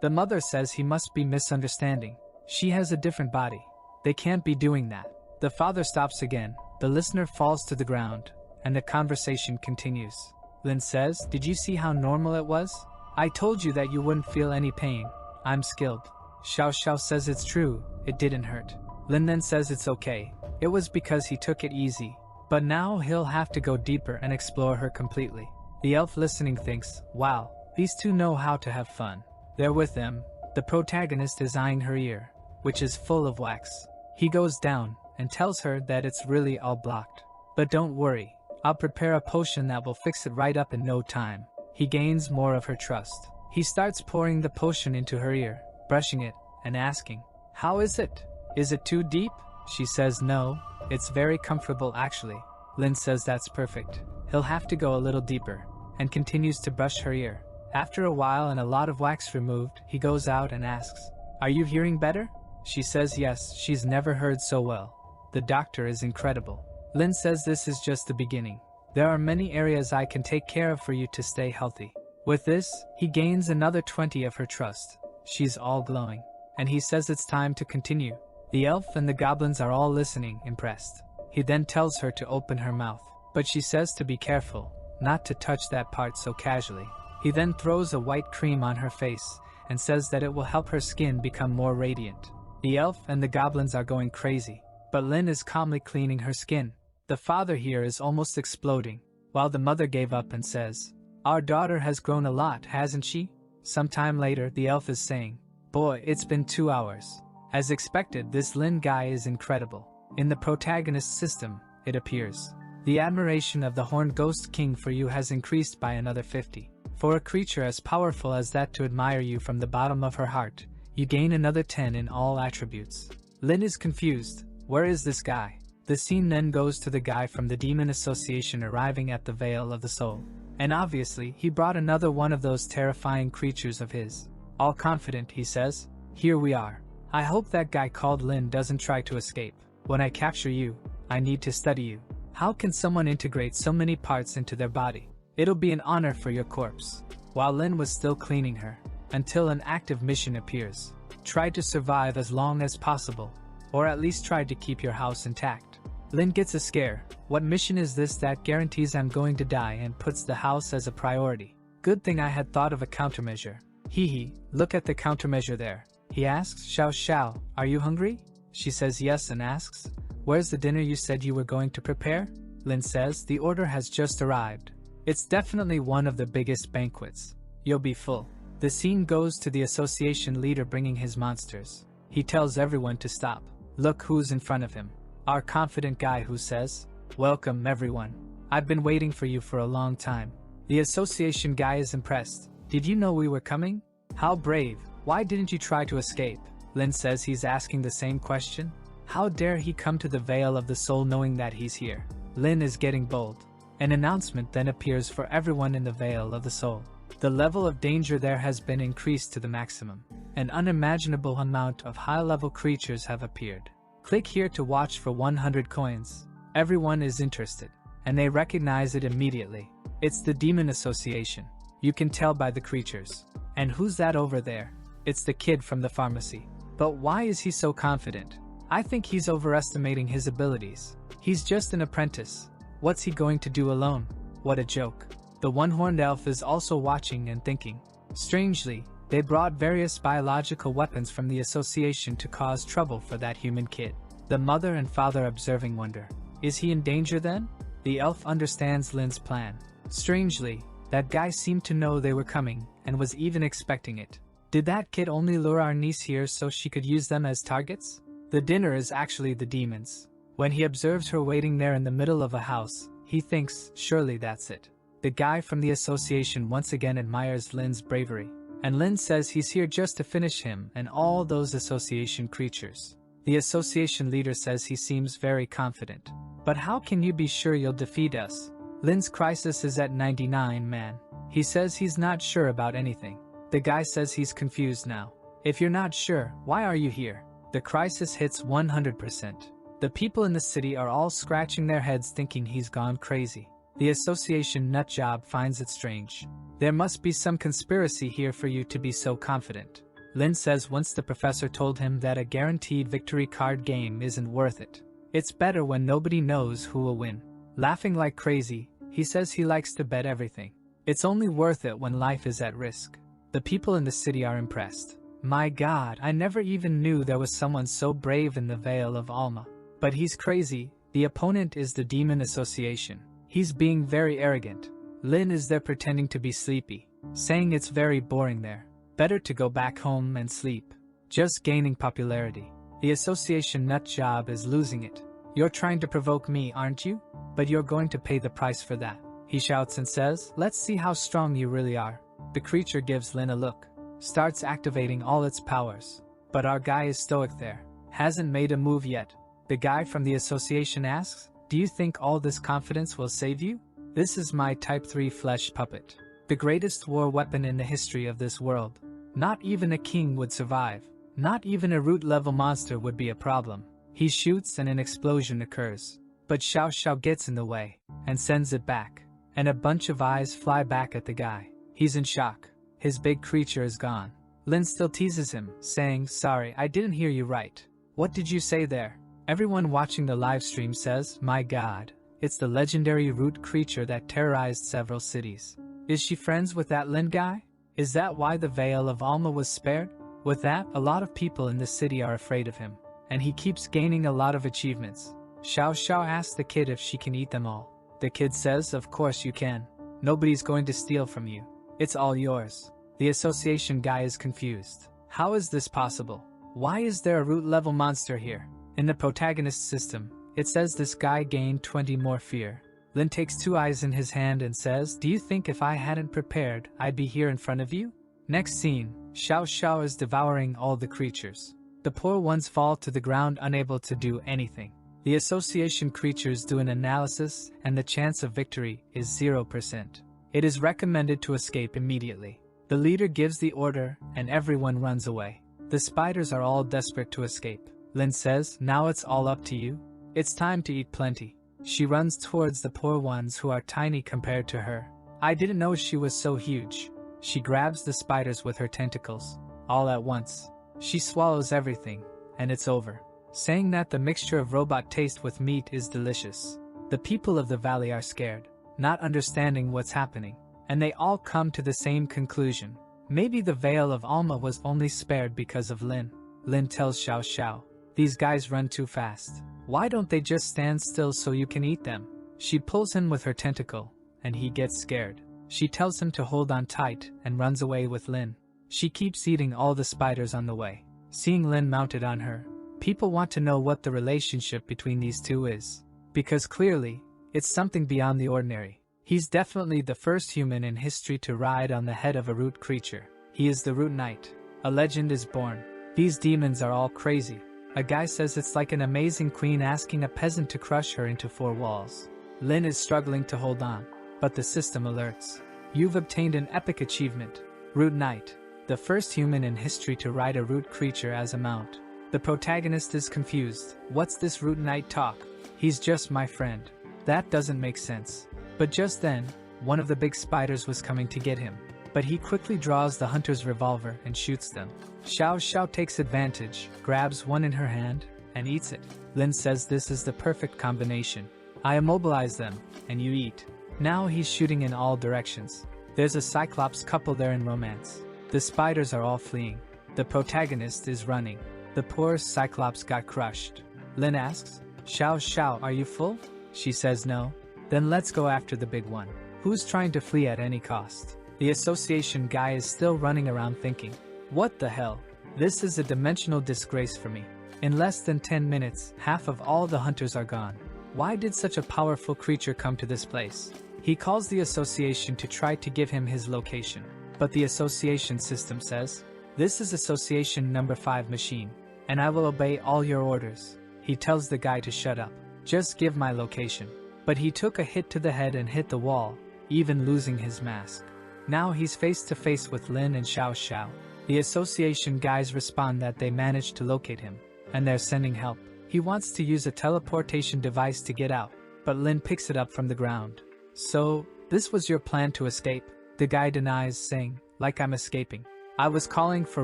The mother says he must be misunderstanding. She has a different body. They can't be doing that. The father stops again, the listener falls to the ground, and the conversation continues. Lin says, did you see how normal it was? I told you that you wouldn't feel any pain. I'm skilled. Xiao Xiao says it's true, it didn't hurt. Lin then says it's okay. It was because he took it easy. But now he'll have to go deeper and explore her completely. The elf listening thinks, wow, these two know how to have fun. They're with them. The protagonist is eyeing her ear, which is full of wax. He goes down and tells her that it's really all blocked. But don't worry, I'll prepare a potion that will fix it right up in no time. He gains more of her trust. He starts pouring the potion into her ear, brushing it, and asking, how is it? Is it too deep? She says no, It's very comfortable actually. Lin says that's perfect. He'll have to go a little deeper, and continues to brush her ear. After a while and a lot of wax removed, he goes out and asks, "Are you hearing better?" She says yes, she's never heard so well. The doctor is incredible. Lin says this is just the beginning. There are many areas I can take care of for you to stay healthy. With this, he gains another 20 of her trust. She's all glowing. And he says it's time to continue. The elf and the goblins are all listening, impressed. He then tells her to open her mouth, but she says to be careful, not to touch that part so casually. He then throws a white cream on her face and says that it will help her skin become more radiant. The elf and the goblins are going crazy, but Lin is calmly cleaning her skin. The father here is almost exploding, while the mother gave up and says, "Our daughter has grown a lot, hasn't she?" Sometime later, the elf is saying, "Boy, it's been 2 hours." As expected, this Lin guy is incredible. In the protagonist system, it appears, the admiration of the Horned Ghost King for you has increased by another 50. For a creature as powerful as that to admire you from the bottom of her heart, you gain another 10 in all attributes. Lin is confused. Where is this guy? The scene then goes to the guy from the Demon Association arriving at the Veil of the Soul. And obviously, he brought another one of those terrifying creatures of his. All confident, he says, "Here we are. I hope that guy called Lin doesn't try to escape. When I capture you, I need to study you. How can someone integrate so many parts into their body? It'll be an honor for your corpse." While Lin was still cleaning her, until an active mission appears. Try to survive as long as possible, or at least try to keep your house intact. Lin gets a scare. What mission is this that guarantees I'm going to die and puts the house as a priority? Good thing I had thought of a countermeasure. Hee, look at the countermeasure there. He asks, Xiao, are you hungry? She says yes and asks, "Where's the dinner you said you were going to prepare?" Lin says, "The order has just arrived. It's definitely one of the biggest banquets. You'll be full." The scene goes to the association leader bringing his monsters. He tells everyone to stop. Look who's in front of him. Our confident guy who says, "Welcome everyone. I've been waiting for you for a long time." The association guy is impressed. "Did you know we were coming? How brave. Why didn't you try to escape?" Lin says he's asking the same question. How dare he come to the Veil of the Soul knowing that he's here? Lin is getting bold. An announcement then appears for everyone in the Veil of the Soul. The level of danger there has been increased to the maximum. An unimaginable amount of high-level creatures have appeared. Click here to watch for 100 coins. Everyone is interested, and they recognize it immediately. It's the Demon Association. You can tell by the creatures. And who's that over there? It's the kid from the pharmacy. But why is he so confident? I think he's overestimating his abilities. He's just an apprentice. What's he going to do alone? What a joke. The one-horned elf is also watching and thinking. Strangely, they brought various biological weapons from the association to cause trouble for that human kid. The mother and father observing wonder. Is he in danger then? The elf understands Lin's plan. Strangely, that guy seemed to know they were coming, and was even expecting it. Did that kid only lure our niece here so she could use them as targets? The dinner is actually the demons. When he observes her waiting there in the middle of a house, he thinks, surely that's it. The guy from the association once again admires Lin's bravery, and Lin says he's here just to finish him and all those association creatures. The association leader says he seems very confident. But how can you be sure you'll defeat us? Lin's crisis is at 99, man. He says he's not sure about anything. The guy says he's confused now. If you're not sure, why are you here? The crisis hits 100%. The people in the city are all scratching their heads thinking he's gone crazy. The association nutjob finds it strange. There must be some conspiracy here for you to be so confident. Lin says once the professor told him that a guaranteed victory card game isn't worth it. It's better when nobody knows who will win. Laughing like crazy, he says he likes to bet everything. It's only worth it when life is at risk. The people in the city are impressed. My God, I never even knew there was someone so brave in the Veil of Alma. But he's crazy. The opponent is the Demon Association. He's being very arrogant. Lin is there pretending to be sleepy, saying it's very boring there. Better to go back home and sleep. Just gaining popularity. The association nutjob is losing it. You're trying to provoke me, aren't you? But you're going to pay the price for that. He shouts and says, let's see how strong you really are. The creature gives Lin a look. Starts activating all its powers. But our guy is stoic there. Hasn't made a move yet. The guy from the association asks, "Do you think all this confidence will save you? This is my Type 3 flesh puppet. The greatest war weapon in the history of this world. Not even a king would survive. Not even a root-level monster would be a problem." He shoots and an explosion occurs. But Xiao Xiao gets in the way and sends it back. And a bunch of eyes fly back at the guy. He's in shock. His big creature is gone. Lin still teases him, saying, "Sorry, I didn't hear you right. What did you say there?" Everyone watching the live stream says, "My god, it's the legendary root creature that terrorized several cities. Is she friends with that Lin guy? Is that why the Veil of Alma was spared?" With that, a lot of people in the city are afraid of him, and he keeps gaining a lot of achievements. Xiao Xiao asks the kid if she can eat them all. The kid says, "Of course you can. Nobody's going to steal from you. It's all yours." The association guy is confused. How is this possible? Why is there a root-level monster here? In the protagonist system, it says this guy gained 20 more fear. Lin takes 2 eyes in his hand and says, "Do you think if I hadn't prepared, I'd be here in front of you?" Next scene, Xiao Xiao is devouring all the creatures. The poor ones fall to the ground unable to do anything. The association creatures do an analysis and the chance of victory is 0%. It is recommended to escape immediately. The leader gives the order and everyone runs away. The spiders are all desperate to escape. Lin says, "Now it's all up to you. It's time to eat plenty." She runs towards the poor ones who are tiny compared to her. I didn't know she was so huge. She grabs the spiders with her tentacles. All at once. She swallows everything, and it's over. Saying that the mixture of robot taste with meat is delicious. The people of the valley are scared, not understanding what's happening, and they all come to the same conclusion. Maybe the Veil of Alma was only spared because of Lin. Lin tells Xiao Xiao, "These guys run too fast. Why don't they just stand still so you can eat them?" She pulls him with her tentacle, and he gets scared. She tells him to hold on tight and runs away with Lin. She keeps eating all the spiders on the way. Seeing Lin mounted on her, people want to know what the relationship between these two is. Because clearly, it's something beyond the ordinary. He's definitely the first human in history to ride on the head of a root creature. He is the Root Knight. A legend is born. These demons are all crazy. A guy says it's like an amazing queen asking a peasant to crush her into 4 walls. Lin is struggling to hold on, but the system alerts. You've obtained an epic achievement. Root Knight. The first human in history to ride a root creature as a mount. The protagonist is confused. What's this Root Knight talk? He's just my friend. That doesn't make sense. But just then, one of the big spiders was coming to get him. But he quickly draws the hunter's revolver and shoots them. Xiao Xiao takes advantage, grabs one in her hand, and eats it. Lin says this is the perfect combination. I immobilize them, and you eat. Now he's shooting in all directions. There's a Cyclops couple there in romance. The spiders are all fleeing. The protagonist is running. The poor Cyclops got crushed. Lin asks, "Xiao Xiao, are you full?" She says no. Then let's go after the big one. Who's trying to flee at any cost? The association guy is still running around thinking, what the hell? This is a dimensional disgrace for me. In less than 10 minutes, half of all the hunters are gone. Why did such a powerful creature come to this place? He calls the association to try to give him his location. But the association system says, "This is association number 5 machine, and I will obey all your orders." He tells the guy to shut up. Just give my location. But he took a hit to the head and hit the wall, even losing his mask. Now he's face to face with Lin and Xiao Xiao. The association guys respond that they managed to locate him, and they're sending help. He wants to use a teleportation device to get out, but Lin picks it up from the ground. "So, this was your plan to escape?" The guy denies, saying, "Like I'm escaping. I was calling for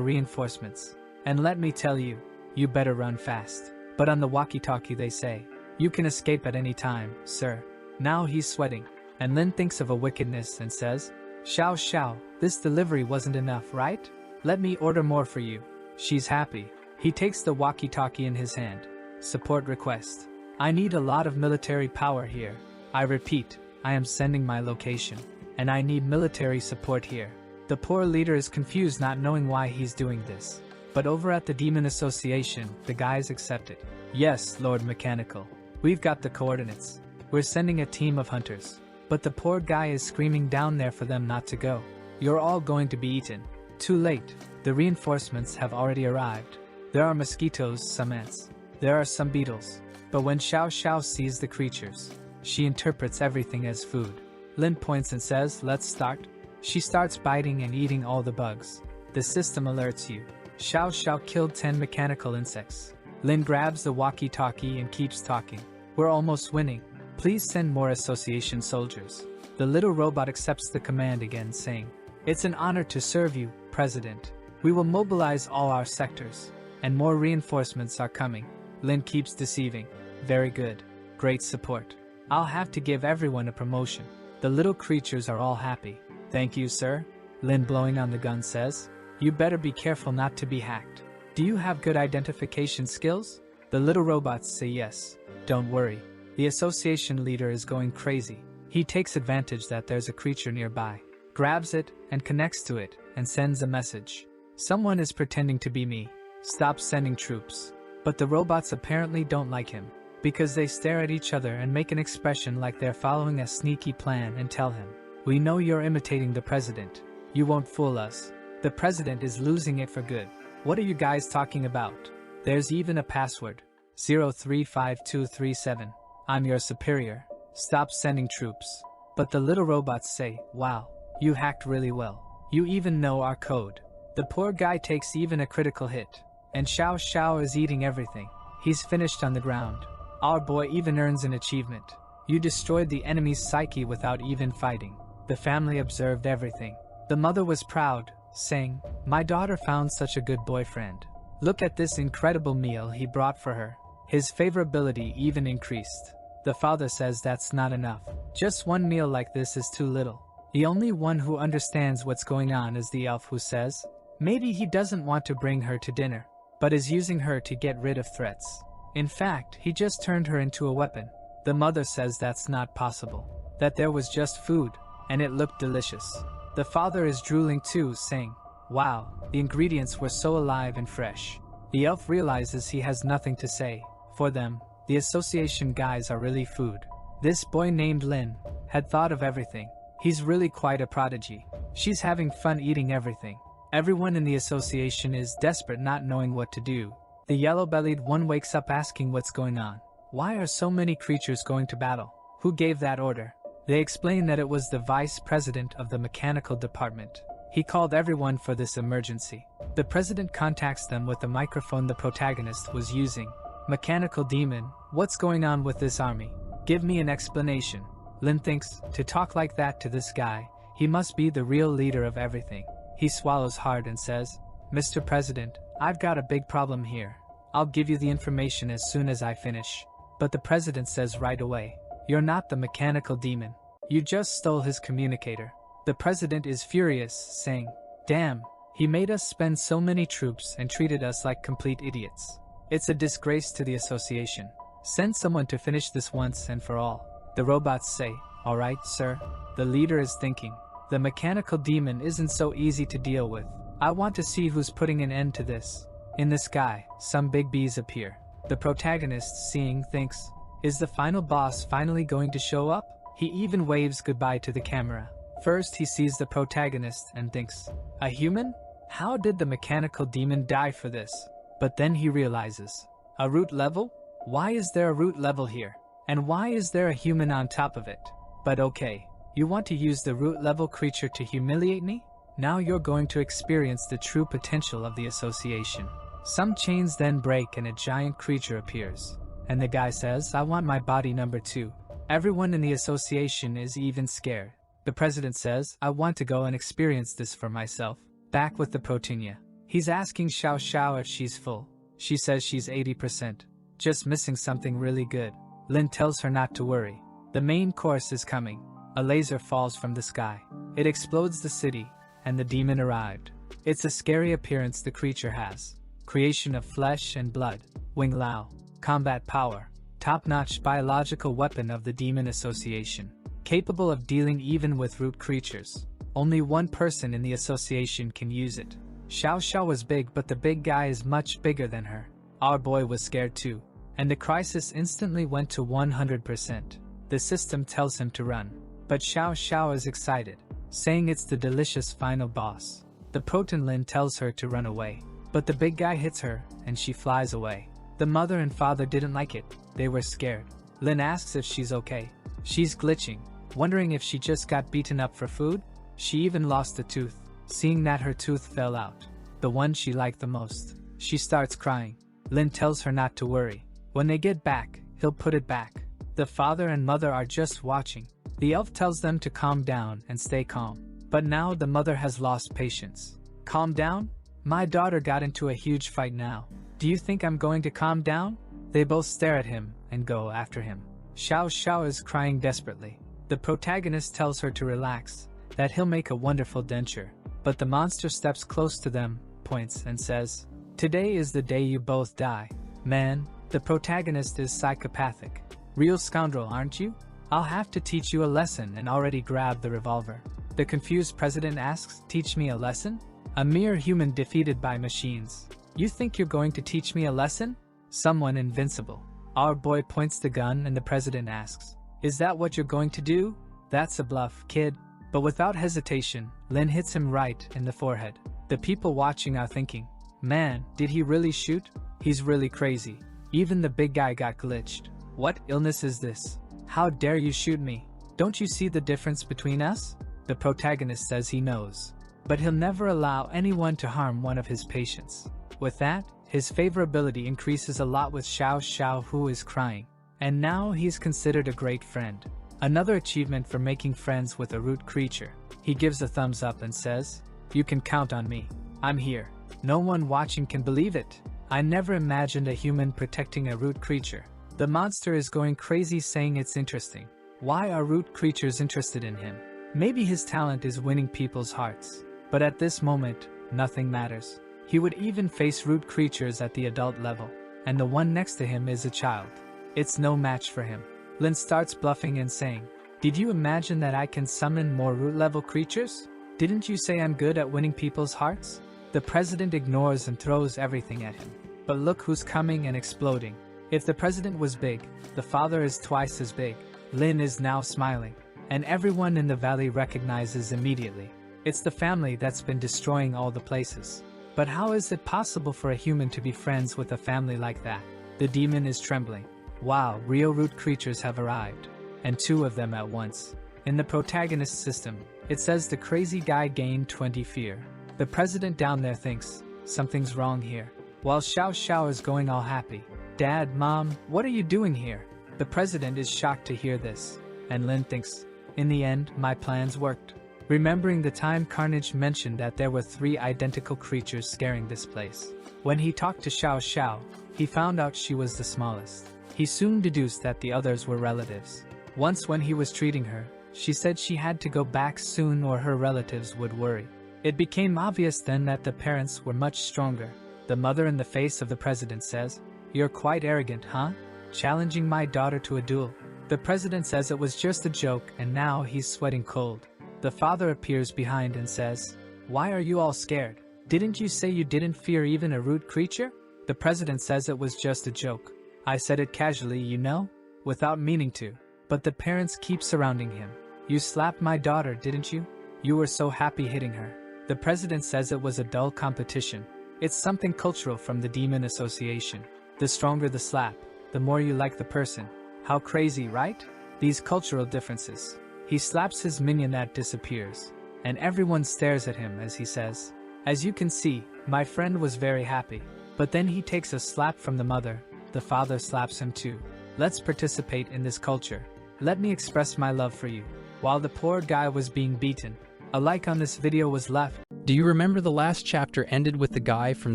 reinforcements. And let me tell you, you better run fast." But on the walkie-talkie they say, "You can escape at any time, sir." Now he's sweating, and Lin thinks of a wickedness and says, "Xiao Xiao, this delivery wasn't enough, right? Let me order more for you." She's happy. He takes the walkie-talkie in his hand. Support request. I need a lot of military power here. I repeat, I am sending my location, and I need military support here. The poor leader is confused, not knowing why he's doing this. But over at the Demon Association, the guys accept it. "Yes, Lord Mechanical. We've got the coordinates. We're sending a team of hunters." But the poor guy is screaming down there for them not to go. "You're all going to be eaten." Too late. The reinforcements have already arrived. There are mosquitoes, some ants. There are some beetles. But when Xiao Xiao sees the creatures, she interprets everything as food. Lin points and says, let's start. She starts biting and eating all the bugs. The system alerts you. Xiao Xiao killed 10 mechanical insects. Lin grabs the walkie-talkie and keeps talking. We're almost winning. Please send more association soldiers. The little robot accepts the command again, saying, it's an honor to serve you, President. We will mobilize all our sectors. And more reinforcements are coming. Lin keeps deceiving. Very good. Great support. I'll have to give everyone a promotion. The little creatures are all happy. Thank you, sir. Lin, blowing on the gun, says, you better be careful not to be hacked. Do you have good identification skills? The little robots say yes. Don't worry. The association leader is going crazy. He takes advantage that there's a creature nearby, grabs it and connects to it and sends a message. Someone is pretending to be me. Stop sending troops. But the robots apparently don't like him, because they stare at each other and make an expression like they're following a sneaky plan and tell him, we know you're imitating the president. You won't fool us. The president is losing it for good. What are you guys talking about? There's even a password. 035237. I'm your superior. Stop sending troops. But the little robots say, wow, you hacked really well. You even know our code. The poor guy takes even a critical hit. And Xiao Xiao is eating everything. He's finished on the ground. Our boy even earns an achievement. You destroyed the enemy's psyche without even fighting. The family observed everything. The mother was proud, saying, my daughter found such a good boyfriend. Look at this incredible meal he brought for her. His favorability even increased. The father says that's not enough. Just one meal like this is too little. The only one who understands what's going on is the elf, who says, maybe he doesn't want to bring her to dinner, but is using her to get rid of threats. In fact, he just turned her into a weapon. The mother says that's not possible, that there was just food, and it looked delicious. The father is drooling too, saying, wow, the ingredients were so alive and fresh. The elf realizes he has nothing to say. For them, the association guys are really food. This boy named Lin had thought of everything. He's really quite a prodigy. She's having fun eating everything. Everyone in the association is desperate, not knowing what to do. The yellow-bellied one wakes up asking what's going on. Why are so many creatures going to battle? Who gave that order? They explain that it was the vice president of the mechanical department. He called everyone for this emergency. The president contacts them with the microphone the protagonist was using. Mechanical demon, what's going on with this army? Give me an explanation. Lin thinks, to talk like that to this guy, he must be the real leader of everything. He swallows hard and says, Mr. President, I've got a big problem here. I'll give you the information as soon as I finish. But the president says right away, you're not the mechanical demon. You just stole his communicator. The president is furious, saying, damn, he made us spend so many troops and treated us like complete idiots. It's a disgrace to the association. Send someone to finish this once and for all. The robots say, all right, sir. The leader is thinking, the mechanical demon isn't so easy to deal with. I want to see who's putting an end to this. In the sky, some big bees appear. The protagonist, seeing, thinks, is the final boss finally going to show up? He even waves goodbye to the camera. First he sees the protagonist and thinks, a human? How did the mechanical demon die for this? But then he realizes, a root level? Why is there a root level here? And why is there a human on top of it? But okay, you want to use the root level creature to humiliate me? Now you're going to experience the true potential of the association. Some chains then break and a giant creature appears. And the guy says, I want my body number 2. Everyone in the association is even scared. The president says, I want to go and experience this for myself. Back with the Protinia. He's asking Xiao Xiao if she's full. She says she's 80%. Just missing something really good. Lin tells her not to worry. The main course is coming. A laser falls from the sky. It explodes the city, and the demon arrived. It's a scary appearance the creature has. Creation of flesh and blood. Wing Lao. Combat power. Top-notch biological weapon of the Demon Association. Capable of dealing even with root creatures. Only one person in the association can use it. Xiao Xiao was big, but the big guy is much bigger than her. Our boy was scared too. And the crisis instantly went to 100%. The system tells him to run. But Xiao Xiao is excited, saying it's the delicious final boss. The Proton Lin tells her to run away. But the big guy hits her, and she flies away. The mother and father didn't like it. They were scared. Lin asks if she's okay. She's glitching, wondering if she just got beaten up for food. She even lost a tooth, seeing that her tooth fell out, the one she liked the most. She starts crying. Lin tells her not to worry. When they get back, he'll put it back. The father and mother are just watching. The elf tells them to calm down and stay calm. But now the mother has lost patience. Calm down? My daughter got into a huge fight now. Do you think I'm going to calm down? They both stare at him and go after him. Xiao Xiao is crying desperately. The protagonist tells her to relax, that he'll make a wonderful denture. But the monster steps close to them, points, and says, "Today is the day you both die." Man, the protagonist is psychopathic. Real scoundrel, aren't you? I'll have to teach you a lesson, and already grabbed the revolver. The confused president asks, "Teach me a lesson?" A mere human defeated by machines. You think you're going to teach me a lesson? Someone invincible. Our boy points the gun and the president asks, "Is that what you're going to do?" That's a bluff, kid. But without hesitation, Lin hits him right in the forehead. The people watching are thinking, man, did he really shoot? He's really crazy. Even the big guy got glitched. What illness is this? How dare you shoot me? Don't you see the difference between us? The protagonist says he knows. But he'll never allow anyone to harm one of his patients. With that, his favorability increases a lot with Xiao Xiao, who is crying. And now he's considered a great friend. Another achievement for making friends with a root creature. He gives a thumbs up and says, "You can count on me. I'm here." No one watching can believe it. I never imagined a human protecting a root creature. The monster is going crazy saying it's interesting. Why are root creatures interested in him? Maybe his talent is winning people's hearts. But at this moment, nothing matters. He would even face root creatures at the adult level. And the one next to him is a child. It's no match for him. Lin starts bluffing and saying, "Did you imagine that I can summon more root-level creatures? Didn't you say I'm good at winning people's hearts?" The president ignores and throws everything at him. But look who's coming and exploding. If the president was big, the father is twice as big. Lin is now smiling. And everyone in the valley recognizes immediately. It's the family that's been destroying all the places. But how is it possible for a human to be friends with a family like that? The demon is trembling. Wow, real root creatures have arrived. And 2 of them at once. In the protagonist system, it says the crazy guy gained 20 fear. The president down there thinks, something's wrong here. While Xiao Xiao is going all happy. Dad, Mom, what are you doing here? The president is shocked to hear this. And Lin thinks, in the end, my plans worked. Remembering the time Carnage mentioned that there were 3 identical creatures scaring this place. When he talked to Xiao Xiao, he found out she was the smallest. He soon deduced that the others were relatives. Once when he was treating her, she said she had to go back soon or her relatives would worry. It became obvious then that the parents were much stronger. The mother in the face of the president says, "You're quite arrogant, huh? Challenging my daughter to a duel." The president says it was just a joke and now he's sweating cold. The father appears behind and says, "Why are you all scared? Didn't you say you didn't fear even a root creature?" The president says it was just a joke. I said it casually, you know, without meaning to. But the parents keep surrounding him. "You slapped my daughter, didn't you? You were so happy hitting her." The president says it was a dull competition. It's something cultural from the Demon Association. The stronger the slap, the more you like the person. How crazy, right? These cultural differences. He slaps his minion that disappears. And everyone stares at him as he says, "As you can see, my friend was very happy." But then he takes a slap from the mother. The father slaps him too. Let's participate in this culture. Let me express my love for you. While the poor guy was being beaten, a like on this video was left. Do you remember the last chapter ended with the guy from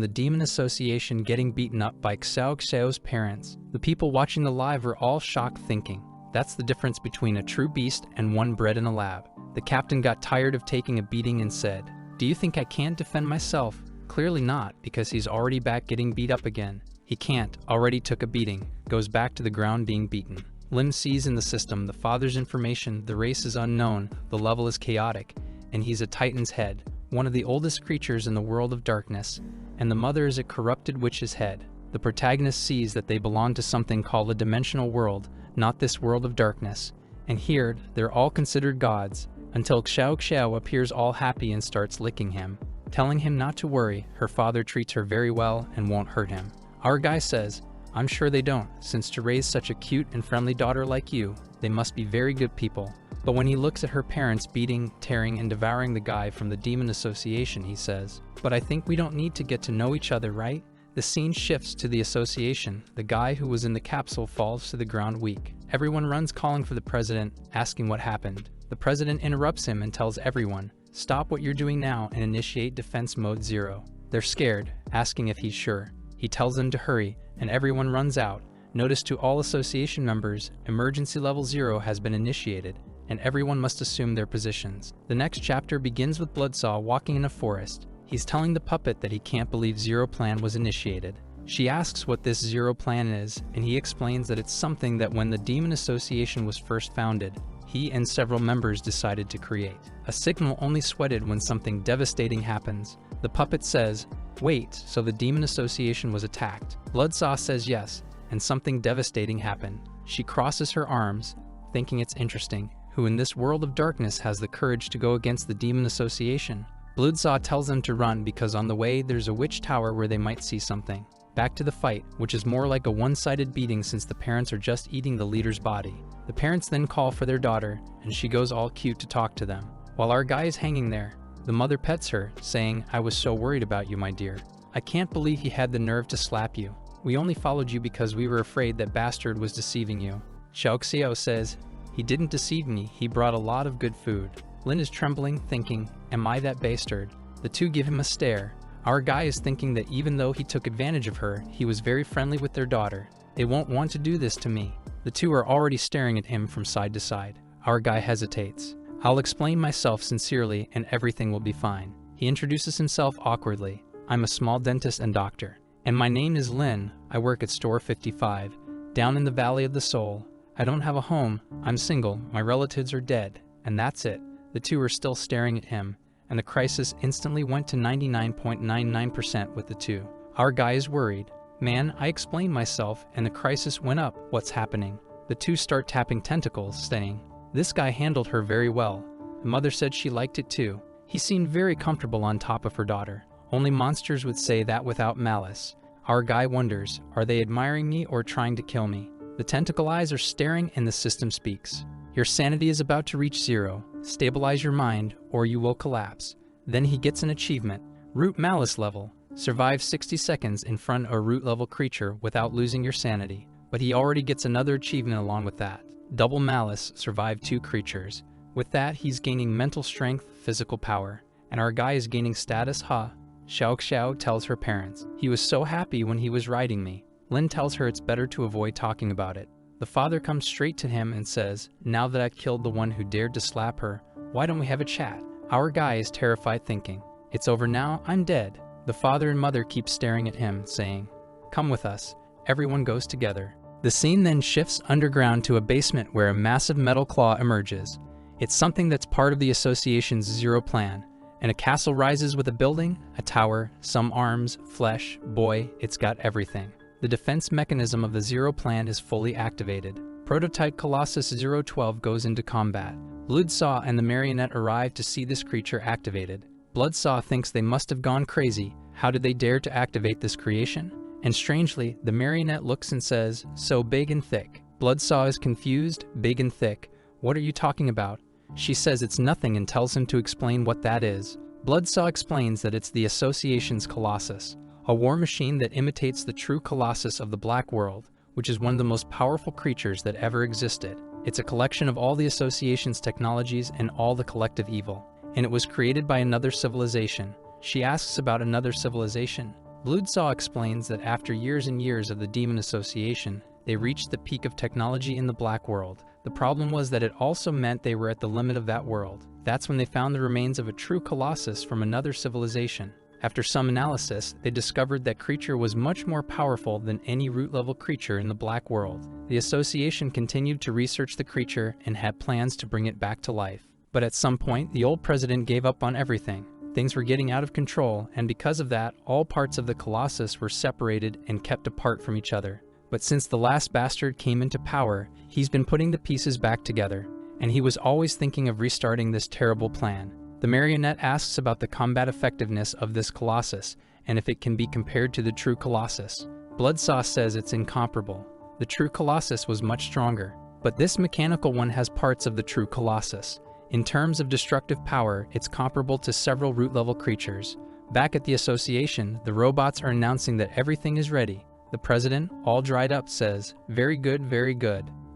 the Demon Association getting beaten up by Xiao Xiao's parents? The people watching the live were all shocked thinking, that's the difference between a true beast and one bred in a lab. The captain got tired of taking a beating and said, "Do you think I can't defend myself?" Clearly not, because he's already back getting beat up again. He can't, already took a beating, goes back to the ground being beaten. Lim sees in the system the father's information, the race is unknown, the level is chaotic, and he's a Titan's head, one of the oldest creatures in the world of darkness, and the mother is a corrupted witch's head. The protagonist sees that they belong to something called a dimensional world, not this world of darkness, and here they're all considered gods, until Xiao Xiao appears all happy and starts licking him, telling him not to worry, her father treats her very well and won't hurt him. Our guy says, I'm sure they don't, since to raise such a cute and friendly daughter like you, they must be very good people. But when he looks at her parents beating, tearing, and devouring the guy from the Demon Association, he says, "But I think we don't need to get to know each other, right?" The scene shifts to the association. The guy who was in the capsule falls to the ground weak. Everyone runs calling for the president, asking what happened. The president interrupts him and tells everyone, "Stop what you're doing now and initiate defense mode 0. They're scared, asking if he's sure. He tells them to hurry, and everyone runs out. Notice to all association members, emergency level 0 has been initiated, and everyone must assume their positions. The next chapter begins with Bloodsaw walking in a forest. He's telling the puppet that he can't believe Zero Plan was initiated. She asks what this Zero Plan is, and he explains that it's something that when the Demon Association was first founded, he and several members decided to create. A signal only sweated when something devastating happens. The puppet says, "Wait, so the Demon Association was attacked?" Bloodsaw says yes, and something devastating happened. She crosses her arms, thinking it's interesting, who in this world of darkness has the courage to go against the Demon Association. Bloodsaw tells them to run because on the way there's a witch tower where they might see something. Back to the fight, which is more like a one-sided beating since the parents are just eating the leader's body. The parents then call for their daughter, and she goes all cute to talk to them. While our guy is hanging there, the mother pets her, saying, "I was so worried about you, my dear. I can't believe he had the nerve to slap you. We only followed you because we were afraid that bastard was deceiving you." Xiaoxiao says, "He didn't deceive me, he brought a lot of good food." Lin is trembling, thinking, "Am I that bastard?" The two give him a stare. Our guy is thinking that even though he took advantage of her, he was very friendly with their daughter. They won't want to do this to me. The two are already staring at him from side to side. Our guy hesitates. "I'll explain myself sincerely and everything will be fine." He introduces himself awkwardly. "I'm a small dentist and doctor. And my name is Lin. I work at store 55, down in the Valley of the Soul. I don't have a home. I'm single. My relatives are dead. And that's it." The two are still staring at him, and the crisis instantly went to 99.99% with the two. Our guy is worried. "Man, I explained myself, and the crisis went up. What's happening?" The two start tapping tentacles, saying, "This guy handled her very well." The mother said she liked it too. He seemed very comfortable on top of her daughter. Only monsters would say that without malice. Our guy wonders, are they admiring me or trying to kill me? The tentacle eyes are staring and the system speaks. "Your sanity is about to reach 0. Stabilize your mind, or you will collapse." Then he gets an achievement. Root Malice level. Survive 60 seconds in front of a root level creature without losing your sanity. But he already gets another achievement along with that. Double Malice. Survive 2 creatures. With that, he's gaining mental strength, physical power. And our guy is gaining status, huh? Xiao tells her parents. "He was so happy when he was riding me." Lin tells her it's better to avoid talking about it. The father comes straight to him and says, "Now that I've killed the one who dared to slap her, why don't we have a chat?" Our guy is terrified, thinking, "It's over now, I'm dead." The father and mother keep staring at him, saying, "Come with us." Everyone goes together. The scene then shifts underground to a basement where a massive metal claw emerges. It's something that's part of the association's Zero Plan. And a castle rises with a building, a tower, some arms, flesh, boy, it's got everything. The defense mechanism of the Zero Plan is fully activated. Prototype Colossus 012 goes into combat. Bloodsaw and the marionette arrive to see this creature activated. Bloodsaw thinks they must have gone crazy. How did they dare to activate this creation? And strangely, the marionette looks and says, "So big and thick." Bloodsaw is confused. "Big and thick? What are you talking about?" She says it's nothing and tells him to explain what that is. Bloodsaw explains that it's the Association's Colossus, a war machine that imitates the true Colossus of the Black World, which is one of the most powerful creatures that ever existed. It's a collection of all the Association's technologies and all the collective evil, and it was created by another civilization. She asks about another civilization. Bloodsaw explains that after years and years of the Demon Association, they reached the peak of technology in the Black World. The problem was that it also meant they were at the limit of that world. That's when they found the remains of a true Colossus from another civilization. After some analysis, they discovered that creature was much more powerful than any root-level creature in the Black World. The Association continued to research the creature and had plans to bring it back to life. But at some point, the old president gave up on everything. Things were getting out of control, and because of that, all parts of the Colossus were separated and kept apart from each other. But since the last bastard came into power, he's been putting the pieces back together, and he was always thinking of restarting this terrible plan. The marionette asks about the combat effectiveness of this Colossus, and if it can be compared to the true Colossus. Bloodsaw says it's incomparable. The true Colossus was much stronger, but this mechanical one has parts of the true Colossus. In terms of destructive power, it's comparable to several root-level creatures. Back at the association, the robots are announcing that everything is ready. The president, all dried up, says, very good,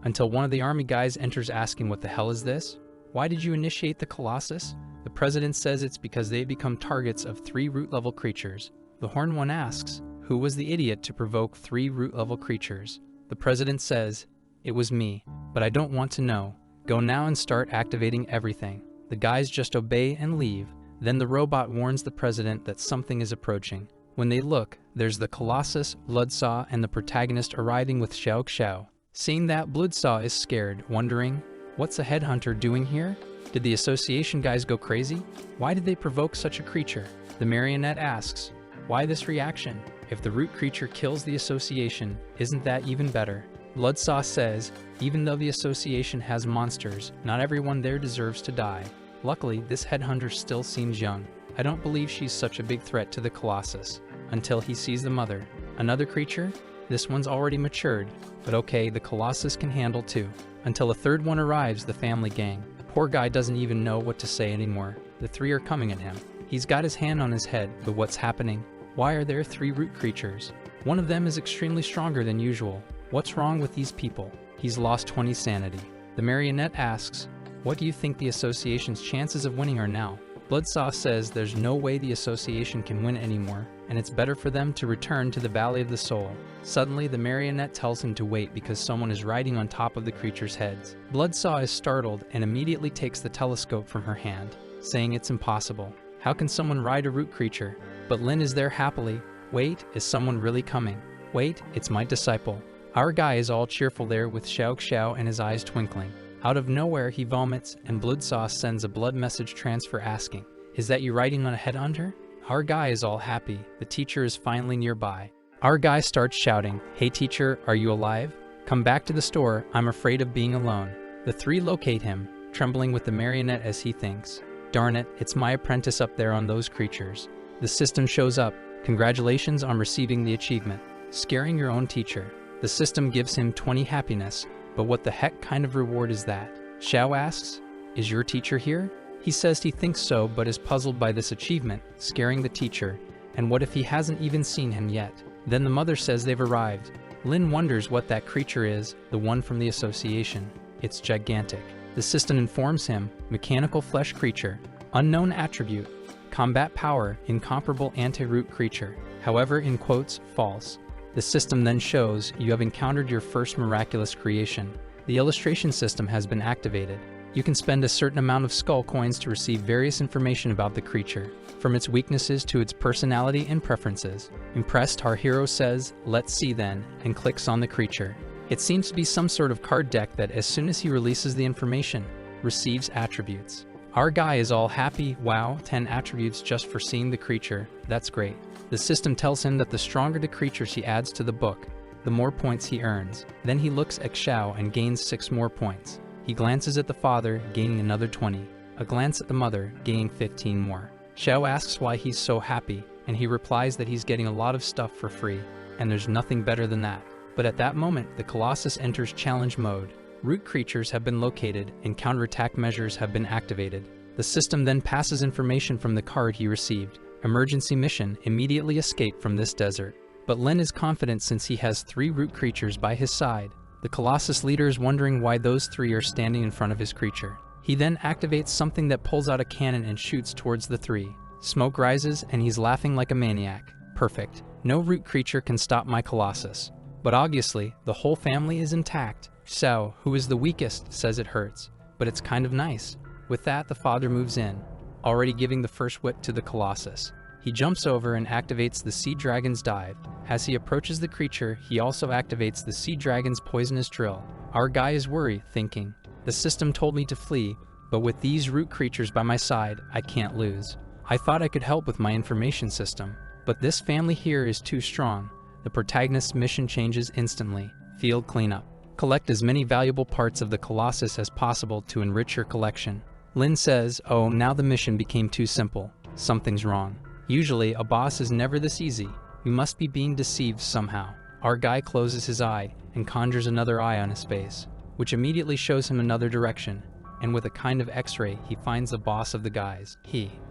until one of the army guys enters asking what the hell is this? Why did you initiate the Colossus? The president says it's because they become targets of 3 root-level creatures. The horned one asks, who was the idiot to provoke 3 root-level creatures? The president says, it was me, but I don't want to know. Go now and start activating everything. The guys just obey and leave. Then the robot warns the president that something is approaching. When they look, there's the Colossus, Bloodsaw, and the protagonist arriving with Xiao Xiao. Seeing that, Bloodsaw is scared, wondering, what's a headhunter doing here? Did the association guys go crazy? Why did they provoke such a creature? The marionette asks, why this reaction? If the root creature kills the association, isn't that even better? Bloodsaw says, even though the association has monsters, not everyone there deserves to die. Luckily, this headhunter still seems young. I don't believe she's such a big threat to the Colossus. Until he sees the mother. Another creature? This one's already matured. But okay, the Colossus can handle 2. Until a third one arrives, the family gang. Poor guy doesn't even know what to say anymore. The 3 are coming at him. He's got his hand on his head, but what's happening? Why are there 3 root creatures? One of them is extremely stronger than usual. What's wrong with these people? He's lost 20 sanity. The marionette asks, what do you think the association's chances of winning are now? Bloodsaw says there's no way the association can win anymore, and it's better for them to return to the Valley of the Soul. Suddenly, the marionette tells him to wait because someone is riding on top of the creature's heads. Bloodsaw is startled and immediately takes the telescope from her hand, saying it's impossible. How can someone ride a root creature? But Lin is there happily. Wait, is someone really coming? Wait, it's my disciple. Our guy is all cheerful there with Xiao Xiao and his eyes twinkling. Out of nowhere, he vomits, and Bloodsaw sends a blood message transfer asking, is that you riding on a headhunter? Our guy is all happy. The teacher is finally nearby. Our guy starts shouting, hey teacher, are you alive? Come back to the store, I'm afraid of being alone. The 3 locate him, trembling with the marionette as he thinks, darn it, it's my apprentice up there on those creatures. The system shows up, congratulations on receiving the achievement. Scaring your own teacher. The system gives him 20 happiness, but what the heck kind of reward is that? Xiao asks, is your teacher here? He says he thinks so, but is puzzled by this achievement, scaring the teacher. And what if he hasn't even seen him yet? Then the mother says they've arrived. Lin wonders what that creature is, the one from the association. It's gigantic. The system informs him, mechanical flesh creature, unknown attribute, combat power, incomparable anti-root creature. However, in quotes, false. The system then shows you have encountered your first miraculous creation. The illustration system has been activated. You can spend a certain amount of skull coins to receive various information about the creature, from its weaknesses to its personality and preferences. Impressed, our hero says, let's see then, and clicks on the creature. It seems to be some sort of card deck that as soon as he releases the information, receives attributes. Our guy is all happy, wow, 10 attributes just for seeing the creature, that's great. The system tells him that the stronger the creatures he adds to the book, the more points he earns. Then he looks at Xiao and gains 6 more points. He glances at the father, gaining another 20. A glance at the mother, gaining 15 more. Xiao asks why he's so happy, and he replies that he's getting a lot of stuff for free, and there's nothing better than that. But at that moment, the Colossus enters challenge mode. Root creatures have been located, and counterattack measures have been activated. The system then passes information from the card he received. Emergency mission, immediately escape from this desert. But Lin is confident since he has 3 root creatures by his side. The Colossus leader is wondering why those 3 are standing in front of his creature. He then activates something that pulls out a cannon and shoots towards the 3. Smoke rises and he's laughing like a maniac. Perfect. No root creature can stop my Colossus. But obviously, the whole family is intact. Xiao, who is the weakest, says it hurts, but it's kind of nice. With that, the father moves in, already giving the first whip to the Colossus. He jumps over and activates the Sea Dragon's dive. As he approaches the creature, he also activates the Sea Dragon's poisonous drill. Our guy is worried, thinking, the system told me to flee, but with these root creatures by my side, I can't lose. I thought I could help with my information system, but this family here is too strong. The protagonist's mission changes instantly. Field cleanup. Collect as many valuable parts of the Colossus as possible to enrich your collection. Lin says, oh, now the mission became too simple. Something's wrong. Usually, a boss is never this easy. We must be being deceived somehow. Our guy closes his eye and conjures another eye on his face, which immediately shows him another direction, and with a kind of x-ray, he finds the boss of the guys.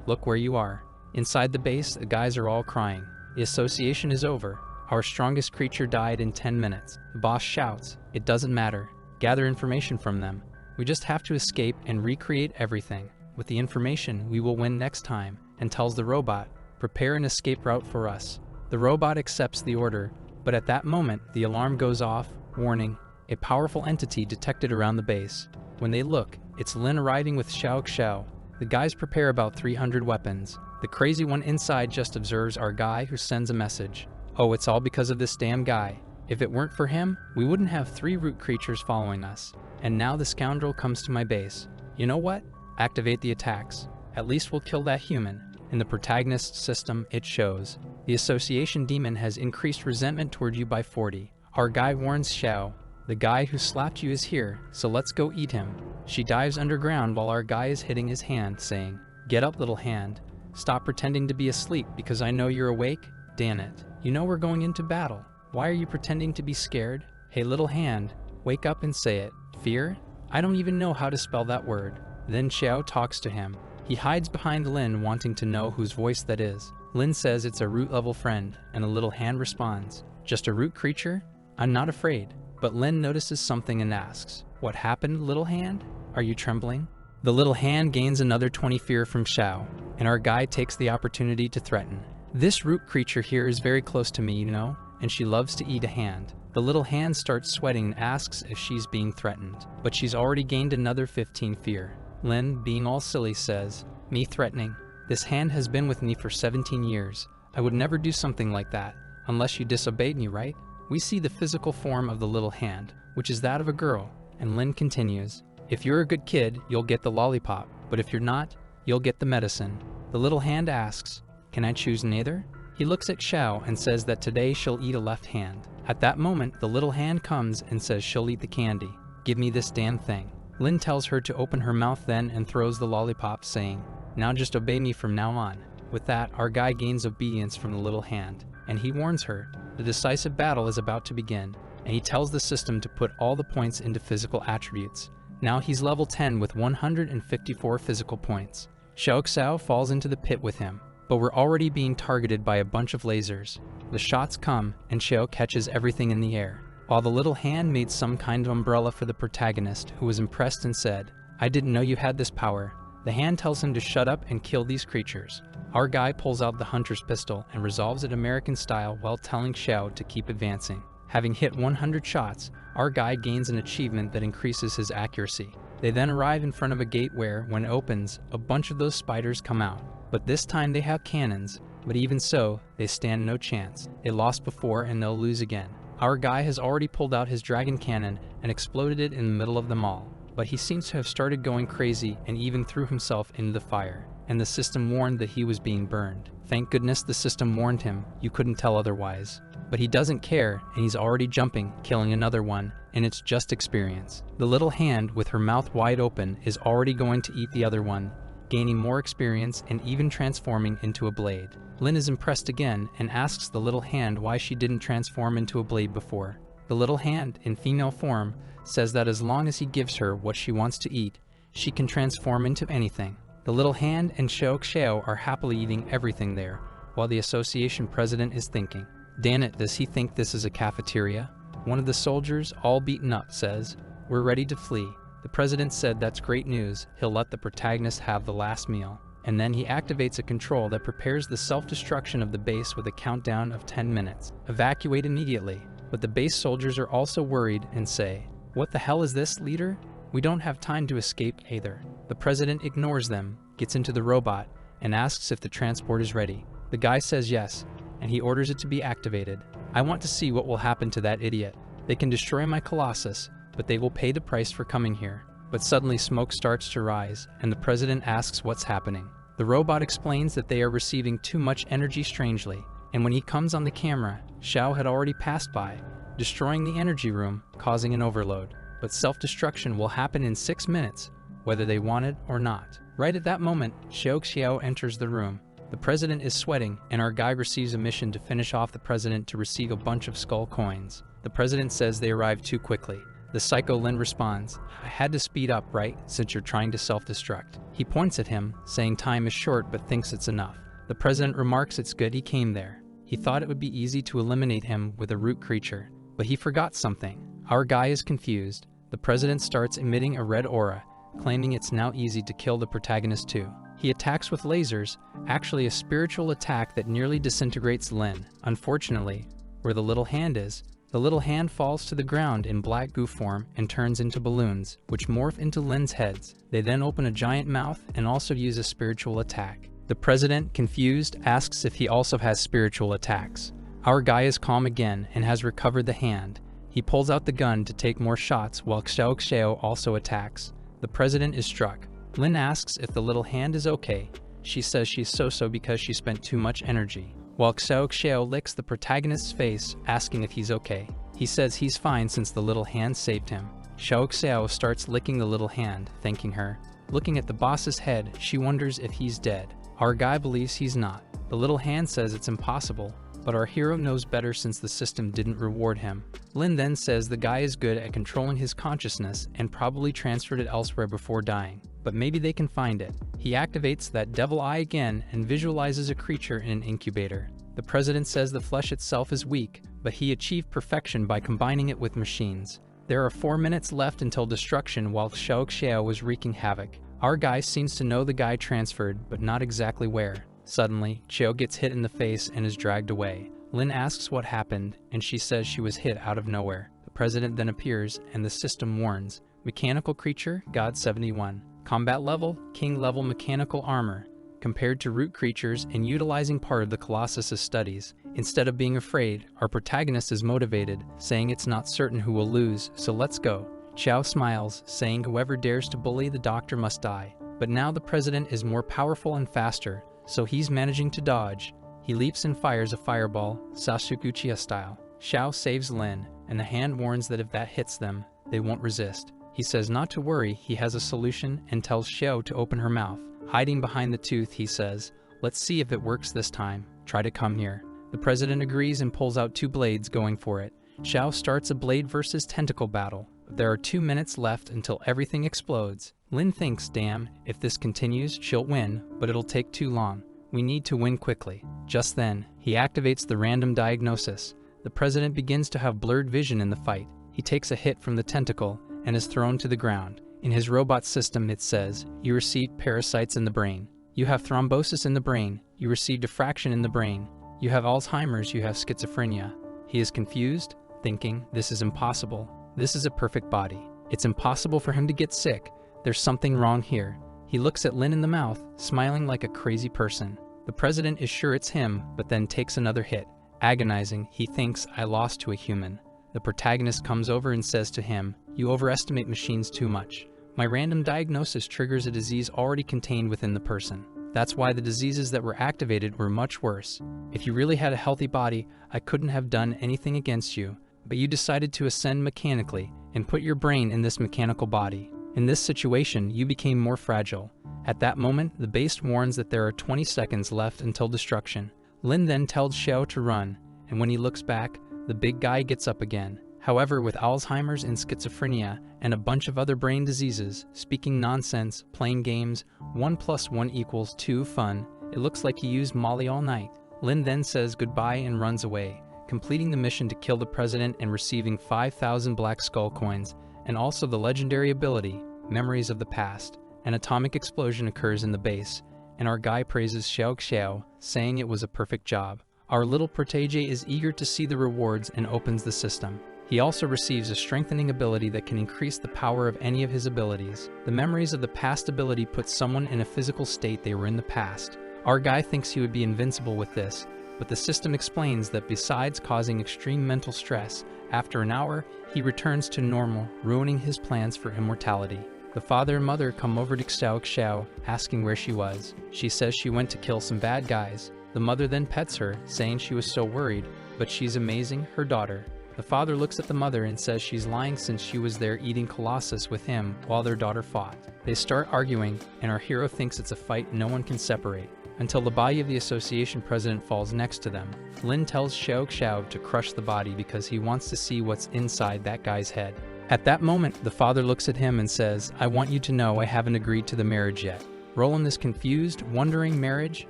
Look where you are. Inside the base, the guys are all crying. The association is over. Our strongest creature died in 10 minutes. The boss shouts, "It doesn't matter. Gather information from them. We just have to escape and recreate everything. With the information, we will win next time," and tells the robot, "Prepare an escape route for us." The robot accepts the order, but at that moment, the alarm goes off, warning, a powerful entity detected around the base. When they look, it's Lin arriving with Xiao. The guys prepare about 300 weapons. The crazy one inside just observes our guy, who sends a message. "Oh, it's all because of this damn guy. If it weren't for him, we wouldn't have 3 root creatures following us. And now the scoundrel comes to my base. You know what? Activate the attacks. At least we'll kill that human." In the protagonist's system, it shows, "The association demon has increased resentment toward you by 40. Our guy warns Xiao, "The guy who slapped you is here, so let's go eat him." She dives underground while our guy is hitting his hand, saying, "Get up, little hand. Stop pretending to be asleep because I know you're awake. Damn it. You know we're going into battle. Why are you pretending to be scared? Hey, little hand, wake up and say it. Fear? I don't even know how to spell that word." Then Xiao talks to him. He hides behind Lin, wanting to know whose voice that is. Lin says it's a root level friend, and the little hand responds, "Just a root creature? I'm not afraid." But Lin notices something and asks, "What happened, little hand? Are you trembling?" The little hand gains another 20 fear from Xiao, and our guy takes the opportunity to threaten. "This root creature here is very close to me, you know, and she loves to eat a hand." The little hand starts sweating and asks if she's being threatened, but she's already gained another 15 fear. Lin, being all silly, says, "Me threatening? This hand has been with me for 17 years. I would never do something like that, unless you disobeyed me, right?" We see the physical form of the little hand, which is that of a girl, and Lin continues, "If you're a good kid, you'll get the lollipop, but if you're not, you'll get the medicine." The little hand asks, "Can I choose neither?" He looks at Xiao and says that today she'll eat a left hand. At that moment, the little hand comes and says she'll eat the candy. "Give me this damn thing." Lin tells her to open her mouth then and throws the lollipop, saying, "Now just obey me from now on." With that, our guy gains obedience from the little hand, and he warns her, the decisive battle is about to begin, and he tells the system to put all the points into physical attributes. Now he's level 10 with 154 physical points. Xiao falls into the pit with him, but we're already being targeted by a bunch of lasers. The shots come, and Xiao catches everything in the air, while the little hand made some kind of umbrella for the protagonist, who was impressed and said, "I didn't know you had this power." The hand tells him to shut up and kill these creatures. Our guy pulls out the hunter's pistol and resolves it American style while telling Xiao to keep advancing. Having hit 100 shots, our guy gains an achievement that increases his accuracy. They then arrive in front of a gate where, when it opens, a bunch of those spiders come out. But this time they have cannons, but even so, they stand no chance. They lost before and they'll lose again. Our guy has already pulled out his dragon cannon and exploded it in the middle of them all, but he seems to have started going crazy and even threw himself into the fire, and the system warned that he was being burned. Thank goodness the system warned him, you couldn't tell otherwise. But he doesn't care, and he's already jumping, killing another one, and it's just experience. The little hand, with her mouth wide open, is already going to eat the other one, gaining more experience and even transforming into a blade. Lin is impressed again and asks the little hand why she didn't transform into a blade before. The little hand, in female form, says that as long as he gives her what she wants to eat, she can transform into anything. The little hand and Xiao are happily eating everything there, while the association president is thinking, "Damn it, does he think this is a cafeteria?" One of the soldiers, all beaten up, says, "We're ready to flee." The president said that's great news, he'll let the protagonist have the last meal. And then he activates a control that prepares the self-destruction of the base with a countdown of 10 minutes. Evacuate immediately. But the base soldiers are also worried and say, "What the hell is this, leader? We don't have time to escape either." The president ignores them, gets into the robot, and asks if the transport is ready. The guy says yes, and he orders it to be activated. "I want to see what will happen to that idiot. They can destroy my Colossus, but they will pay the price for coming here." But suddenly smoke starts to rise, and the president asks what's happening. The robot explains that they are receiving too much energy strangely, and when he comes on the camera, Xiao had already passed by, destroying the energy room, causing an overload. But self-destruction will happen in 6 minutes, whether they want it or not. Right at that moment, Xiao enters the room. The president is sweating, and our guy receives a mission to finish off the president to receive a bunch of skull coins. The president says they arrived too quickly. The psycho Lin responds, "I had to speed up, right, since you're trying to self-destruct." He points at him, saying time is short but thinks it's enough. The president remarks it's good he came there. He thought it would be easy to eliminate him with a root creature, but he forgot something. Our guy is confused. The president starts emitting a red aura, claiming it's now easy to kill the protagonist too. He attacks with lasers, actually a spiritual attack that nearly disintegrates Lin. Unfortunately, where the little hand is, the little hand falls to the ground in black goo form and turns into balloons, which morph into Lin's heads. They then open a giant mouth and also use a spiritual attack. The president, confused, asks if he also has spiritual attacks. Our guy is calm again and has recovered the hand. He pulls out the gun to take more shots while Xiao also attacks. The president is struck. Lin asks if the little hand is okay. She says she's so because she spent too much energy. While Xiao licks the protagonist's face, asking if he's okay. He says he's fine since the little hand saved him. Xiao starts licking the little hand, thanking her. Looking at the boss's head, she wonders if he's dead. Our guy believes he's not. The little hand says it's impossible, but our hero knows better since the system didn't reward him. Lin then says the guy is good at controlling his consciousness and probably transferred it elsewhere before dying, but maybe they can find it. He activates that devil eye again and visualizes a creature in an incubator. The president says the flesh itself is weak, but he achieved perfection by combining it with machines. There are 4 minutes left until destruction while Xiao was wreaking havoc. Our guy seems to know the guy transferred, but not exactly where. Suddenly, Xiao gets hit in the face and is dragged away. Lin asks what happened, and she says she was hit out of nowhere. The president then appears, and the system warns. Mechanical creature, God 71. Combat level, King level mechanical armor. Compared to root creatures and utilizing part of the Colossus's studies. Instead of being afraid, our protagonist is motivated, saying it's not certain who will lose, so let's go. Xiao smiles, saying whoever dares to bully the doctor must die. But now the president is more powerful and faster, so he's managing to dodge. He leaps and fires a fireball, Sasuke style. Xiao saves Lin, and the hand warns that if that hits them, they won't resist. He says not to worry, he has a solution, and tells Xiao to open her mouth. Hiding behind the tooth, he says, "Let's see if it works this time. Try to come here." The president agrees and pulls out 2 blades, going for it. Xiao starts a blade versus tentacle battle. There are 2 minutes left until everything explodes. Lin thinks, damn, if this continues, she'll win, but it'll take too long. We need to win quickly. Just then, he activates the random diagnosis. The president begins to have blurred vision in the fight. He takes a hit from the tentacle and is thrown to the ground. In his robot system, it says, you received parasites in the brain. You have thrombosis in the brain. You received a fraction in the brain. You have Alzheimer's. You have schizophrenia. He is confused, thinking, this is impossible. This is a perfect body. It's impossible for him to get sick. There's something wrong here. He looks at Lin in the mouth, smiling like a crazy person. The president is sure it's him, but then takes another hit. Agonizing, he thinks, I lost to a human. The protagonist comes over and says to him, you overestimate machines too much. My random diagnosis triggers a disease already contained within the person. That's why the diseases that were activated were much worse. If you really had a healthy body, I couldn't have done anything against you. But you decided to ascend mechanically and put your brain in this mechanical body. In this situation, you became more fragile. At that moment, the base warns that there are 20 seconds left until destruction. Lin then tells Xiao to run, and when he looks back, the big guy gets up again. However, with Alzheimer's and schizophrenia and a bunch of other brain diseases, speaking nonsense, playing games, 1 + 1 = 2 fun, it looks like he used Molly all night. Lin then says goodbye and runs away, completing the mission to kill the president and receiving 5,000 black skull coins, and also the legendary ability, Memories of the Past. An atomic explosion occurs in the base, and our guy praises Xiao, saying it was a perfect job. Our little protege is eager to see the rewards and opens the system. He also receives a strengthening ability that can increase the power of any of his abilities. The Memories of the Past ability puts someone in a physical state they were in the past. Our guy thinks he would be invincible with this, but the system explains that besides causing extreme mental stress, after an hour, he returns to normal, ruining his plans for immortality. The father and mother come over to Xiao, asking where she was. She says she went to kill some bad guys. The mother then pets her, saying she was so worried, but she's amazing, her daughter. The father looks at the mother and says she's lying since she was there eating Colossus with him while their daughter fought. They start arguing, and our hero thinks it's a fight no one can separate. until the body of the association president falls next to them. Lin tells Xiao to crush the body because he wants to see what's inside that guy's head. At that moment, the father looks at him and says, "I want you to know I haven't agreed to the marriage yet." Roland is confused, wondering marriage.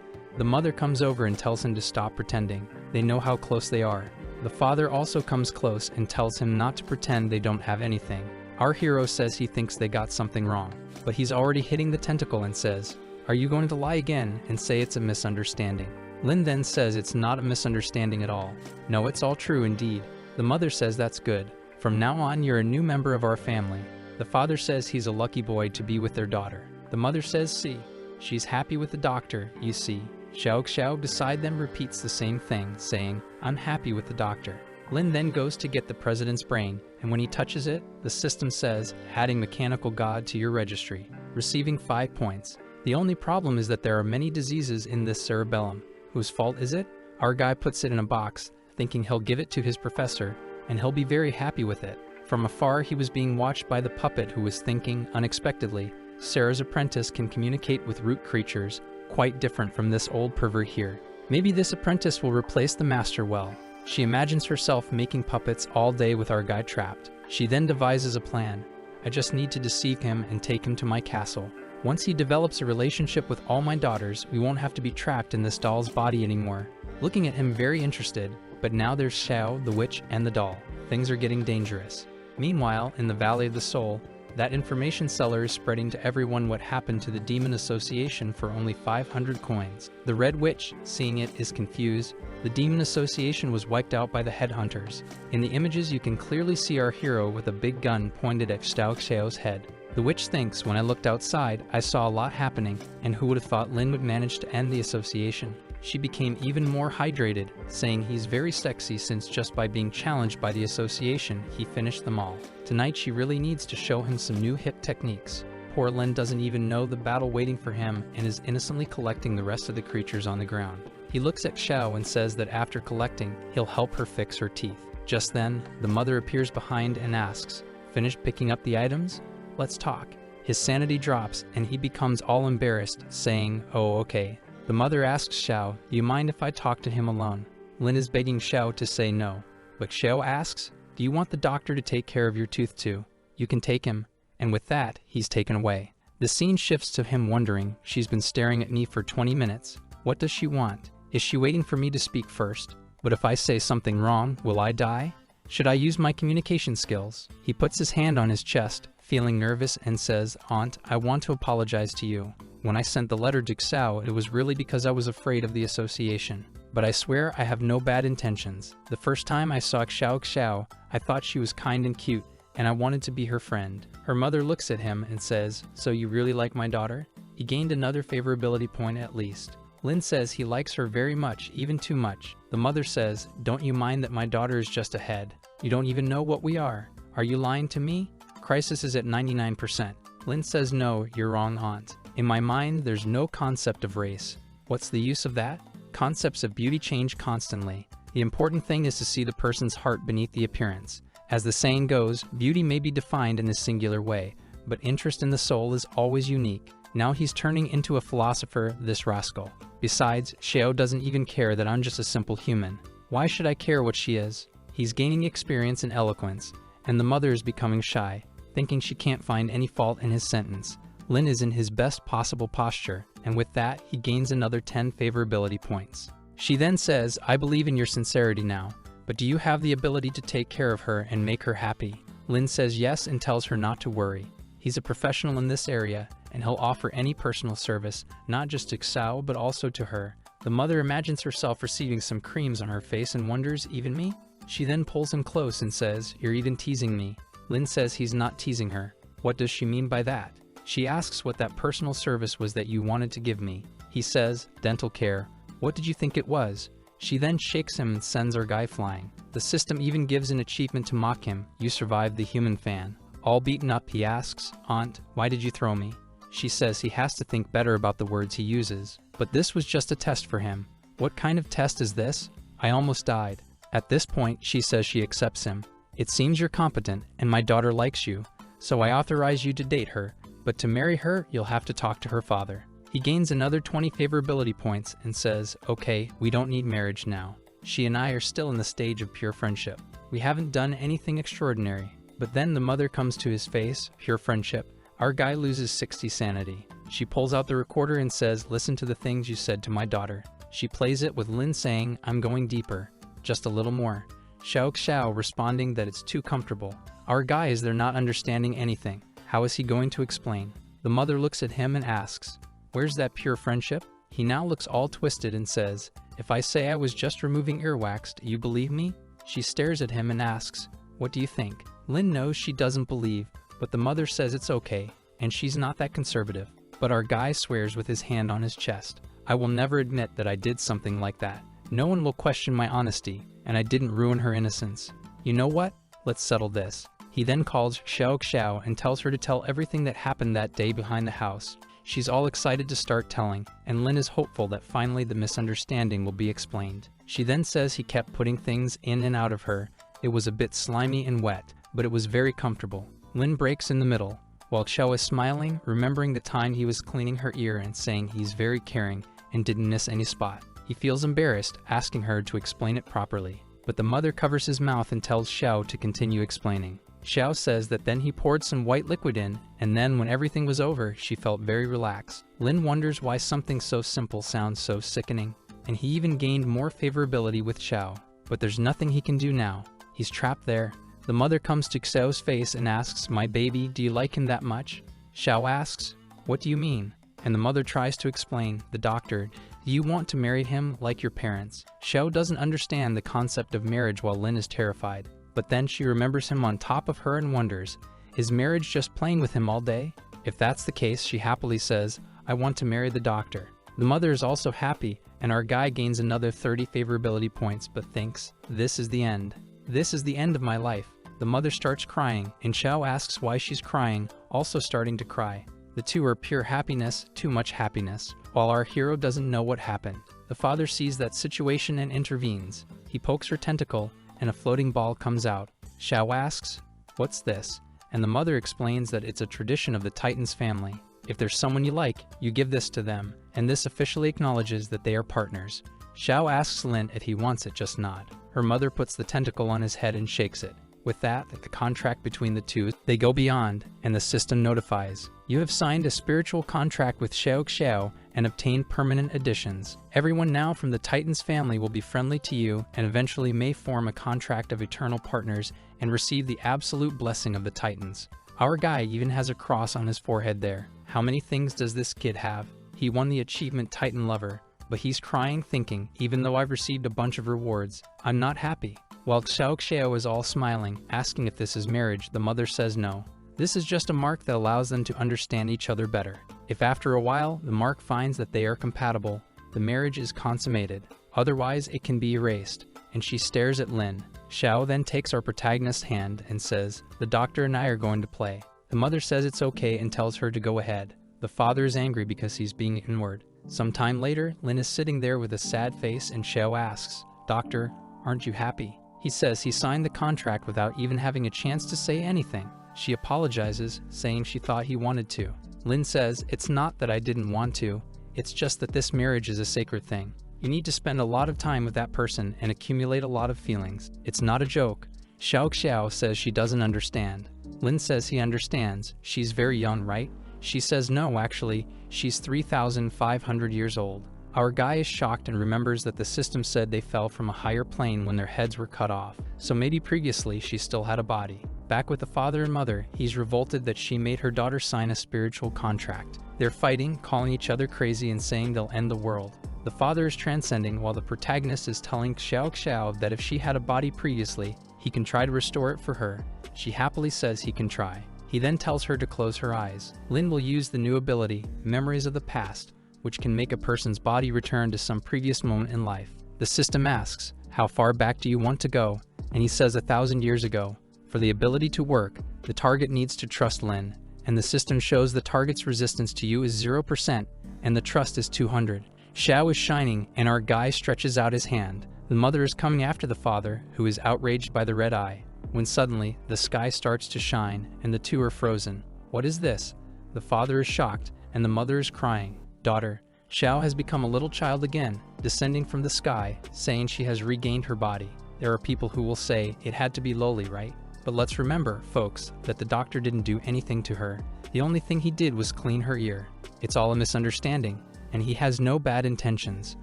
The mother comes over and tells him to stop pretending. They know how close they are. The father also comes close and tells him not to pretend they don't have anything. Our hero says he thinks they got something wrong, but he's already hitting the tentacle and says, "Are you going to lie again and say it's a misunderstanding?" Lin then says it's not a misunderstanding at all. No, it's all true indeed. The mother says that's good. From now on, you're a new member of our family. The father says he's a lucky boy to be with their daughter. The mother says, "See." She's happy with the doctor, you see. Xiao beside them repeats the same thing, saying, "I'm happy with the doctor." Lin then goes to get the president's brain, and when he touches it, the system says, "Adding mechanical god to your registry," receiving 5 points. The only problem is that there are many diseases in this cerebellum. Whose fault is it? Our guy puts it in a box, thinking he'll give it to his professor, and he'll be very happy with it. From afar, he was being watched by the puppet who was thinking, unexpectedly, Sarah's apprentice can communicate with root creatures, quite different from this old pervert here. Maybe this apprentice will replace the master well. She imagines herself making puppets all day with our guy trapped. She then devises a plan. I just need to deceive him and take him to my castle. Once he develops a relationship with all my daughters, we won't have to be trapped in this doll's body anymore. Looking at him very interested, but now there's Xiao, the witch, and the doll. Things are getting dangerous. Meanwhile, in the Valley of the Soul, that information seller is spreading to everyone what happened to the Demon Association for only 500 coins. The Red Witch, seeing it, is confused. The Demon Association was wiped out by the headhunters. In the images, you can clearly see our hero with a big gun pointed at Xiao's head. The witch thinks, when I looked outside, I saw a lot happening, and who would have thought Lin would manage to end the association? She became even more hydrated, saying he's very sexy since just by being challenged by the association, he finished them all. Tonight she really needs to show him some new hip techniques. Poor Lin doesn't even know the battle waiting for him and is innocently collecting the rest of the creatures on the ground. He looks at Xiao and says that after collecting, he'll help her fix her teeth. Just then, the mother appears behind and asks, "Finished picking up the items? Let's talk." His sanity drops and he becomes all embarrassed, saying, "Oh, okay." The mother asks Xiao, "Do you mind if I talk to him alone?" Lin is begging Xiao to say no, but Xiao asks, "Do you want the doctor to take care of your tooth too? You can take him." And with that, he's taken away. The scene shifts to him wondering, she's been staring at me for 20 minutes. What does she want? Is she waiting for me to speak first? But if I say something wrong, will I die? Should I use my communication skills? He puts his hand on his chest, feeling nervous, and says, "Aunt, I want to apologize to you. When I sent the letter to Xiao, it was really because I was afraid of the association. But I swear I have no bad intentions. The first time I saw Xiao, I thought she was kind and cute, and I wanted to be her friend." Her mother looks at him and says, "So you really like my daughter?" He gained another favorability point at least. Lin says he likes her very much, even too much. The mother says, "Don't you mind that my daughter is just ahead? You don't even know what we are. Are you lying to me? Crisis is at 99%. Lin says, "No, you're wrong, Aunt. In my mind, there's no concept of race. What's the use of that? Concepts of beauty change constantly. The important thing is to see the person's heart beneath the appearance. As the saying goes, beauty may be defined in a singular way, but interest in the soul is always unique." Now he's turning into a philosopher, this rascal. Besides, Xiao doesn't even care that I'm just a simple human. Why should I care what she is? He's gaining experience and eloquence, and the mother is becoming shy, thinking she can't find any fault in his sentence. Lin is in his best possible posture, and with that, he gains another 10 favorability points. She then says, "I believe in your sincerity now, but do you have the ability to take care of her and make her happy?" Lin says yes and tells her not to worry. He's a professional in this area, and he'll offer any personal service, not just to Xiao, but also to her. The mother imagines herself receiving some creams on her face and wonders, even me? She then pulls him close and says, "You're even teasing me." Lin says he's not teasing her. What does she mean by that? She asks what that personal service was that you wanted to give me. He says, "Dental care." What did you think it was? She then shakes him and sends our guy flying. The system even gives an achievement to mock him. You survived the human fan. All beaten up, he asks, "Aunt, why did you throw me?" She says he has to think better about the words he uses. But this was just a test for him. What kind of test is this? I almost died. At this point, she says she accepts him. It seems you're competent, and my daughter likes you, so I authorize you to date her, but to marry her, you'll have to talk to her father. He gains another 20 favorability points and says, okay, we don't need marriage now. She and I are still in the stage of pure friendship. We haven't done anything extraordinary. But then the mother comes to his face, pure friendship. Our guy loses 60 sanity. She pulls out the recorder and says, listen to the things you said to my daughter. She plays it with Lin saying, I'm going deeper, just a little more. Xiao responding that it's too comfortable. Our guy is there not understanding anything. How is he going to explain? The mother looks at him and asks, where's that pure friendship? He now looks all twisted and says, if I say I was just removing earwax, do you believe me? She stares at him and asks, what do you think? Lin knows she doesn't believe, but the mother says it's okay, and she's not that conservative. But our guy swears with his hand on his chest, I will never admit that I did something like that. No one will question my honesty, and I didn't ruin her innocence. You know what? Let's settle this. He then calls Xiao and tells her to tell everything that happened that day behind the house. She's all excited to start telling, and Lin is hopeful that finally the misunderstanding will be explained. She then says he kept putting things in and out of her. It was a bit slimy and wet, but it was very comfortable. Lin breaks in the middle, while Xiao is smiling, remembering the time he was cleaning her ear and saying he's very caring and didn't miss any spot. He feels embarrassed, asking her to explain it properly. But the mother covers his mouth and tells Xiao to continue explaining. Xiao says that then he poured some white liquid in, and then when everything was over, she felt very relaxed. Lin wonders why something so simple sounds so sickening, and he even gained more favorability with Xiao. But there's nothing he can do now. He's trapped there. The mother comes to Xiao's face and asks, my baby, do you like him that much? Xiao asks, what do you mean? And the mother tries to explain, the doctor, do you want to marry him like your parents? Xiao doesn't understand the concept of marriage while Lin is terrified. But then she remembers him on top of her and wonders, is marriage just playing with him all day? If that's the case, she happily says, I want to marry the doctor. The mother is also happy, and our guy gains another 30 favorability points but thinks, this is the end. This is the end of my life. The mother starts crying, and Xiao asks why she's crying, also starting to cry. The two are pure happiness, too much happiness, while our hero doesn't know what happened. The father sees that situation and intervenes. He pokes her tentacle, and a floating ball comes out. Xiao asks, what's this? And the mother explains that it's a tradition of the Titans family. If there's someone you like, you give this to them, and this officially acknowledges that they are partners. Xiao asks Lin if he wants it, just nod. Her mother puts the tentacle on his head and shakes it. With that, the contract between the two, they go beyond, and the system notifies. You have signed a spiritual contract with Xiao and obtained permanent additions. Everyone now from the Titans family will be friendly to you and eventually may form a contract of eternal partners and receive the absolute blessing of the Titans. Our guy even has a cross on his forehead there. How many things does this kid have? He won the achievement Titan Lover, but he's crying thinking, even though I've received a bunch of rewards, I'm not happy. While Xiao is all smiling, asking if this is marriage, the mother says no. This is just a mark that allows them to understand each other better. If after a while, the mark finds that they are compatible, the marriage is consummated. Otherwise, it can be erased. And she stares at Lin. Xiao then takes our protagonist's hand and says, the doctor and I are going to play. The mother says it's okay and tells her to go ahead. The father is angry because he's being ignored. Some time later, Lin is sitting there with a sad face and Xiao asks, Doctor, aren't you happy? He says he signed the contract without even having a chance to say anything. She apologizes, saying she thought he wanted to. Lin says, it's not that I didn't want to, it's just that this marriage is a sacred thing. You need to spend a lot of time with that person and accumulate a lot of feelings. It's not a joke. Xiao says she doesn't understand. Lin says he understands. She's very young, right? She says no, actually, she's 3,500 years old. Our guy is shocked and remembers that the system said they fell from a higher plane when their heads were cut off, so maybe previously she still had a body. Back with the father and mother, he's revolted that she made her daughter sign a spiritual contract. They're fighting, calling each other crazy and saying they'll end the world. The father is transcending while the protagonist is telling Xiao that if she had a body previously, he can try to restore it for her. She happily says he can try. He then tells her to close her eyes. Lin will use the new ability, Memories of the Past, which can make a person's body return to some previous moment in life. The system asks, how far back do you want to go? And he says 1,000 years ago. For the ability to work, the target needs to trust Lin, and the system shows the target's resistance to you is 0%, and the trust is 200. Xiao is shining, and our guy stretches out his hand. The mother is coming after the father, who is outraged by the red eye, when suddenly, the sky starts to shine, and the two are frozen. What is this? The father is shocked, and the mother is crying. Daughter, Xiao has become a little child again, descending from the sky, saying she has regained her body. There are people who will say it had to be lowly, right? But let's remember, folks, that the doctor didn't do anything to her. The only thing he did was clean her ear. It's all a misunderstanding, and he has no bad intentions.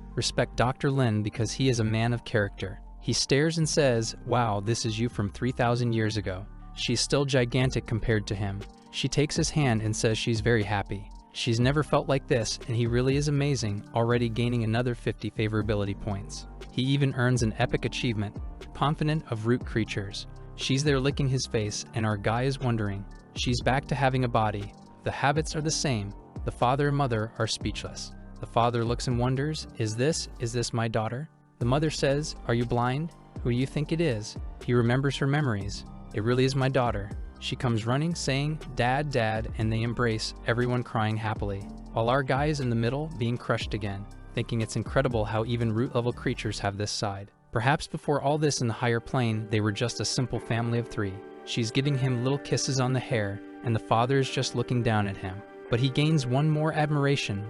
Respect Dr. Lin because he is a man of character. He stares and says, wow, this is you from 3,000 years ago. She's still gigantic compared to him. She takes his hand and says she's very happy. She's never felt like this, and he really is amazing, already gaining another 50 favorability points. He even earns an epic achievement, Confident of Root Creatures. She's there licking his face, and our guy is wondering. She's back to having a body. The habits are the same. The father and mother are speechless. The father looks and wonders, is this my daughter? The mother says, are you blind? Who do you think it is? He remembers her memories. It really is my daughter. She comes running, saying, Dad, Dad, and they embrace, everyone crying happily, while our guy is in the middle, being crushed again, thinking it's incredible how even root-level creatures have this side. Perhaps before all this in the higher plane, they were just a simple family of 3. She's giving him little kisses on the hair, and the father is just looking down at him. But he gains one more admiration.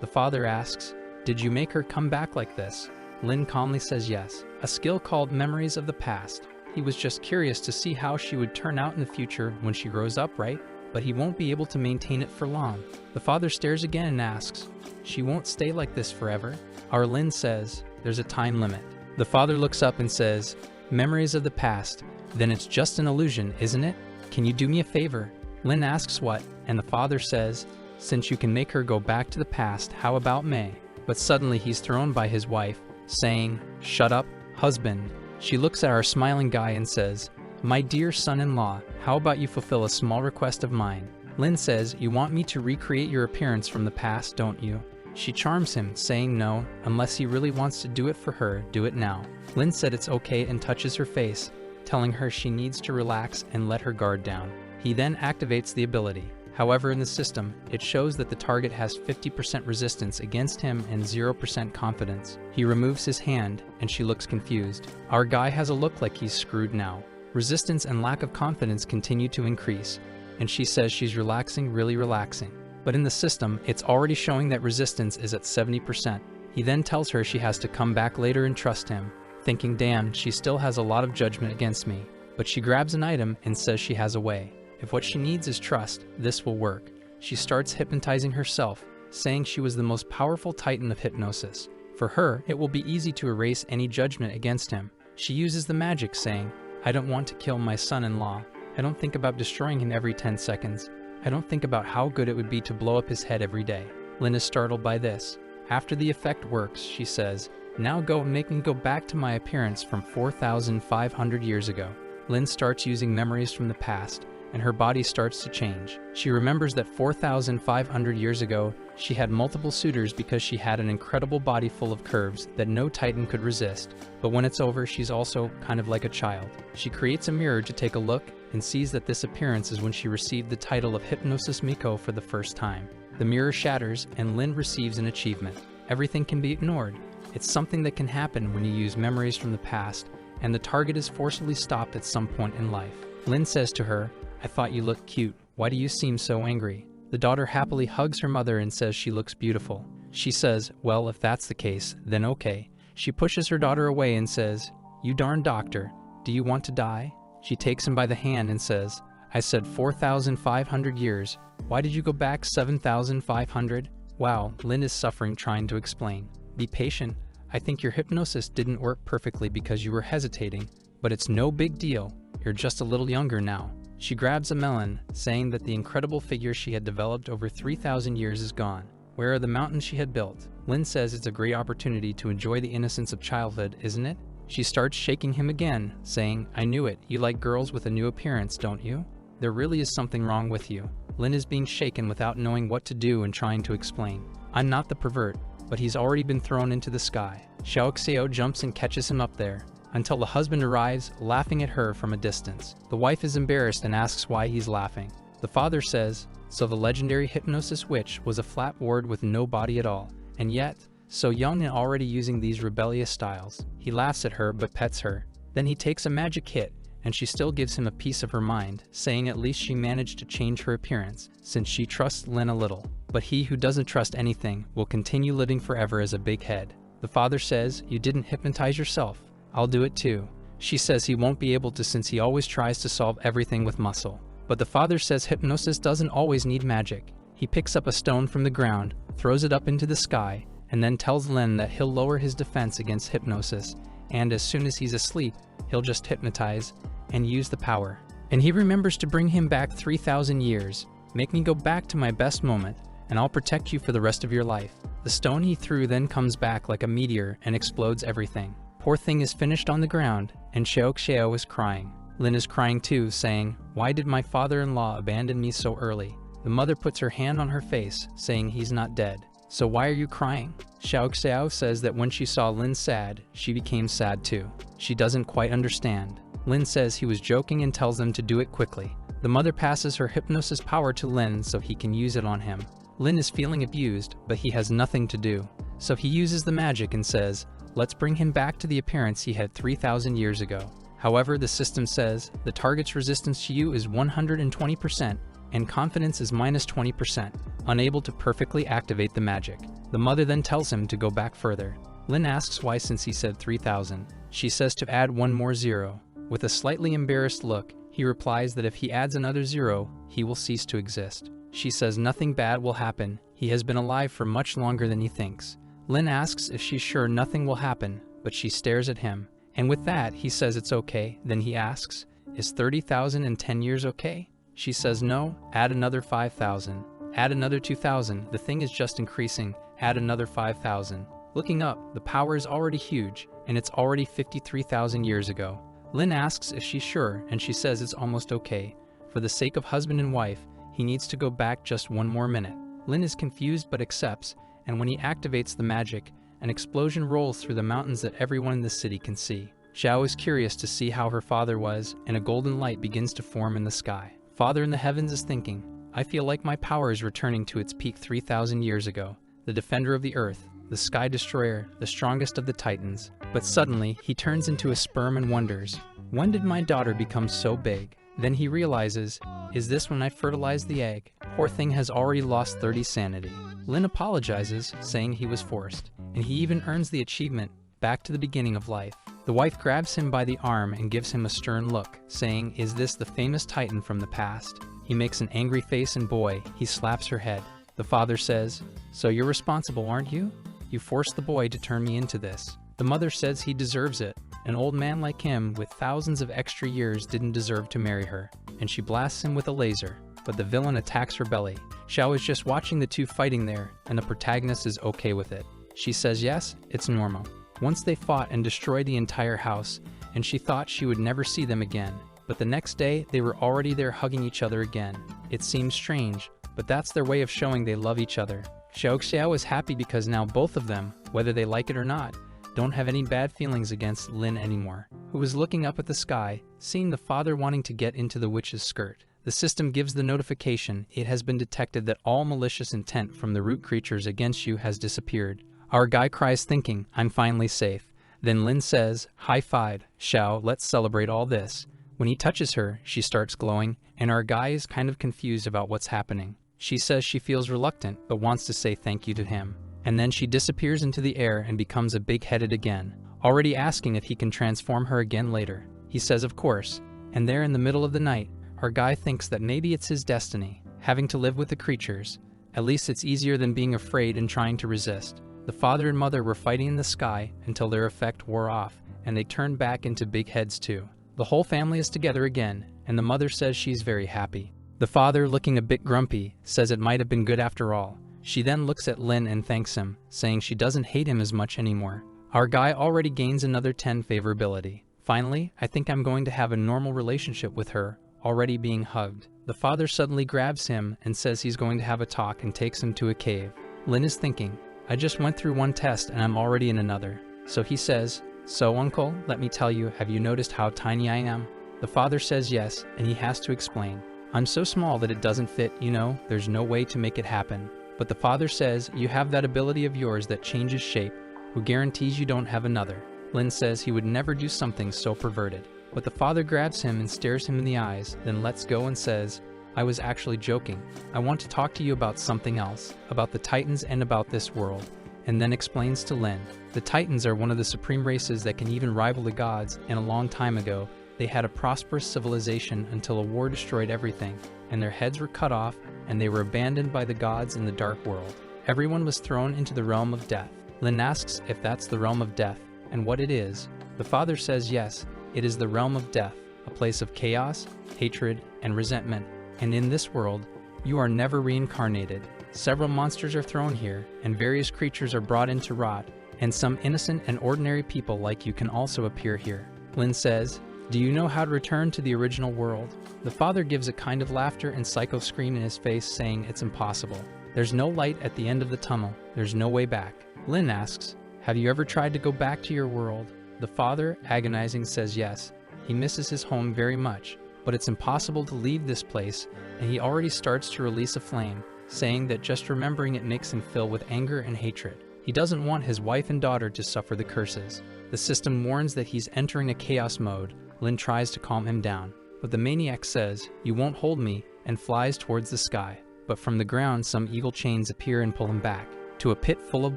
The father asks, did you make her come back like this? Lin calmly says yes, a skill called Memories of the Past. He was just curious to see how she would turn out in the future when she grows up, right? But he won't be able to maintain it for long. The father stares again and asks, she won't stay like this forever? Our Lin says, there's a time limit. The father looks up and says, Memories of the Past. Then it's just an illusion, isn't it? Can you do me a favor? Lin asks what, and the father says, since you can make her go back to the past, how about May? But suddenly he's thrown by his wife, saying, shut up, husband. She looks at our smiling guy and says, my dear son-in-law, how about you fulfill a small request of mine? Lin says, you want me to recreate your appearance from the past, don't you? She charms him, saying no, unless he really wants to do it for her, do it now. Lin said it's okay and touches her face, telling her she needs to relax and let her guard down. He then activates the ability. However, in the system, it shows that the target has 50% resistance against him and 0% confidence. He removes his hand, and she looks confused. Our guy has a look like he's screwed now. Resistance and lack of confidence continue to increase, and she says she's relaxing, really relaxing. But in the system, it's already showing that resistance is at 70%. He then tells her she has to come back later and trust him, thinking, damn, she still has a lot of judgment against me. But she grabs an item and says she has a way. If what she needs is trust, this will work. She starts hypnotizing herself, saying she was the most powerful titan of hypnosis. For her, it will be easy to erase any judgment against him. She uses the magic, saying, I don't want to kill my son-in-law. I don't think about destroying him every 10 seconds. I don't think about how good it would be to blow up his head every day. Lin is startled by this. After the effect works, she says, now go and make me go back to my appearance from 4,500 years ago. Lin starts using memories from the past, and her body starts to change. She remembers that 4,500 years ago, she had multiple suitors because she had an incredible body full of curves that no titan could resist. But when it's over, she's also kind of like a child. She creates a mirror to take a look and sees that this appearance is when she received the title of Hypnosis Miko for the first time. The mirror shatters and Lin receives an achievement. Everything can be ignored. It's something that can happen when you use memories from the past, and the target is forcibly stopped at some point in life. Lin says to her, I thought you looked cute. Why do you seem so angry? The daughter happily hugs her mother and says she looks beautiful. She says, well, if that's the case, then okay. She pushes her daughter away and says, you darn doctor, do you want to die? She takes him by the hand and says, I said 4,500 years. Why did you go back 7,500? Wow, Lin is suffering trying to explain. Be patient. I think your hypnosis didn't work perfectly because you were hesitating, but it's no big deal. You're just a little younger now. She grabs a melon, saying that the incredible figure she had developed over 3,000 years is gone. Where are the mountains she had built? Lin says it's a great opportunity to enjoy the innocence of childhood, isn't it? She starts shaking him again, saying, I knew it, you like girls with a new appearance, don't you? There really is something wrong with you. Lin is being shaken without knowing what to do and trying to explain. I'm not the pervert, but he's already been thrown into the sky. Xiao jumps and catches him up there, until the husband arrives, laughing at her from a distance. The wife is embarrassed and asks why he's laughing. The father says, so the legendary hypnosis witch was a flat ward with no body at all, and yet, so young and already using these rebellious styles. He laughs at her but pets her. Then he takes a magic hit, and she still gives him a piece of her mind, saying at least she managed to change her appearance, since she trusts Lin a little. but he who doesn't trust anything will continue living forever as a big head. The father says, "You didn't hypnotize yourself. I'll do it too." She says he won't be able to since he always tries to solve everything with muscle. But the father says hypnosis doesn't always need magic. He picks up a stone from the ground, throws it up into the sky, and then tells Lin that he'll lower his defense against hypnosis, and as soon as he's asleep, he'll just hypnotize and use the power. And he remembers to bring him back 3,000 years. "Make me go back to my best moment, and I'll protect you for the rest of your life." The stone he threw then comes back like a meteor and explodes everything. Poor thing is finished on the ground, and Xiao is crying. Lin is crying too, saying, "Why did my father-in-law abandon me so early?" The mother puts her hand on her face, saying he's not dead. "So why are you crying?" Xiao says that when she saw Lin sad, she became sad too. She doesn't quite understand. Lin says he was joking and tells them to do it quickly. The mother passes her hypnosis power to Lin so he can use it on him. Lin is feeling abused, but he has nothing to do. So he uses the magic and says, "Let's bring him back to the appearance he had 3,000 years ago." However, the system says the target's resistance to you is 120% and confidence is -20%, unable to perfectly activate the magic. The mother then tells him to go back further. Lin asks why since he said 3,000. She says to add one more zero. With a slightly embarrassed look, he replies that if he adds another zero, he will cease to exist. She says nothing bad will happen. He has been alive for much longer than he thinks. Lin asks if she's sure nothing will happen, but she stares at him. And with that, he says it's okay. Then he asks, "Is 30,000 in 10 years okay?" She says no, add another 5,000. Add another 2,000, the thing is just increasing, add another 5,000. Looking up, the power is already huge, and it's already 53,000 years ago. Lin asks if she's sure, and she says it's almost okay. For the sake of husband and wife, he needs to go back just one more minute. Lin is confused but accepts, and when he activates the magic, an explosion rolls through the mountains that everyone in the city can see. Xiao is curious to see how her father was, and a golden light begins to form in the sky. Father in the heavens is thinking, "I feel like my power is returning to its peak 3,000 years ago. The defender of the earth, the sky destroyer, the strongest of the titans." But suddenly, he turns into a sperm and wonders, "When did my daughter become so big?" Then he realizes, "Is this when I fertilized the egg?" Poor thing has already lost 30 sanity. Lin apologizes, saying he was forced, and he even earns the achievement, back to the beginning of life. The wife grabs him by the arm and gives him a stern look, saying, "Is this the famous titan from the past?" He makes an angry face and boy, he slaps her head. The father says, "So you're responsible, aren't you? You forced the boy to turn me into this." The mother says he deserves it. An old man like him with thousands of extra years didn't deserve to marry her, and she blasts him with a laser. But the villain attacks her belly. Xiao is just watching the two fighting there, and the protagonist is okay with it. She says yes, it's normal. Once they fought and destroyed the entire house, and she thought she would never see them again. But the next day, they were already there hugging each other again. It seems strange, but that's their way of showing they love each other. Xiao is happy because now both of them, whether they like it or not, don't have any bad feelings against Lin anymore, who was looking up at the sky, seeing the father wanting to get into the witch's skirt. The system gives the notification it has been detected that all malicious intent from the root creatures against you has disappeared. Our guy cries thinking, "I'm finally safe." Then Lin says, "High five, Xiao, let's celebrate all this." When he touches her, she starts glowing, and our guy is kind of confused about what's happening. She says she feels reluctant, but wants to say thank you to him. And then she disappears into the air and becomes a big-headed again, already asking if he can transform her again later. He says of course, and there in the middle of the night, our guy thinks that maybe it's his destiny, having to live with the creatures. At least it's easier than being afraid and trying to resist. The father and mother were fighting in the sky until their effect wore off, and they turned back into big heads too. The whole family is together again, and the mother says she's very happy. The father, looking a bit grumpy, says it might have been good after all. She then looks at Lin and thanks him, saying she doesn't hate him as much anymore. Our guy already gains another 10 favorability. Finally, I think I'm going to have a normal relationship with her, already being hugged. The father suddenly grabs him and says he's going to have a talk and takes him to a cave. Lin is thinking, I just went through one test and I'm already in another. So he says, "So uncle, let me tell you, have you noticed how tiny I am?" The father says yes, and he has to explain. "I'm so small that it doesn't fit, you know, there's no way to make it happen." But the father says, "You have that ability of yours that changes shape. Who guarantees you don't have another?" Lin says he would never do something so perverted. But the father grabs him and stares him in the eyes, then lets go and says, I was actually joking. I want to talk to you about something else, about the Titans and about this world. And then explains to Lin. The Titans are one of the supreme races that can even rival the gods, and a long time ago, they had a prosperous civilization until a war destroyed everything, and their heads were cut off, and they were abandoned by the gods in the dark world. Everyone was thrown into the realm of death. Lin asks if that's the realm of death, and what it is. The father says yes, it is the realm of death, a place of chaos, hatred, and resentment, and in this world, you are never reincarnated. Several monsters are thrown here, and various creatures are brought in to rot, and some innocent and ordinary people like you can also appear here. Lin says, do you know how to return to the original world? The father gives a kind of laughter and psycho scream in his face saying it's impossible. There's no light at the end of the tunnel, there's no way back. Lin asks, have you ever tried to go back to your world? The father, agonizing, says yes. He misses his home very much, but it's impossible to leave this place, and he already starts to release a flame, saying that just remembering it makes him fill with anger and hatred. He doesn't want his wife and daughter to suffer the curses. The system warns that he's entering a chaos mode. Lin tries to calm him down, but the maniac says, you won't hold me, and flies towards the sky. But from the ground some evil chains appear and pull him back, to a pit full of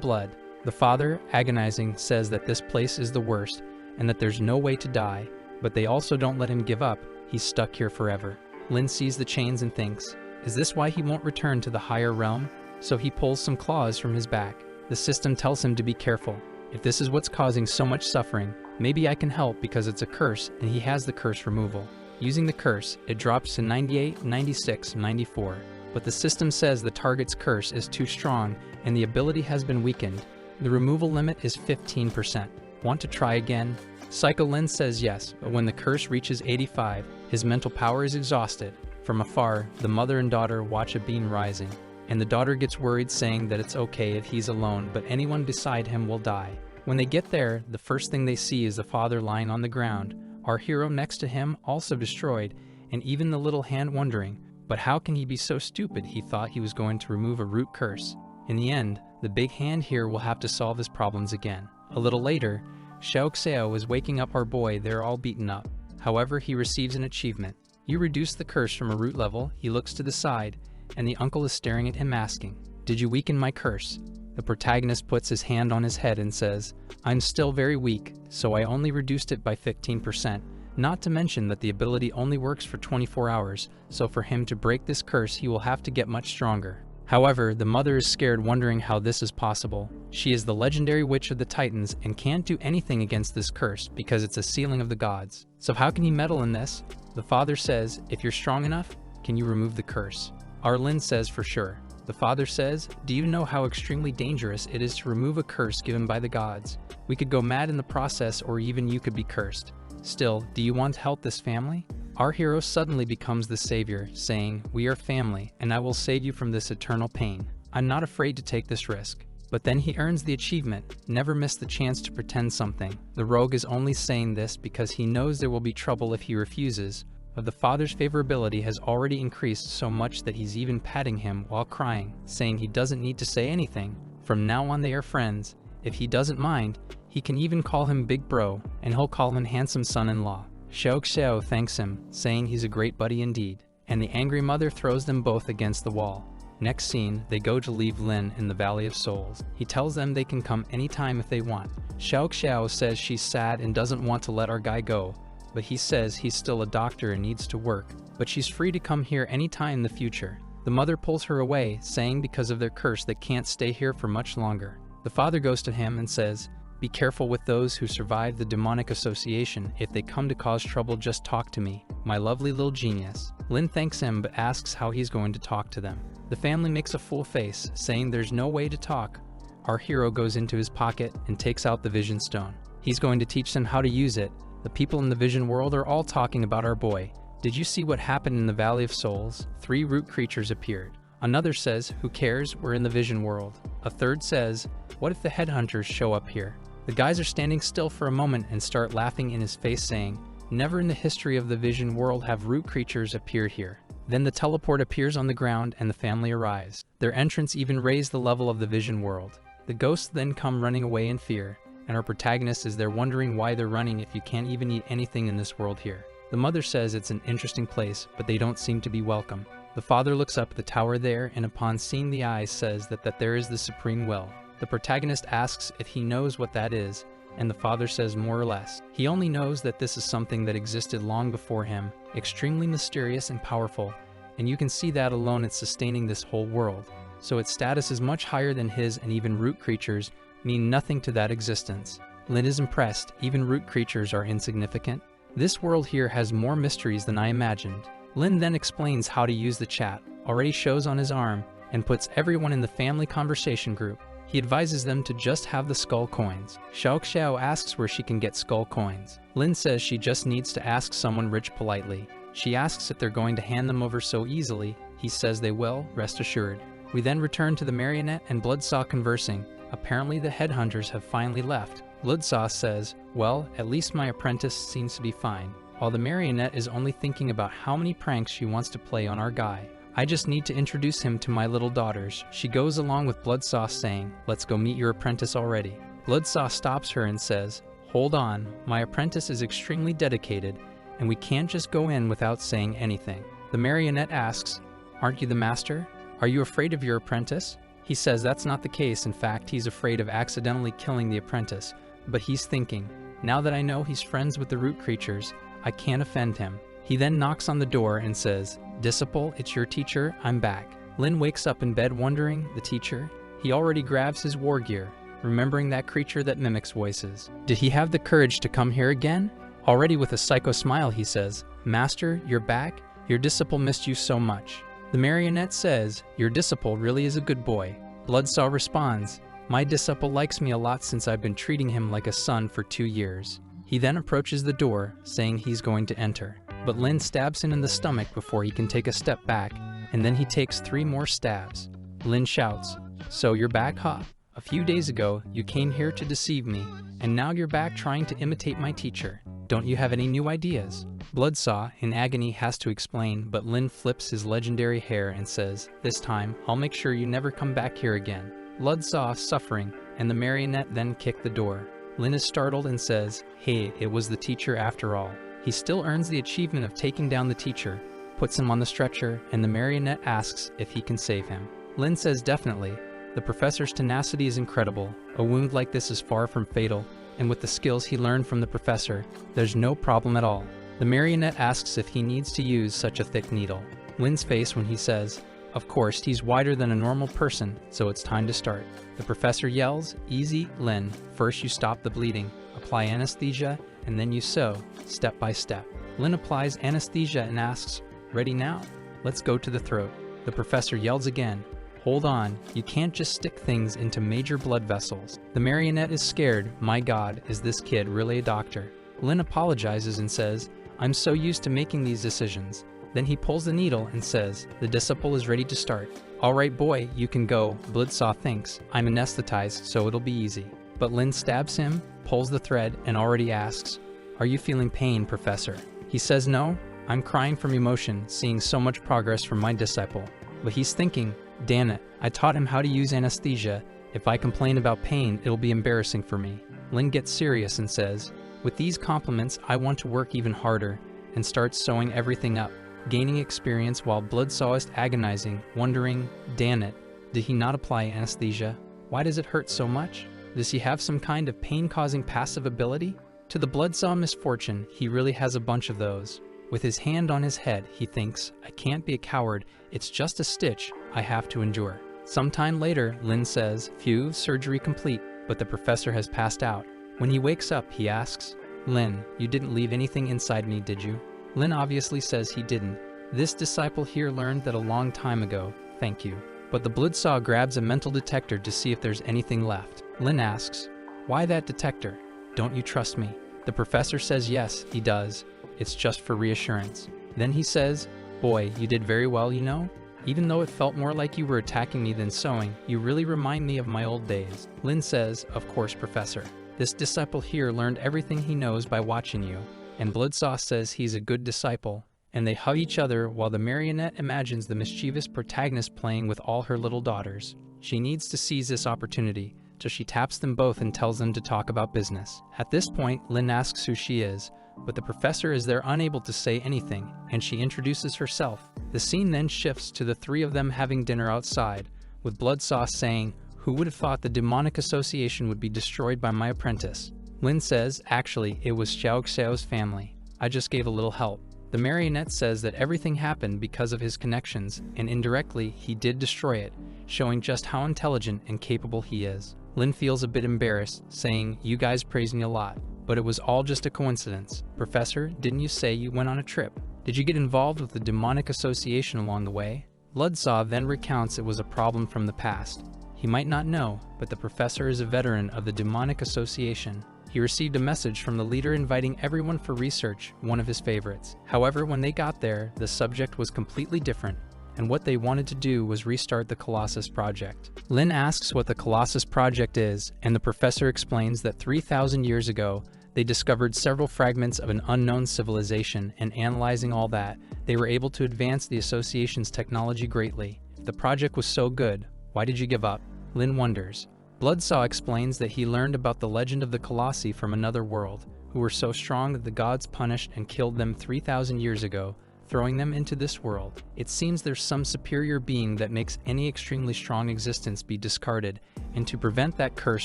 blood. The father, agonizing, says that this place is the worst, and that there's no way to die, but they also don't let him give up. He's stuck here forever. Lin sees the chains and thinks, is this why he won't return to the higher realm? So he pulls some claws from his back. The system tells him to be careful. If this is what's causing so much suffering, maybe I can help because it's a curse and he has the curse removal. Using the curse, it drops to 98, 96, 94. But the system says the target's curse is too strong and the ability has been weakened. The removal limit is 15%. Want to try again? Psycho Lin says yes, but when the curse reaches 85, his mental power is exhausted. From afar, the mother and daughter watch a beam rising, and the daughter gets worried saying that it's okay if he's alone, but anyone beside him will die. When they get there, the first thing they see is the father lying on the ground, our hero next to him also destroyed, and even the little hand wondering, but how can he be so stupid? He thought he was going to remove a root curse. In the end, the big hand here will have to solve his problems again. A little later, Xiao is waking up our boy. They're all beaten up. However, he receives an achievement. You reduce the curse from a root level. He looks to the side, and the uncle is staring at him asking, did you weaken my curse? The protagonist puts his hand on his head and says, I'm still very weak, so I only reduced it by 15%. Not to mention that the ability only works for 24 hours, so for him to break this curse he will have to get much stronger. However, the mother is scared, wondering how this is possible. She is the legendary witch of the Titans and can't do anything against this curse because it's a sealing of the gods. So how can he meddle in this? The father says, if you're strong enough, can you remove the curse? Arlin says for sure. The father says, do you know how extremely dangerous it is to remove a curse given by the gods? We could go mad in the process, or even you could be cursed. Still, do you want to help this family? Our hero suddenly becomes the savior, saying, we are family, and I will save you from this eternal pain. I'm not afraid to take this risk. But then he earns the achievement, never miss the chance to pretend something. The rogue is only saying this because he knows there will be trouble if he refuses, but the father's favorability has already increased so much that he's even patting him while crying, saying he doesn't need to say anything. From now on they are friends. If he doesn't mind, he can even call him Big Bro, and he'll call him handsome son-in-law. Xiao thanks him, saying he's a great buddy indeed, and the angry mother throws them both against the wall. Next scene, they go to leave Lin in the Valley of Souls. He tells them they can come anytime if they want. Xiao says she's sad and doesn't want to let our guy go, but he says he's still a doctor and needs to work, but she's free to come here anytime in the future. The mother pulls her away, saying because of their curse they can't stay here for much longer. The father goes to him and says, be careful with those who survive the demonic association. If they come to cause trouble, just talk to me, my lovely little genius. Lin thanks him but asks how he's going to talk to them. The family makes a full face, saying there's no way to talk. Our hero goes into his pocket and takes out the vision stone. He's going to teach them how to use it. The people in the vision world are all talking about our boy. Did you see what happened in the Valley of Souls? 3 root creatures appeared. Another says, who cares, we're in the vision world. A third says, what if the headhunters show up here? The guys are standing still for a moment and start laughing in his face, saying, never in the history of the vision world have root creatures appeared here. Then the teleport appears on the ground and the family arrives. Their entrance even raised the level of the vision world. The ghosts then come running away in fear, and our protagonist is there wondering why they're running if you can't even eat anything in this world here. The mother says it's an interesting place, but they don't seem to be welcome. The father looks up at the tower there and upon seeing the eyes says that there is the supreme will. The protagonist asks if he knows what that is, and the father says more or less. He only knows that this is something that existed long before him, extremely mysterious and powerful, and you can see that alone it's sustaining this whole world. So its status is much higher than his, and even root creatures mean nothing to that existence. Lin is impressed, even root creatures are insignificant. This world here has more mysteries than I imagined. Lin then explains how to use the chat, already shows on his arm, and puts everyone in the family conversation group. He advises them to just have the skull coins. Xiao asks where she can get skull coins. Lin says she just needs to ask someone rich politely. She asks if they're going to hand them over so easily. He says they will, rest assured. We then return to the marionette and Bloodsaw conversing. Apparently the headhunters have finally left. Bloodsaw says, well, at least my apprentice seems to be fine, while the marionette is only thinking about how many pranks she wants to play on our guy. I just need to introduce him to my little daughters. She goes along with Bloodsaw saying, let's go meet your apprentice already. Bloodsaw stops her and says, hold on, my apprentice is extremely dedicated, and we can't just go in without saying anything. The marionette asks, aren't you the master? Are you afraid of your apprentice? He says that's not the case. In fact, he's afraid of accidentally killing the apprentice, but he's thinking, now that I know he's friends with the root creatures, I can't offend him. He then knocks on the door and says, Disciple, it's your teacher, I'm back. Lin wakes up in bed wondering, the teacher? He already grabs his war gear, remembering that creature that mimics voices. Did he have the courage to come here again? Already with a psycho smile he says, Master, you're back? Your disciple missed you so much. The marionette says, your disciple really is a good boy. Bloodsaw responds, my disciple likes me a lot since I've been treating him like a son for 2 years. He then approaches the door, saying he's going to enter. But Lin stabs him in the stomach before he can take a step back, and then he takes 3 more stabs. Lin shouts, so you're back, huh? A few days ago, you came here to deceive me, and now you're back trying to imitate my teacher. Don't you have any new ideas? Bloodsaw, in agony, has to explain, but Lin flips his legendary hair and says, this time, I'll make sure you never come back here again. Bloodsaw, suffering, and the marionette then kick the door. Lin is startled and says, hey, it was the teacher after all. He still earns the achievement of taking down the teacher, puts him on the stretcher, and the marionette asks if he can save him. Lin says definitely. The professor's tenacity is incredible. A wound like this is far from fatal, and with the skills he learned from the professor, there's no problem at all. The marionette asks if he needs to use such a thick needle. Lin's face when he says, of course, he's wider than a normal person, so it's time to start. The professor yells, easy, Lin, first you stop the bleeding, apply anesthesia, and then you sew, step by step. Lin applies anesthesia and asks, ready now? Let's go to the throat. The professor yells again, hold on, you can't just stick things into major blood vessels. The marionette is scared, my god, is this kid really a doctor? Lin apologizes and says, I'm so used to making these decisions. Then he pulls the needle and says, the disciple is ready to start. Alright boy, you can go. Bloodsaw thinks, I'm anesthetized, so it'll be easy. But Lin stabs him, pulls the thread, and already asks, are you feeling pain, Professor? He says no, I'm crying from emotion, seeing so much progress from my disciple. But he's thinking, damn it, I taught him how to use anesthesia. If I complain about pain, it'll be embarrassing for me. Lin gets serious and says, with these compliments, I want to work even harder, and starts sewing everything up, gaining experience while Bloodsaw is agonizing, wondering, damn it, did he not apply anesthesia? Why does it hurt so much? Does he have some kind of pain-causing passive ability? To the Bloodsaw misfortune, he really has a bunch of those. With his hand on his head, he thinks, I can't be a coward, it's just a stitch I have to endure. Sometime later, Lin says, phew, surgery complete, but the professor has passed out. When he wakes up, he asks, Lin, you didn't leave anything inside me, did you? Lin obviously says he didn't. This disciple here learned that a long time ago, thank you. But the Bloodsaw grabs a mental detector to see if there's anything left. Lin asks, why that detector? Don't you trust me? The professor says yes, he does. It's just for reassurance. Then he says, boy, you did very well, you know? Even though it felt more like you were attacking me than sewing, you really remind me of my old days. Lin says, of course, Professor. This disciple here learned everything he knows by watching you. And Bloodsaw says he's a good disciple. And they hug each other while the marionette imagines the mischievous protagonist playing with all her little daughters. She needs to seize this opportunity, so she taps them both and tells them to talk about business. At this point, Lin asks who she is, but the professor is there unable to say anything, and she introduces herself. The scene then shifts to the three of them having dinner outside, with Bloodsauce saying, "Who would have thought the demonic association would be destroyed by my apprentice?" Lin says, "Actually, it was Xiao Xiao's family. I just gave a little help." The marionette says that everything happened because of his connections, and indirectly, he did destroy it, showing just how intelligent and capable he is. Lin feels a bit embarrassed, saying, "You guys praised me a lot, but it was all just a coincidence. Professor, didn't you say you went on a trip? Did you get involved with the demonic association along the way?" Bloodsaw then recounts it was a problem from the past. He might not know, but the professor is a veteran of the demonic association. He received a message from the leader inviting everyone for research, one of his favorites. However, when they got there, the subject was completely different, and what they wanted to do was restart the Colossus Project. Lin asks what the Colossus Project is, and the professor explains that 3,000 years ago, they discovered several fragments of an unknown civilization, and analyzing all that, they were able to advance the association's technology greatly. If the project was so good, why did you give up? Lin wonders. Bloodsaw explains that he learned about the legend of the Colossi from another world, who were so strong that the gods punished and killed them 3,000 years ago, throwing them into this world. It seems there's some superior being that makes any extremely strong existence be discarded, and to prevent that curse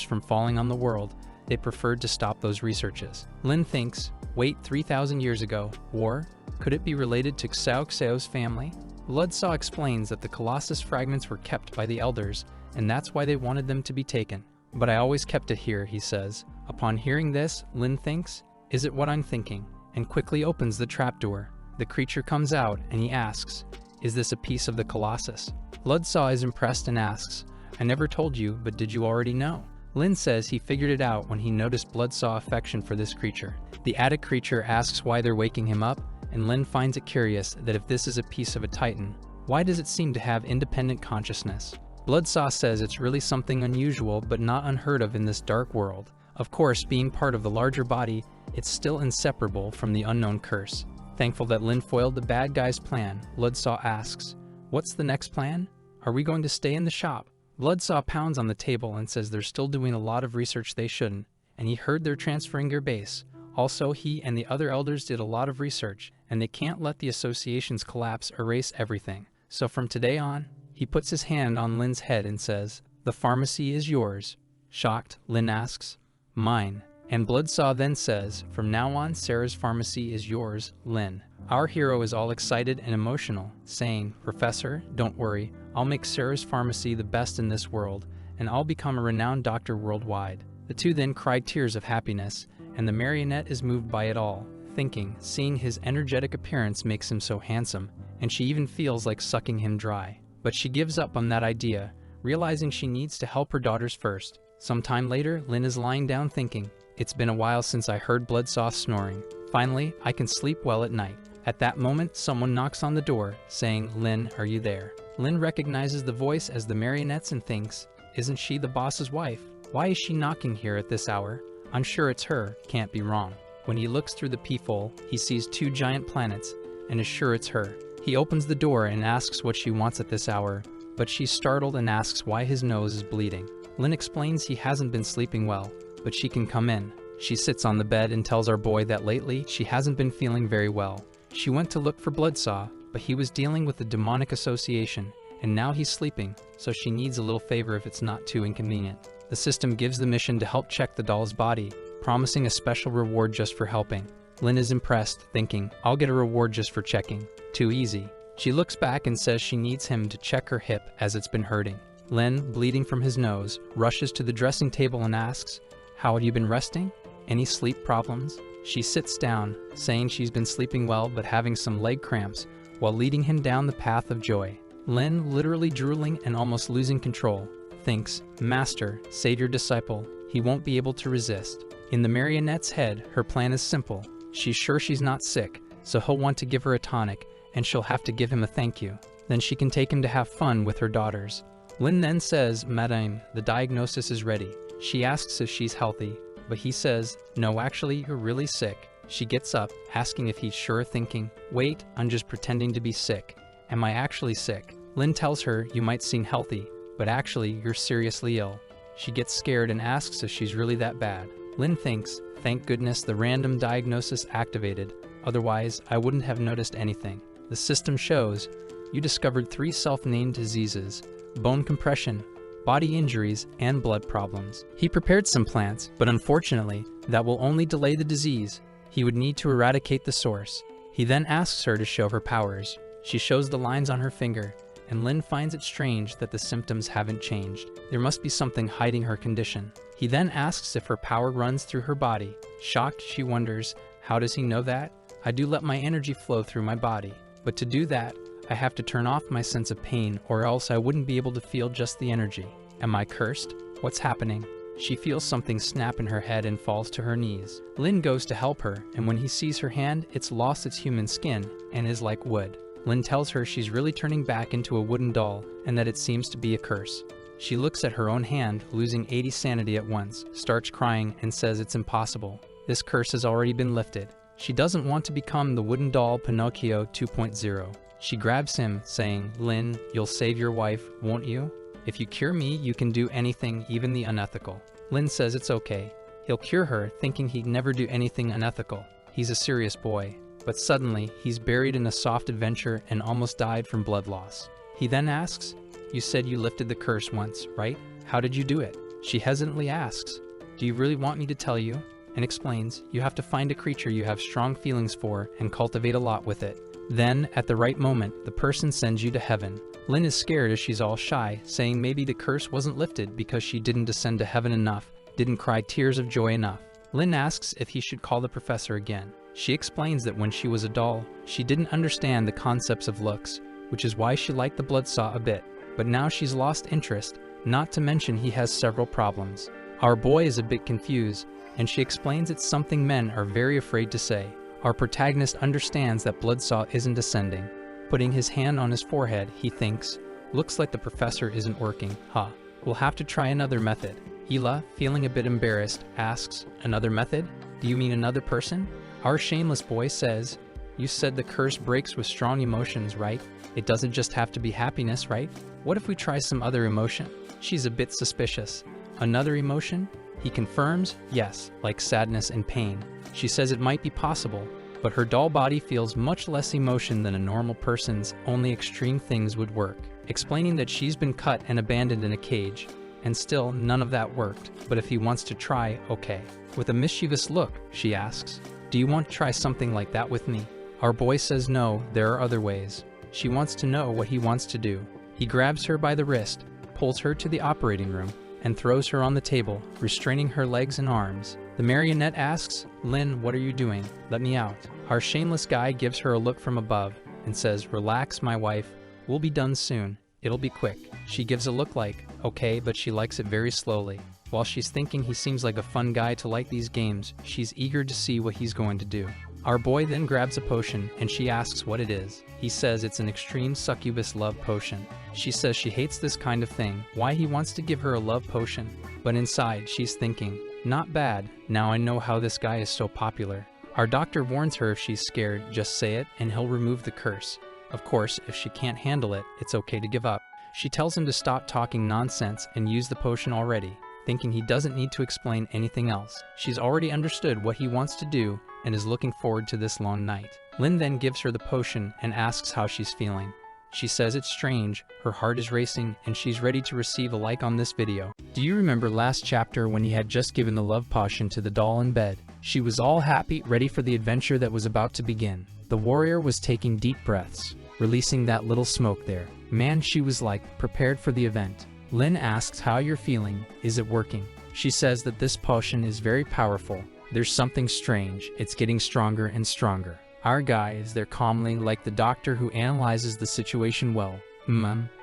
from falling on the world, they preferred to stop those researches. Lin thinks, wait, 3,000 years ago, war? Could it be related to Xiao Xiao's family? Bloodsaw explains that the Colossus fragments were kept by the elders, and that's why they wanted them to be taken. But I always kept it here, he says. Upon hearing this, Lin thinks, is it what I'm thinking? And quickly opens the trapdoor. The creature comes out, and he asks, is this a piece of the Colossus? Bloodsaw is impressed and asks, I never told you, but did you already know? Lin says he figured it out when he noticed Bloodsaw affection for this creature. The attic creature asks why they're waking him up, and Lin finds it curious that if this is a piece of a titan, why does it seem to have independent consciousness? Bloodsaw says it's really something unusual but not unheard of in this dark world. Of course, being part of the larger body, it's still inseparable from the unknown curse. Thankful that Lin foiled the bad guy's plan, Bloodsaw asks, what's the next plan? Are we going to stay in the shop? Bloodsaw pounds on the table and says they're still doing a lot of research they shouldn't, and he heard they're transferring their base. Also, he and the other elders did a lot of research, and they can't let the association's collapse erase everything. So from today on, he puts his hand on Lin's head and says, the pharmacy is yours. Shocked, Lin asks, mine. And Bloodsaw then says, from now on, Sarah's pharmacy is yours, Lin. Our hero is all excited and emotional, saying, Professor, don't worry, I'll make Sarah's pharmacy the best in this world, and I'll become a renowned doctor worldwide. The two then cry tears of happiness, and the marionette is moved by it all, thinking, seeing his energetic appearance makes him so handsome, and she even feels like sucking him dry. But she gives up on that idea, realizing she needs to help her daughters first. Sometime later, Lin is lying down thinking, it's been a while since I heard Bloodsaw snoring. Finally, I can sleep well at night. At that moment, someone knocks on the door, saying, Lin, are you there? Lin recognizes the voice as the marionettes and thinks, isn't she the boss's wife? Why is she knocking here at this hour? I'm sure it's her, can't be wrong. When he looks through the peephole, he sees two giant planets, and is sure it's her. He opens the door and asks what she wants at this hour, but she's startled and asks why his nose is bleeding. Lin explains he hasn't been sleeping well, but she can come in. She sits on the bed and tells our boy that lately she hasn't been feeling very well. She went to look for Bloodsaw, but he was dealing with the demonic association, and now he's sleeping, so she needs a little favor if it's not too inconvenient. The system gives the mission to help check the doll's body, promising a special reward just for helping. Lin is impressed, thinking, I'll get a reward just for checking. Too easy. She looks back and says she needs him to check her hip as it's been hurting. Lin, bleeding from his nose, rushes to the dressing table and asks, how have you been resting? Any sleep problems? She sits down, saying she's been sleeping well but having some leg cramps, while leading him down the path of joy. Lin, literally drooling and almost losing control, thinks, Master, save your disciple, he won't be able to resist. In the marionette's head, her plan is simple. She's sure she's not sick, so he'll want to give her a tonic, and she'll have to give him a thank you. Then she can take him to have fun with her daughters. Lin then says, Madame, the diagnosis is ready. She asks if she's healthy, but he says, no, actually, you're really sick. She gets up, asking if he's sure, thinking, wait, I'm just pretending to be sick. Am I actually sick? Lin tells her, you might seem healthy, but actually, you're seriously ill. She gets scared and asks if she's really that bad. Lin thinks, Thank goodness the random diagnosis activated, otherwise I wouldn't have noticed anything. The system shows you discovered 3 self-named diseases: bone compression, body injuries, and blood problems. He prepared some plants, but unfortunately, that will only delay the disease. He would need to eradicate the source. He then asks her to show her powers. She shows the lines on her finger, and Lin finds it strange that the symptoms haven't changed. There must be something hiding her condition. He then asks if her power runs through her body. Shocked, she wonders, how does he know that? I do let my energy flow through my body, but to do that, I have to turn off my sense of pain, or else I wouldn't be able to feel just the energy. Am I cursed? What's happening? She feels something snap in her head and falls to her knees. Lin goes to help her, and when he sees her hand, it's lost its human skin and is like wood. Lin tells her she's really turning back into a wooden doll and that it seems to be a curse. She looks at her own hand, losing 80 sanity at once, starts crying, and says it's impossible. This curse has already been lifted. She doesn't want to become the wooden doll Pinocchio 2.0. She grabs him, saying, Lin, you'll save your wife, won't you? If you cure me, you can do anything, even the unethical. Lin says it's okay. He'll cure her, thinking he'd never do anything unethical. He's a serious boy. But suddenly, he's buried in a soft adventure and almost died from blood loss. He then asks, you said you lifted the curse once, right? How did you do it? She hesitantly asks, do you really want me to tell you? And explains, you have to find a creature you have strong feelings for and cultivate a lot with it. Then, at the right moment, the person sends you to heaven. Lin is scared as she's all shy, saying maybe the curse wasn't lifted because she didn't descend to heaven enough, didn't cry tears of joy enough. Lin asks if he should call the professor again. She explains that when she was a doll, she didn't understand the concepts of looks, which is why she liked the bloodsaw a bit. But now she's lost interest, not to mention he has several problems. Our boy is a bit confused, and she explains it's something men are very afraid to say. Our protagonist understands that bloodsaw isn't ascending. Putting his hand on his forehead, he thinks, looks like the professor isn't working, huh? We'll have to try another method. Hila, feeling a bit embarrassed, asks, another method? Do you mean another person? Our shameless boy says, you said the curse breaks with strong emotions, right? It doesn't just have to be happiness, right? What if we try some other emotion? She's a bit suspicious. Another emotion? He confirms, yes, like sadness and pain. She says it might be possible, but her doll body feels much less emotion than a normal person's, only extreme things would work. Explaining that she's been cut and abandoned in a cage, and still none of that worked, but if he wants to try, okay. With a mischievous look, she asks, do you want to try something like that with me? Our boy says no, there are other ways. She wants to know what he wants to do. He grabs her by the wrist, pulls her to the operating room, and throws her on the table, restraining her legs and arms. The marionette asks, Lin, what are you doing? Let me out. Our shameless guy gives her a look from above and says, relax, my wife. We'll be done soon. It'll be quick. She gives a look like, okay, but she likes it very slowly. While she's thinking he seems like a fun guy to like these games, she's eager to see what he's going to do. Our boy then grabs a potion, and she asks what it is. He says it's an extreme succubus love potion. She says she hates this kind of thing, why he wants to give her a love potion. But inside, she's thinking, not bad, now I know how this guy is so popular. Our doctor warns her if she's scared, just say it, and he'll remove the curse. Of course, if she can't handle it, it's okay to give up. She tells him to stop talking nonsense and use the potion already, thinking he doesn't need to explain anything else. She's already understood what he wants to do and is looking forward to this long night. Lin then gives her the potion and asks how she's feeling. She says it's strange, her heart is racing, and she's ready to receive a like on this video. Do you remember last chapter when he had just given the love potion to the doll in bed? She was all happy, ready for the adventure that was about to begin. The warrior was taking deep breaths, releasing that little smoke there. Man, she was like, prepared for the event. Lin asks how you're feeling, is it working? She says that this potion is very powerful. There's something strange, it's getting stronger and stronger. Our guy is there calmly like the doctor who analyzes the situation well.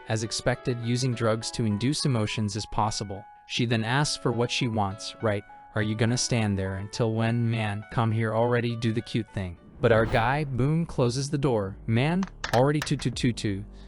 As expected, using drugs to induce emotions is possible. She then asks for what she wants, right? Are you gonna stand there until when, man, come here already, do the cute thing. But our guy, boom, closes the door. Man, already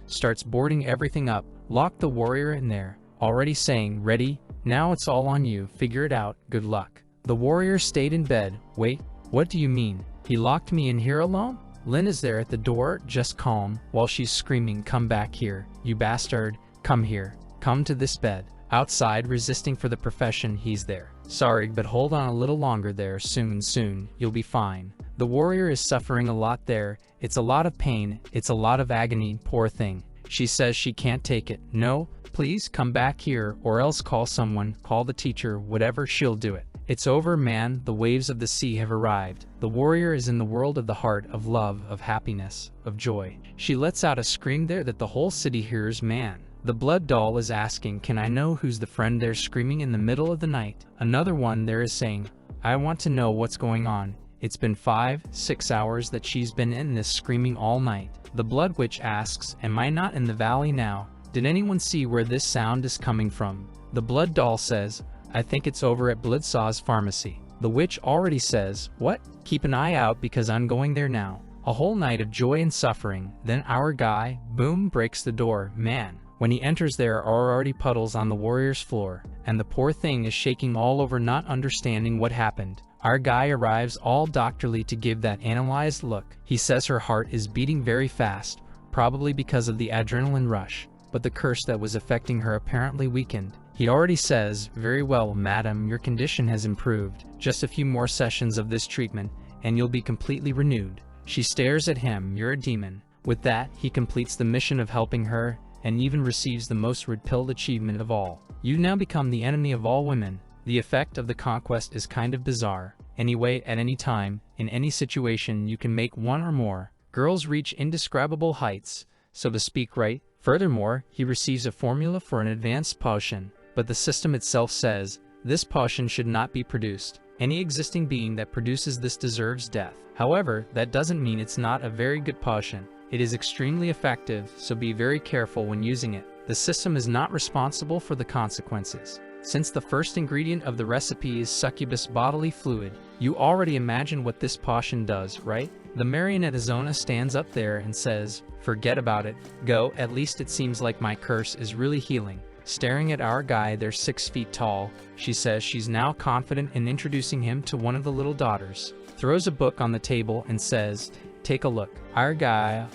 starts boarding everything up. Lock the warrior in there, already saying, ready? Now it's all on you, figure it out, good luck. The warrior stayed in bed. Wait, what do you mean? He locked me in here alone? Lin is there at the door, just calm, while she's screaming, come back here, you bastard, come here, come to this bed. Outside, resisting for the profession, he's there. Sorry, but hold on a little longer there. Soon, you'll be fine. The warrior is suffering a lot there. It's a lot of pain. It's a lot of agony. Poor thing. She says she can't take it. No, please come back here, or else call someone, call the teacher, whatever, she'll do it. It's over, man. The waves of the sea have arrived. The warrior is in the world of the heart, of love, of happiness, of joy. She lets out a scream there that the whole city hears. Man. The blood doll is asking, can I know who's the friend there screaming in the middle of the night? Another one there is saying, I want to know what's going on. It's been 5-6 hours that she's been in this screaming all night. The blood witch asks, am I not in the valley now? Did anyone see where this sound is coming from? The blood doll says, I think it's over at Bloodsaw's pharmacy. The witch already says, what? Keep an eye out because I'm going there now. A whole night of joy and suffering. Then our guy, boom, breaks the door. Man. When he enters, there are already puddles on the warrior's floor, and the poor thing is shaking all over, not understanding what happened. Our guy arrives all doctorly to give that analyzed look. He says her heart is beating very fast, probably because of the adrenaline rush, but the curse that was affecting her apparently weakened. He already says, very well, madam, your condition has improved. Just a few more sessions of this treatment, and you'll be completely renewed. She stares at him, you're a demon. With that, he completes the mission of helping her, and even receives the most red-pilled achievement of all. You now become the enemy of all women. The effect of the conquest is kind of bizarre. Anyway, at any time, in any situation, you can make one or more. Girls reach indescribable heights, so to speak, right? Furthermore, he receives a formula for an advanced potion, but the system itself says, this potion should not be produced. Any existing being that produces this deserves death. However, that doesn't mean it's not a very good potion. It is extremely effective, so be very careful when using it. The system is not responsible for the consequences. Since the first ingredient of the recipe is succubus bodily fluid, you already imagine what this potion does, right? The marionette Azona stands up there and says, forget about it, go, at least it seems like my curse is really healing. Staring at our guy, they're 6 feet tall, she says she's now confident in introducing him to one of the little daughters. Throws a book on the table and says, take a look. Our guy,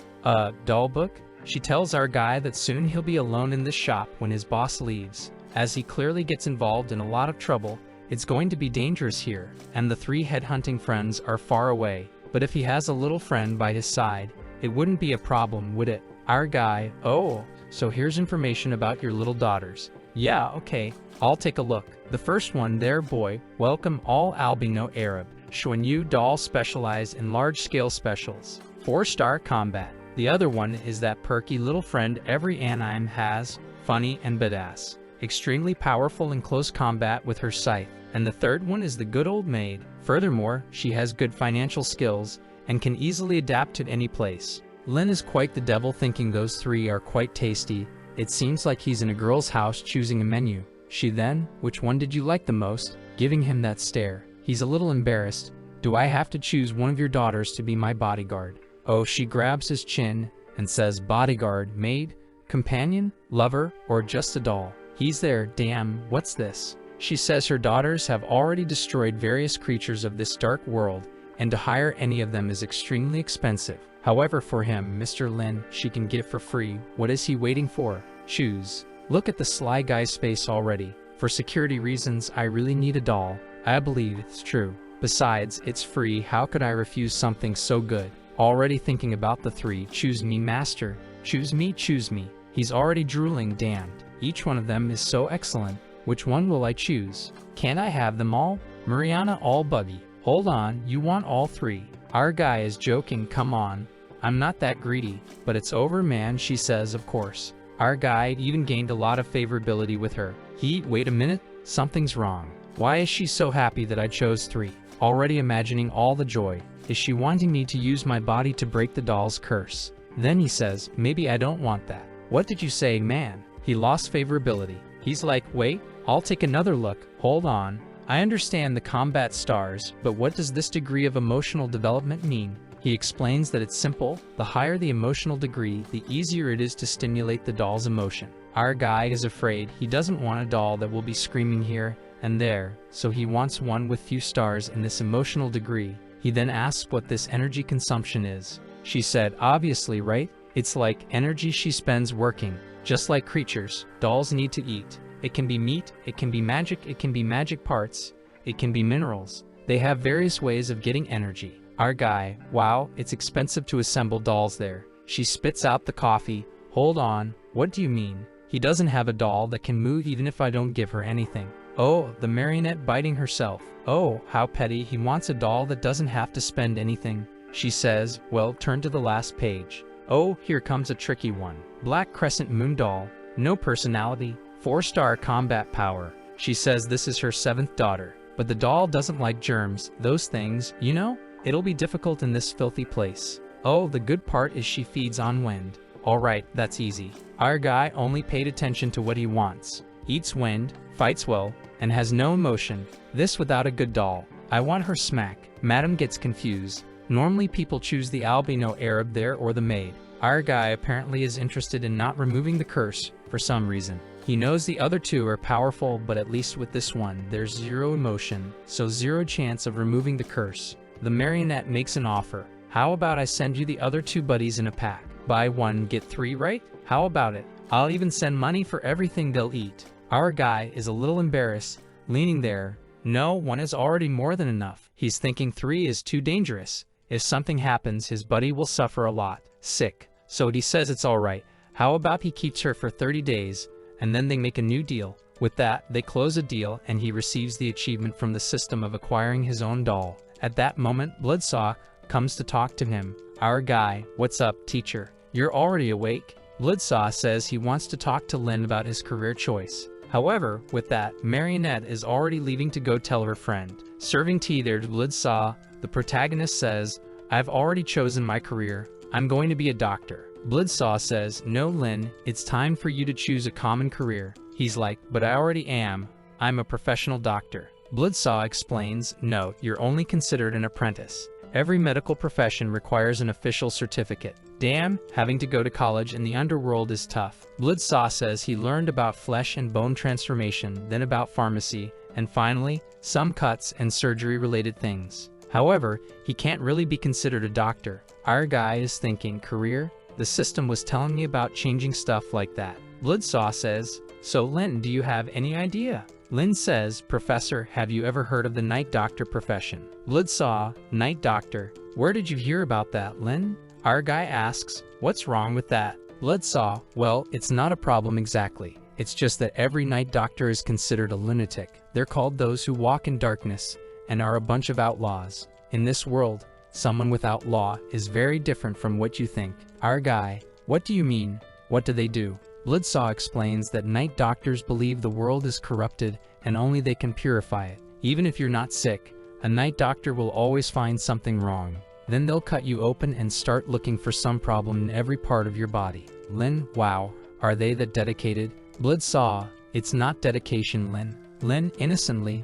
doll book? She tells our guy that soon he'll be alone in this shop when his boss leaves. As he clearly gets involved in a lot of trouble, it's going to be dangerous here, and the 3 headhunting friends are far away. But if he has a little friend by his side, it wouldn't be a problem, would it? Our guy, oh, so here's information about your little daughters. Yeah, okay, I'll take a look. The first one there, boy, welcome all albino Arab. Xuanyu doll specialize in large-scale specials. 4-star combat. The other one is that perky little friend every anime has, funny and badass. Extremely powerful in close combat with her scythe. And the third one is the good old maid. Furthermore, she has good financial skills and can easily adapt to any place. Lin is quite the devil, thinking those 3 are quite tasty. It seems like he's in a girl's house choosing a menu. She then, which one did you like the most? Giving him that stare. He's a little embarrassed. Do I have to choose one of your daughters to be my bodyguard? Oh, she grabs his chin and says, bodyguard, maid, companion, lover, or just a doll? He's there, damn, what's this? She says her daughters have already destroyed various creatures of this dark world, and to hire any of them is extremely expensive. However, for him, Mr. Lin, she can get it for free. What is he waiting for? Choose. Look at the sly guy's face already. For security reasons, I really need a doll. I believe it's true. Besides, it's free. How could I refuse something so good? Already thinking about the 3. Choose me, master. Choose me, choose me. He's already drooling, damned. Each one of them is so excellent. Which one will I choose? Can't I have them all? Mariana all buggy. Hold on, you want all 3. Our guy is joking, come on. I'm not that greedy. But it's over, man, she says, of course. Our guy even gained a lot of favorability with her. Wait a minute, something's wrong. Why is she so happy that I chose 3? Already imagining all the joy. Is she wanting me to use my body to break the doll's curse? Then he says, maybe I don't want that. What did you say, man? He lost favorability. He's like, wait, I'll take another look. Hold on. I understand the combat stars, but what does this degree of emotional development mean? He explains that it's simple. The higher the emotional degree, the easier it is to stimulate the doll's emotion. Our guy is afraid. He doesn't want a doll that will be screaming here and there, so he wants one with few stars in this emotional degree. He then asks what this energy consumption is. She said, obviously, right? It's like energy she spends working. Just like creatures, dolls need to eat. It can be meat, it can be magic parts. It can be minerals. They have various ways of getting energy. Our guy, wow, it's expensive to assemble dolls there. She spits out the coffee. Hold on, what do you mean? He doesn't have a doll that can move even if I don't give her anything. Oh, the marionette biting herself. Oh, how petty, he wants a doll that doesn't have to spend anything. She says, well, turn to the last page. Oh, here comes a tricky one. Black crescent moon doll, no personality, 4-star combat power. She says this is her 7th daughter, but the doll doesn't like germs, those things, you know? It'll be difficult in this filthy place. Oh, the good part is she feeds on wind. Alright, that's easy. Our guy only paid attention to what he wants. Eats wind, fights well, and has no emotion. This without a good doll. I want her smack. Madam gets confused. Normally people choose the albino Arab there or the maid. Our guy apparently is interested in not removing the curse, for some reason. He knows the other two are powerful, but at least with this one, there's zero emotion, so zero chance of removing the curse. The marionette makes an offer. How about I send you the other 2 buddies in a pack? Buy 1, get 3, right? How about it? I'll even send money for everything they'll eat. Our guy is a little embarrassed, leaning there. No, 1 is already more than enough. He's thinking 3 is too dangerous. If something happens, his buddy will suffer a lot. Sick. So he says it's alright. How about he keeps her for 30 days, and then they make a new deal. With that, they close a deal and he receives the achievement from the system of acquiring his own doll. At that moment, Bloodsaw comes to talk to him. Our guy, what's up, teacher? You're already awake? Bloodsaw says he wants to talk to Lin about his career choice. However, with that, Marionette is already leaving to go tell her friend. Serving tea there to Bloodsaw, the protagonist says, I've already chosen my career. I'm going to be a doctor. Bloodsaw says, no Lin, it's time for you to choose a common career. He's like, but I already am. I'm a professional doctor. Bloodsaw explains, no, you're only considered an apprentice. Every medical profession requires an official certificate. Damn, having to go to college in the underworld is tough. Bloodsaw says he learned about flesh and bone transformation, then about pharmacy, and finally, some cuts and surgery-related things. However, he can't really be considered a doctor. Our guy is thinking, career? The system was telling me about changing stuff like that. Bloodsaw says, so Lin, do you have any idea? Lin says, Professor, have you ever heard of the night doctor profession? Bloodsaw, night doctor. Where did you hear about that, Lin? Our guy asks, what's wrong with that? Bloodsaw, well, it's not a problem exactly. It's just that every night doctor is considered a lunatic. They're called those who walk in darkness and are a bunch of outlaws. In this world, someone without law is very different from what you think. Our guy, what do you mean? What do they do? Bloodsaw explains that night doctors believe the world is corrupted and only they can purify it. Even if you're not sick, a night doctor will always find something wrong. Then they'll cut you open and start looking for some problem in every part of your body. Lin, wow, are they that dedicated? Bloodsaw, it's not dedication, Lin. Lin, innocently,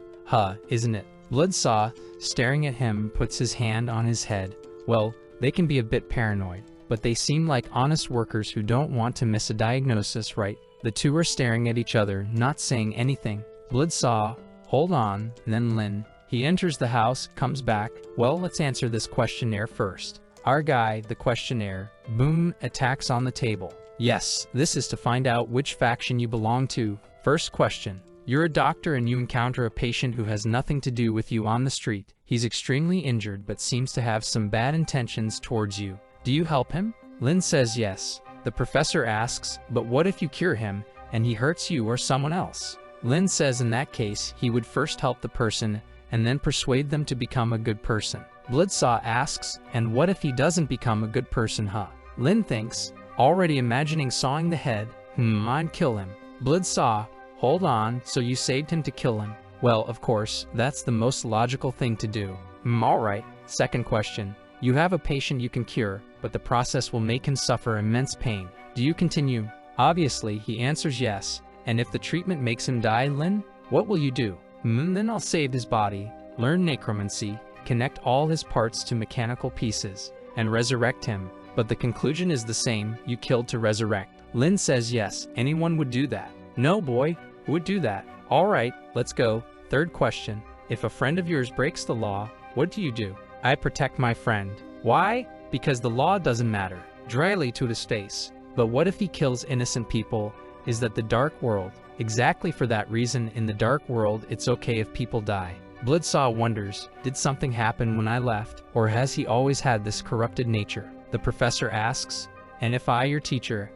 isn't it? Bloodsaw, staring at him, puts his hand on his head. Well, they can be a bit paranoid, but they seem like honest workers who don't want to miss a diagnosis, right? The two are staring at each other, not saying anything. Bloodsaw, hold on, then Lin. He enters the house, comes back. Well, let's answer this questionnaire first. Our guy, the questionnaire, boom, attacks on the table. Yes, this is to find out which faction you belong to. First question. You're a doctor and you encounter a patient who has nothing to do with you on the street. He's extremely injured but seems to have some bad intentions towards you. Do you help him? Lin says yes. The professor asks, but what if you cure him and he hurts you or someone else? Lin says in that case, he would first help the person and then persuade them to become a good person. Bloodsaw asks, and what if he doesn't become a good person, Lin thinks, already imagining sawing the head, I'd kill him. Bloodsaw, hold on, so you saved him to kill him? Well, of course, that's the most logical thing to do. Alright. Second question. You have a patient you can cure, but the process will make him suffer immense pain. Do you continue? Obviously, he answers yes. And if the treatment makes him die, Lin, what will you do? Then I'll save his body, learn necromancy, connect all his parts to mechanical pieces, and resurrect him. But the conclusion is the same, you killed to resurrect. Lin says yes, anyone would do that. No boy, who would do that? Alright, let's go. Third question. If a friend of yours breaks the law, what do you do? I protect my friend. Why? Because the law doesn't matter. Dryly to his face. But what if he kills innocent people? Is that the dark world? Exactly for that reason, in the dark world, it's okay if people die. Bloodsaw wonders, did something happen when I left, or has he always had this corrupted nature? The professor asks, and if I, your teacher,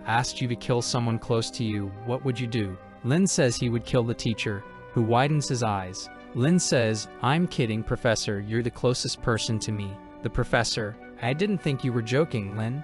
asked you to kill someone close to you, what would you do? Lin says he would kill the teacher, who widens his eyes. Lin says, I'm kidding, Professor, you're the closest person to me. The professor, I didn't think you were joking, Lin.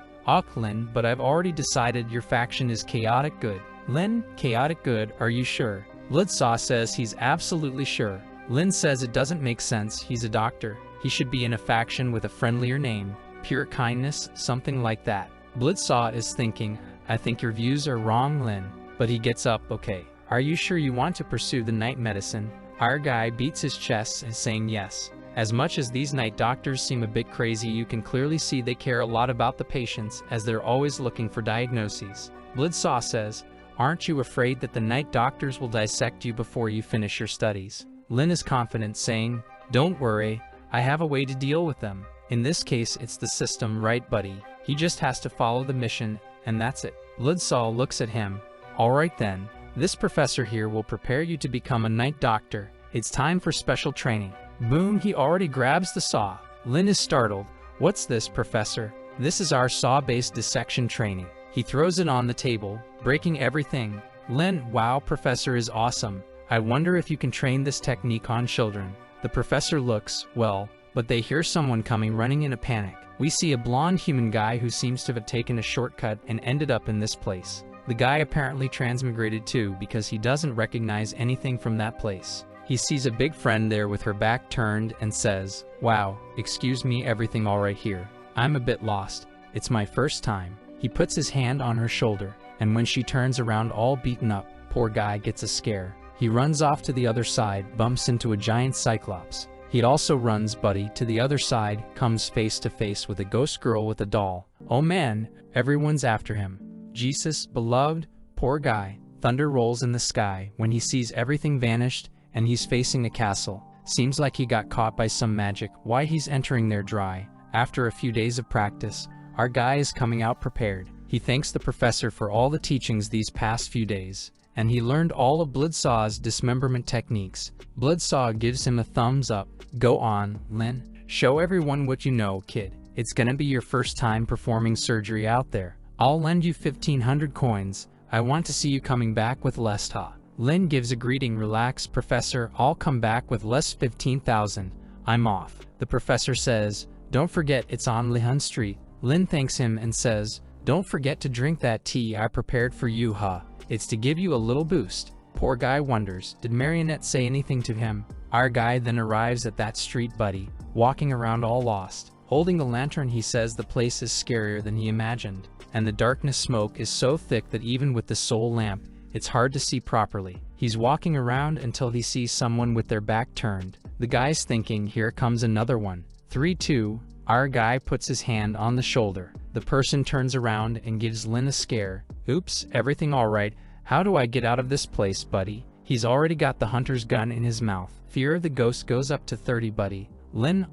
Lin, but I've already decided your faction is chaotic good. Lin, chaotic good, are you sure? Bloodsaw says he's absolutely sure. Lin says it doesn't make sense, he's a doctor. He should be in a faction with a friendlier name, pure kindness, something like that. Bloodsaw is thinking, I think your views are wrong, Lin. But he gets up, okay. Are you sure you want to pursue the night medicine? Our guy beats his chest and saying yes. As much as these night doctors seem a bit crazy, you can clearly see they care a lot about the patients as they're always looking for diagnoses. Bloodsaw says, aren't you afraid that the night doctors will dissect you before you finish your studies? Lin is confident, saying, don't worry, I have a way to deal with them. In this case, it's the system, right, buddy? He just has to follow the mission, and that's it. Bloodsaw looks at him. Alright then, this professor here will prepare you to become a night doctor. It's time for special training. Boom, he already grabs the saw. Lin is startled. What's this, Professor? This is our saw-based dissection training. He throws it on the table, breaking everything. Lin, wow, Professor is awesome. I wonder if you can train this technique on children. The professor looks, well, but they hear someone coming running in a panic. We see a blonde human guy who seems to have taken a shortcut and ended up in this place. The guy apparently transmigrated too because he doesn't recognize anything from that place. He sees a big friend there with her back turned and says, wow, excuse me, everything all right here? I'm a bit lost. It's my first time. He puts his hand on her shoulder, and when she turns around all beaten up, poor guy gets a scare. He runs off to the other side, bumps into a giant cyclops. He also runs, buddy, to the other side, comes face to face with a ghost girl with a doll. Oh man, everyone's after him. Jesus, beloved, poor guy. Thunder rolls in the sky when he sees everything vanished and he's facing a castle. Seems like he got caught by some magic. Why he's entering there dry. After a few days of practice, our guy is coming out prepared. He thanks the professor for all the teachings these past few days, and he learned all of Bloodsaw's dismemberment techniques. Bloodsaw gives him a thumbs up. Go on, Lin. Show everyone what you know, kid. It's gonna be your first time performing surgery out there. I'll lend you 1,500 coins. I want to see you coming back with less, ha. Lin gives a greeting. Relax, Professor. I'll come back with less 15,000. I'm off. The professor says, don't forget it's on Lihun Street. Lin thanks him and says, don't forget to drink that tea I prepared for you, ha. It's to give you a little boost. Poor guy wonders, did Marionette say anything to him? Our guy then arrives at that street, buddy, walking around all lost. Holding the lantern, he says the place is scarier than he imagined, and the darkness smoke is so thick that even with the soul lamp, it's hard to see properly. He's walking around until he sees someone with their back turned. The guy's thinking, here comes another one. 3-2, our guy puts his hand on the shoulder. The person turns around and gives Lin a scare. Oops, everything alright? How do I get out of this place, buddy? He's already got the hunter's gun in his mouth. Fear of the ghost goes up to 30, buddy. Lin,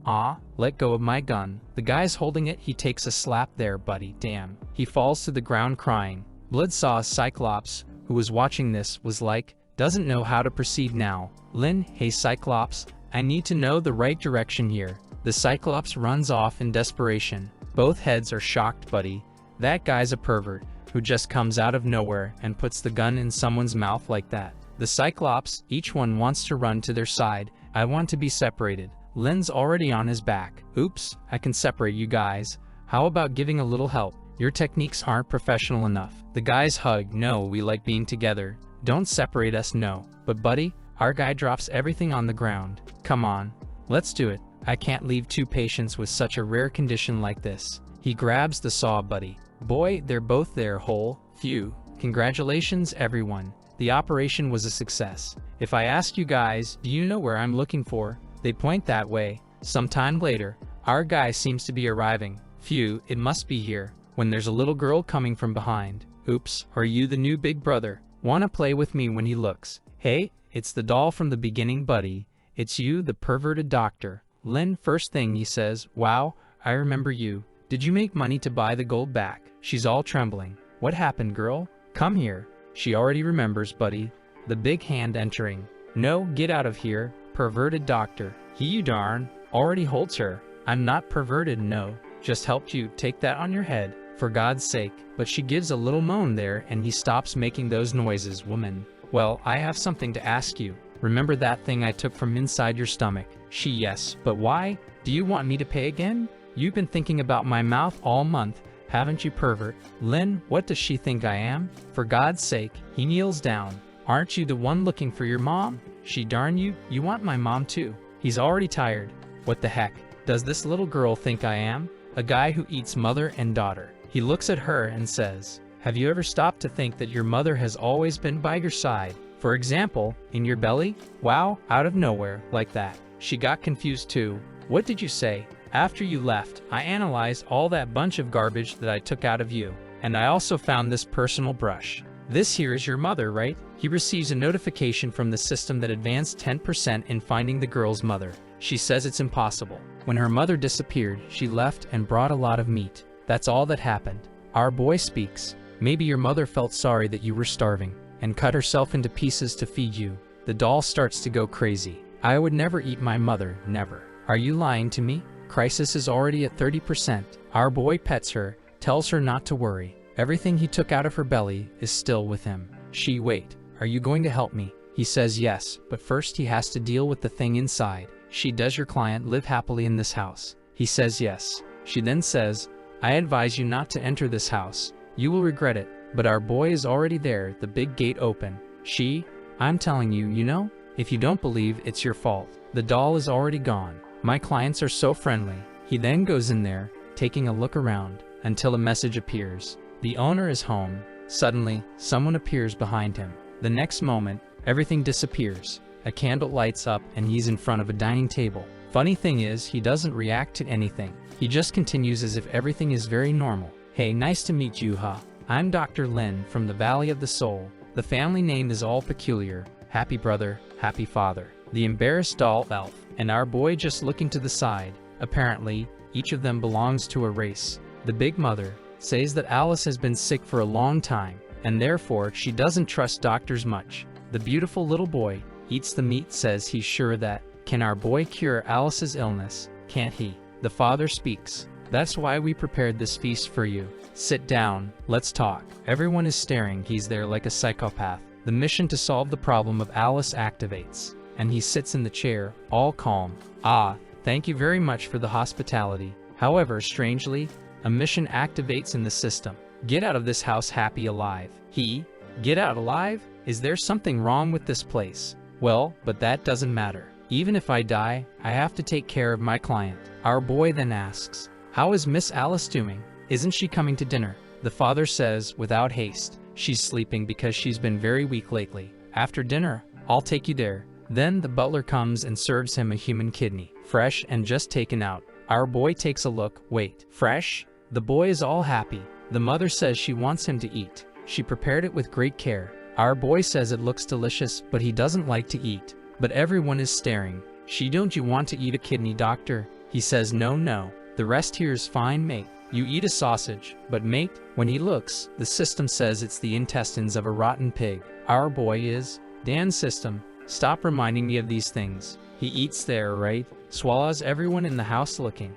let go of my gun. The guy's holding it, he takes a slap there, buddy, damn. He falls to the ground crying. Bloodsaw's Cyclops, who was watching this, was like, doesn't know how to proceed now. Lin, hey Cyclops, I need to know the right direction here. The Cyclops runs off in desperation. Both heads are shocked, buddy. That guy's a pervert, who just comes out of nowhere and puts the gun in someone's mouth like that. The Cyclops, each one wants to run to their side. I want to be separated. Lin's already on his back. Oops, I can separate you guys. How about giving a little help? Your techniques aren't professional enough. The guys hug. No, we like being together. Don't separate us, no. But buddy, our guy drops everything on the ground. Come on, let's do it. I can't leave two patients with such a rare condition like this. He grabs the saw, buddy. Boy, they're both there whole. Phew. Congratulations, everyone. The operation was a success. If I ask you guys, do you know where I'm looking for? They point that way. Sometime later, our guy seems to be arriving. Phew, it must be here. When there's a little girl coming from behind. Oops, are you the new big brother? Wanna play with me when he looks? Hey, it's the doll from the beginning, buddy. It's you, the perverted doctor. Lin, first thing he says, wow, I remember you. Did you make money to buy the gold back? She's all trembling. What happened, girl? Come here. She already remembers, buddy. The big hand entering. No, get out of here. perverted doctor. He you darn, already holds her. I'm not perverted, no. Just helped you take that on your head, for God's sake. But she gives a little moan there and he stops making those noises, woman. Well, I have something to ask you. Remember that thing I took from inside your stomach? She, yes, but why? Do you want me to pay again? You've been thinking about my mouth all month, haven't you, pervert? Lin, what does she think I am? For God's sake, he kneels down. Aren't you the one looking for your mom? She, darn you, you want my mom too. He's already tired. What the heck does this little girl think I am? A guy who eats mother and daughter. He looks at her and says, have you ever stopped to think that your mother has always been by your side? For example, in your belly? Wow, out of nowhere, like that. She got confused too. What did you say? After you left, I analyzed all that bunch of garbage that I took out of you. And I also found this personal brush. This here is your mother, right? He receives a notification from the system that advanced 10% in finding the girl's mother. She says it's impossible. When her mother disappeared, she left and brought a lot of meat. That's all that happened. Our boy speaks. Maybe your mother felt sorry that you were starving and cut herself into pieces to feed you. The doll starts to go crazy. I would never eat my mother, never. Are you lying to me? Crisis is already at 30%. Our boy pets her, tells her not to worry. Everything he took out of her belly is still with him. She, wait, are you going to help me? He says yes, but first he has to deal with the thing inside. She, does your client live happily in this house? He says yes. She then says, I advise you not to enter this house. You will regret it. But our boy is already there, the big gate open. She, I'm telling you, you know, if you don't believe, it's your fault. The doll is already gone. My clients are so friendly. He then goes in there, taking a look around, until a message appears. The owner is home. Suddenly, someone appears behind him. The next moment, everything disappears. A candle lights up and he's in front of a dining table. Funny thing is, he doesn't react to anything. He just continues as if everything is very normal. Hey, nice to meet you, huh? I'm Dr. Lin from the Valley of the Soul. The family name is all peculiar. Happy brother, happy father. The embarrassed doll elf, and our boy just looking to the side. Apparently, each of them belongs to a race. The big mother says that Alice has been sick for a long time, and therefore she doesn't trust doctors much. The beautiful little boy eats the meat, says he's sure that, can our boy cure Alice's illness? Can't he? The father speaks. That's why we prepared this feast for you. Sit down, let's talk. Everyone is staring, he's there like a psychopath. The mission to solve the problem of Alice activates, and he sits in the chair, all calm. Ah, thank you very much for the hospitality. However, strangely, a mission activates in the system. Get out of this house happy alive. He, get out alive? Is there something wrong with this place? Well, but that doesn't matter. Even if I die, I have to take care of my client. Our boy then asks, how is Miss Alice doing? Isn't she coming to dinner? The father says, without haste, she's sleeping because she's been very weak lately. After dinner, I'll take you there. Then the butler comes and serves him a human kidney, fresh and just taken out. Our boy takes a look. Wait, fresh? The boy is all happy. The mother says she wants him to eat. She prepared it with great care. Our boy says it looks delicious, but he doesn't like to eat. But everyone is staring. She, don't you want to eat a kidney, doctor? He says, no, no. The rest here is fine, mate. You eat a sausage, but mate, when he looks, the system says it's the intestines of a rotten pig. Our boy is, Dan's system, stop reminding me of these things. He eats there, right? Swallows, everyone in the house looking.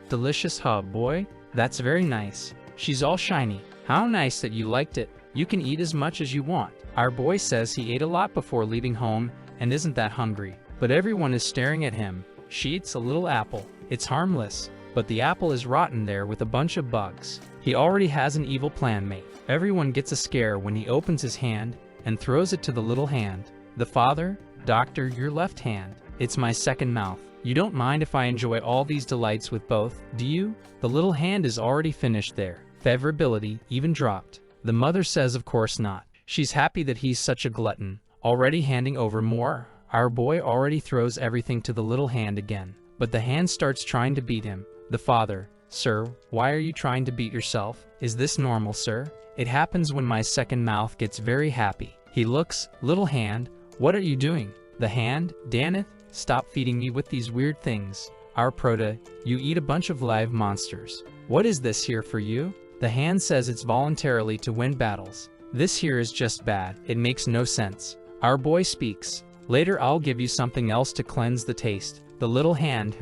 Delicious, huh, boy? That's very nice. She's all shiny. How nice that you liked it. You can eat as much as you want. Our boy says he ate a lot before leaving home and isn't that hungry. But everyone is staring at him. She eats a little apple. It's harmless. But the apple is rotten there with a bunch of bugs. He already has an evil plan, mate. Everyone gets a scare when he opens his hand and throws it to the little hand. The father, doctor, your left hand. It's my second mouth. You don't mind if I enjoy all these delights with both, do you? The little hand is already finished there. Favorability even dropped. The mother says of course not. She's happy that he's such a glutton. Already handing over more. Our boy already throws everything to the little hand again. But the hand starts trying to beat him. The father, sir, why are you trying to beat yourself? Is this normal, sir? It happens when my second mouth gets very happy. He looks, little hand, what are you doing? The hand, Daneth, stop feeding me with these weird things. Our prota, you eat a bunch of live monsters. What is this here for you? The hand says it's voluntarily to win battles. This here is just bad. It makes no sense. Our boy speaks. Later I'll give you something else to cleanse the taste. The little hand,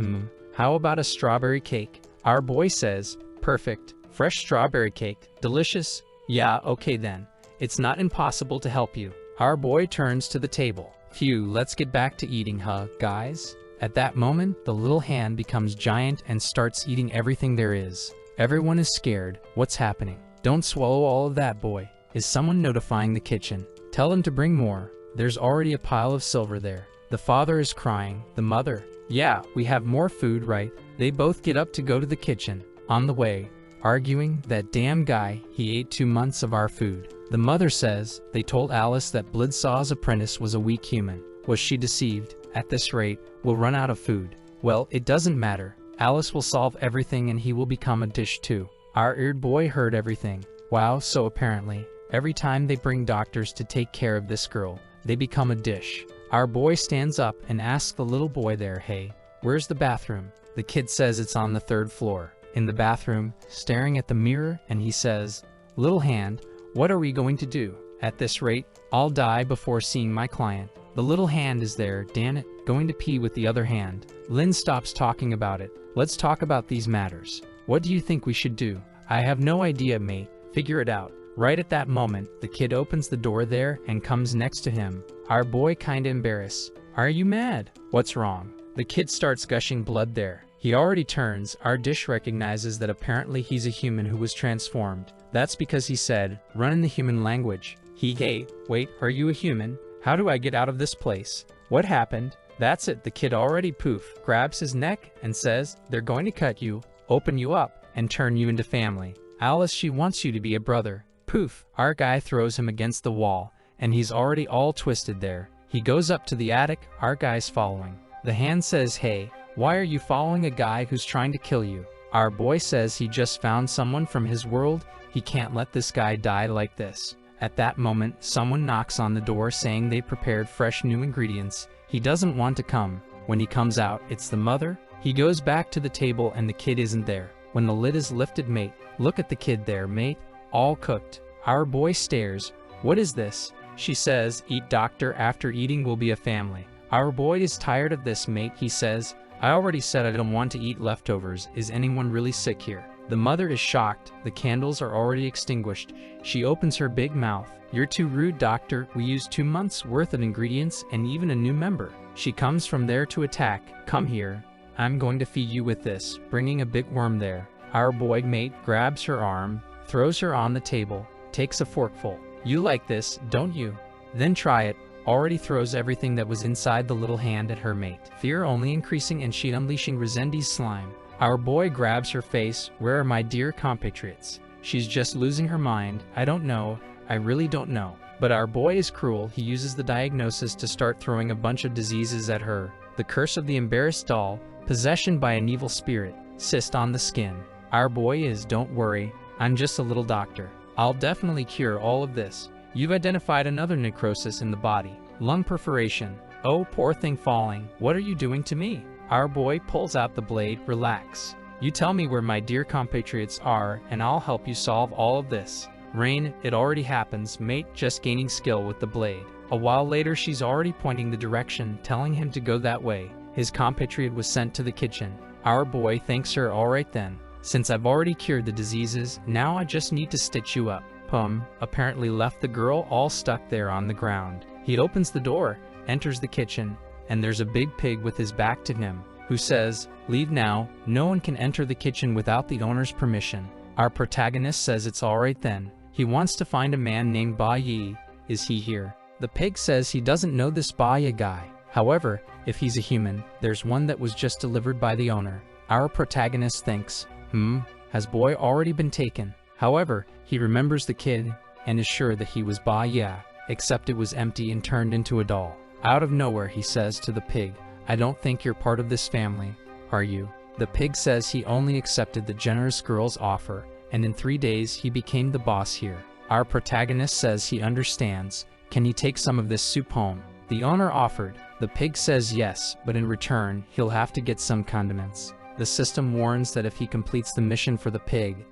how about a strawberry cake? Our boy says, perfect. Fresh strawberry cake, delicious? Yeah, okay then. It's not impossible to help you. Our boy turns to the table. Phew, let's get back to eating, guys? At that moment, the little hand becomes giant and starts eating everything there is. Everyone is scared. What's happening? Don't swallow all of that, boy. Is someone notifying the kitchen? Tell them to bring more. There's already a pile of silver there. The father is crying. The mother, yeah, we have more food, right? They both get up to go to the kitchen. On the way, arguing, that damn guy, he ate 2 months of our food. The mother says, they told Alice that Bloodsaw's apprentice was a weak human. Was she deceived? At this rate, we'll run out of food. Well, it doesn't matter. Alice will solve everything and he will become a dish too. Our eared boy heard everything. Wow, so apparently, every time they bring doctors to take care of this girl, they become a dish. Our boy stands up and asks the little boy there, hey, where's the bathroom? The kid says it's on the 3rd floor. In the bathroom, staring at the mirror, and he says, little hand, what are we going to do? At this rate, I'll die before seeing my client. The little hand is there, damn it, going to pee with the other hand. Lynn stops talking about it. Let's talk about these matters. What do you think we should do? I have no idea, mate. Figure it out. Right at that moment, the kid opens the door there and comes next to him. Our boy kinda embarrassed. Are you mad? What's wrong? The kid starts gushing blood there. He already turns. Our dish recognizes that apparently he's a human who was transformed. That's because he said, run in the human language. Hey, wait, are you a human? How do I get out of this place? What happened? That's it, the kid already poof, grabs his neck and says, they're going to cut you, open you up, and turn you into family. Alice, she wants you to be a brother. Poof, our guy throws him against the wall, and he's already all twisted there. He goes up to the attic, our guy's following. The hand says, hey, why are you following a guy who's trying to kill you? Our boy says he just found someone from his world, he can't let this guy die like this. At that moment, someone knocks on the door saying they prepared fresh new ingredients. He doesn't want to come. When he comes out, it's the mother. He goes back to the table and the kid isn't there. When the lid is lifted, mate, look at the kid there, mate, all cooked. Our boy stares. What is this? She says, eat doctor, after eating will be a family. Our boy is tired of this, mate, he says. I already said I don't want to eat leftovers. Is anyone really sick here? The mother is shocked. The candles are already extinguished. She opens her big mouth. You're too rude, doctor. We used 2 months worth of ingredients and even a new member. She comes from there to attack. Come here. I'm going to feed you with this, bringing a big worm there. Our boy mate grabs her arm, throws her on the table, takes a forkful. You like this, don't you? Then try it. Already throws everything that was inside the little hand at her mate. Fear only increasing and she unleashing Resendi's slime. Our boy grabs her face. Where are my dear compatriots? She's just losing her mind. I don't know. I really don't know. But our boy is cruel. He uses the diagnosis to start throwing a bunch of diseases at her. The curse of the embarrassed doll, possession by an evil spirit, cyst on the skin. Our boy is, don't worry, I'm just a little doctor. I'll definitely cure all of this. You've identified another necrosis in the body, lung perforation. Oh, poor thing falling. What are you doing to me? Our boy pulls out the blade. Relax. You tell me where my dear compatriots are, and I'll help you solve all of this. Rain, it already happens, mate, just gaining skill with the blade. A while later, she's already pointing the direction, telling him to go that way. His compatriot was sent to the kitchen. Our boy thanks her. All right then. Since I've already cured the diseases, now I just need to stitch you up. Pum apparently left the girl all stuck there on the ground. He opens the door, enters the kitchen, and there's a big pig with his back to him, who says, leave now, no one can enter the kitchen without the owner's permission. Our protagonist says it's alright then. He wants to find a man named Ba Yi. Is he here? The pig says he doesn't know this Ba Yi guy. However, if he's a human, there's one that was just delivered by the owner. Our protagonist thinks, has boy already been taken? However, he remembers the kid and is sure that he was Ba Yi, except it was empty and turned into a doll. Out of nowhere, he says to the pig, I don't think you're part of this family, are you? The pig says he only accepted the generous girl's offer, and in 3 days he became the boss here. Our protagonist says he understands. Can he take some of this soup home? The owner offered. The pig says yes, but in return, he'll have to get some condiments. The system warns that if he completes the mission for the pig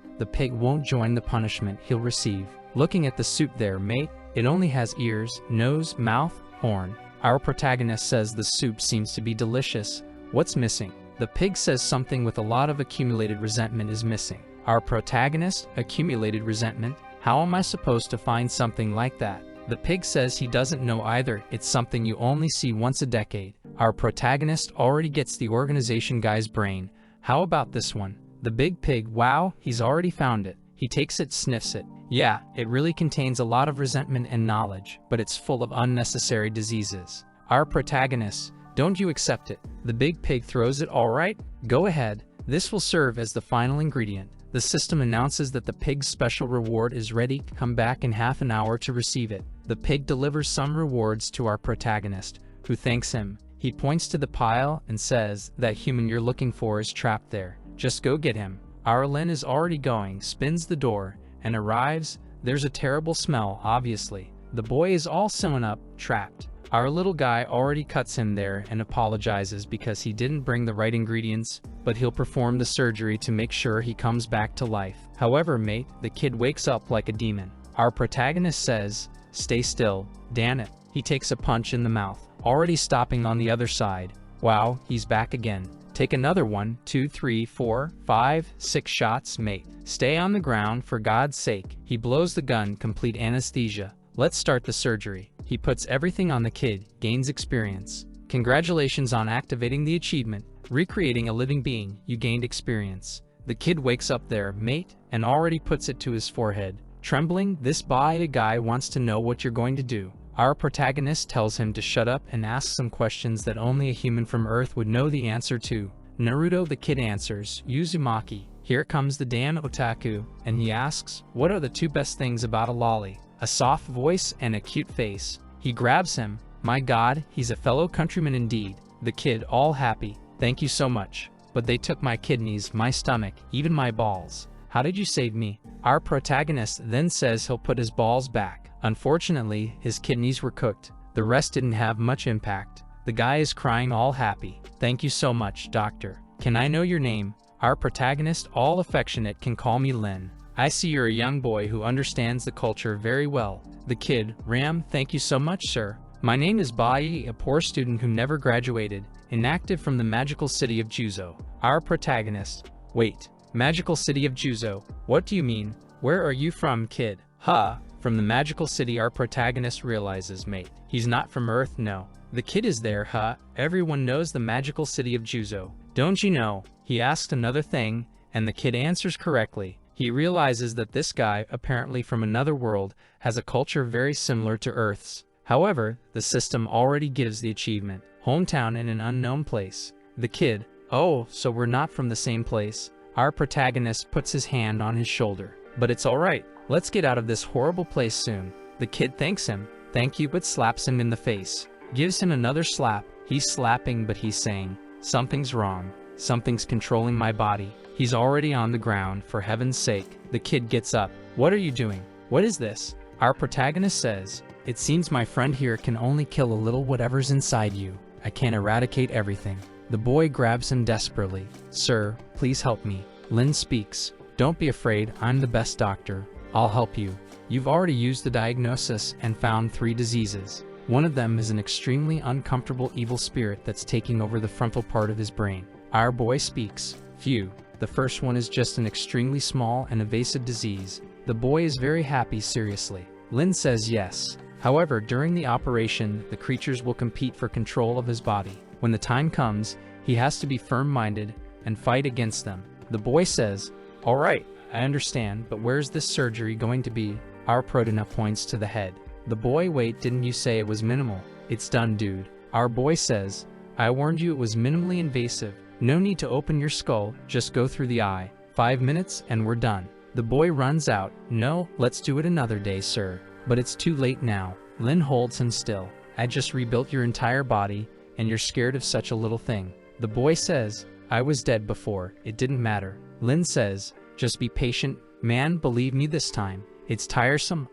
won't join the punishment he'll receive. Looking at the soup there, mate, it only has ears, nose, mouth, horn. Our protagonist says the soup seems to be delicious. What's missing? The pig says something with a lot of accumulated resentment is missing. Our protagonist, accumulated resentment? How am I supposed to find something like that? The pig says he doesn't know either, it's something you only see once a decade. Our protagonist already gets the organization guy's brain. How about this one? The big pig, wow, he's already found it. He takes it, sniffs it. Yeah, it really contains a lot of resentment and knowledge, but it's full of unnecessary diseases. Our protagonist, don't you accept it? The big pig throws it, alright, go ahead. This will serve as the final ingredient. The system announces that the pig's special reward is ready. Come back in half an hour to receive it. The pig delivers some rewards to our protagonist, who thanks him. He points to the pile and says, that human you're looking for is trapped there. Just go get him. Our Lin is already going, spins the door, and arrives. There's a terrible smell, obviously. The boy is all sewn up, trapped. Our little guy already cuts him there and apologizes because he didn't bring the right ingredients, but he'll perform the surgery to make sure he comes back to life. However, mate, the kid wakes up like a demon. Our protagonist says, stay still, damn it. He takes a punch in the mouth, already stopping on the other side. Wow, he's back again. Take another 1, 2, 3, 4, 5, 6 shots, mate. Stay on the ground for God's sake. He blows the gun, complete anesthesia. Let's start the surgery. He puts everything on the kid, gains experience. Congratulations on activating the achievement. Recreating a living being, you gained experience. The kid wakes up there, mate, and already puts it to his forehead. Trembling, this guy wants to know what you're going to do. Our protagonist tells him to shut up and asks some questions that only a human from Earth would know the answer to. Naruto, the kid answers, Uzumaki. Here comes the damn otaku, and he asks, what are the 2 best things about a lolly? A soft voice and a cute face. He grabs him. My God, he's a fellow countryman indeed. The kid, all happy. Thank you so much. But they took my kidneys, my stomach, even my balls. How did you save me? Our protagonist then says he'll put his balls back. Unfortunately, his kidneys were cooked. The rest didn't have much impact. The guy is crying, all happy. Thank you so much, doctor. Can I know your name? Our protagonist, all affectionate, can call me Lin. I see you're a young boy who understands the culture very well. The kid, Ram, thank you so much, sir. My name is Bai, a poor student who never graduated, inactive from the magical city of Juzo. Our protagonist, wait, magical city of Juzo, what do you mean? Where are you from, kid? From the magical city. Our protagonist realizes, mate, he's not from Earth, no. The kid is there, everyone knows the magical city of Juzo. Don't you know? He asked another thing, and the kid answers correctly. He realizes that this guy, apparently from another world, has a culture very similar to Earth's. However, the system already gives the achievement, hometown in an unknown place. The kid, oh, so we're not from the same place. Our protagonist puts his hand on his shoulder. But it's alright, let's get out of this horrible place soon. The kid thanks him, thank you, but slaps him in the face. Gives him another slap. He's slapping, but he's saying, something's wrong. Something's controlling my body. He's already on the ground, for heaven's sake. The kid gets up. What are you doing? What is this? Our protagonist says, it seems my friend here can only kill a little whatever's inside you. I can't eradicate everything. The boy grabs him desperately. Sir, please help me. Lin speaks. Don't be afraid, I'm the best doctor. I'll help you. You've already used the diagnosis and found 3 diseases. One of them is an extremely uncomfortable evil spirit that's taking over the frontal part of his brain. Our boy speaks. Phew. The first one is just an extremely small and evasive disease. The boy is very happy, seriously. Lin says yes. However, during the operation, the creatures will compete for control of his body. When the time comes, he has to be firm-minded and fight against them. The boy says, alright, I understand, but where's this surgery going to be? Our protagonist points to the head. The boy, wait, didn't you say it was minimal? It's done, dude. Our boy says, I warned you it was minimally invasive. No need to open your skull, just go through the eye. 5 minutes and we're done. The boy runs out. No, let's do it another day, sir. But it's too late now. Lin holds him still. I just rebuilt your entire body, and you're scared of such a little thing. The boy says, I was dead before, it didn't matter. Lin says, just be patient, man, believe me this time. It's tiresome.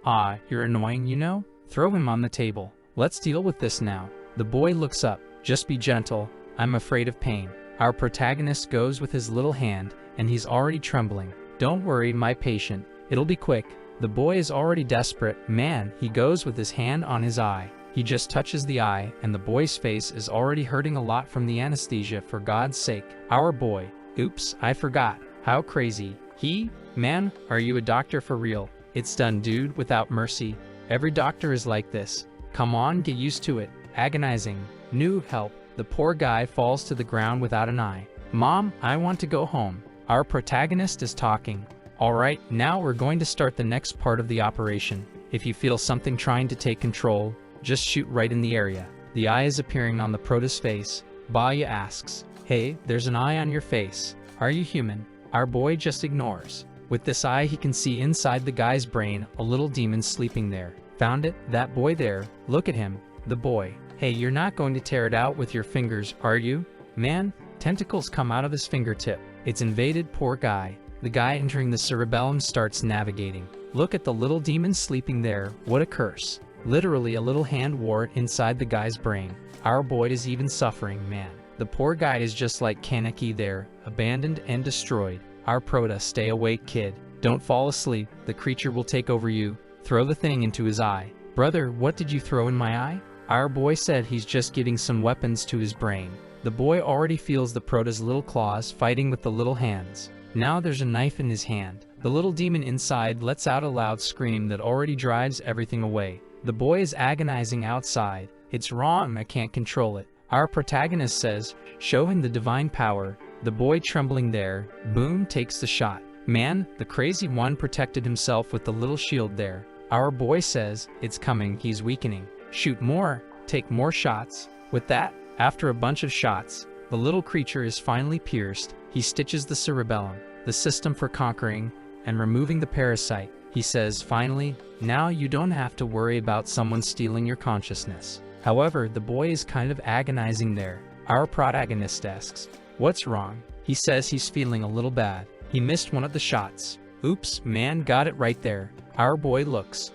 You're annoying, you know? Throw him on the table. Let's deal with this now. The boy looks up. Just be gentle. I'm afraid of pain. Our protagonist goes with his little hand, and he's already trembling. Don't worry, my patient. It'll be quick. The boy is already desperate. Man, he goes with his hand on his eye. He just touches the eye, and the boy's face is already hurting a lot from the anesthesia, for God's sake. Our boy. Oops, I forgot. How crazy. Man, are you a doctor for real? It's done, dude, without mercy. Every doctor is like this. Come on, get used to it. Agonizing. New help. The poor guy falls to the ground without an eye. Mom, I want to go home. Our protagonist is talking. Alright, now we're going to start the next part of the operation. If you feel something trying to take control, just shoot right in the area. The eye is appearing on the prota's face. Baya asks, "Hey, there's an eye on your face. Are you human?" Our boy just ignores. With this eye he can see inside the guy's brain a little demon sleeping there. Found it? That boy there. Look at him. The boy. Hey, you're not going to tear it out with your fingers, are you? Man, tentacles come out of his fingertip. It's invaded, poor guy. The guy entering the cerebellum starts navigating. Look at the little demon sleeping there. What a curse. Literally a little hand wart inside the guy's brain. Our boy is even suffering, man. The poor guy is just like Kaneki there, abandoned and destroyed. Our prota, stay awake, kid. Don't fall asleep. The creature will take over you. Throw the thing into his eye. Brother, what did you throw in my eye? Our boy said he's just giving some weapons to his brain. The boy already feels the prota's little claws fighting with the little hands. Now there's a knife in his hand. The little demon inside lets out a loud scream that already drives everything away. The boy is agonizing outside. It's wrong, I can't control it. Our protagonist says, show him the divine power. The boy trembling there, boom, takes the shot. Man, the crazy one protected himself with the little shield there. Our boy says, it's coming, he's weakening. Shoot more, take more shots. With that, after a bunch of shots, the little creature is finally pierced. He stitches the cerebellum, the system for conquering and removing the parasite. He says, finally, now you don't have to worry about someone stealing your consciousness. However, the boy is kind of agonizing there. Our protagonist asks, what's wrong? He says he's feeling a little bad. He missed one of the shots. Oops, man, got it right there. Our boy looks.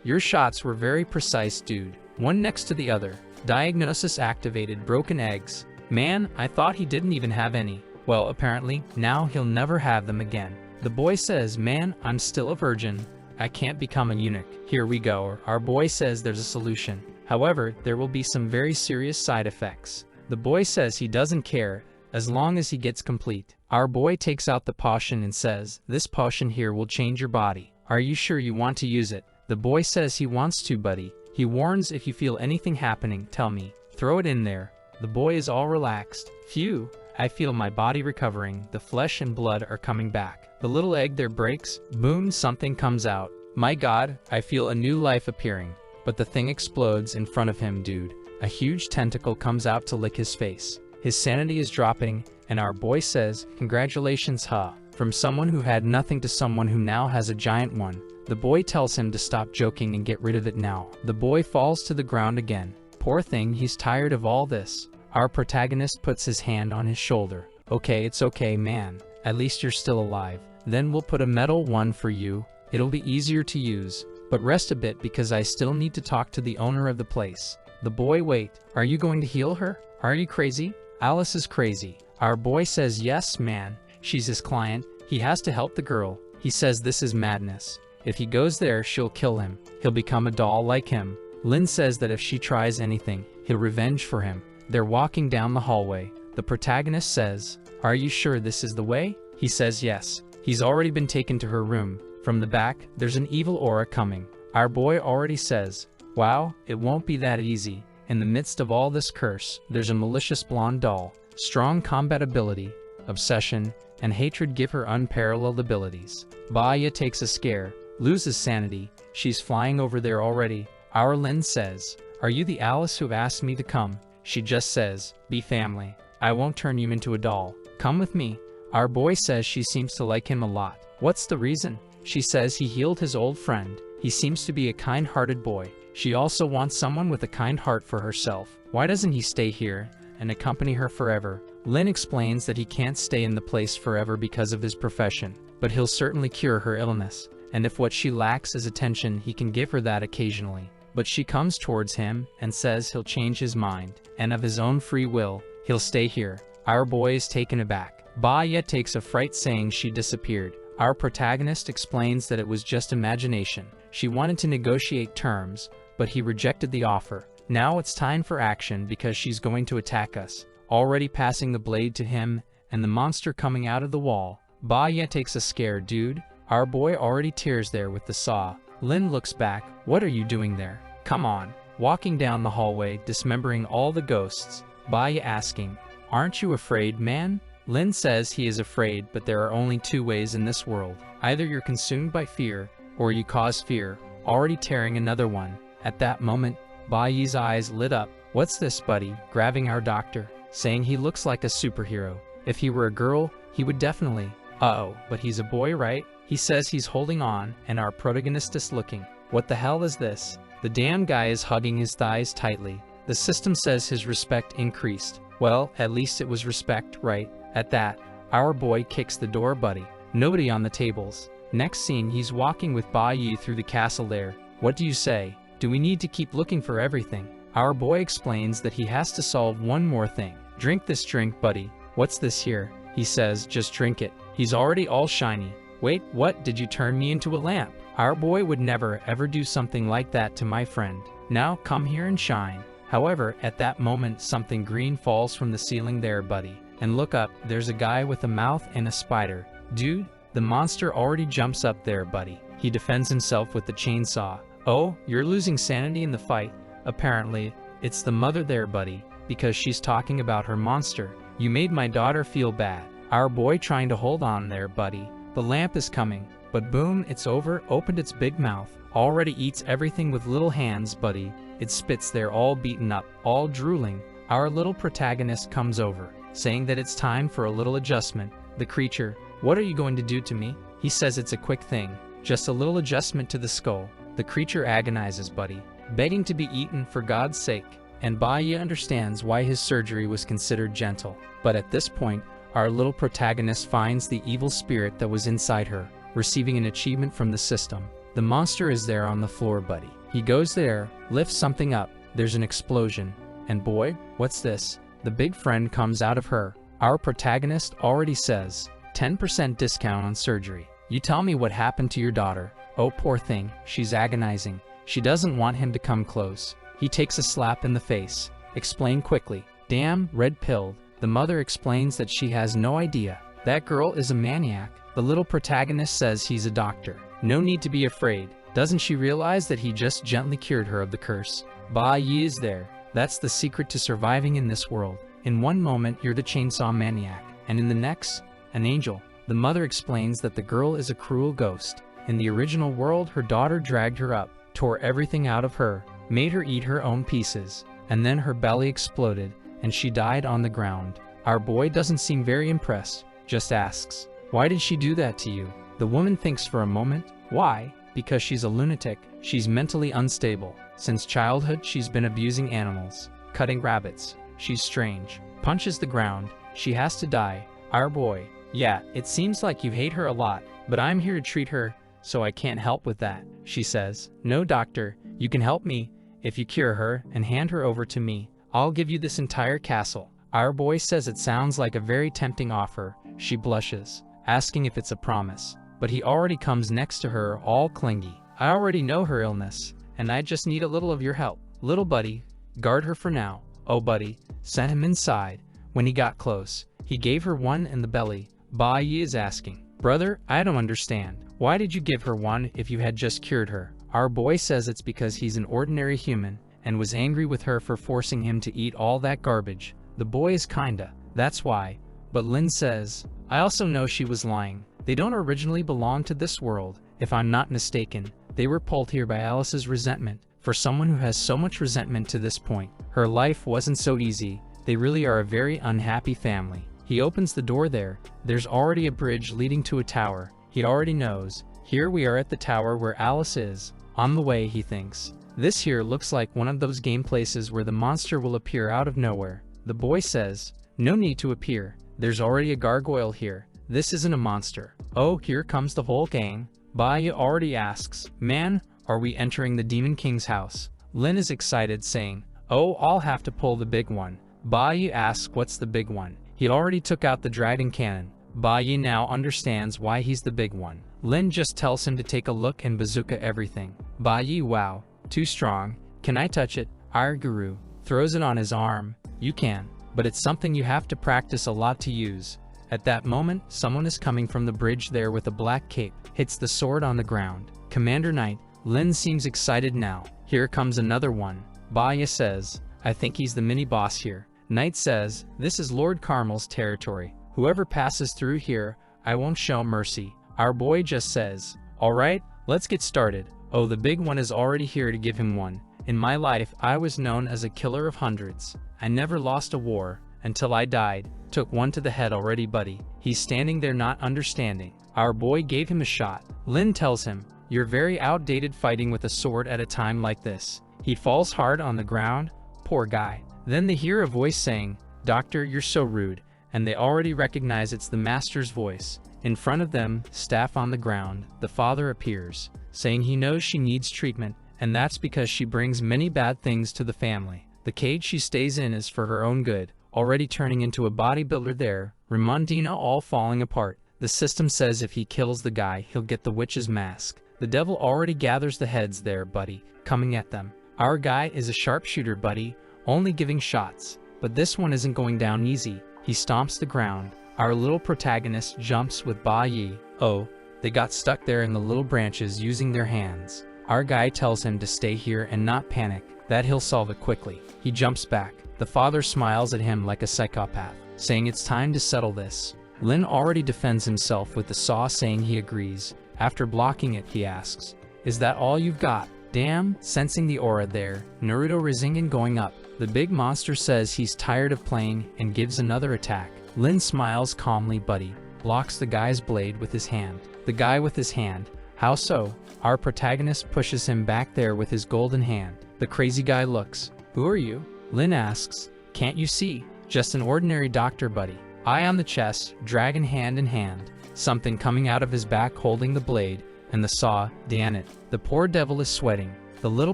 Your shots were very precise, dude. One next to the other. Diagnosis activated, broken eggs. Man, I thought he didn't even have any. Well, apparently, now he'll never have them again. The boy says, man, I'm still a virgin. I can't become a eunuch. Here we go. Our boy says there's a solution. However, there will be some very serious side effects. The boy says he doesn't care, as long as he gets complete. Our boy takes out the potion and says, this potion here will change your body. Are you sure you want to use it? The boy says he wants to, buddy. He warns, if you feel anything happening, tell me. Throw it in there. The boy is all relaxed. Phew, I feel my body recovering. The flesh and blood are coming back. The little egg there breaks. Boom, something comes out. My God, I feel a new life appearing. But the thing explodes in front of him, dude. A huge tentacle comes out to lick his face. His sanity is dropping, and our boy says, congratulations, from someone who had nothing to someone who now has a giant one. The boy tells him to stop joking and get rid of it now. The boy falls to the ground again. Poor thing, he's tired of all this. Our protagonist puts his hand on his shoulder. Okay, it's okay, man. At least you're still alive. Then we'll put a metal one for you. It'll be easier to use. But rest a bit because I still need to talk to the owner of the place. The boy, wait, are you going to heal her? Are you crazy? Alice is crazy. Our boy says, yes, man. She's his client. He has to help the girl. He says this is madness. If he goes there, she'll kill him. He'll become a doll like him. Lynn says that if she tries anything, he'll revenge for him. They're walking down the hallway. The protagonist says, are you sure this is the way? He says yes. He's already been taken to her room. From the back, there's an evil aura coming. Our boy already says, wow, it won't be that easy. In the midst of all this curse, there's a malicious blonde doll. Strong combat ability, obsession, and hatred give her unparalleled abilities. Baya takes a scare, loses sanity. She's flying over there already. Our Lynn says, are you the Alice who asked me to come? She just says, be family. I won't turn you into a doll. Come with me. Our boy says she seems to like him a lot. What's the reason? She says he healed his old friend. He seems to be a kind-hearted boy. She also wants someone with a kind heart for herself. Why doesn't he stay here and accompany her forever? Lynn explains that he can't stay in the place forever because of his profession, but he'll certainly cure her illness. And if what she lacks is attention, he can give her that occasionally. But she comes towards him and says he'll change his mind, and of his own free will, he'll stay here. Our boy is taken aback. Baya takes a fright saying she disappeared. Our protagonist explains that it was just imagination. She wanted to negotiate terms, but he rejected the offer. Now it's time for action because she's going to attack us. Already passing the blade to him and the monster coming out of the wall. Ba takes a scare, dude. Our boy already tears there with the saw. Lin looks back. What are you doing there? Come on. Walking down the hallway, dismembering all the ghosts. Ba asking, aren't you afraid, man? Lin says he is afraid, but there are only two ways in this world. Either you're consumed by fear, or you cause fear, already tearing another one. At that moment, Ba-Yi's eyes lit up. What's this, buddy? Grabbing our doctor, saying he looks like a superhero. If he were a girl, he would definitely. Uh-oh, but he's a boy, right? He says he's holding on, and our protagonist is looking. What the hell is this? The damn guy is hugging his thighs tightly. The system says his respect increased. Well, at least it was respect, right? At that, our boy kicks the door, buddy. Nobody on the tables. Next scene, he's walking with Ba-Yi through the castle there. What do you say? Do we need to keep looking for everything? Our boy explains that he has to solve one more thing. Drink this drink, buddy. What's this here? He says, just drink it. He's already all shiny. Wait, what? Did you turn me into a lamp? Our boy would never ever do something like that to my friend. Now come here and shine. However, at that moment, something green falls from the ceiling there, buddy. And look up, there's a guy with a mouth and a spider. Dude, the monster already jumps up there, buddy. He defends himself with the chainsaw. Oh, you're losing sanity in the fight. Apparently, it's the mother there, buddy, because she's talking about her monster. You made my daughter feel bad. Our boy trying to hold on there, buddy. The lamp is coming, but boom, it's over, opened its big mouth. Already eats everything with little hands, buddy. It spits there all beaten up, all drooling. Our little protagonist comes over, saying that it's time for a little adjustment. The creature, what are you going to do to me? He says it's a quick thing, just a little adjustment to the skull. The creature agonizes, buddy, begging to be eaten for God's sake. And Ba-Yi understands why his surgery was considered gentle. But at this point, our little protagonist finds the evil spirit that was inside her, receiving an achievement from the system. The monster is there on the floor, buddy. He goes there, lifts something up, there's an explosion. And boy, what's this? The big friend comes out of her. Our protagonist already says, 10% discount on surgery. You tell me what happened to your daughter. Oh, poor thing, she's agonizing. She doesn't want him to come close. He takes a slap in the face. Explain quickly. Damn, red-pilled. The mother explains that she has no idea. That girl is a maniac. The little protagonist says he's a doctor. No need to be afraid. Doesn't she realize that he just gently cured her of the curse? Ba-Yi is there. That's the secret to surviving in this world. In one moment, you're the chainsaw maniac, and in the next, an angel. The mother explains that the girl is a cruel ghost. In the original world, her daughter dragged her up, tore everything out of her, made her eat her own pieces, and then her belly exploded, and she died on the ground. Our boy doesn't seem very impressed, just asks, why did she do that to you? The woman thinks for a moment. Why? Because she's a lunatic. She's mentally unstable. Since childhood, she's been abusing animals, cutting rabbits. She's strange. Punches the ground. She has to die. Our boy. Yeah, it seems like you hate her a lot, but I'm here to treat her, so I can't help with that, she says. No, doctor, you can help me. If you cure her and hand her over to me, I'll give you this entire castle. Our boy says it sounds like a very tempting offer. She blushes, asking if it's a promise. But he already comes next to her, all clingy. I already know her illness, and I just need a little of your help. Little buddy, guard her for now. Oh buddy, sent him inside. When he got close, he gave her one in the belly. Ba-Yi is asking, brother, I don't understand. Why did you give her one if you had just cured her? Our boy says it's because he's an ordinary human, and was angry with her for forcing him to eat all that garbage. The boy is kinda, that's why. But Lin says, I also know she was lying. They don't originally belong to this world. If I'm not mistaken, they were pulled here by Alice's resentment. For someone who has so much resentment to this point, her life wasn't so easy. They really are a very unhappy family. He opens the door there. There's already a bridge leading to a tower. He already knows. Here we are at the tower where Alice is. On the way, he thinks. This here looks like one of those game places where the monster will appear out of nowhere. The boy says, no need to appear. There's already a gargoyle here. This isn't a monster. Oh, here comes the whole gang. Ba-Yi already asks, man, are we entering the Demon King's house? Lin is excited, saying, oh, I'll have to pull the big one. Ba-Yi asks what's the big one. He already took out the dragon cannon. Ba-Yi now understands why he's the big one. Lin just tells him to take a look and bazooka everything. Ba-Yi, wow, too strong. "Can I touch it?" Our guru throws it on his arm. "You can, but it's something you have to practice a lot to use." At that moment, someone is coming from the bridge there with a black cape, hits the sword on the ground. "Commander Knight." Lin seems excited now. Here comes another one. Baya says, "I think he's the mini-boss here." Knight says, "This is Lord Carmel's territory. Whoever passes through here, I won't show mercy." Our boy just says, "Alright, let's get started." Oh, the big one is already here to give him one. "In my life, I was known as a killer of hundreds. I never lost a war, until I died. Took one to the head already, buddy." He's standing there not understanding. Our boy gave him a shot. Lin tells him, "You're very outdated fighting with a sword at a time like this." He falls hard on the ground. Poor guy. Then they hear a voice saying, "Doctor, you're so rude," and they already recognize it's the master's voice. In front of them, staff on the ground, the father appears, saying he knows she needs treatment, and that's because she brings many bad things to the family. The cage she stays in is for her own good, already turning into a bodybuilder there, Ramondina all falling apart. The system says if he kills the guy, he'll get the witch's mask. The devil already gathers the heads there, buddy, coming at them. Our guy is a sharpshooter, buddy, only giving shots, but this one isn't going down easy. He stomps the ground. Our little protagonist jumps with Ba Yi. Oh, they got stuck there in the little branches using their hands. Our guy tells him to stay here and not panic, that he'll solve it quickly. He jumps back. The father smiles at him like a psychopath, saying it's time to settle this. Lin already defends himself with the saw, saying he agrees. After blocking it, he asks, "Is that all you've got?" Damn, sensing the aura there, Naruto Rasengan going up. The big monster says he's tired of playing and gives another attack. Lin smiles calmly, buddy, blocks the guy's blade with his hand. The guy with his hand. How so? Our protagonist pushes him back there with his golden hand. The crazy guy looks. "Who are you?" Lin asks. "Can't you see? Just an ordinary doctor, buddy." Eye on the chest, dragon hand in hand. Something coming out of his back holding the blade, and the saw, damn it. The poor devil is sweating. The little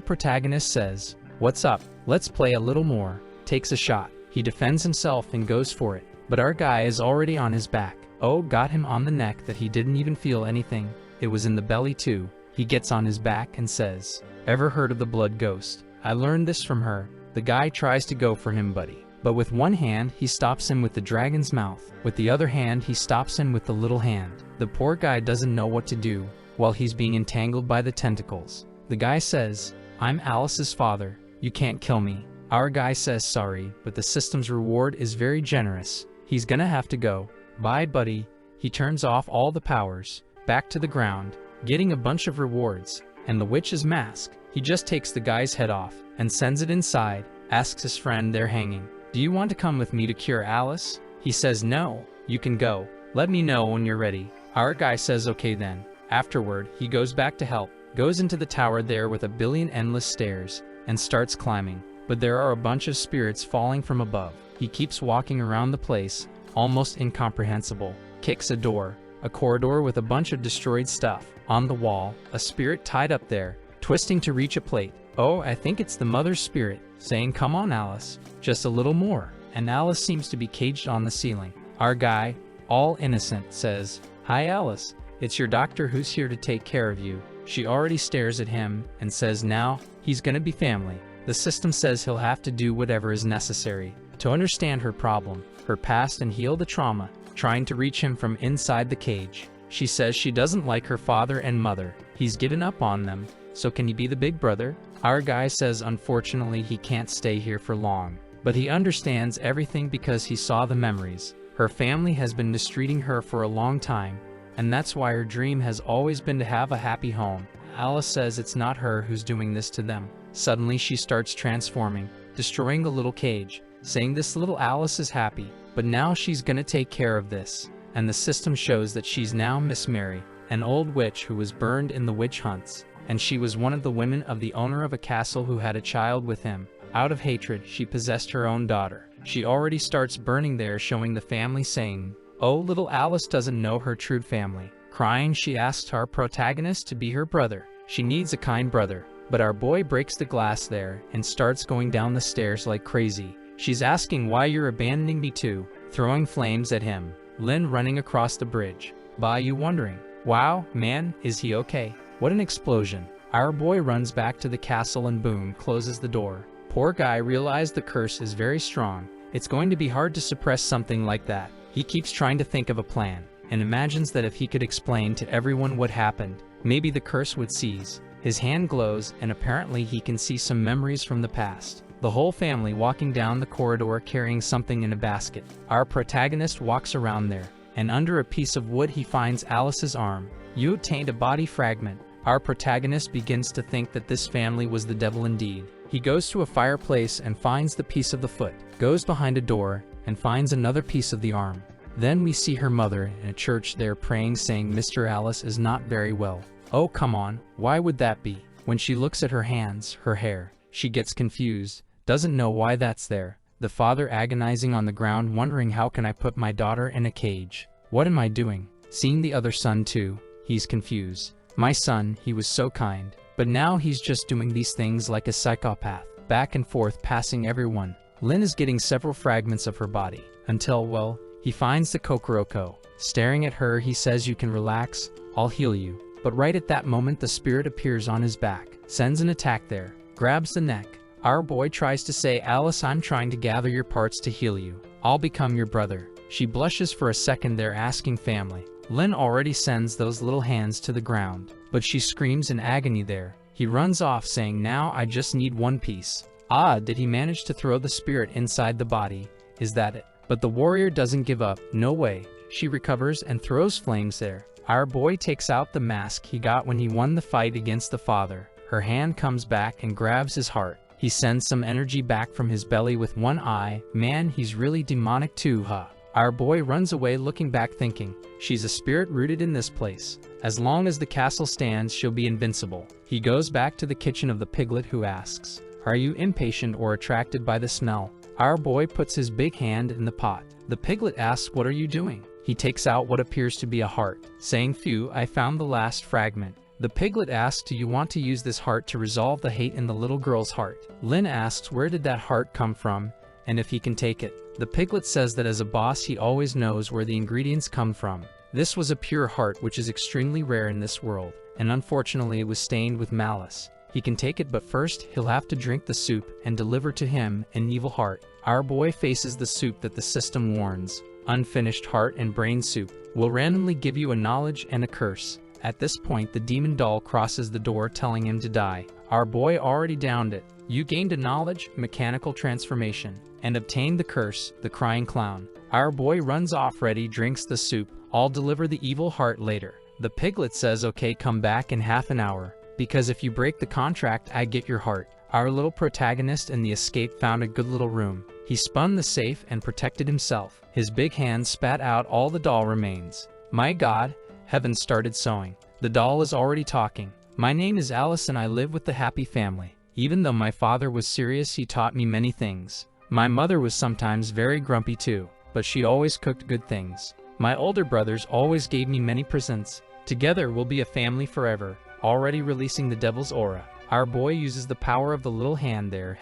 protagonist says, "What's up? Let's play a little more." Takes a shot. He defends himself and goes for it. But our guy is already on his back. Oh, got him on the neck that he didn't even feel anything. It was in the belly too. He gets on his back and says, "Ever heard of the blood ghost? I learned this from her." The guy tries to go for him, buddy. But with one hand, he stops him with the dragon's mouth. With the other hand, he stops him with the little hand. The poor guy doesn't know what to do while he's being entangled by the tentacles. The guy says, "I'm Alice's father. You can't kill me." Our guy says sorry, but the system's reward is very generous. He's gonna have to go. Bye, buddy. He turns off all the powers, back to the ground, getting a bunch of rewards, and the witch's mask. He just takes the guy's head off and sends it inside, asks his friend there hanging, "Do you want to come with me to cure Alice?" He says, "No, you can go. Let me know when you're ready." Our guy says okay then. Afterward, he goes back to help, goes into the tower there with a billion endless stairs, and starts climbing. But there are a bunch of spirits falling from above. He keeps walking around the place, almost incomprehensible. Kicks a door, a corridor with a bunch of destroyed stuff. On the wall, a spirit tied up there, twisting to reach a plate. Oh, I think it's the mother's spirit, saying, "Come on, Alice, just a little more." And Alice seems to be caged on the ceiling. Our guy, all innocent, says, "Hi, Alice. It's your doctor who's here to take care of you." She already stares at him and says now he's gonna be family. The system says he'll have to do whatever is necessary to understand her problem, her past, and heal the trauma, trying to reach him from inside the cage. She says she doesn't like her father and mother. He's given up on them, so can he be the big brother? Our guy says unfortunately he can't stay here for long, but he understands everything because he saw the memories. Her family has been mistreating her for a long time, and that's why her dream has always been to have a happy home. Alice says it's not her who's doing this to them. Suddenly she starts transforming, destroying the little cage, saying this little Alice is happy, but now she's gonna take care of this. And the system shows that she's now Miss Mary, an old witch who was burned in the witch hunts, and she was one of the women of the owner of a castle who had a child with him. Out of hatred, she possessed her own daughter. She already starts burning there, showing the family, saying, "Oh, little Alice doesn't know her true family." Crying, she asks our protagonist to be her brother. She needs a kind brother. But our boy breaks the glass there and starts going down the stairs like crazy. She's asking why you're abandoning me too, throwing flames at him. Lin running across the bridge. Ba you wondering, wow, man, is he okay? What an explosion. Our boy runs back to the castle and boom, closes the door. Poor guy realized the curse is very strong. It's going to be hard to suppress something like that. He keeps trying to think of a plan, and imagines that if he could explain to everyone what happened, maybe the curse would cease. His hand glows, and apparently he can see some memories from the past. The whole family walking down the corridor carrying something in a basket. Our protagonist walks around there, and under a piece of wood he finds Alice's arm. You obtained a body fragment. Our protagonist begins to think that this family was the devil indeed. He goes to a fireplace and finds the piece of the foot, goes behind a door and finds another piece of the arm. Then we see her mother in a church there praying, saying Mr. Alice is not very well. Oh come on, why would that be? When she looks at her hands, her hair, she gets confused, doesn't know why that's there. The father agonizing on the ground, wondering how can I put my daughter in a cage? What am I doing? Seeing the other son too, he's confused. My son, he was so kind, but now he's just doing these things like a psychopath, back and forth passing everyone. Lynn is getting several fragments of her body, until, well, he finds the Kokoroko. Staring at her, he says, you can relax, I'll heal you. But right at that moment the spirit appears on his back, sends an attack there, grabs the neck. Our boy tries to say, Alice, I'm trying to gather your parts to heal you. I'll become your brother. She blushes for a second there, asking family. Lynn already sends those little hands to the ground, but she screams in agony there. He runs off saying, now I just need one piece. Ah, did he manage to throw the spirit inside the body? Is that it? But the warrior doesn't give up, no way. She recovers and throws flames there. Our boy takes out the mask he got when he won the fight against the father. Her hand comes back and grabs his heart. He sends some energy back from his belly with one eye. Man, he's really demonic too, huh? Our boy runs away looking back thinking, she's a spirit rooted in this place. As long as the castle stands, she'll be invincible. He goes back to the kitchen of the piglet, who asks, are you impatient or attracted by the smell? Our boy puts his big hand in the pot. The piglet asks, what are you doing? He takes out what appears to be a heart, saying, phew, I found the last fragment. The piglet asks, do you want to use this heart to resolve the hate in the little girl's heart? Lynn asks, where did that heart come from, and if he can take it. The piglet says that as a boss he always knows where the ingredients come from. This was a pure heart, which is extremely rare in this world, and unfortunately it was stained with malice. He can take it, but first he'll have to drink the soup and deliver to him an evil heart. Our boy faces the soup that the system warns. Unfinished heart and brain soup will randomly give you a knowledge and a curse. At this point the demon doll crosses the door, telling him to die. Our boy already downed it. You gained a knowledge, mechanical transformation, and obtained the curse, the crying clown. Our boy runs off ready, drinks the soup. I'll deliver the evil heart later. The piglet says, okay, come back in half an hour, because if you break the contract I get your heart. Our little protagonist in the escape found a good little room. He spun the safe and protected himself. His big hand spat out all the doll remains. My God, heaven started sewing. The doll is already talking. My name is Alice and I live with the happy family. Even though my father was serious, he taught me many things. My mother was sometimes very grumpy too, but she always cooked good things. My older brothers always gave me many presents. Together we'll be a family forever. Already releasing the devil's aura. Our boy uses the power of the little hand there,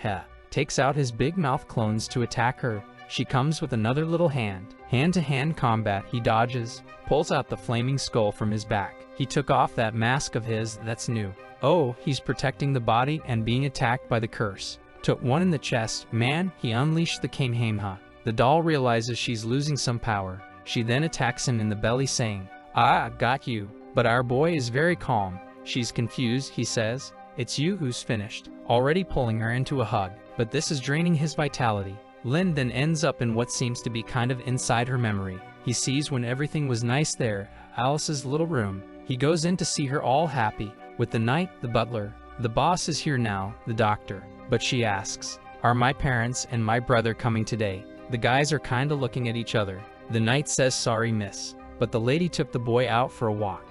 takes out his big mouth clones to attack her. She comes with another little hand. Hand-to-hand combat, he dodges, pulls out the flaming skull from his back. He took off that mask of his that's new. Oh, he's protecting the body and being attacked by the curse. Took one in the chest. Man, he unleashed the Kamehameha. The doll realizes she's losing some power. She then attacks him in the belly, saying, ah, got you. But our boy is very calm. She's confused, he says. It's you who's finished. Already pulling her into a hug. But this is draining his vitality. Lynn then ends up in what seems to be kind of inside her memory. He sees when everything was nice there, Alice's little room. He goes in to see her all happy. With the knight, the butler. The boss is here now, the doctor. But she asks, are my parents and my brother coming today? The guys are kinda looking at each other. The knight says, sorry miss, but the lady took the boy out for a walk.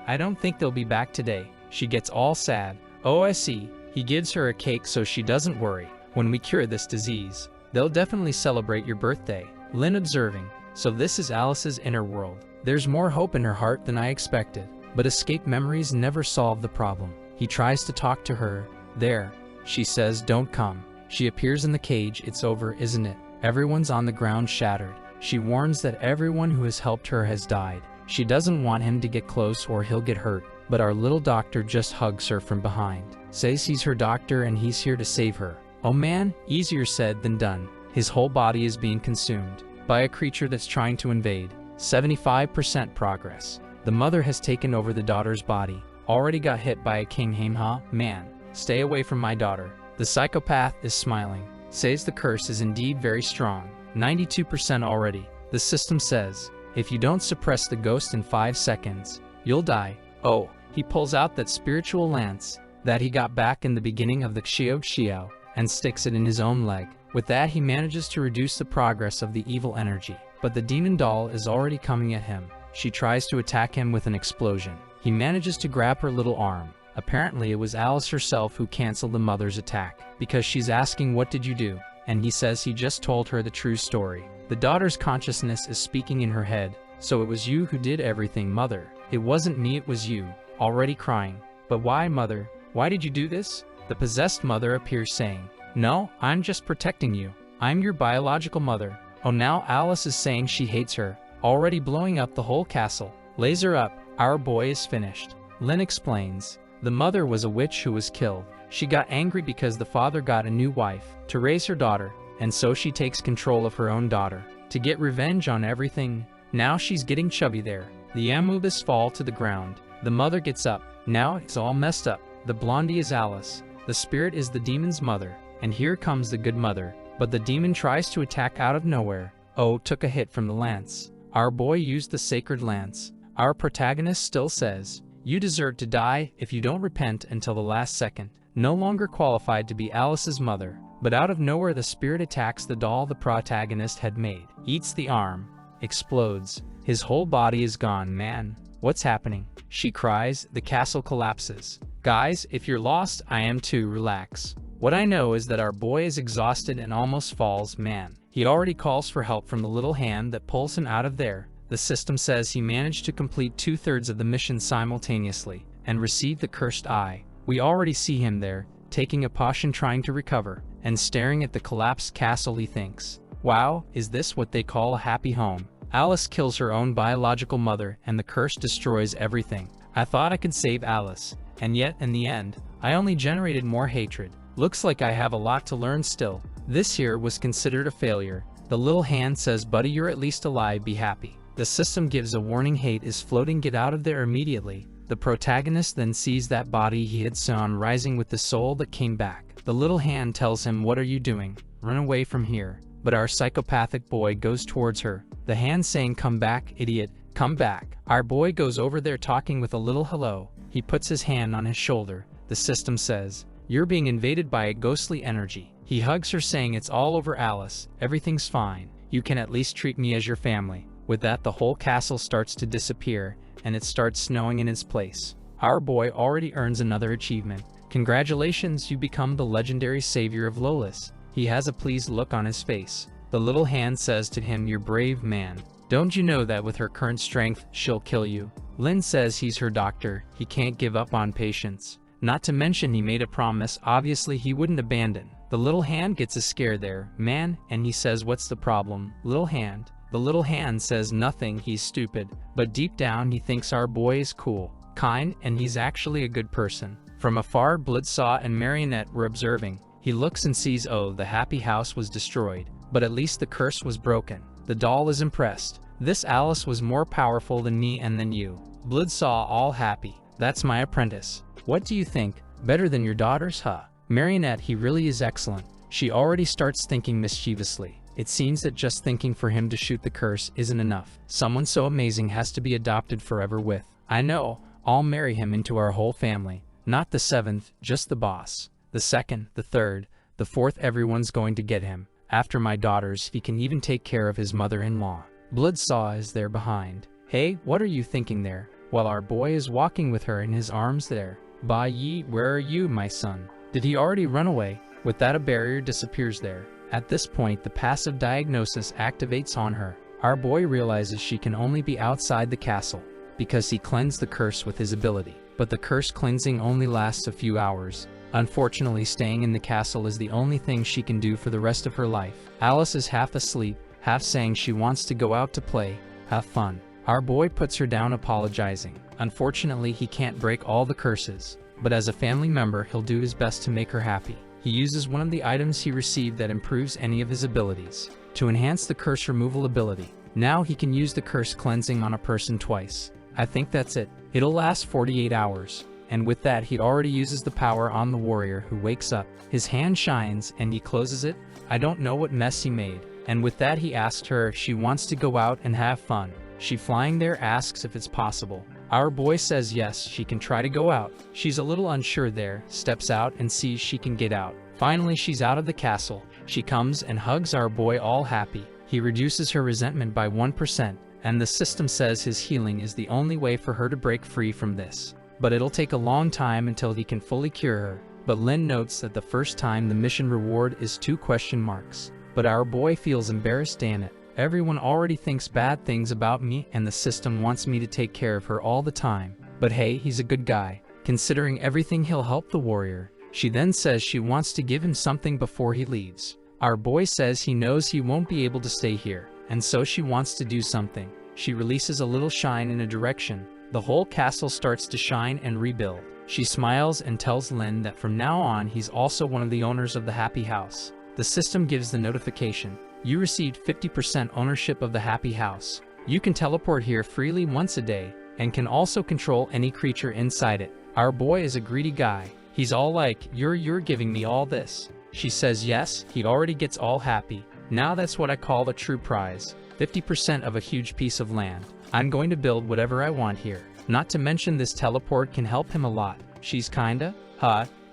I don't think they'll be back today. She gets all sad. Oh, I see. He gives her a cake so she doesn't worry. When we cure this disease, they'll definitely celebrate your birthday. Lynn observing, so this is Alice's inner world. There's more hope in her heart than I expected. But escape memories never solve the problem. He tries to talk to her. There. She says, don't come. She appears in the cage. It's over, isn't it? Everyone's on the ground shattered. She warns that everyone who has helped her has died. She doesn't want him to get close or he'll get hurt. but our little doctor just hugs her from behind. Says he's her doctor and he's here to save her. Oh man, easier said than done. His whole body is being consumed by a creature that's trying to invade. 75% progress. The mother has taken over the daughter's body. Already got hit by a king Manhwa. Man, stay away from my daughter. The psychopath is smiling. Says the curse is indeed very strong. 92% already. The system says, if you don't suppress the ghost in 5 seconds, you'll die. Oh, he pulls out that spiritual lance that he got back in the beginning of the Xiao and sticks it in his own leg. With that he manages to reduce the progress of the evil energy. But the demon doll is already coming at him. She tries to attack him with an explosion. He manages to grab her little arm. Apparently it was Alice herself who canceled the mother's attack, because she's asking what did you do? And he says he just told her the true story. The daughter's consciousness is speaking in her head. So it was you who did everything, mother. It wasn't me, it was you. Already crying. But why, mother? Why did you do this? The possessed mother appears saying, no, I'm just protecting you. I'm your biological mother. Oh, now Alice is saying she hates her. Already blowing up the whole castle. Laser up, our boy is finished. Lin explains, the mother was a witch who was killed. She got angry because the father got a new wife to raise her daughter, and so she takes control of her own daughter to get revenge on everything. Now she's getting chubby there. The amoebas fall to the ground. The mother gets up. Now it's all messed up. The blondie is Alice. The spirit is the demon's mother. And here comes the good mother. But the demon tries to attack out of nowhere. Oh, took a hit from the lance. Our boy used the sacred lance. Our protagonist still says, you deserve to die if you don't repent until the last second. No longer qualified to be Alice's mother. But out of nowhere the spirit attacks the doll the protagonist had made. Eats the arm. Explodes. His whole body is gone. Man, what's happening? She cries. The castle collapses. Guys, if you're lost, I am too. Relax. What I know is that our boy is exhausted and almost falls. Man, he already calls for help from the little hand that pulls him out of there. The system says he managed to complete 2/3 of the mission simultaneously and receive the cursed eye. We already see him there, taking a potion, trying to recover, and staring at the collapsed castle. He thinks, wow, is this what they call a happy home? Alice kills her own biological mother and the curse destroys everything. I thought I could save Alice, and yet in the end, I only generated more hatred. Looks like I have a lot to learn still. This here was considered a failure. The little hand says, buddy, you're at least alive, be happy. The system gives a warning, hate is floating, get out of there immediately. The protagonist then sees that body he had sawn rising with the soul that came back. The little hand tells him, what are you doing? Run away from here. But our psychopathic boy goes towards her. The hand saying, come back, idiot, come back. Our boy goes over there talking with a little hello. He puts his hand on his shoulder. The system says, you're being invaded by a ghostly energy. He hugs her saying, it's all over, Alice. Everything's fine. You can at least treat me as your family. With that the whole castle starts to disappear and it starts snowing in its place. Our boy already earns another achievement. Congratulations, you become the legendary savior of Lolis. He has a pleased look on his face. The little hand says to him, you're brave, man. Don't you know that with her current strength, she'll kill you? Lin says he's her doctor. He can't give up on patients. Not to mention he made a promise, obviously he wouldn't abandon. The little hand gets a scare there, man, and he says, what's the problem, little hand? The little hand says nothing, he's stupid, but deep down he thinks our boy is cool, kind, and he's actually a good person. From afar, Bloodsaw and Marionette were observing. He looks and sees, oh, the happy house was destroyed, but at least the curse was broken. The doll is impressed. This Alice was more powerful than me and than you. Bloodsaw all happy. That's my apprentice. What do you think? Better than your daughters, huh? Marionette, he really is excellent. She already starts thinking mischievously. It seems that just thinking for him to shoot the curse isn't enough. Someone so amazing has to be adopted forever with. I know, I'll marry him into our whole family. Not the 7th, just the boss. The 2nd, the 3rd, the 4th, everyone's going to get him. After my daughters, he can even take care of his mother-in-law. Bloodsaw is there behind. Hey, what are you thinking there? While our boy is walking with her in his arms there. Ba Yi, where are you, my son? Did he already run away? With that, a barrier disappears there. At this point, the passive diagnosis activates on her. Our boy realizes she can only be outside the castle, because he cleansed the curse with his ability. But the curse cleansing only lasts a few hours. Unfortunately, staying in the castle is the only thing she can do for the rest of her life. Alice is half asleep, half saying she wants to go out to play, have fun. Our boy puts her down, apologizing. Unfortunately, he can't break all the curses, but as a family member, he'll do his best to make her happy. He uses one of the items he received that improves any of his abilities to enhance the curse removal ability. Now he can use the curse cleansing on a person twice. I think that's it. It'll last 48 hours. And with that, he already uses the power on the warrior, who wakes up. His hand shines and he closes it. I don't know what mess he made. And with that, he asked her if she wants to go out and have fun. She flying there asks if it's possible. Our boy says yes, she can try to go out. She's a little unsure there, steps out and sees she can get out. Finally, she's out of the castle. She comes and hugs our boy, all happy. He reduces her resentment by 1%, and the system says his healing is the only way for her to break free from this. But it'll take a long time until he can fully cure her. But Lin notes that the first time the mission reward is 2 question marks. But our boy feels embarrassed. Damn it. Everyone already thinks bad things about me and the system wants me to take care of her all the time. But hey, he's a good guy. Considering everything, he'll help the warrior. She then says she wants to give him something before he leaves. Our boy says he knows he won't be able to stay here, and so she wants to do something. She releases a little shine in a direction. The whole castle starts to shine and rebuild. She smiles and tells Lin that from now on he's also one of the owners of the happy house. The system gives the notification. You received 50% ownership of the happy house. You can teleport here freely once a day, and can also control any creature inside it. Our boy is a greedy guy. He's all like, you're giving me all this. She says yes, he already gets all happy. Now that's what I call a true prize. 50% of a huge piece of land. I'm going to build whatever I want here. Not to mention this teleport can help him a lot. She's kinda,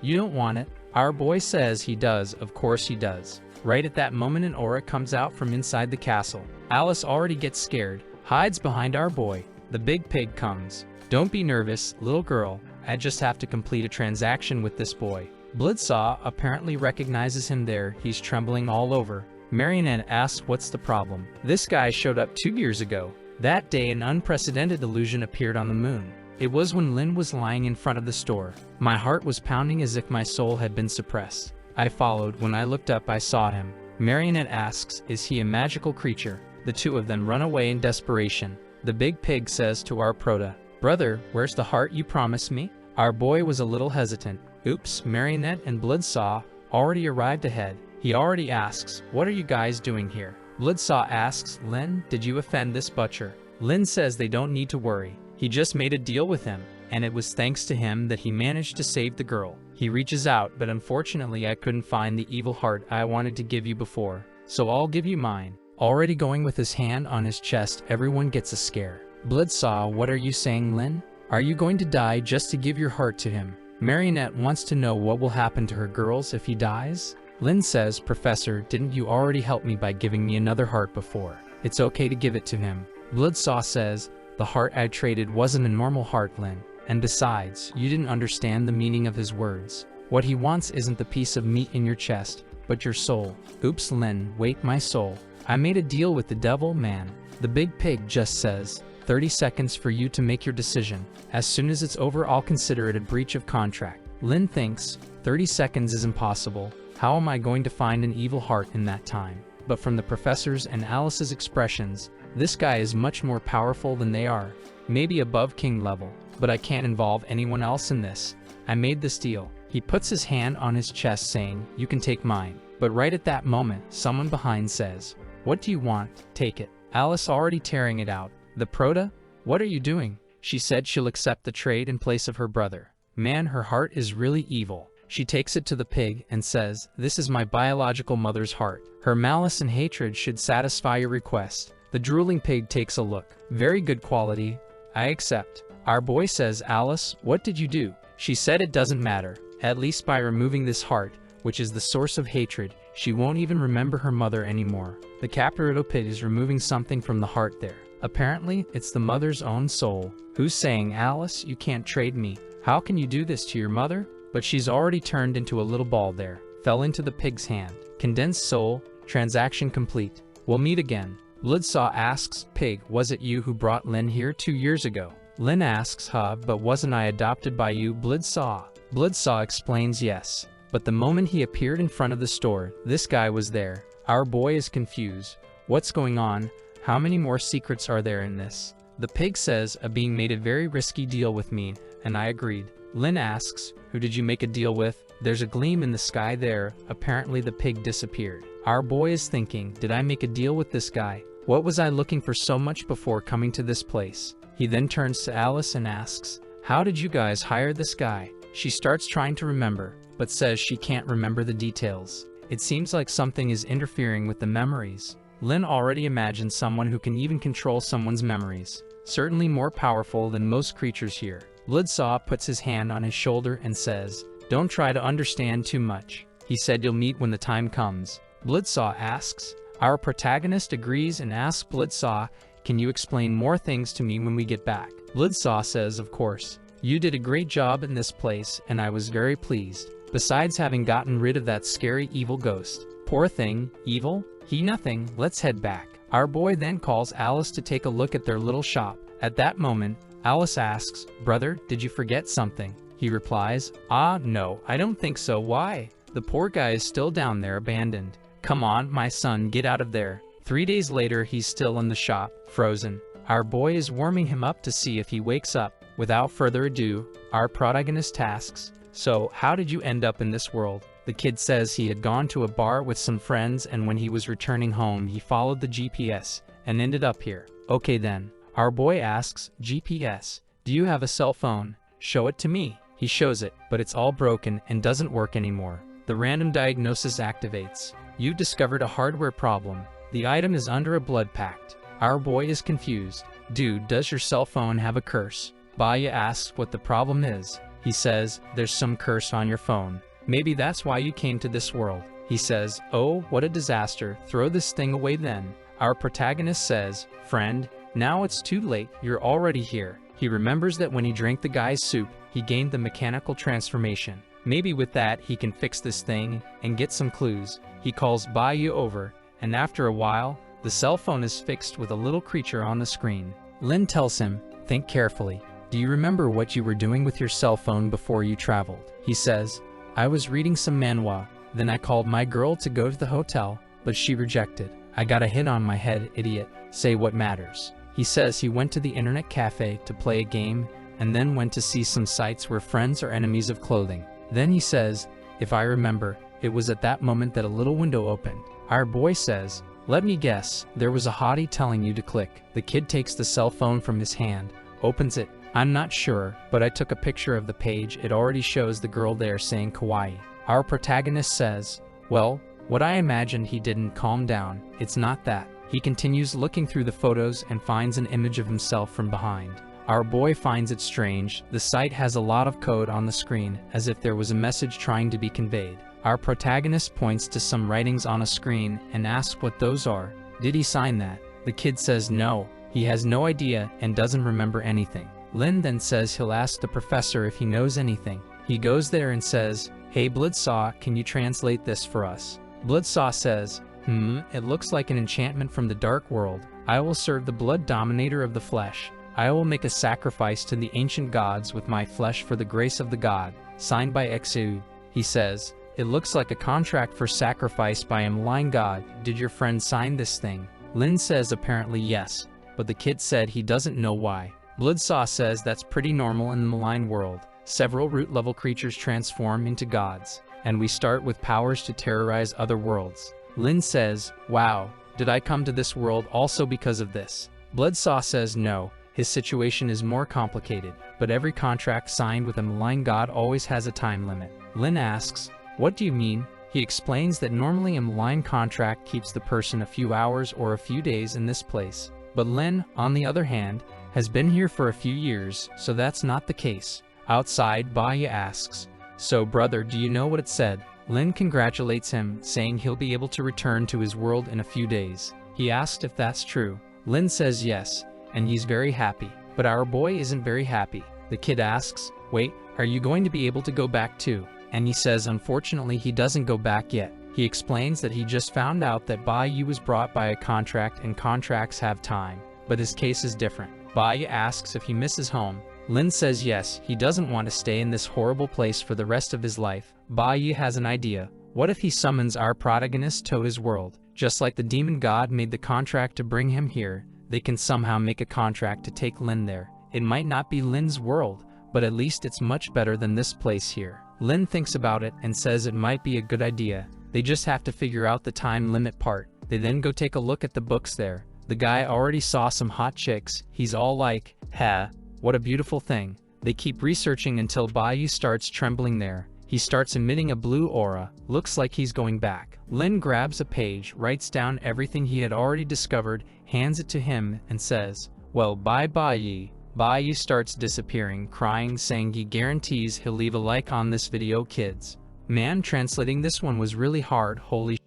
you don't want it. Our boy says he does, of course he does. Right at that moment, an aura comes out from inside the castle. Alice already gets scared, hides behind our boy. The big pig comes. Don't be nervous, little girl. I just have to complete a transaction with this boy. Bloodsaw apparently recognizes him there. He's trembling all over. Marionette asks what's the problem. This guy showed up 2 years ago. That day, an unprecedented illusion appeared on the moon. It was when Lin was lying in front of the store. My heart was pounding as if my soul had been suppressed. I followed. When I looked up, I saw him. Marionette asks, is he a magical creature? The two of them run away in desperation. The big pig says to our prota, brother, where's the heart you promised me? Our boy was a little hesitant. Oops, Marionette and Bloodsaw already arrived ahead. He already asks, what are you guys doing here? Bloodsaw asks, Lin, did you offend this butcher? Lin says they don't need to worry. He just made a deal with him, and it was thanks to him that he managed to save the girl. He reaches out, but unfortunately I couldn't find the evil heart I wanted to give you before, so I'll give you mine. Already going with his hand on his chest, everyone gets a scare. Bloodsaw, what are you saying, Lin? Are you going to die just to give your heart to him? Marionette wants to know what will happen to her girls if he dies. Lin says, Professor, didn't you already help me by giving me another heart before? It's okay to give it to him. Bloodsaw says, the heart I traded wasn't a normal heart, Lin. And besides, you didn't understand the meaning of his words. What he wants isn't the piece of meat in your chest, but your soul. Oops, Lin, wait, my soul. I made a deal with the devil, man. The big pig just says, 30 seconds for you to make your decision. As soon as it's over, I'll consider it a breach of contract. Lin thinks, 30 seconds is impossible. How am I going to find an evil heart in that time? But from the professor's and Alice's expressions, this guy is much more powerful than they are. Maybe above king level. But I can't involve anyone else in this. I made this deal. He puts his hand on his chest saying, you can take mine. But right at that moment, someone behind says, what do you want? Take it. Alice already tearing it out. The prota? What are you doing? She said she'll accept the trade in place of her brother. Man, her heart is really evil. She takes it to the pig and says, this is my biological mother's heart. Her malice and hatred should satisfy your request. The drooling pig takes a look. Very good quality. I accept. Our boy says, Alice, what did you do? She said it doesn't matter. At least by removing this heart, which is the source of hatred, she won't even remember her mother anymore. The Caprito pig is removing something from the heart there. Apparently, it's the mother's own soul. Who's saying, Alice, you can't trade me. How can you do this to your mother? But she's already turned into a little ball there. Fell into the pig's hand. Condensed soul, transaction complete. We'll meet again. Bloodsaw asks, Pig, was it you who brought Lin here 2 years ago? Lin asks, but wasn't I adopted by you, Bloodsaw? Bloodsaw explains yes. But the moment he appeared in front of the store, this guy was there. Our boy is confused. What's going on? How many more secrets are there in this? The pig says, being made a very risky deal with me, and I agreed. Lin asks, who did you make a deal with? There's a gleam in the sky there. Apparently the pig disappeared. Our boy is thinking, did I make a deal with this guy? What was I looking for so much before coming to this place? He then turns to Alice and asks, how did you guys hire this guy? She starts trying to remember, but says she can't remember the details. It seems like something is interfering with the memories. Lin already imagines someone who can even control someone's memories. Certainly more powerful than most creatures here. Bloodsaw puts his hand on his shoulder and says, don't try to understand too much. He said you'll meet when the time comes. Bloodsaw asks. Our protagonist agrees and asks Bloodsaw, can you explain more things to me when we get back? Bloodsaw says, of course. You did a great job in this place, and I was very pleased. Besides having gotten rid of that scary evil ghost. Poor thing, evil? He nothing, let's head back. Our boy then calls Alice to take a look at their little shop. At that moment, Alice asks, brother, did you forget something? He replies, no, I don't think so, why? The poor guy is still down there abandoned. Come on, my son, get out of there. 3 days later, he's still in the shop, frozen. Our boy is warming him up to see if he wakes up. Without further ado, our protagonist asks, so how did you end up in this world? The kid says he had gone to a bar with some friends, and when he was returning home, he followed the GPS and ended up here. Okay then. Our boy asks, GPS, do you have a cell phone? Show it to me. He shows it, but it's all broken and doesn't work anymore. The random diagnosis activates. You've discovered a hardware problem. The item is under a blood pact. Our boy is confused. Dude, does your cell phone have a curse? Baya asks what the problem is. He says, there's some curse on your phone. Maybe that's why you came to this world. He says, oh, what a disaster. Throw this thing away then. Our protagonist says, friend, now it's too late. You're already here. He remembers that when he drank the guy's soup, he gained the mechanical transformation. Maybe with that, he can fix this thing and get some clues. He calls Baya over, and after a while, the cell phone is fixed with a little creature on the screen. Lin tells him, think carefully. Do you remember what you were doing with your cell phone before you traveled? He says, I was reading some manhwa. Then I called my girl to go to the hotel, but she rejected. I got a hit on my head, idiot. Say what matters. He says he went to the internet cafe to play a game, and then went to see some sites where friends are enemies of clothing. Then he says, if I remember, it was at that moment that a little window opened. Our boy says, let me guess, there was a hottie telling you to click. The kid takes the cell phone from his hand, opens it. I'm not sure, but I took a picture of the page. It already shows the girl there saying kawaii. Our protagonist says, well, what I imagined. He didn't calm down. It's not that. He continues looking through the photos and finds an image of himself from behind. Our boy finds it strange. The site has a lot of code on the screen, as if there was a message trying to be conveyed. Our protagonist points to some writings on a screen and asks what those are. Did he sign that? The kid says no. He has no idea and doesn't remember anything. Lin then says he'll ask the professor if he knows anything. He goes there and says, hey Bloodsaw, can you translate this for us? Bloodsaw says, it looks like an enchantment from the dark world. I will serve the blood dominator of the flesh. I will make a sacrifice to the ancient gods with my flesh for the grace of the god. Signed by Xu. He says, it looks like a contract for sacrifice by a malign god. Did your friend sign this thing? Lin says apparently yes, but the kid said he doesn't know why. Bloodsaw says that's pretty normal in the malign world. Several root level creatures transform into gods, and we start with powers to terrorize other worlds. Lin says, wow, did I come to this world also because of this? Bloodsaw says no, his situation is more complicated, but every contract signed with a malign god always has a time limit. Lin asks, what do you mean? He explains that normally a malign contract keeps the person a few hours or a few days in this place, but Lin, on the other hand, has been here for a few years, so that's not the case. Outside, Baya asks, so brother, do you know what it said? Lin congratulates him, saying he'll be able to return to his world in a few days. He asked if that's true. Lin says yes, and he's very happy. But our boy isn't very happy. The kid asks, wait, are you going to be able to go back too? And he says unfortunately he doesn't go back yet. He explains that he just found out that Baya was brought by a contract and contracts have time. But his case is different. Baya asks if he misses home. Lin says yes, he doesn't want to stay in this horrible place for the rest of his life. Baya has an idea. What if he summons our protagonist to his world? Just like the demon god made the contract to bring him here, they can somehow make a contract to take Lin there. It might not be Lin's world, but at least it's much better than this place here. Lin thinks about it and says it might be a good idea. They just have to figure out the time limit part. They then go take a look at the books there. The guy already saw some hot chicks. He's all like, "Ha, what a beautiful thing." They keep researching until Bayu starts trembling there. He starts emitting a blue aura. Looks like he's going back. Lin grabs a page, writes down everything he had already discovered, hands it to him, and says, "Well, bye Bayu." Bayu starts disappearing, crying, saying he guarantees he'll leave a like on this video, kids. Man, translating this one was really hard, holy sh**.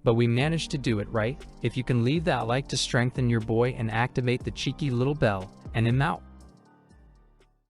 But we managed to do it, right? If you can leave that like to strengthen your boy and activate the cheeky little bell, and I'm out.